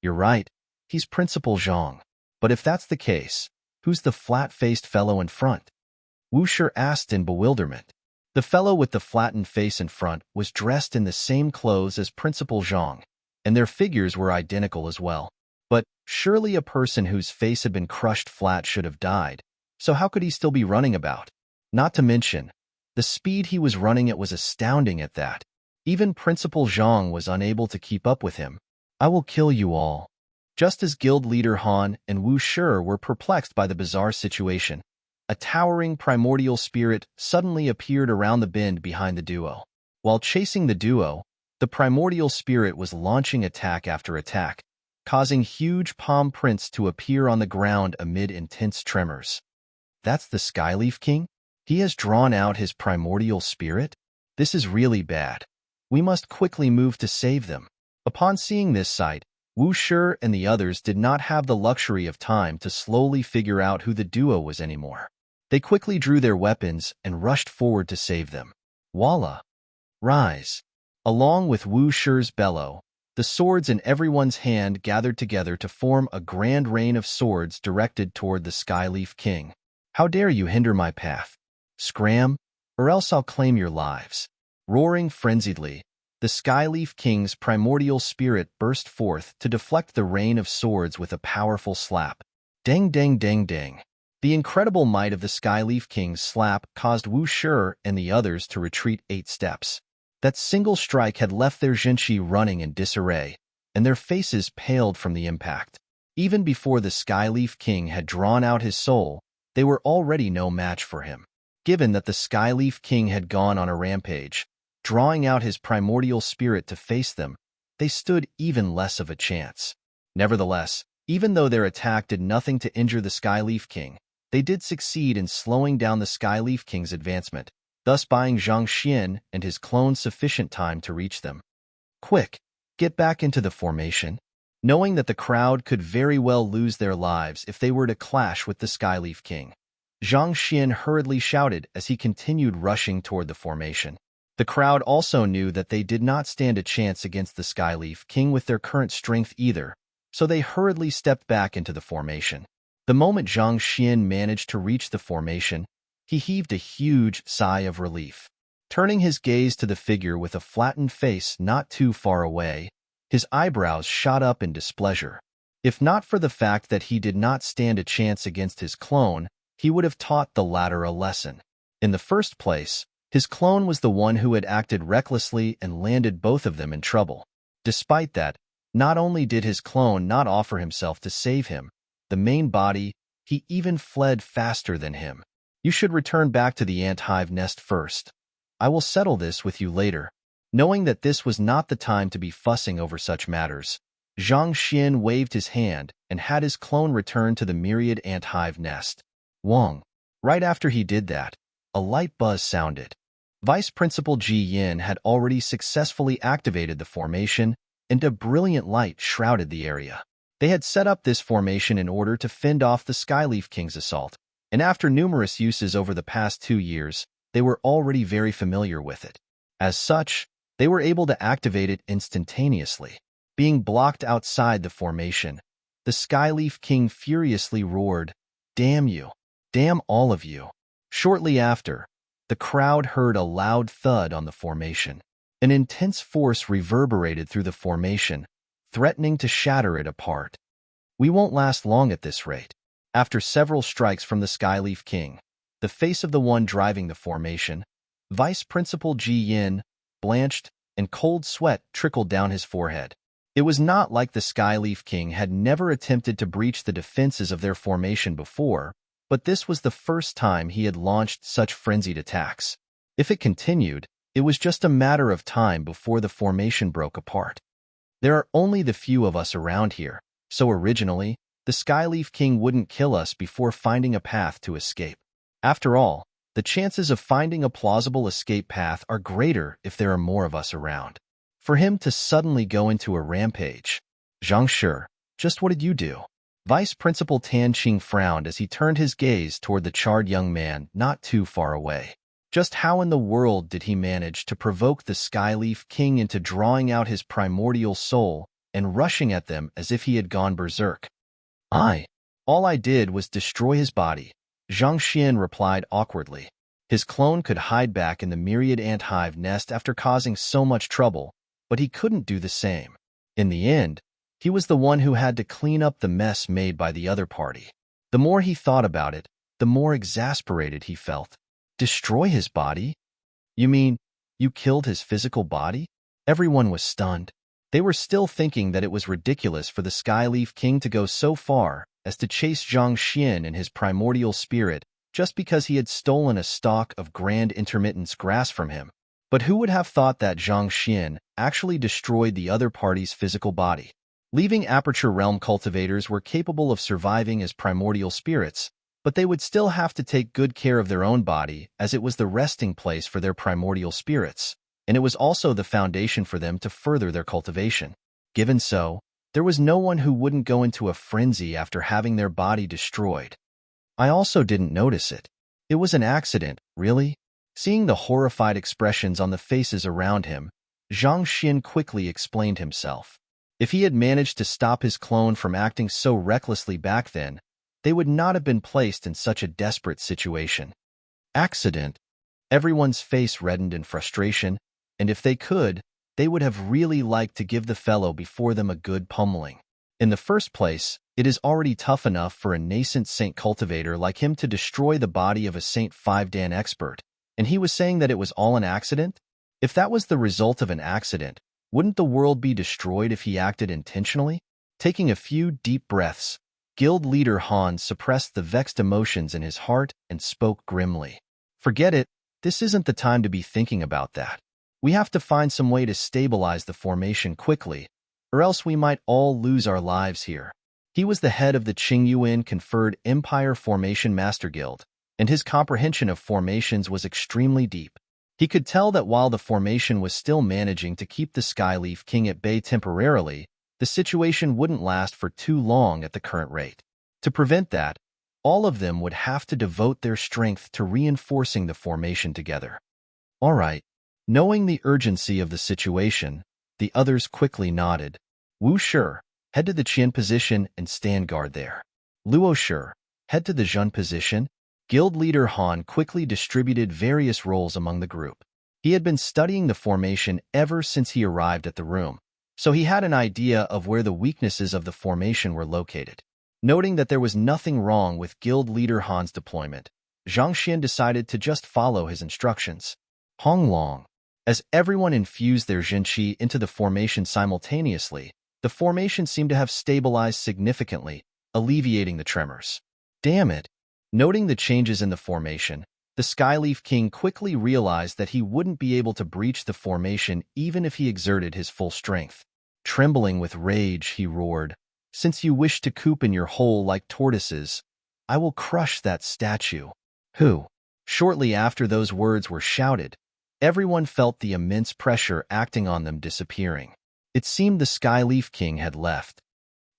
You're right, he's Principal Zhang. But if that's the case, who's the flat-faced fellow in front? Wu Shi asked in bewilderment. The fellow with the flattened face in front was dressed in the same clothes as Principal Zhang, and their figures were identical as well. But surely a person whose face had been crushed flat should have died, so how could he still be running about? Not to mention, the speed he was running at was astounding at that. Even Principal Zhang was unable to keep up with him. I will kill you all. Just as Guild leader Han and Wu Shi were perplexed by the bizarre situation, a towering primordial spirit suddenly appeared around the bend behind the duo. While chasing the duo, the primordial spirit was launching attack after attack, causing huge palm prints to appear on the ground amid intense tremors. That's the Skyleaf King? He has drawn out his primordial spirit? This is really bad. We must quickly move to save them. Upon seeing this sight, Wu Shi and the others did not have the luxury of time to slowly figure out who the duo was anymore. They quickly drew their weapons and rushed forward to save them. Voila! Rise! Along with Wu Shi's bellow, the swords in everyone's hand gathered together to form a grand rain of swords directed toward the Skyleaf King. How dare you hinder my path? Scram, or else I'll claim your lives. Roaring frenziedly, the Skyleaf King's primordial spirit burst forth to deflect the rain of swords with a powerful slap. Dang dang dang dang. The incredible might of the Skyleaf King's slap caused Wu Shi and the others to retreat 8 steps. That single strike had left their Jinshi running in disarray, and their faces paled from the impact. Even before the Skyleaf King had drawn out his soul, they were already no match for him. Given that the Skyleaf King had gone on a rampage, drawing out his primordial spirit to face them, they stood even less of a chance. Nevertheless, even though their attack did nothing to injure the Skyleaf King, they did succeed in slowing down the Skyleaf King's advancement, thus buying Zhang Xian and his clones sufficient time to reach them. Quick, get back into the formation. Knowing that the crowd could very well lose their lives if they were to clash with the Skyleaf King, Zhang Xian hurriedly shouted as he continued rushing toward the formation. The crowd also knew that they did not stand a chance against the Skyleaf King with their current strength either, so they hurriedly stepped back into the formation. The moment Zhang Xian managed to reach the formation, he heaved a huge sigh of relief. Turning his gaze to the figure with a flattened face not too far away, his eyebrows shot up in displeasure. If not for the fact that he did not stand a chance against his clone, he would have taught the latter a lesson. In the first place, his clone was the one who had acted recklessly and landed both of them in trouble. Despite that, not only did his clone not offer himself to save him, the main body, he even fled faster than him. You should return back to the ant hive nest first. I will settle this with you later. Knowing that this was not the time to be fussing over such matters, Zhang Xian waved his hand and had his clone return to the myriad ant hive nest. Wang. Right after he did that, a light buzz sounded. Vice Principal Ji Yin had already successfully activated the formation, and a brilliant light shrouded the area. They had set up this formation in order to fend off the Skyleaf King's assault, and after numerous uses over the past 2 years, they were already very familiar with it. As such, they were able to activate it instantaneously. Being blocked outside the formation, the Skyleaf King furiously roared, "Damn you! Damn all of you!" Shortly after, the crowd heard a loud thud on the formation. An intense force reverberated through the formation, threatening to shatter it apart. We won't last long at this rate. After several strikes from the Skyleaf King, the face of the one driving the formation, Vice Principal Ji Yin, blanched, and cold sweat trickled down his forehead. It was not like the Skyleaf King had never attempted to breach the defenses of their formation before, but this was the first time he had launched such frenzied attacks. If it continued, it was just a matter of time before the formation broke apart. There are only the few of us around here, so originally, the Skyleaf King wouldn't kill us before finding a path to escape. After all, the chances of finding a plausible escape path are greater if there are more of us around. For him to suddenly go into a rampage. Zhang Shi, just what did you do? Vice Principal Tan Qing frowned as he turned his gaze toward the charred young man not too far away. Just how in the world did he manage to provoke the Skyleaf King into drawing out his primordial soul and rushing at them as if he had gone berserk? All I did was destroy his body, Zhang Xian replied awkwardly. His clone could hide back in the myriad ant hive nest after causing so much trouble, but he couldn't do the same. In the end, he was the one who had to clean up the mess made by the other party. The more he thought about it, the more exasperated he felt. Destroy his body? You mean, you killed his physical body? Everyone was stunned. They were still thinking that it was ridiculous for the Skyleaf King to go so far as to chase Zhang Xian and his primordial spirit just because he had stolen a stalk of grand intermittence grass from him. But who would have thought that Zhang Xian actually destroyed the other party's physical body? Leaving Aperture Realm cultivators were capable of surviving as primordial spirits, but they would still have to take good care of their own body as it was the resting place for their primordial spirits, and it was also the foundation for them to further their cultivation. Given so, there was no one who wouldn't go into a frenzy after having their body destroyed. I also didn't notice it. It was an accident, really? Seeing the horrified expressions on the faces around him, Zhang Xian quickly explained himself. If he had managed to stop his clone from acting so recklessly back then, they would not have been placed in such a desperate situation. Accident? Everyone's face reddened in frustration, and if they could, they would have really liked to give the fellow before them a good pummeling. In the first place, it is already tough enough for a nascent saint cultivator like him to destroy the body of a Saint 5-Dan expert, and he was saying that it was all an accident? If that was the result of an accident, wouldn't the world be destroyed if he acted intentionally? Taking a few deep breaths, Guild Leader Han suppressed the vexed emotions in his heart and spoke grimly. Forget it, this isn't the time to be thinking about that. We have to find some way to stabilize the formation quickly, or else we might all lose our lives here. He was the head of the Qingyuan conferred Empire Formation Master Guild, and his comprehension of formations was extremely deep. He could tell that while the formation was still managing to keep the Skyleaf King at bay temporarily, the situation wouldn't last for too long at the current rate. To prevent that, all of them would have to devote their strength to reinforcing the formation together. All right. Knowing the urgency of the situation, the others quickly nodded. Wu Shi, head to the Qian position and stand guard there. Luo Shi, head to the Zhun position. Guild Leader Han quickly distributed various roles among the group. He had been studying the formation ever since he arrived at the room, so he had an idea of where the weaknesses of the formation were located. Noting that there was nothing wrong with Guild Leader Han's deployment, Zhang Xian decided to just follow his instructions. Hong Long. As everyone infused their Zhenqi into the formation simultaneously, the formation seemed to have stabilized significantly, alleviating the tremors. Damn it! Noting the changes in the formation, the Skyleaf King quickly realized that he wouldn't be able to breach the formation even if he exerted his full strength. Trembling with rage, he roared, "Since you wish to coop in your hole like tortoises, I will crush that statue." Who? Shortly after those words were shouted, everyone felt the immense pressure acting on them disappearing. It seemed the Skyleaf King had left.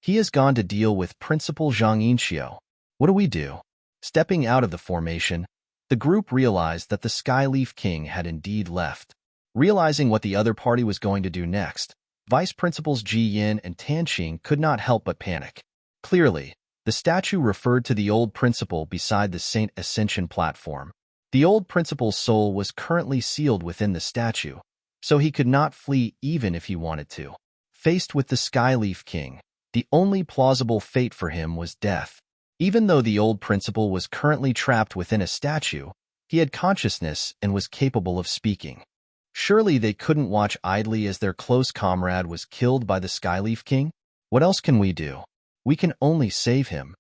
He has gone to deal with Principal Zhang Yinxiu. What do we do? Stepping out of the formation, the group realized that the Skyleaf King had indeed left. Realizing what the other party was going to do next, Vice Principals Ji Yin and Tan Qing could not help but panic. Clearly, the statue referred to the old principal beside the Saint Ascension platform. The old principal's soul was currently sealed within the statue, so he could not flee even if he wanted to. Faced with the Skyleaf King, the only plausible fate for him was death. Even though the old principal was currently trapped within a statue, he had consciousness and was capable of speaking. Surely they couldn't watch idly as their close comrade was killed by the Skyleaf King? What else can we do? We can only save him.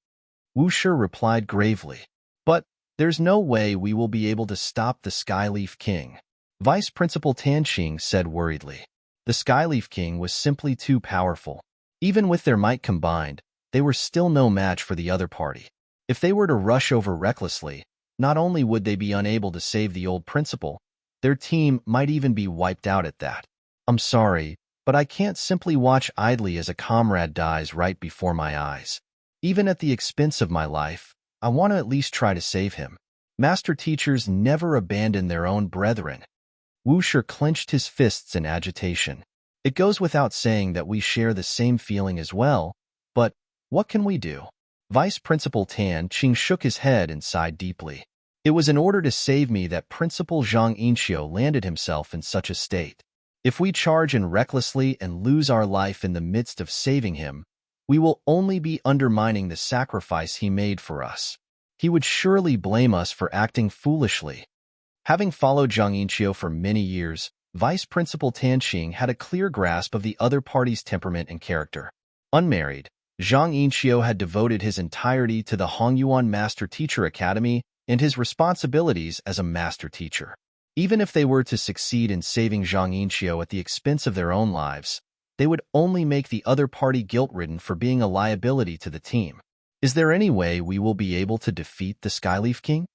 Wu Shi replied gravely. But there's no way we will be able to stop the Skyleaf King. Vice Principal Tan Qing said worriedly. The Skyleaf King was simply too powerful. Even with their might combined, they were still no match for the other party. If they were to rush over recklessly, not only would they be unable to save the old principal, their team might even be wiped out at that. I'm sorry, but I can't simply watch idly as a comrade dies right before my eyes. Even at the expense of my life, I want to at least try to save him. Master teachers never abandon their own brethren. Wu Shi clenched his fists in agitation. It goes without saying that we share the same feeling as well, but what can we do? Vice Principal Tan Qing shook his head and sighed deeply. It was in order to save me that Principal Zhang Yinxiu landed himself in such a state. If we charge in recklessly and lose our life in the midst of saving him, we will only be undermining the sacrifice he made for us. He would surely blame us for acting foolishly. Having followed Zhang Yinxiu for many years, Vice Principal Tan Qing had a clear grasp of the other party's temperament and character. Unmarried, Zhang Yinxiu had devoted his entirety to the Hongyuan Master Teacher Academy and his responsibilities as a master teacher. Even if they were to succeed in saving Zhang Yinxiu at the expense of their own lives, they would only make the other party guilt-ridden for being a liability to the team. Is there any way we will be able to defeat the Skyleaf King?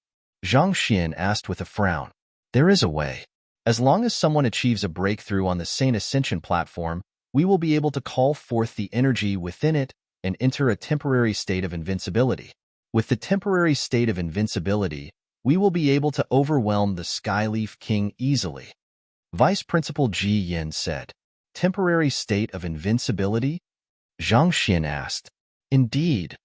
Zhang Xian asked with a frown. There is a way. As long as someone achieves a breakthrough on the Saint Ascension platform, we will be able to call forth the energy within it and enter a temporary state of invincibility. With the temporary state of invincibility, we will be able to overwhelm the Skyleaf King easily. Vice Principal Ji Yin said. Temporary state of invincibility? Zhang Xian asked. Indeed.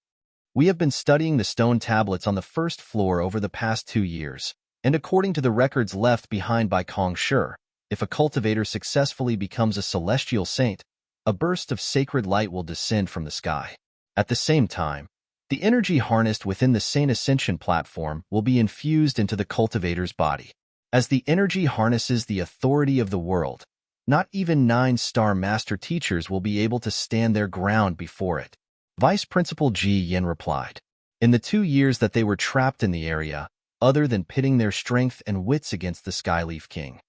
We have been studying the stone tablets on the first floor over the past 2 years, and according to the records left behind by Kong Shi, if a cultivator successfully becomes a celestial saint, a burst of sacred light will descend from the sky. At the same time, the energy harnessed within the Saint Ascension platform will be infused into the cultivator's body. As the energy harnesses the authority of the world, not even 9-star master teachers will be able to stand their ground before it. Vice Principal Ji Yin replied. In the 2 years that they were trapped in the area, other than pitting their strength and wits against the Skyleaf King,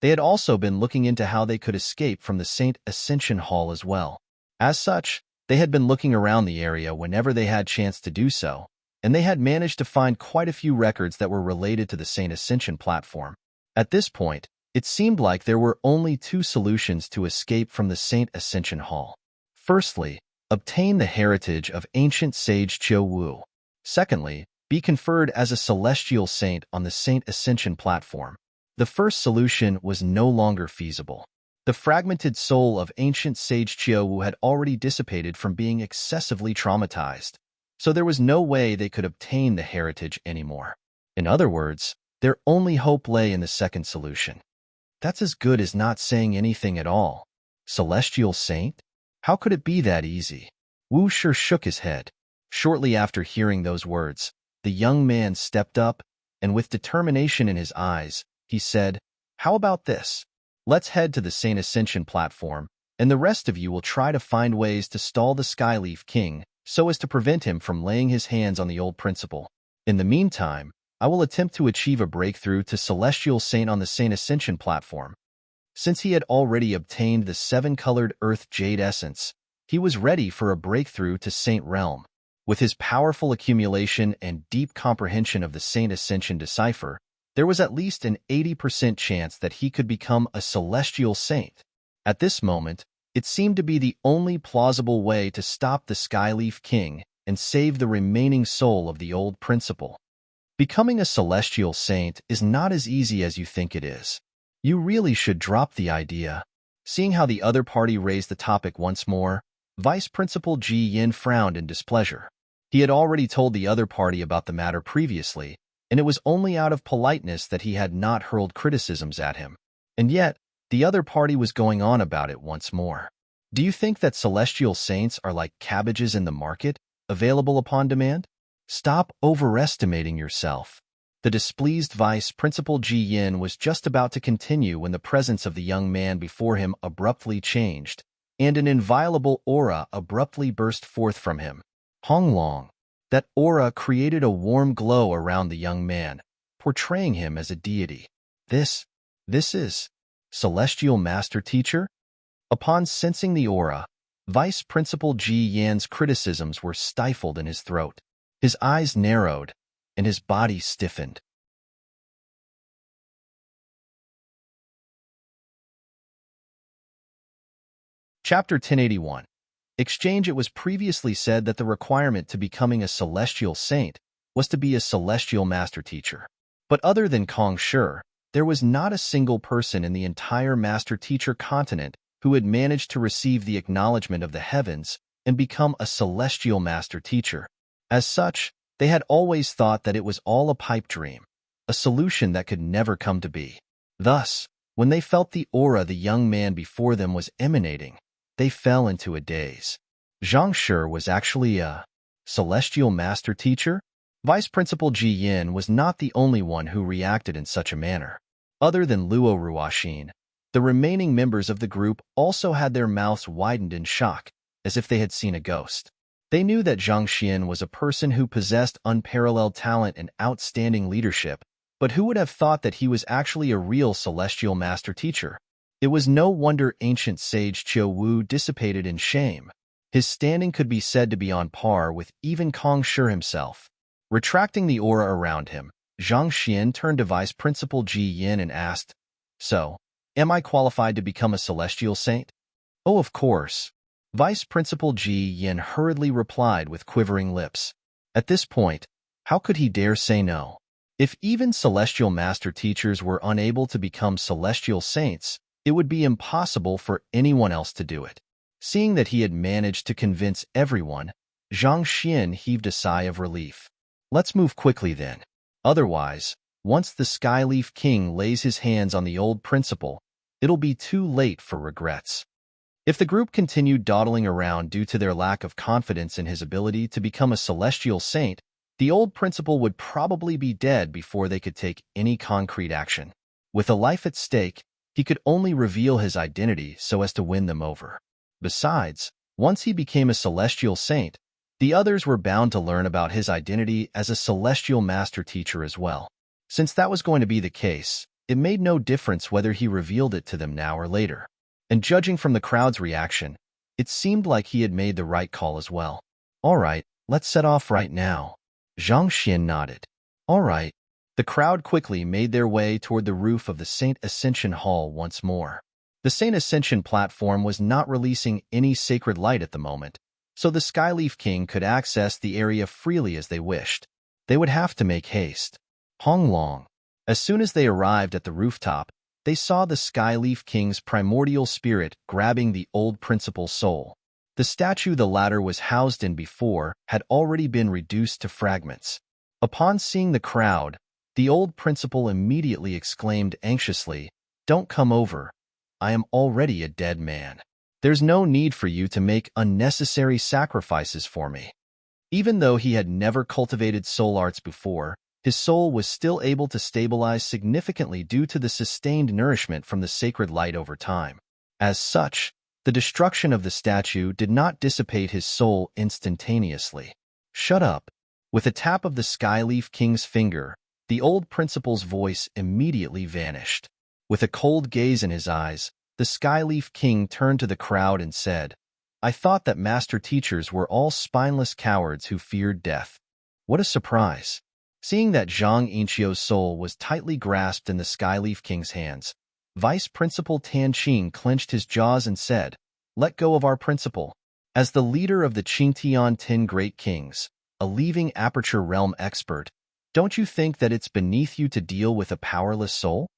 they had also been looking into how they could escape from the Saint Ascension Hall as well. As such, they had been looking around the area whenever they had chance to do so, and they had managed to find quite a few records that were related to the Saint Ascension platform. At this point, it seemed like there were only 2 solutions to escape from the Saint Ascension Hall. Firstly, obtain the heritage of ancient sage Qiu Wu. Secondly, be conferred as a celestial saint on the Saint Ascension platform. The first solution was no longer feasible. The fragmented soul of ancient sage Qiu Wu had already dissipated from being excessively traumatized, so there was no way they could obtain the heritage anymore. In other words, their only hope lay in the second solution. That's as good as not saying anything at all. Celestial saint? How could it be that easy? Wu Shi shook his head. Shortly after hearing those words, the young man stepped up, and with determination in his eyes, he said, "How about this? Let's head to the Saint Ascension platform, and the rest of you will try to find ways to stall the Skyleaf King so as to prevent him from laying his hands on the old principle. In the meantime, I will attempt to achieve a breakthrough to Celestial Saint on the Saint Ascension platform. Since he had already obtained the 7-colored Earth Jade Essence, he was ready for a breakthrough to Saint Realm. With his powerful accumulation and deep comprehension of the Saint Ascension decipher, there was at least an 80% chance that he could become a Celestial Saint. At this moment, it seemed to be the only plausible way to stop the Skyleaf King and save the remaining soul of the old principle. Becoming a Celestial Saint is not as easy as you think it is. You really should drop the idea. Seeing how the other party raised the topic once more, Vice Principal Ji Yin frowned in displeasure. He had already told the other party about the matter previously, and it was only out of politeness that he had not hurled criticisms at him. And yet, the other party was going on about it once more. Do you think that Celestial Saints are like cabbages in the market, available upon demand? Stop overestimating yourself. The displeased Vice Principal Ji Yin was just about to continue when the presence of the young man before him abruptly changed, and an inviolable aura abruptly burst forth from him. Hong Long. That aura created a warm glow around the young man, portraying him as a deity. This is Celestial Master Teacher? Upon sensing the aura, Vice Principal Ji Yan's criticisms were stifled in his throat. His eyes narrowed, and his body stiffened. Chapter 1081. Exchange. It was previously said that the requirement to becoming a Celestial Saint was to be a Celestial Master Teacher. But other than Kong Shi, there was not a single person in the entire Master Teacher continent who had managed to receive the acknowledgement of the heavens and become a Celestial Master Teacher. As such, they had always thought that it was all a pipe dream, a solution that could never come to be. Thus, when they felt the aura the young man before them was emanating, they fell into a daze. Zhang Shi was actually a Celestial Master Teacher? Vice Principal Ji Yin was not the only one who reacted in such a manner. Other than Luo Ruoxin, the remaining members of the group also had their mouths widened in shock, as if they had seen a ghost. They knew that Zhang Xian was a person who possessed unparalleled talent and outstanding leadership, but who would have thought that he was actually a real Celestial Master Teacher? It was no wonder ancient sage Qiu Wu dissipated in shame. His standing could be said to be on par with even Kong Shi himself. Retracting the aura around him, Zhang Xian turned to Vice Principal Ji Yin and asked, "So, am I qualified to become a Celestial Saint?" "Oh, of course." Vice Principal Ji Yin hurriedly replied with quivering lips. At this point, how could he dare say no? If even Celestial Master Teachers were unable to become Celestial Saints, it would be impossible for anyone else to do it. Seeing that he had managed to convince everyone, Zhang Xian heaved a sigh of relief. Let's move quickly then. Otherwise, once the Skyleaf King lays his hands on the old principle, it'll be too late for regrets. If the group continued dawdling around due to their lack of confidence in his ability to become a Celestial Saint, the old principle would probably be dead before they could take any concrete action. With a life at stake, he could only reveal his identity so as to win them over. Besides, once he became a Celestial Saint, the others were bound to learn about his identity as a Celestial Master Teacher as well. Since that was going to be the case, it made no difference whether he revealed it to them now or later. And judging from the crowd's reaction, it seemed like he had made the right call as well. "All right, let's set off right now." Zhang Xian nodded. "All right." The crowd quickly made their way toward the roof of the Saint Ascension Hall once more. The Saint Ascension platform was not releasing any sacred light at the moment, so the Skyleaf King could access the area freely as they wished. They would have to make haste. Hong Long. As soon as they arrived at the rooftop, they saw the Skyleaf King's primordial spirit grabbing the old principal's soul. The statue the latter was housed in before had already been reduced to fragments. Upon seeing the crowd, the old principal immediately exclaimed anxiously, "Don't come over. I am already a dead man. There's no need for you to make unnecessary sacrifices for me." Even though he had never cultivated soul arts before, his soul was still able to stabilize significantly due to the sustained nourishment from the sacred light over time. As such, The destruction of the statue did not dissipate his soul instantaneously. "Shut up." With a tap of the Skyleaf King's finger, the old principal's voice immediately vanished. With a cold gaze in his eyes, the Skyleaf King turned to the crowd and said, "I thought that master teachers were all spineless cowards who feared death. What a surprise." Seeing that Zhang Yinxiu's soul was tightly grasped in the Skyleaf King's hands, Vice Principal Tan Qing clenched his jaws and said, "Let go of our principal." As the leader of the Qingtian 10 Great Kings, a leaving Aperture Realm expert, don't you think that it's beneath you to deal with a powerless soul?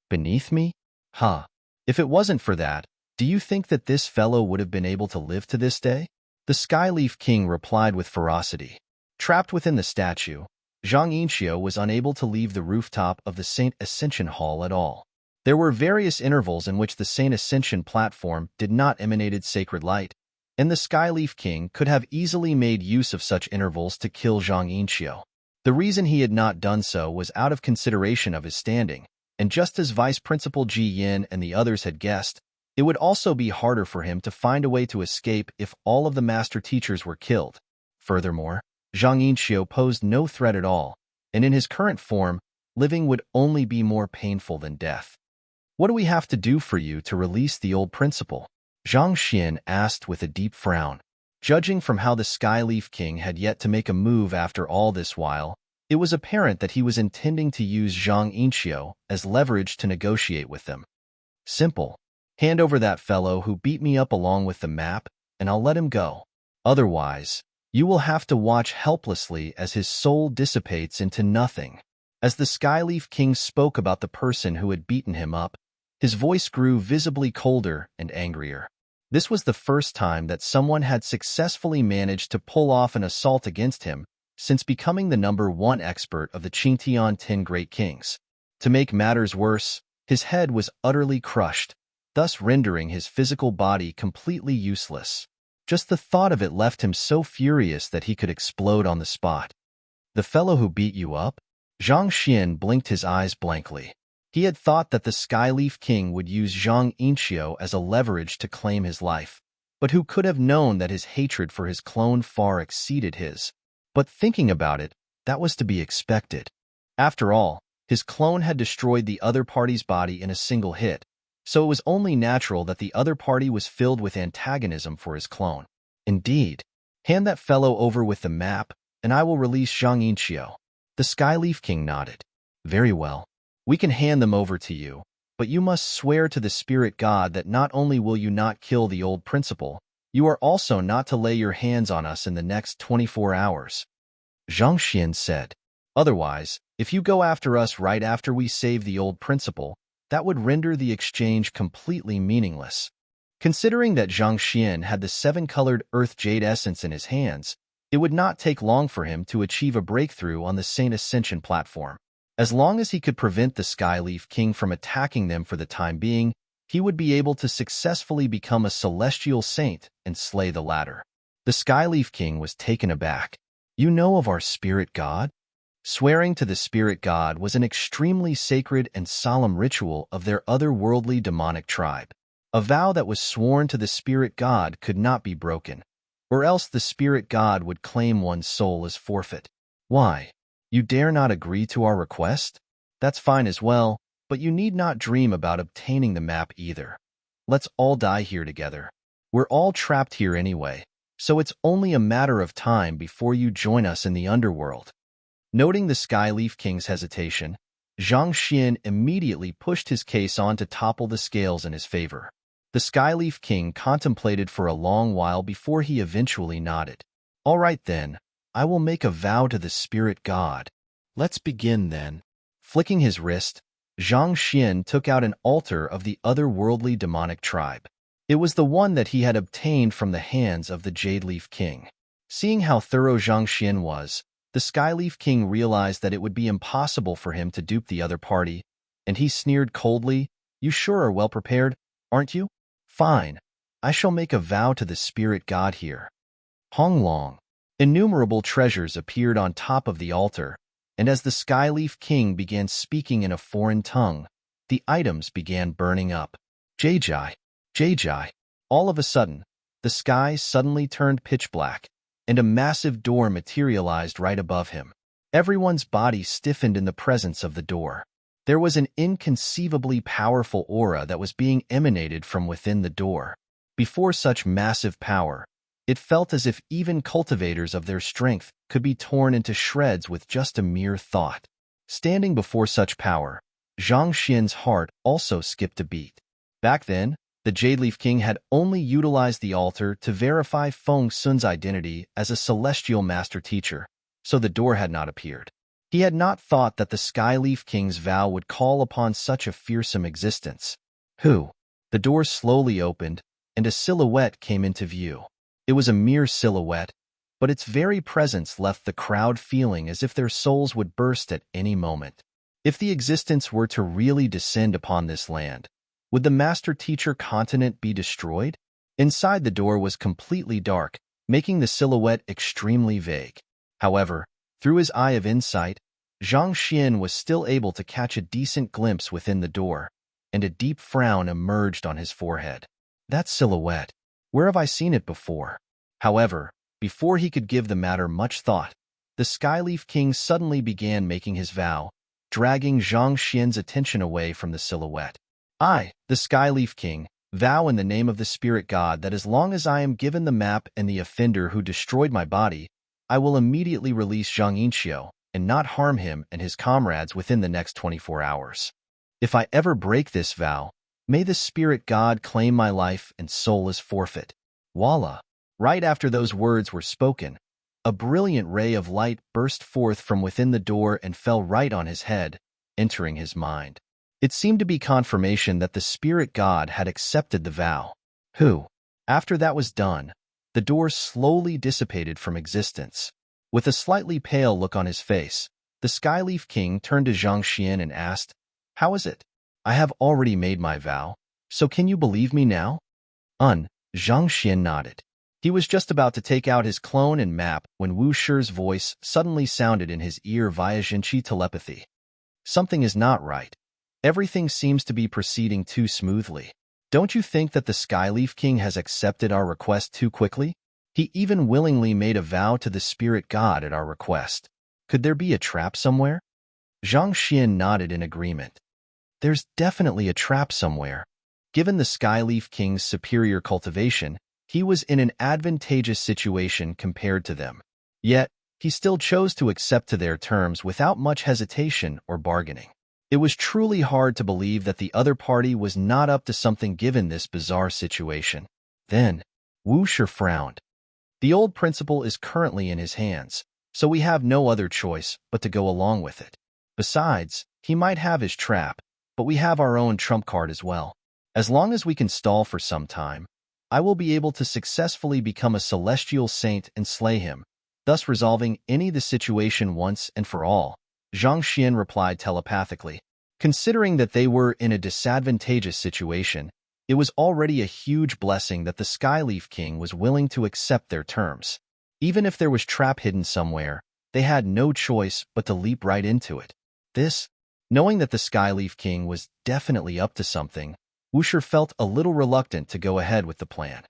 Beneath me? Huh. If it wasn't for that, do you think that this fellow would have been able to live to this day? The Skyleaf King replied with ferocity. Trapped within the statue, Zhang Yinxiu was unable to leave the rooftop of the Saint Ascension Hall at all. There were various intervals in which the Saint Ascension platform did not emanate sacred light, and the Skyleaf King could have easily made use of such intervals to kill Zhang Yinxiu. The reason he had not done so was out of consideration of his standing, and just as Vice Principal Ji Yin and the others had guessed, it would also be harder for him to find a way to escape if all of the master teachers were killed. Furthermore, Zhang Yinxiu posed no threat at all, and in his current form, living would only be more painful than death. "What do we have to do for you to release the old principal?" Zhang Xian asked with a deep frown. Judging from how the Skyleaf King had yet to make a move after all this while, it was apparent that he was intending to use Zhang Yinxiu as leverage to negotiate with them. "Simple. Hand over that fellow who beat me up along with the map, and I'll let him go. Otherwise, you will have to watch helplessly as his soul dissipates into nothing." As the Skyleaf King spoke about the person who had beaten him up, his voice grew visibly colder and angrier. This was the first time that someone had successfully managed to pull off an assault against him since becoming the #1 expert of the Qingtian 10 Great Kings. To make matters worse, his head was utterly crushed, thus rendering his physical body completely useless. Just the thought of it left him so furious that he could explode on the spot. "The fellow who beat you up?" Zhang Xian blinked his eyes blankly. He had thought that the Skyleaf King would use Zhang Yinxiu as a leverage to claim his life, but who could have known that his hatred for his clone far exceeded his? But thinking about it, that was to be expected. After all, his clone had destroyed the other party's body in a single hit, so it was only natural that the other party was filled with antagonism for his clone. Indeed, hand that fellow over with the map, and I will release Zhang Yinxiu. The Skyleaf King nodded. "Very well. We can hand them over to you, but you must swear to the spirit god that not only will you not kill the old principal, you are also not to lay your hands on us in the next 24 hours. Zhang Xian said. "Otherwise, if you go after us right after we save the old principal, that would render the exchange completely meaningless." Considering that Zhang Xian had the 7-colored earth jade essence in his hands, it would not take long for him to achieve a breakthrough on the Saint Ascension platform. As long as he could prevent the Skyleaf King from attacking them for the time being, he would be able to successfully become a celestial saint and slay the latter. The Skyleaf King was taken aback. "You know of our spirit god?" Swearing to the spirit god was an extremely sacred and solemn ritual of their otherworldly demonic tribe. A vow that was sworn to the spirit god could not be broken, or else the spirit god would claim one's soul as forfeit. "Why? You dare not agree to our request? That's fine as well, but you need not dream about obtaining the map either. Let's all die here together. We're all trapped here anyway, so it's only a matter of time before you join us in the underworld." Noting the Skyleaf King's hesitation, Zhang Xian immediately pushed his case on to topple the scales in his favor. The Skyleaf King contemplated for a long while before he eventually nodded. "All right then, I will make a vow to the spirit god. Let's begin then." Flicking his wrist, Zhang Xian took out an altar of the otherworldly demonic tribe. It was the one that he had obtained from the hands of the Jadeleaf King. Seeing how thorough Zhang Xian was, the Skyleaf King realized that it would be impossible for him to dupe the other party, and he sneered coldly, "You sure are well prepared, aren't you? Fine, I shall make a vow to the spirit god here." Hong Long. Innumerable treasures appeared on top of the altar, and as the Skyleaf King began speaking in a foreign tongue, the items began burning up. "Jai Jai, Jai Jai." All of a sudden, the sky suddenly turned pitch black, and a massive door materialized right above him. Everyone's body stiffened in the presence of the door. There was an inconceivably powerful aura that was being emanated from within the door. Before such massive power, it felt as if even cultivators of their strength could be torn into shreds with just a mere thought. Standing before such power, Zhang Xian's heart also skipped a beat. Back then, the Jade Leaf King had only utilized the altar to verify Feng Sun's identity as a celestial master teacher, so the door had not appeared. He had not thought that the Sky Leaf King's vow would call upon such a fearsome existence. Who? The door slowly opened, and a silhouette came into view. It was a mere silhouette, but its very presence left the crowd feeling as if their souls would burst at any moment. If the existence were to really descend upon this land, would the master-teacher continent be destroyed? Inside the door was completely dark, making the silhouette extremely vague. However, through his eye of insight, Zhang Xian was still able to catch a decent glimpse within the door, and a deep frown emerged on his forehead. That silhouette. Where have I seen it before? However, before he could give the matter much thought, the Skyleaf King suddenly began making his vow, dragging Zhang Xian's attention away from the silhouette. I, the Skyleaf King, vow in the name of the spirit god that as long as I am given the map and the offender who destroyed my body, I will immediately release Zhang Yinxiu and not harm him and his comrades within the next 24 hours. If I ever break this vow, may the spirit god claim my life and soul as forfeit. Voila! Right after those words were spoken, a brilliant ray of light burst forth from within the door and fell right on his head, entering his mind. It seemed to be confirmation that the spirit god had accepted the vow. After that was done, the door slowly dissipated from existence. With a slightly pale look on his face, the Skyleaf King turned to Zhang Xian and asked, "How is it? I have already made my vow, so can you believe me now?" Zhang Xian nodded. He was just about to take out his clone and map when Wu Shi's voice suddenly sounded in his ear via Jinqi telepathy. Something is not right. Everything seems to be proceeding too smoothly. Don't you think that the Skyleaf King has accepted our request too quickly? He even willingly made a vow to the spirit god at our request. Could there be a trap somewhere? Zhang Xian nodded in agreement. There's definitely a trap somewhere. Given the Skyleaf King's superior cultivation, he was in an advantageous situation compared to them. Yet, he still chose to accept to their terms without much hesitation or bargaining. It was truly hard to believe that the other party was not up to something given this bizarre situation. Then, Wu Shi frowned. The old principle is currently in his hands, so we have no other choice but to go along with it. Besides, he might have his trap, but we have our own trump card as well. As long as we can stall for some time, I will be able to successfully become a celestial saint and slay him, thus resolving the situation once and for all. Zhang Xian replied telepathically. Considering that they were in a disadvantageous situation, it was already a huge blessing that the Skyleaf King was willing to accept their terms. Even if there was trap hidden somewhere, they had no choice but to leap right into it. Knowing that the Skyleaf King was definitely up to something, Wu Shi felt a little reluctant to go ahead with the plan.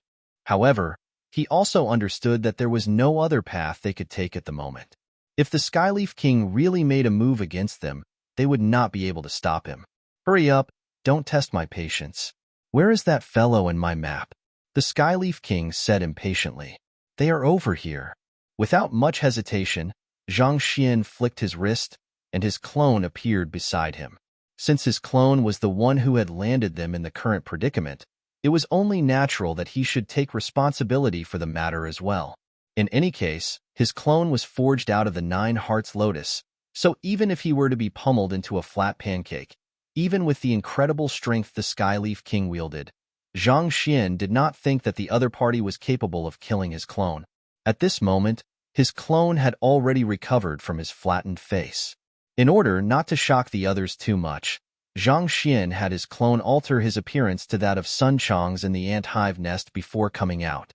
However, he also understood that there was no other path they could take at the moment. If the Skyleaf King really made a move against them, they would not be able to stop him. Hurry up, don't test my patience. Where is that fellow in my map? The Skyleaf King said impatiently. They are over here. Without much hesitation, Zhang Xian flicked his wrist, and his clone appeared beside him. Since his clone was the one who had landed them in the current predicament, it was only natural that he should take responsibility for the matter as well. In any case, his clone was forged out of the 9 Hearts Lotus, so even if he were to be pummeled into a flat pancake, even with the incredible strength the Skyleaf King wielded, Zhang Xian did not think that the other party was capable of killing his clone. At this moment, his clone had already recovered from his flattened face. In order not to shock the others too much, Zhang Xian had his clone alter his appearance to that of Sun Chang's in the ant hive nest before coming out.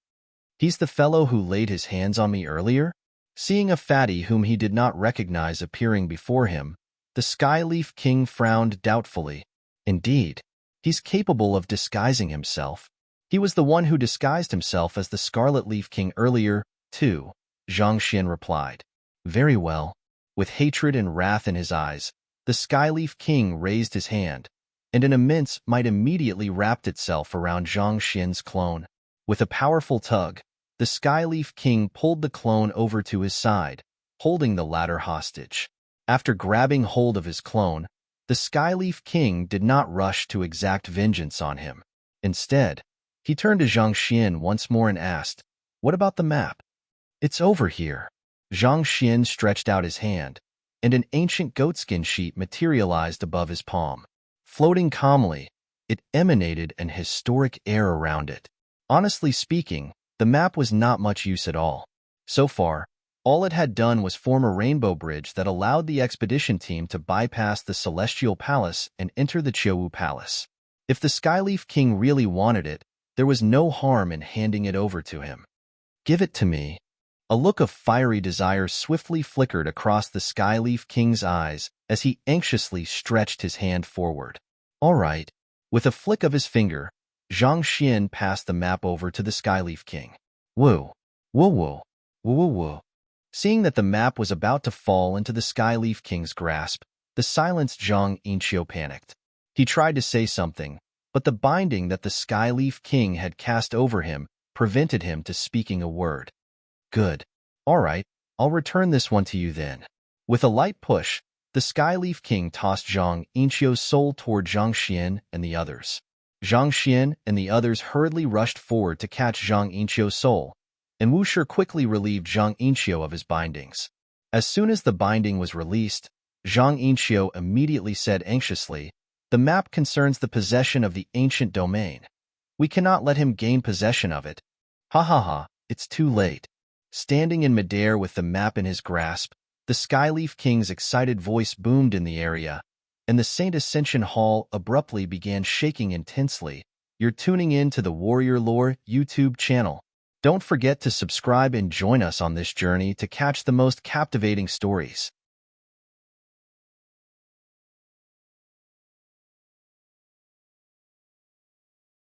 He's the fellow who laid his hands on me earlier? Seeing a fatty whom he did not recognize appearing before him, the Skyleaf King frowned doubtfully. Indeed, he's capable of disguising himself. He was the one who disguised himself as the Scarlet Leaf King earlier, too, Zhang Xian replied. Very well. With hatred and wrath in his eyes, the Skyleaf King raised his hand, and an immense might immediately wrapped itself around Zhang Xian's clone. With a powerful tug, the Skyleaf King pulled the clone over to his side, holding the latter hostage. After grabbing hold of his clone, the Skyleaf King did not rush to exact vengeance on him. Instead, he turned to Zhang Xian once more and asked, "What about the map?" "It's over here." Zhang Xian stretched out his hand, and an ancient goatskin sheet materialized above his palm. Floating calmly, it emanated an historic air around it. Honestly speaking, the map was not much use at all. So far, all it had done was form a rainbow bridge that allowed the expedition team to bypass the Celestial Palace and enter the Qiuwu Palace. If the Skyleaf King really wanted it, there was no harm in handing it over to him. "Give it to me." A look of fiery desire swiftly flickered across the Skyleaf King's eyes as he anxiously stretched his hand forward. "All right." With a flick of his finger, Zhang Xian passed the map over to the Skyleaf King. Woo! Woo woo! Woo woo woo! Seeing that the map was about to fall into the Skyleaf King's grasp, the silenced Zhang Inqiu panicked. He tried to say something, but the binding that the Skyleaf King had cast over him prevented him to speaking a word. "Good. All right, I'll return this one to you then." With a light push, the Skyleaf King tossed Zhang Inqiu's soul toward Zhang Xian and the others. Zhang Xian and the others hurriedly rushed forward to catch Zhang Inqiu's soul, and Wu Shi quickly relieved Zhang Inqiu of his bindings. As soon as the binding was released, Zhang Inqiu immediately said anxiously, "The map concerns the possession of the ancient domain. We cannot let him gain possession of it." "Ha ha ha, it's too late." Standing in midair with the map in his grasp, the Skyleaf King's excited voice boomed in the area, and the Saint Ascension Hall abruptly began shaking intensely. You're tuning in to the Warrior Lore YouTube channel. Don't forget to subscribe and join us on this journey to catch the most captivating stories.